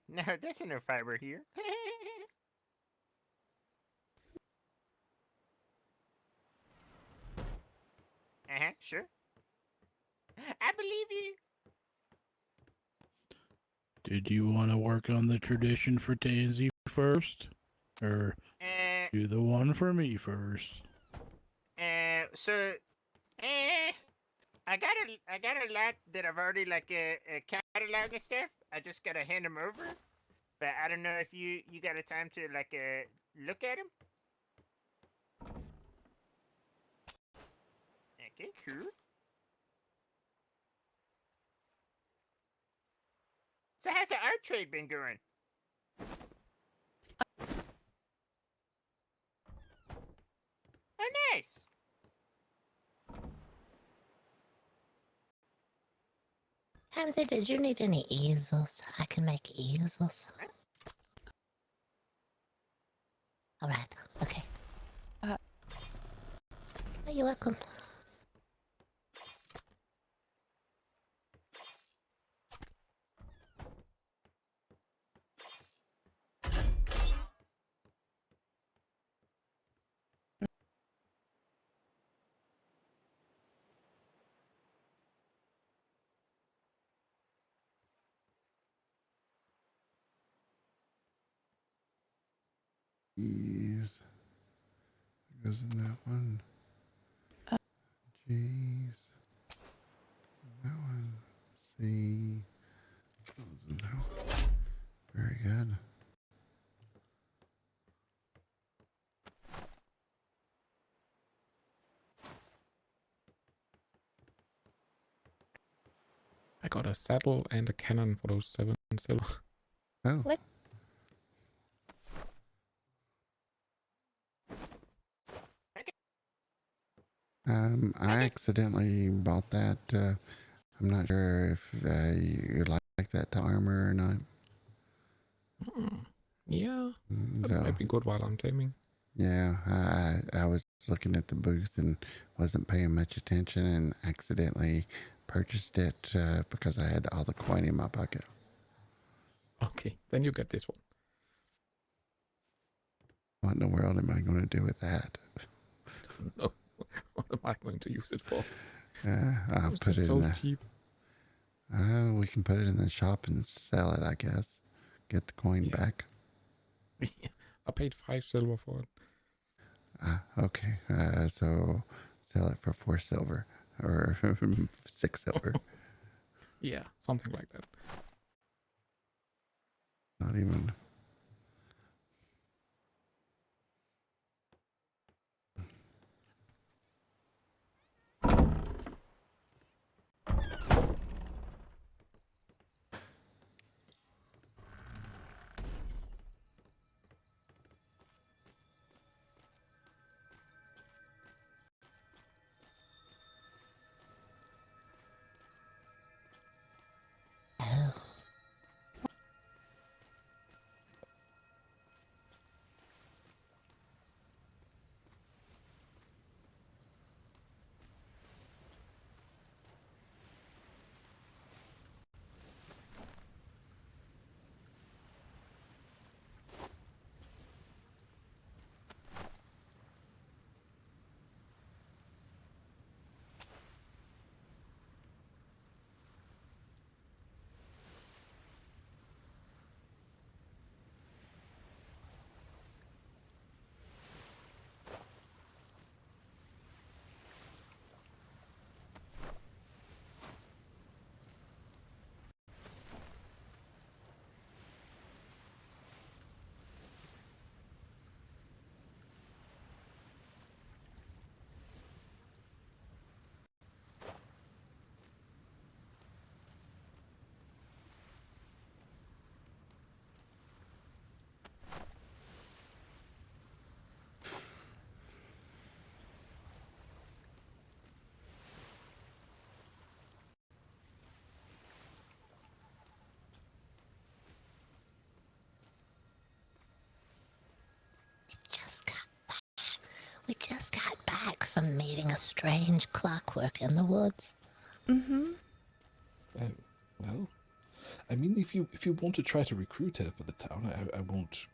No, there's no fiber here. Sure. I believe you. Did you want to work on the tradition for Tansy first? Or do the one for me first? I got a lot that I've already cataloged and stuff. I just gotta hand them over. But I don't know if you got a time to look at them. Okay, cool. So how's the art trade been going? Oh, nice. Hansi, did you need any easels? I can make easels. Alright, okay. Oh, you're welcome. Ease. Goes in that one. G's. That one. C. Goes in that one. Very good. I got a saddle and a cannon for those 7 silver. Oh. I accidentally bought that. I'm not sure if you like that to armor or not. Yeah, that So, might be good while I'm taming. yeah, I was looking at the booth and wasn't paying much attention and accidentally purchased it because I had all the coin in my pocket. Okay, then you get this one. What in the world am I going to do with that? No, what am I going to use it for? I'll It's put just it so in the... cheap. We can put it in the shop and sell it, I guess. Get the coin back. I paid 5 silver for it. Okay. So sell it for 4 silver or 6 silver. Yeah, something like that. Not even. We just got back from meeting a strange clockwork in the woods. Mm-hmm. Oh, well, I mean, if you want to try to recruit her for the town, I won't,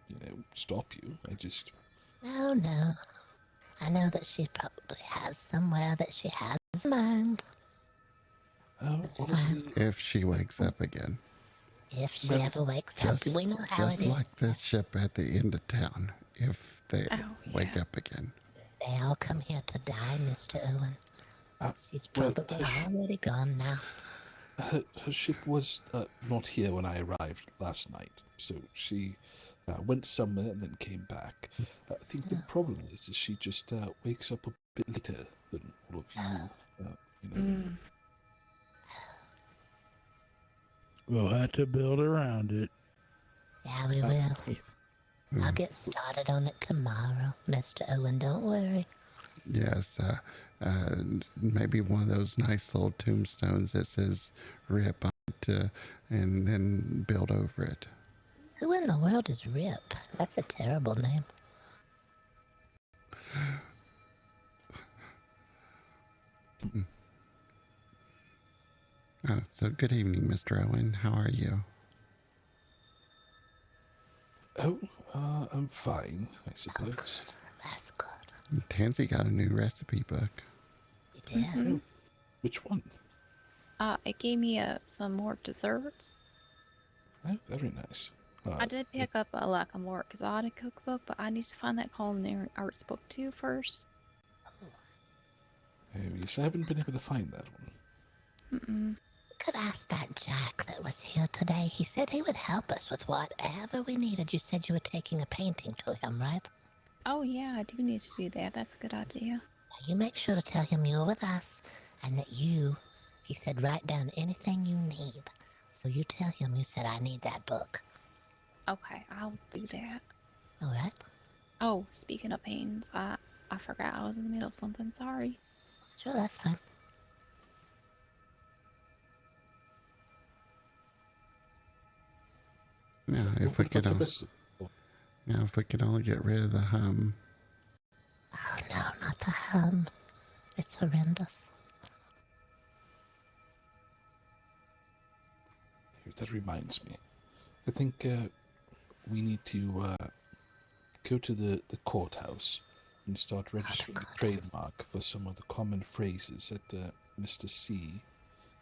stop you. I just... No, no. I know that she probably has somewhere that she has in mind. Oh, It's honestly, fine. If she wakes up again. If she ever wakes up, we know how it Just is. like this ship at the end of town. If they wake yeah. up again. They all come here to die, Mr. Owen. She's well, probably already gone now. Her ship was not here when I arrived last night, so she went somewhere and then came back. I think the problem is she just wakes up a bit later than all of you. We'll have to build around it. Yeah, we will. I'll get started on it tomorrow, Mr. Owen. Don't worry. Yes, maybe one of those nice little tombstones that says "Rip" on it, and then build over it. Who in the world is Rip? That's a terrible name. Oh, so good evening, Mr. Owen. How are you? Oh, I'm fine, I suppose. That's good. Tansy got a new recipe book. You did? Oh, which one? It gave me some more desserts. Oh, very nice. I did pick up a more exotic cookbook, but I need to find that culinary arts book too first. Oh, yes, I haven't been able to find that one. You could ask that Jack that was here today. He said he would help us with whatever we needed. You said you were taking a painting to him, right? Oh yeah, I do need to do that. That's a good idea. Now you make sure to tell him you're with us and that he said write down anything you need. So you tell him you said I need that book. Okay, I'll do that. All right. Oh, speaking of paintings, I forgot I was in the middle of something. Sorry. Sure, that's fine. Now, if we could only get rid of the hum. Oh no, not the hum. It's horrendous. That reminds me. I think we need to go to the courthouse and start registering the trademark for some of the common phrases that Mr. C,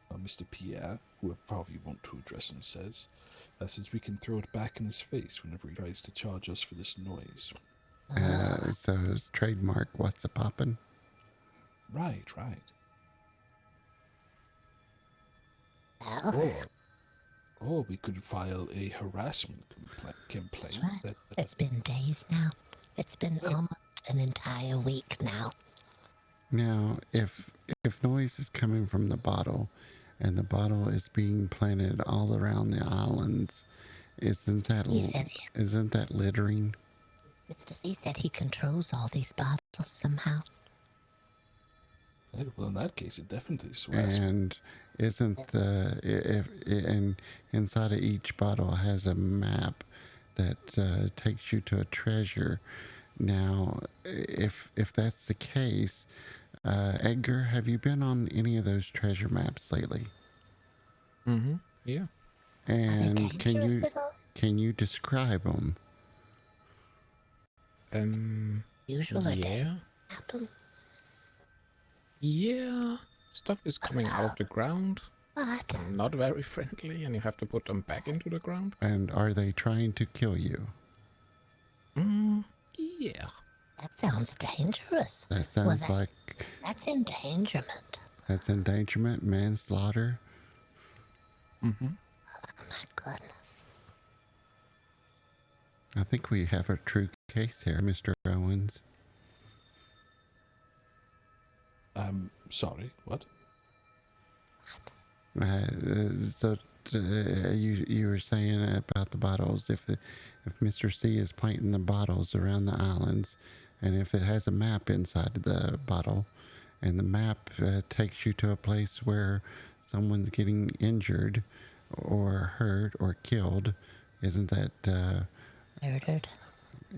or Mr. Pierre, whoever probably want to address him, says, since we can throw it back in his face whenever he tries to charge us for this noise. So it's trademark, what's a poppin'? Right. Or we could file a harassment complaint. That's right. It's been days now. It's been almost an entire week now. Now, if noise is coming from the bottle, and the bottle is being planted all around the islands, isn't that littering? Mr. C said he controls all these bottles somehow. Well, in that case, it definitely is harassment. And isn't inside of each bottle has a map that takes you to a treasure. Now, if that's the case, Edgar, have you been on any of those treasure maps lately? Mm-hmm. Yeah. And can you describe them? Usually yeah. Happen. Yeah. Stuff is coming out of the ground. What? Not very friendly, and you have to put them back into the ground. And are they trying to kill you? Yeah. That sounds dangerous. That sounds like... That's endangerment. That's endangerment, manslaughter. Mm-hmm. Oh my goodness. I think we have a true case here, Mr. Owens. Sorry, what? You were saying about the bottles. If Mr. C is planting the bottles around the islands, and if it has a map inside of the bottle, and the map takes you to a place where someone's getting injured or hurt or killed, isn't that murdered?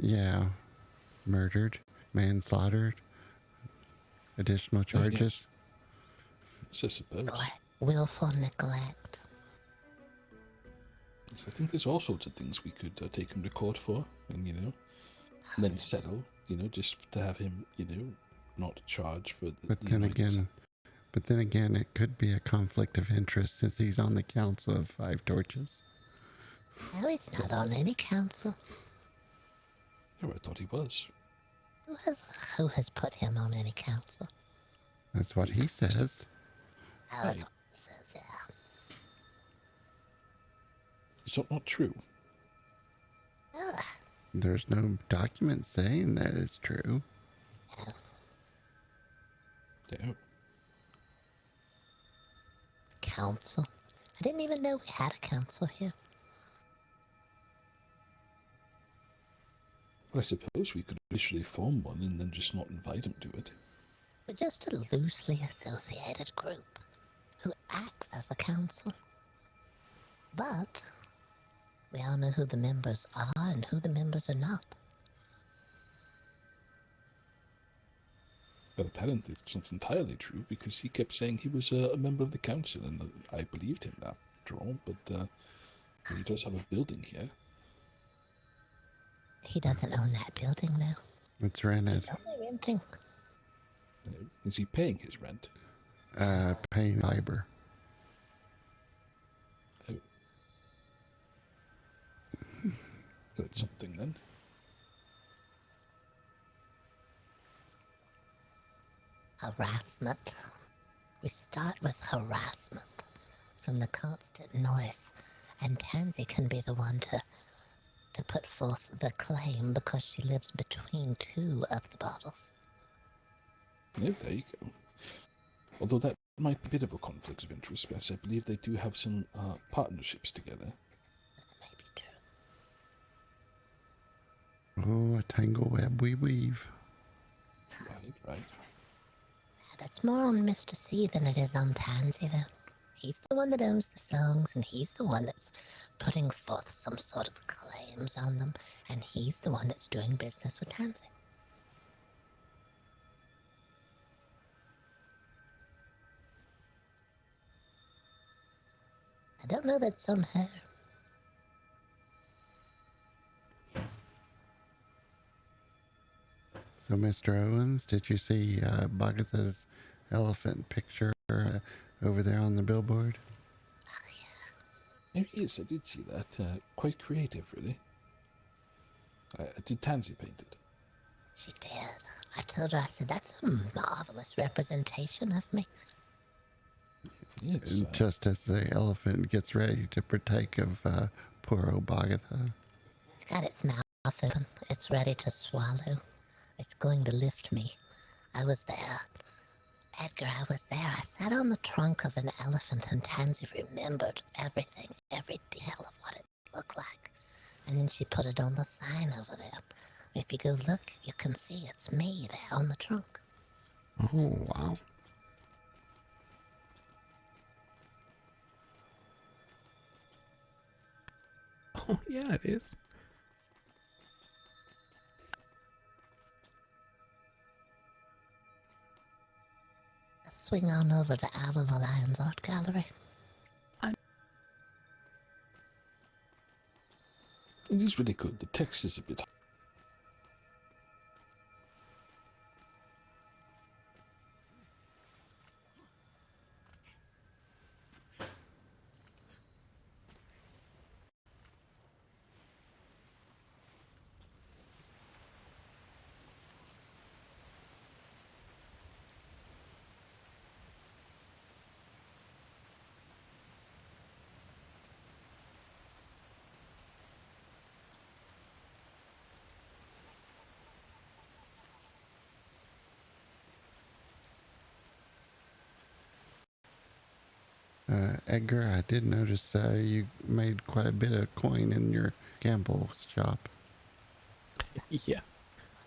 Yeah. murdered, manslaughtered, additional charges. Yes, I suppose. Willful neglect. So I think there's all sorts of things we could take him to court for, and and then settle. Just to have him, not charged for. But then again, it could be a conflict of interest since he's on the council of Five Torches. No, he's not on any council. Oh, I thought he was. Who has put him on any council? That's what he says. Oh, that's what he says, yeah. Is that not true? There's no document saying that it's true. No. Council? I didn't even know we had a council here. Well, I suppose we could officially form one and then just not invite him to it. We're just a loosely associated group who acts as a council. But we all know who the members are and who the members are not. But apparently it's not entirely true, because he kept saying he was a member of the council, and I believed him after all, but he does have a building here. He doesn't own that building now. It's rented. He's only renting. Is he paying his rent? Paying fiber. Oh. That's something then. Harassment. We start with harassment from the constant noise, and Tansy can be the one to put forth the claim because she lives between two of the bottles. Yeah, there you go. Although that might be a bit of a conflict of interest, as I believe they do have some partnerships together. That may be true. Oh, a tangle web we weave. Right. That's more on Mr. C than it is on Tansy, though. He's the one that owns the songs, and he's the one that's putting forth some sort of claims on them, and he's the one that's doing business with Tansy. I don't know that's on her. So, Mr. Owens, did you see Boggert's elephant picture over there on the billboard? Oh, yes, I did see that. Quite creative, really. Did Tansy paint it? She did. I told her, I said, that's a marvelous representation of me. Yes. Just as the elephant gets ready to partake of poor old Boggertha. It's got its mouth open. It's ready to swallow. It's going to lift me. I was there. Edgar, I was there. I sat on the trunk of an elephant, and Tansy remembered everything, every detail of what it looked like. And then she put it on the sign over there. If you go look, you can see it's me there on the trunk. Oh, wow. Oh, yeah, it is. Swing on over to Out of the Lion's Art Gallery. It is really good. The text is a bit... Edgar, I did notice you made quite a bit of coin in your gambling shop. Yeah,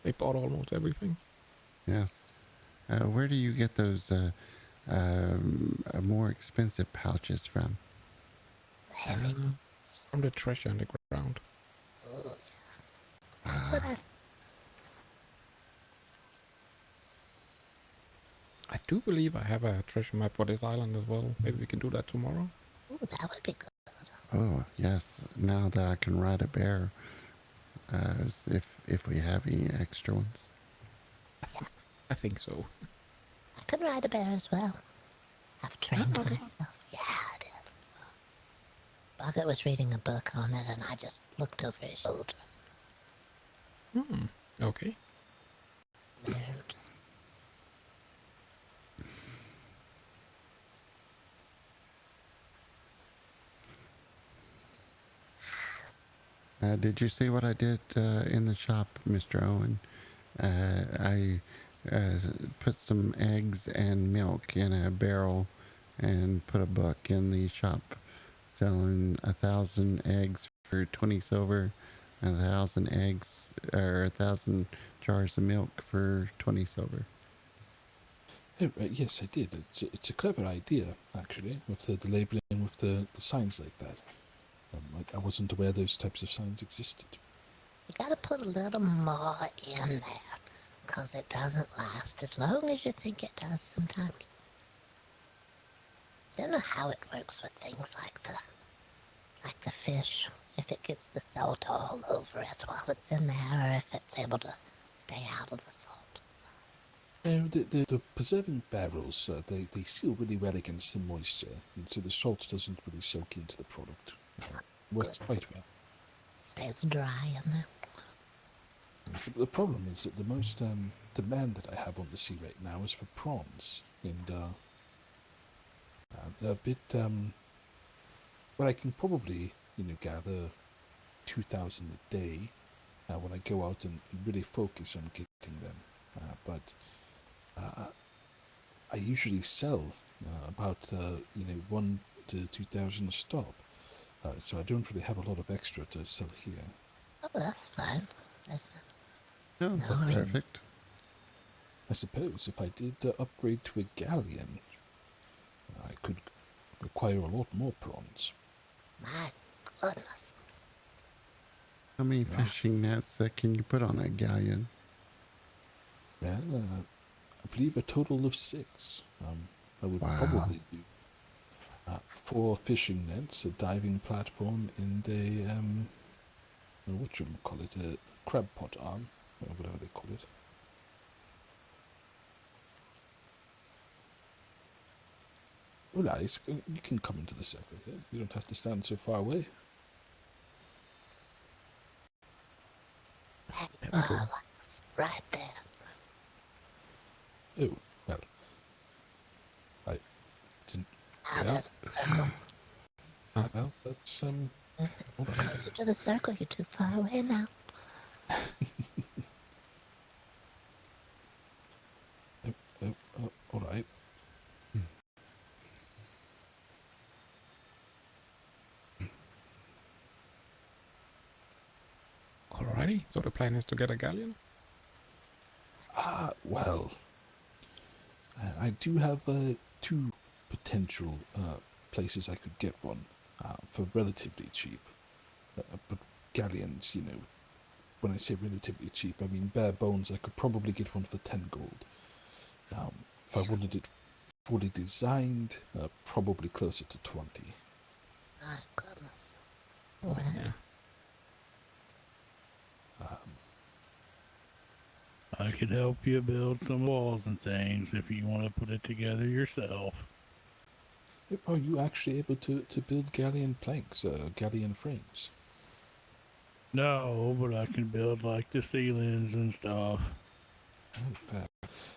they bought almost everything. Yes. Where do you get those more expensive pouches from? From the treasure underground. That's what I do believe I have a treasure map for this island as well. Maybe we can do that tomorrow. Ooh, that would be good. Oh, yes. Now that I can ride a bear, if we have any extra ones. I think so. I could ride a bear as well. I've trained myself. Yeah, I did. Boggert was reading a book on it, and I just looked over his shoulder. Okay. Learned. Did you see what I did in the shop, Mr. Owen? I put some eggs and milk in a barrel and put a book in the shop selling 1,000 eggs for 20 silver, 1,000 eggs or 1,000 jars of milk for 20 silver. Oh, yes, I did. It's a clever idea, actually, with the labelling, with the signs like that. I wasn't aware those types of signs existed. You gotta put a little more in there, 'cause it doesn't last as long as you think it does sometimes. Don't know how it works with things like the fish, if it gets the salt all over it while it's in there, or if it's able to stay out of the salt. The preserving barrels, they seal really well against the moisture, and so the salt doesn't really soak into the product. Works quite well. Stays dry in there. The problem is that the most demand that I have on the sea right now is for prawns, and they're a bit. Well, I can probably gather 2,000 a day when I go out and really focus on getting them, but I usually sell about 1 to 2,000 a stop. So I don't really have a lot of extra to sell here. Oh, that's fine. That's perfect. I suppose if I did upgrade to a galleon, I could acquire a lot more prawns. My goodness. How many fishing nets can you put on a galleon? Well, I believe a total of 6. I would probably do 4 fishing nets, a diving platform, and a a crab pot arm, or whatever they call it. Well, nice. You can come into the circle here. You don't have to stand so far away. Right there. Oh, well. I didn't... There's a circle. Well, that's, Closer to the circle, you're too far away now. All right. Alrighty, so the plan is to get a galleon? Well, I do have 2 potential places I could get one for relatively cheap. But galleons, when I say relatively cheap, I mean bare bones, I could probably get one for 10 gold. If I wanted it fully designed, probably closer to 20. My goodness. Oh, yeah. I could help you build some walls and things if you want to put it together yourself. Are you actually able to build galleon planks, galleon frames? No, but I can build like the ceilings and stuff. Oh, fair.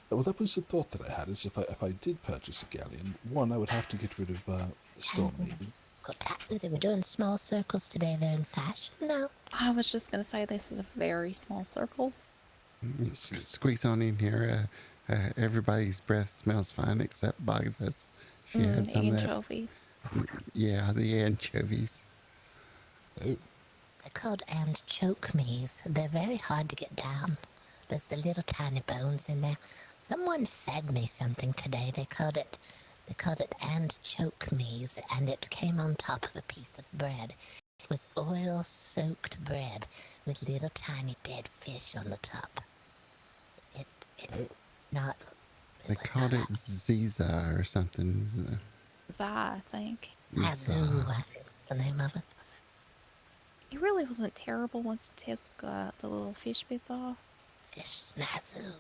Well, that was the thought that I had, is if I did purchase a galleon, one, I would have to get rid of the stone, maybe. Good times. We're doing small circles today. They're in fashion now. I was just going to say this is a very small circle. Squeeze on in here. Everybody's breath smells fine except Bogget's. She had some anchovies. Yeah, the anchovies. Oh. They're called anchovies. They're very hard to get down. There's the little tiny bones in there. Someone fed me something today. They called it anchovies, and it came on top of a piece of bread. It was oil-soaked bread with little tiny dead fish on the top. It's They called it Ziza or something. Zai, I think. Azoo, I think is the name of it. It really wasn't terrible once you took the little fish bits off. Fish snazoo.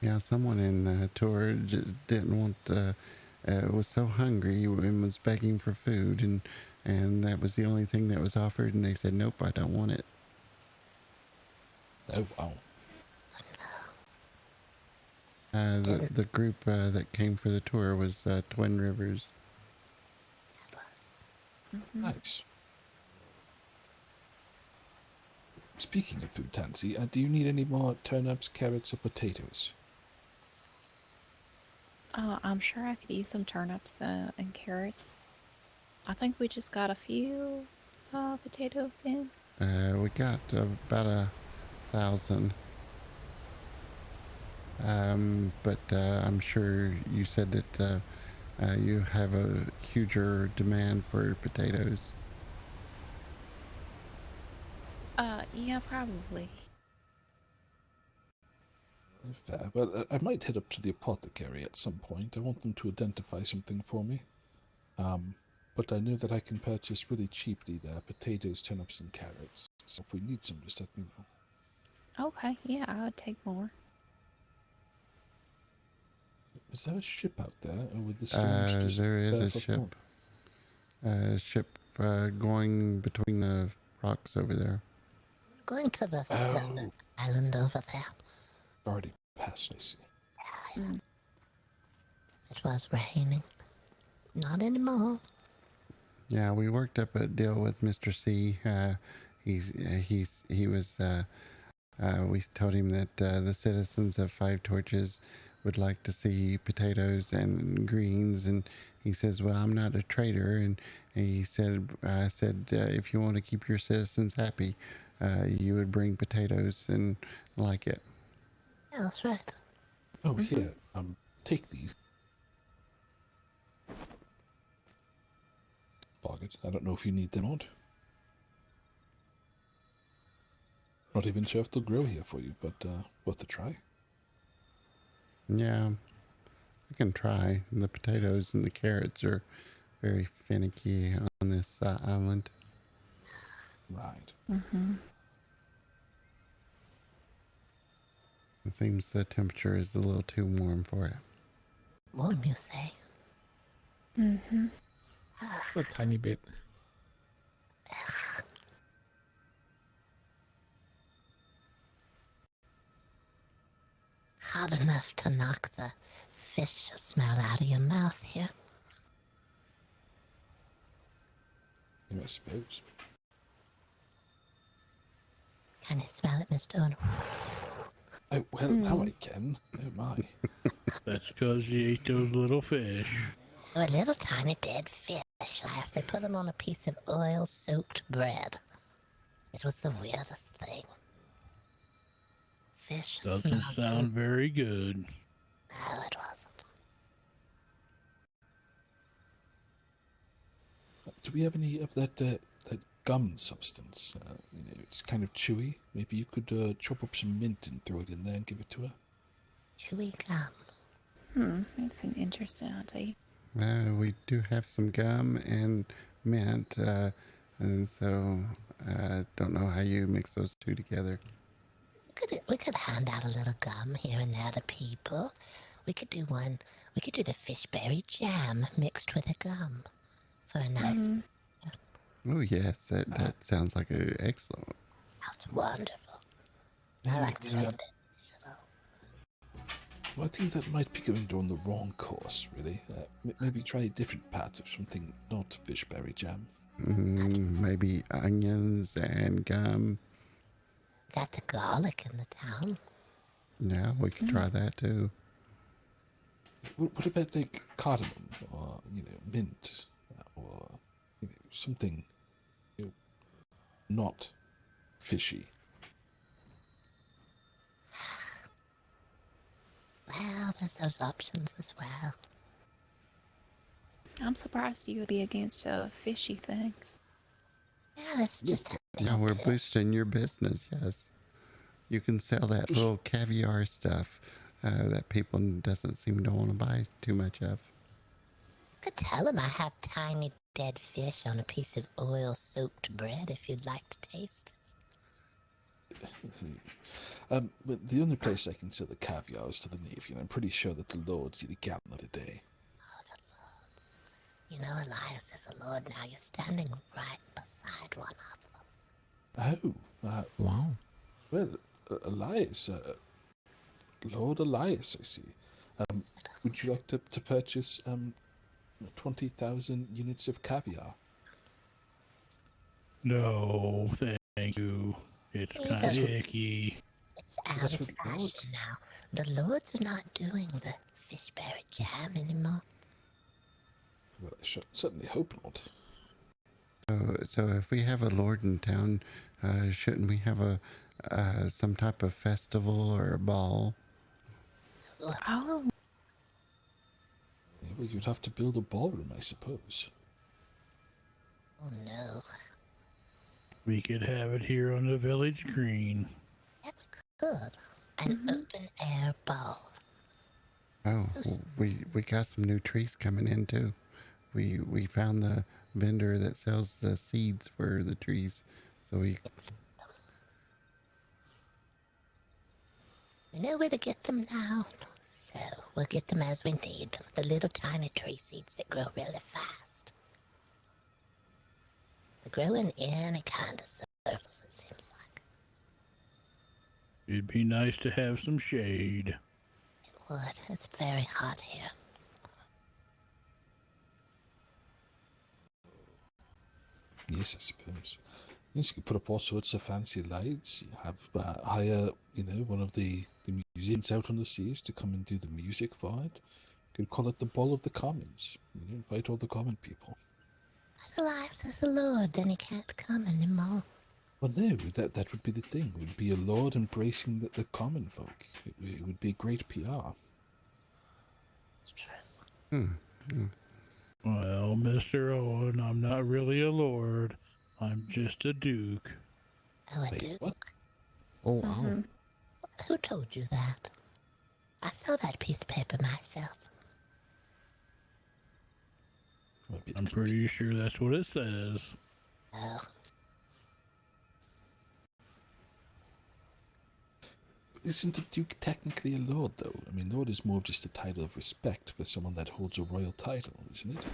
Yeah, someone in the tour just didn't want. Was so hungry and was begging for food, and that was the only thing that was offered, and they said, "Nope, I don't want it." Oh wow. The group that came for the tour was Twin Rivers. Nice. Speaking of food, Tansy, do you need any more turnips, carrots, or potatoes? I'm sure I could use some turnips and carrots. I think we just got a few potatoes in. We got about 1,000. But I'm sure you said that you have a huger demand for potatoes. Yeah, probably. Fair, but I might head up to the apothecary at some point. I want them to identify something for me. But I know that I can purchase really cheaply there potatoes, turnips, and carrots. So if we need some, just let me know. Okay, yeah, I would take more. Is there a ship out there, or would the storms just There is a for ship. Ship going between the rocks over there. Going to the island over there. Already passed, I see. It was raining. Not anymore. Yeah, we worked up a deal with Mr. C. He was. We told him that the citizens of Five Torches would like to see potatoes and greens, and he says, "Well, I'm not a trader," and he said, if you want to keep your citizens happy, you would bring potatoes and like it. Yeah, that's right. Oh, here, take these. Boggert, I don't know if you need them or not. Not even sure if they'll grow here for you, but worth a try. Yeah, I can try. The potatoes and the carrots are very finicky on this island. Right. It seems the temperature is a little too warm for it. Warm, you say? A tiny bit. Hot enough to knock the fish smell out of your mouth here. I suppose. Can you smell it, Mr. Owner? Oh, well, now I can. Oh, my. That's because you ate those little fish. They were little tiny dead fish. Last they put them on a piece of oil-soaked bread. It was the weirdest thing. Fish Doesn't sound very good. No, it wasn't. Do we have any of that gum substance? It's kind of chewy. Maybe you could chop up some mint and throw it in there and give it to her. Chewy gum. That's an interesting idea. We do have some gum and mint, and so I don't know how you mix those two together. We could hand out a little gum here and there to people. We could do the fishberry jam mixed with a gum for a nice. Oh yes, that sounds like an excellent. That's wonderful. I like the idea. Well, I think that might be going down the wrong course, really. Maybe try a different path of something not fishberry jam. Maybe onions and gum. Got the garlic in the town. Yeah, we could try that too. What about like cardamom or mint or something not fishy? Well, there's those options as well. I'm surprised you would be against fishy things. Yeah, that's just Now we're boosting your business, yes. You can sell that little caviar stuff that people doesn't seem to want to buy too much of. Could tell him I have tiny dead fish on a piece of oil-soaked bread if you'd like to taste it. But the only place I can sell the caviar is to the Navy, and I'm pretty sure that the Lords eat a gallon a day. Oh, the Lords. You know, Elias is a Lord now. You're standing right beside one of them. Oh, wow. Well, Elias, Lord Elias, I see. Would you like to purchase 20,000 units of caviar? No, thank you. It's kind of icky. It's out of fashion now. The Lords are not doing the fishberry jam anymore. Well, I certainly hope not. So if we have a lord in town, shouldn't we have some type of festival or a ball? Oh. Yeah, well, you'd have to build a ballroom, I suppose. Oh no. We could have it here on the village green. Good. An open air ball. Oh, we got some new trees coming in too. We found the vendor that sells the seeds for the trees, so we know where to get them now. So we'll get them as we need them. The little tiny tree seeds that grow really fast. They grow in any kind of surface, it seems like. It'd be nice to have some shade. It would. It's very hot here. Yes, I suppose. Yes, you could put up all sorts of fancy lights. You have hire, one of the musicians out on the seas to come and do the music for it. You could call it the Ball of the Commons. Invite all the common people. But Elias is a lord, then he can't come anymore. Well, no, that would be the thing. It would be a lord embracing the common folk. It would be great PR. It's true. Well, Mr. Owen, I'm not really a lord. I'm just a duke. Oh, a duke? What? Oh, wow. Who told you that? I saw that piece of paper myself. I'm pretty sure that's what it says. Oh. Isn't a duke technically a lord, though? I mean, lord is more of just a title of respect for someone that holds a royal title, isn't it?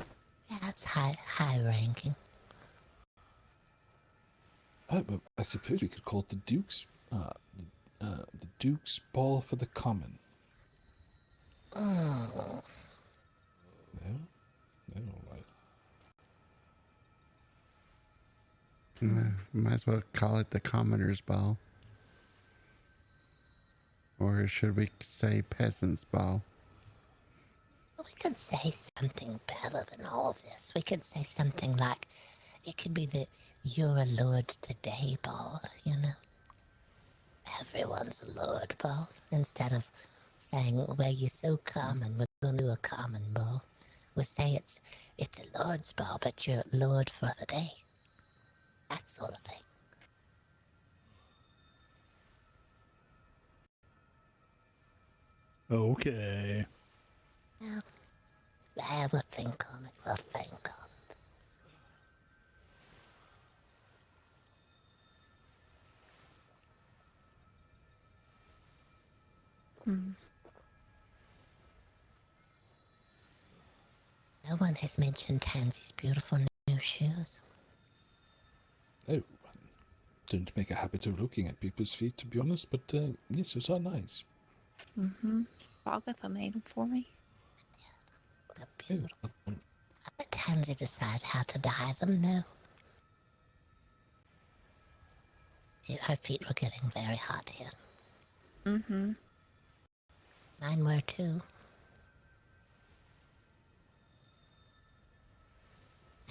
Yeah, it's high ranking. But I suppose we could call it the Duke's, the Duke's Ball for the Common. Oh. No? No, all right. might as well call it the Commoner's Ball. Or should we say Peasant's Ball? We could say something better than all this. We could say something like, it could be the You're a Lord Today ball, you know? Everyone's a Lord ball. Instead of saying, well, you're so common, we're going to do a common ball. We'll say it's a Lord's ball, but you're a Lord for the day. That sort of thing. Okay. Yeah, we'll think on it. We'll think on it. No one has mentioned Tansy's beautiful new shoes. Oh, don't make a habit of looking at people's feet, to be honest, but yes, those are nice. Boggett made them for me. They're beautiful. I'll let Tansy decide how to dye them, though. Her feet were getting very hot here. Mine were too.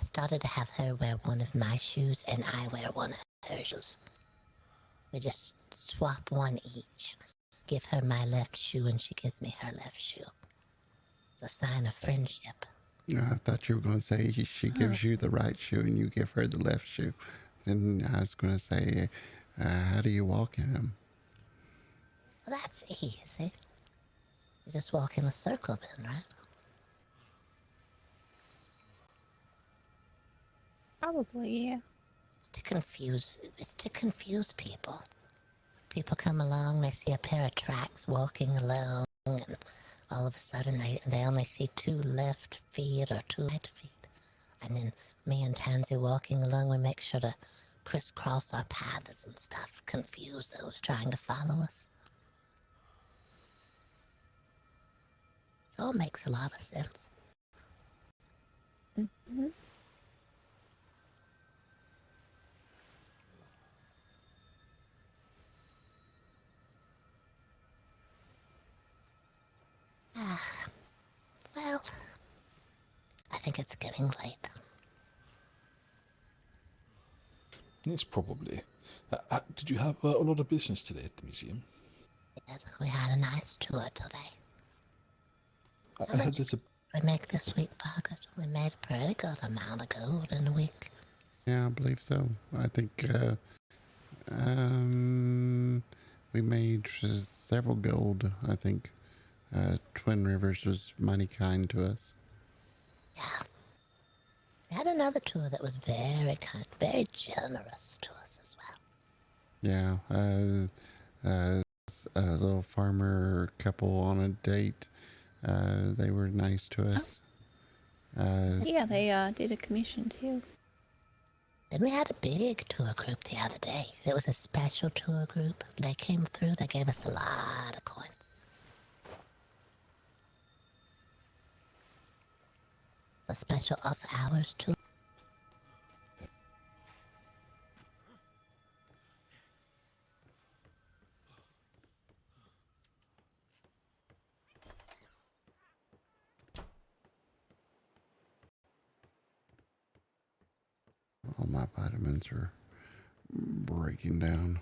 I started to have her wear one of my shoes and I wear one of her shoes. We just swap one each. Give her my left shoe and she gives me her left shoe. It's a sign of friendship. I thought you were going to say she gives you the right shoe and you give her the left shoe. Then I was going to say, how do you walk in them? Well, that's easy. You just walk in a circle then, right? Probably, yeah. It's to confuse people. People come along, they see a pair of tracks walking along, and all of a sudden they only see 2 left feet or 2 right feet. And then me and Tansy walking along, we make sure to crisscross our paths and stuff, confuse those trying to follow us. It all makes a lot of sense. Mm-hmm. Well, I think it's getting late. Yes, probably. Did you have a lot of business today at the museum? Yes, we had a nice tour today. I heard there's a... We make this week, Boggert. We made a pretty good amount of gold in a week. Yeah, I believe so. I think we made several gold. I think Twin Rivers was mighty kind to us. Yeah. We had another tour that was very kind, very generous to us as well. Yeah, a little farmer couple on a date. They were nice to us. Yeah, they did a commission too. Then we had a big tour group the other day. It was a special tour group. They came through, they gave us a lot of coins. A special off-hours tour. All my vitamins are breaking down.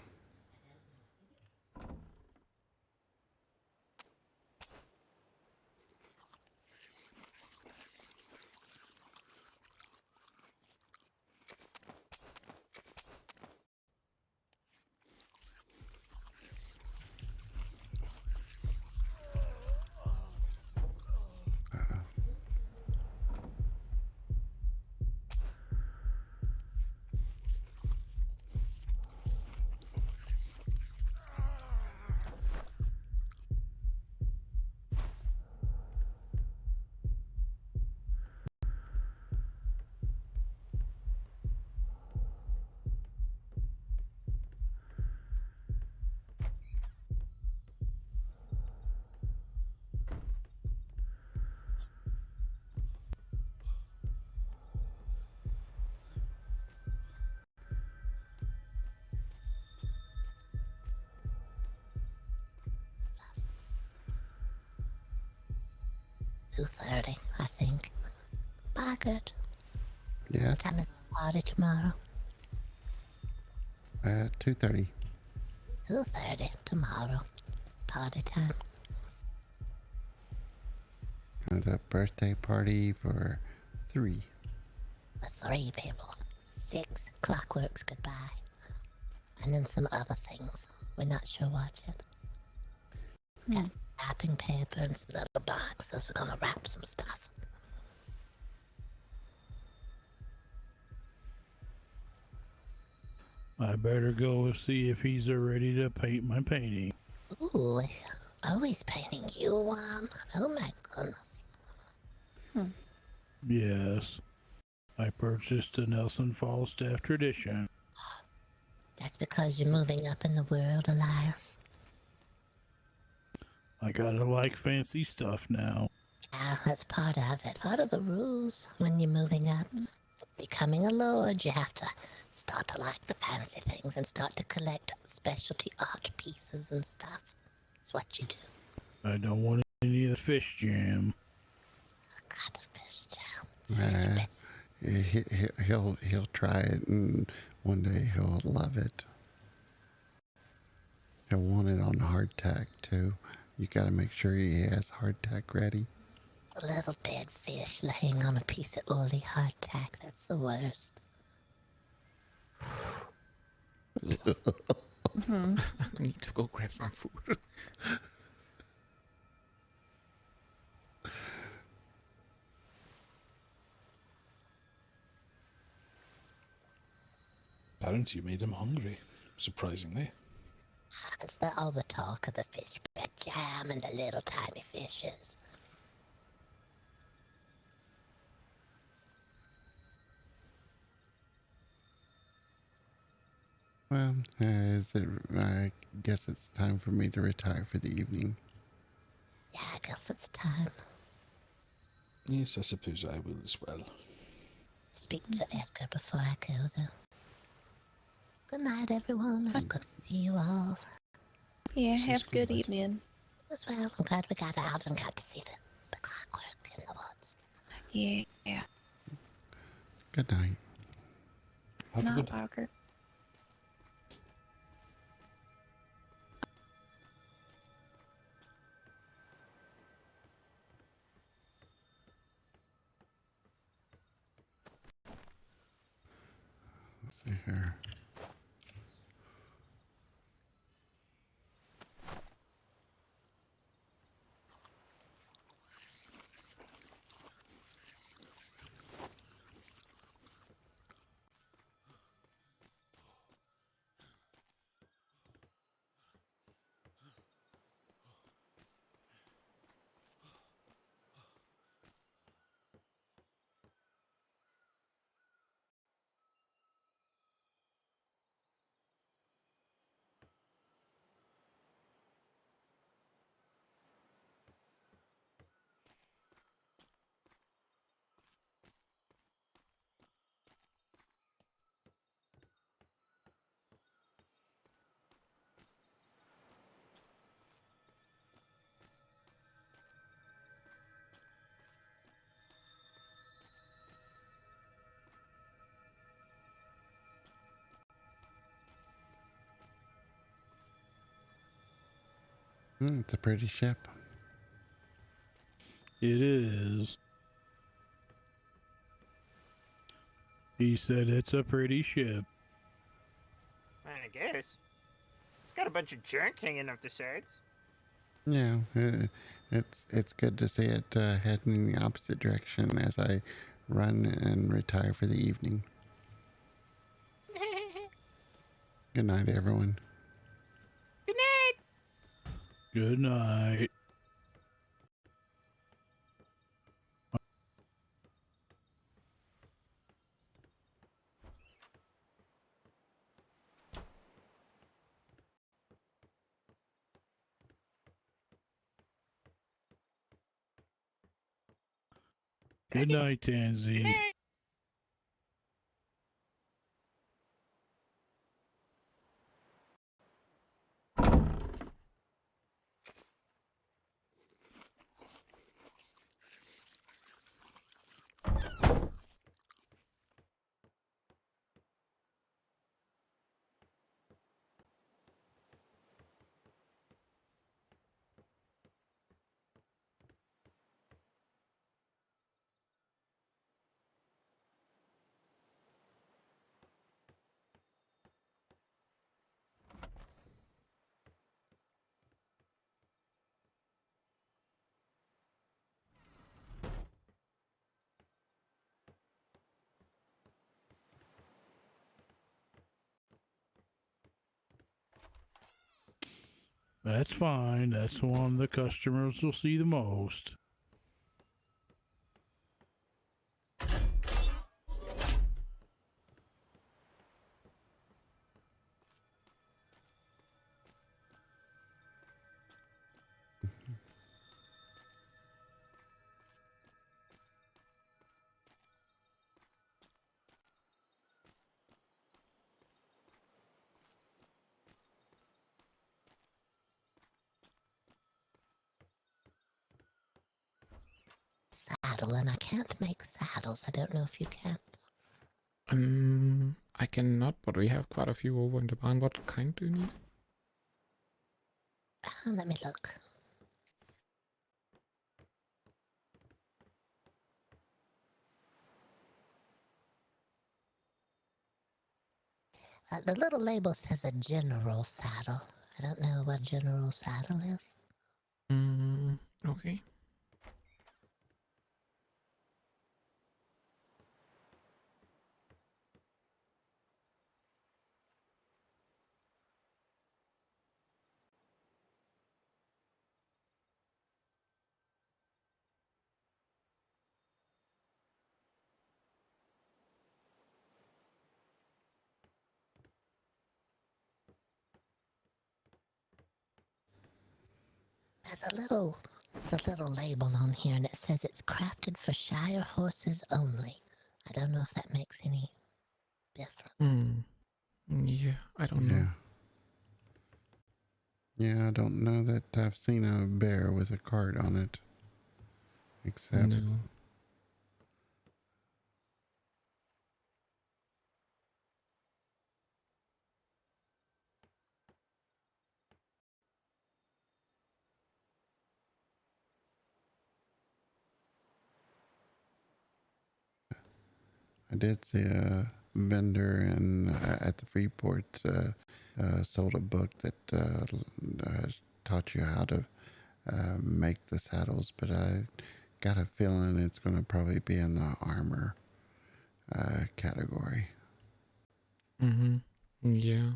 $2:30, I think. Boggert. Yes. Time is the party tomorrow. 2:30. 2:30 tomorrow. Party time. And a birthday party for 3. For 3 people. 6 Clockworks goodbye. And then some other things. We're not sure what yet. Got wrapping paper and some little boxes. We're gonna wrap some stuff. I better go and see if he's ready to paint my painting. Ooh, he's painting you one. Oh my goodness. Yes. I purchased a Nelson Falstaff tradition. That's because you're moving up in the world, Elias. I gotta like fancy stuff now. Yeah, that's part of it. Part of the rules when you're moving up. Becoming a lord, you have to start to like the fancy things and start to collect specialty art pieces and stuff. It's what you do. I don't want any of the fish jam. God, the fish jam. He'll try it, and one day he'll love it. He'll want it on hardtack too. You got to make sure he has hardtack ready. A little dead fish laying on a piece of oily hardtack. That's the worst. up. Mhm. I need to go grab some food. Apparently you made him hungry, surprisingly. It's all the talk of the fish bread jam and the little tiny fishes. Well, I guess it's time for me to retire for the evening. Yeah, I guess it's time. Yes, I suppose I will as well. Speak to Edgar before I go, though. Good night, everyone. It's good to see you all. Yeah, have a good evening. As well, I'm glad we got out and got to see the clockwork in the woods. Yeah. Good night. Have a Not good Boggert. Let's see here. It's a pretty ship. It is. He said it's a pretty ship. I guess. It's got a bunch of junk hanging off the sides. Yeah, it's good to see it heading in the opposite direction as I run and retire for the evening. Good night, everyone. Good night. Good night. Good night, Tansy. That's fine. That's one the customers will see the most. Saddle, and I can't make saddles. I don't know if you can. I cannot, but we have quite a few over in the barn. What kind do you need? Let me look. The little label says a general saddle. I don't know what general saddle is. Okay. There's a little label on here, and it says it's crafted for Shire horses only. I don't know if that makes any difference. Yeah, I don't know. Yeah, I don't know that I've seen a bear with a cart on it. Except No. I did see a vendor at the Freeport sold a book that taught you how to make the saddles, but I got a feeling it's going to probably be in the armor category. Yeah.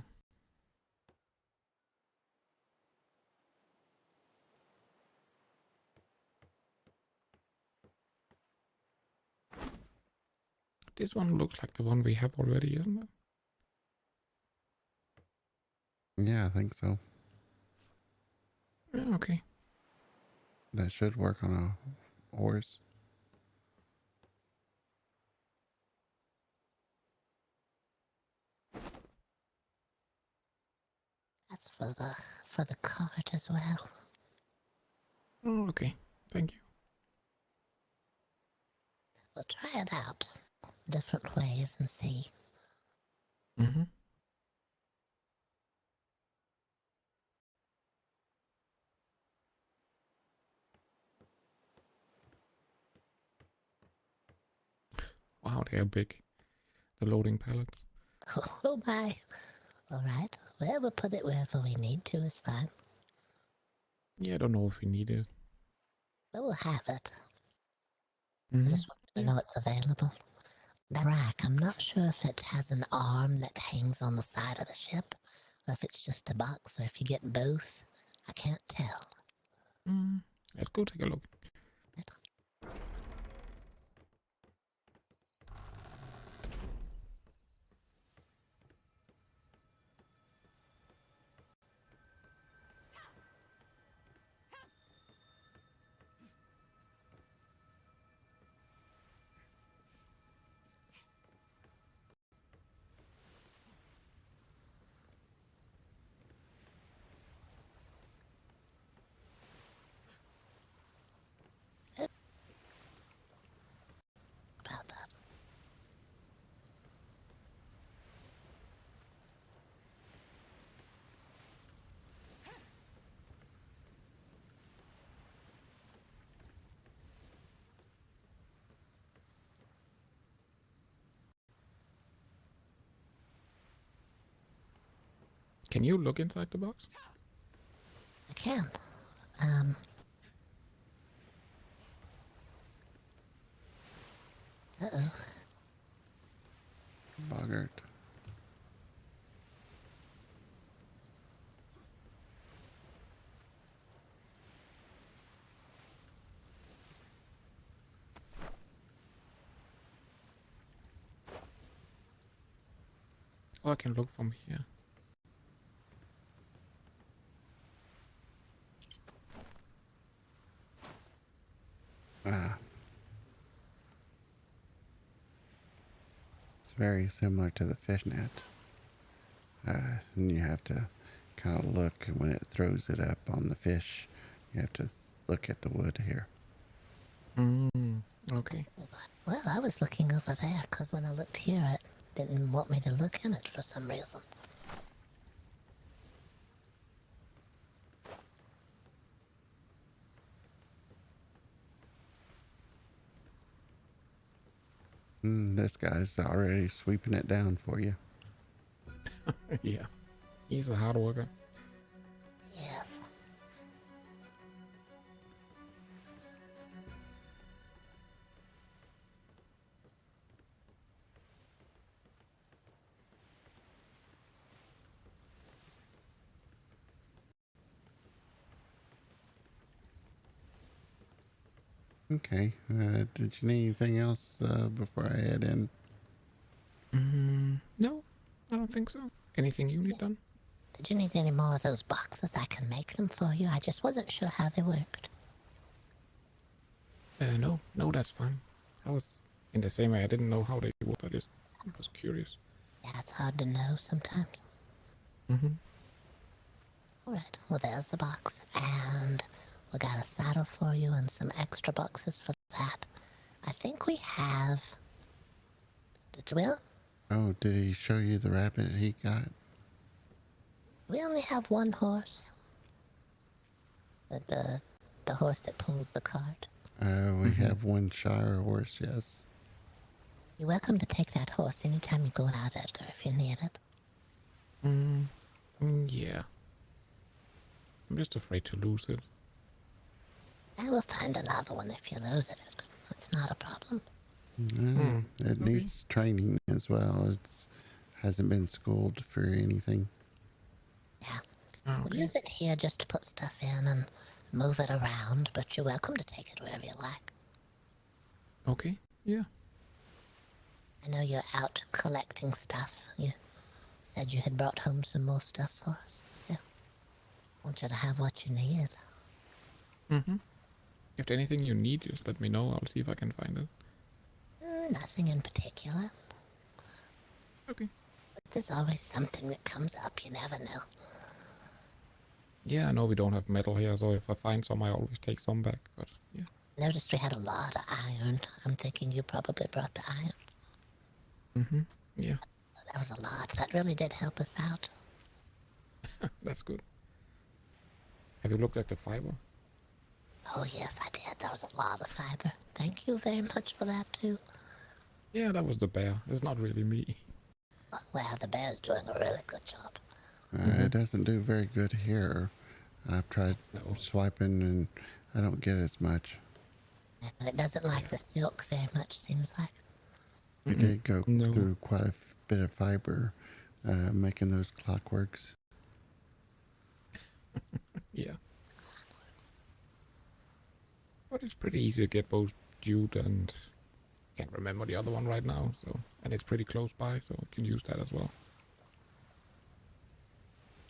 This one looks like the one we have already, isn't it? Yeah, I think so. Yeah, okay. That should work on a horse. That's for the cart as well. Oh, okay. Thank you. We'll try it out different ways and see. Wow, they are big. The loading pallets. Oh my. All right. Well, we'll put it wherever we need to. Is fine. Yeah, I don't know if we need it. But we'll have it. I just want to know it's available. That rack, I'm not sure if it has an arm that hangs on the side of the ship, or if it's just a box, or if you get both. I can't tell. Let's go take a look. About that. Can you look inside the box? I can. Uh-oh. Boggert. Oh, I can look from here. It's very similar to the fishnet. And you have to kind of look when it throws it up on the fish. You have to look at the wood here. Okay. Well, I was looking over there, because when I looked here, it didn't want me to look in it for some reason. This guy's already sweeping it down for you. Yeah, he's a hard worker. Yes. Okay. Did you need anything else before I head in? No, I don't think so. Anything you need done? Did you need any more of those boxes? I can make them for you. I just wasn't sure how they worked. No, that's fine. I was in the same way. I didn't know how they worked. I just was curious. Yeah, it's hard to know sometimes. Alright, well there's the box, and we got a saddle for you and some extra boxes for that. I think we have... Did we? Oh, did he show you the rabbit he got? We only have one horse. The horse that pulls the cart. We have one Shire horse, yes. You're welcome to take that horse anytime you go out, Edgar, if you need it. Yeah. I'm just afraid to lose it. I will find another one if you lose it, Edgar. It's not a problem. It needs training as well. It's hasn't been schooled for anything. Yeah. Oh, We'll use it here just to put stuff in and move it around, but you're welcome to take it wherever you like. Okay, yeah. I know you're out collecting stuff. You said you had brought home some more stuff for us, so I want you to have what you need. If there's anything you need, just let me know. I'll see if I can find it. Nothing in particular. Okay. But there's always something that comes up, you never know. Yeah, I know we don't have metal here, so if I find some, I always take some back, but yeah. Noticed we had a lot of iron. I'm thinking you probably brought the iron. Yeah. That was a lot. That really did help us out. That's good. Have you looked at the fiber? Oh yes, I did. That was a lot of fiber. Thank you very much for that too. Yeah, that was the bear. It's not really me. Well, the bear's doing a really good job. It doesn't do very good here. I've tried swiping and I don't get as much. It doesn't like the silk very much, seems like. We did go through quite a bit of fiber making those clockworks. Yeah. But it's pretty easy to get both jute and... can't remember the other one right now, so... and it's pretty close by, so I can use that as well.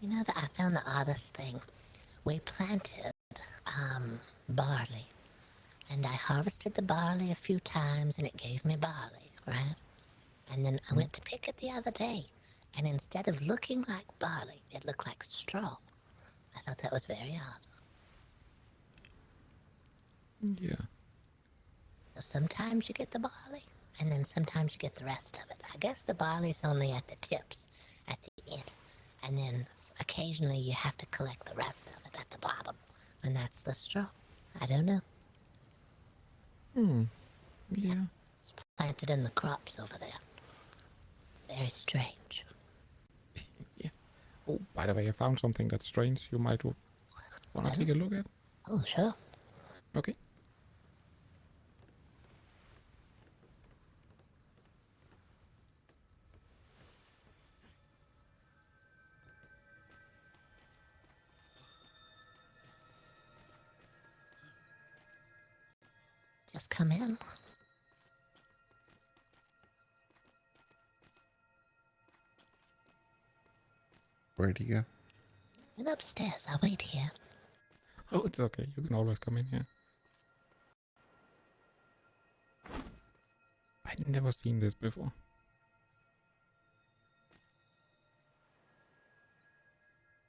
You know that I found the oddest thing. We planted barley, and I harvested the barley a few times, and it gave me barley, right? And then I went to pick it the other day, and instead of looking like barley, it looked like straw. I thought that was very odd. Yeah. So sometimes you get the barley, and then sometimes you get the rest of it. I guess the barley's only at the tips, at the end. And then occasionally you have to collect the rest of it at the bottom. And that's the straw. I don't know. Yeah. It's planted in the crops over there. It's very strange. Yeah. Oh, by the way, I found something that's strange. You might want to take a look at. Oh, sure. Okay. Just come in. Where'd you go? And upstairs. I'll wait here. Oh, it's okay. You can always come in here. I'd never seen this before.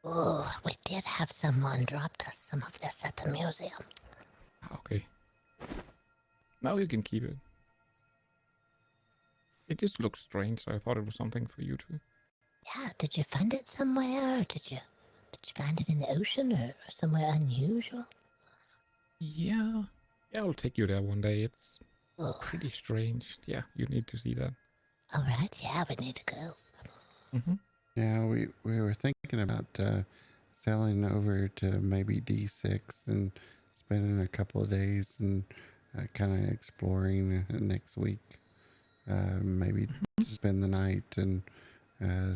Oh, we did have someone drop us some of this at the museum. Okay. Now you can keep it. It just looks strange, so I thought it was something for you too. Yeah, did you find it somewhere? Or did you find it in the ocean or somewhere unusual? Yeah. Yeah, I'll take you there one day. It's pretty strange. Yeah, you need to see that. Alright, yeah, we need to go. Yeah, we were thinking about sailing over to maybe D6 and spending a couple of days and kind of exploring next week. Maybe spend the night and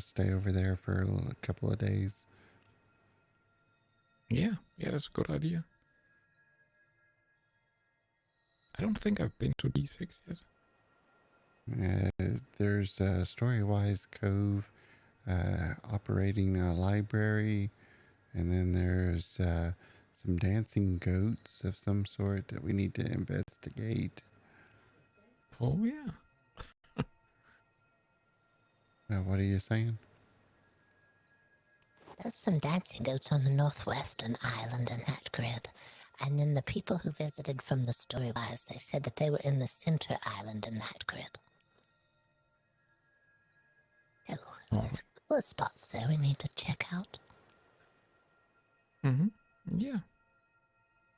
stay over there for a couple of days. Yeah, that's a good idea. I don't think I've been to D6 yet. There's Storywise Cove, operating a library, and then there's some dancing goats of some sort that we need to investigate. Oh yeah. What are you saying? There's some dancing goats on the northwestern island in that grid. And then the people who visited from the Storywise, they said that they were in the center island in that grid. Oh, there's a couple of spots there we need to check out. Yeah.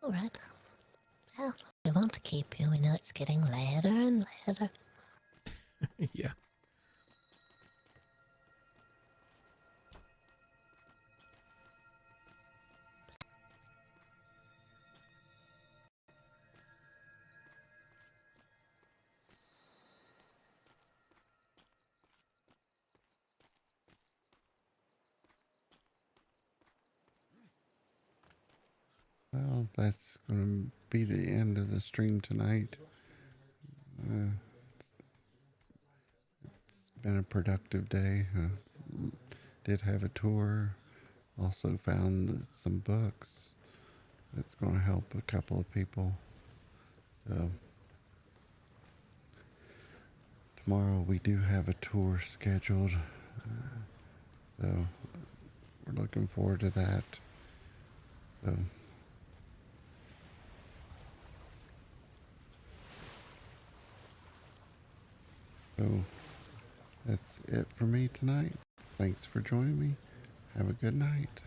All right. Well, we won't keep you. We know it's getting later and later. Yeah. Well, that's going to be the end of the stream tonight. It's been a productive day. Did have a tour. Also found some books. That's going to help a couple of people. So tomorrow we do have a tour scheduled. So we're looking forward to that. So that's it for me tonight. Thanks for joining me. Have a good night.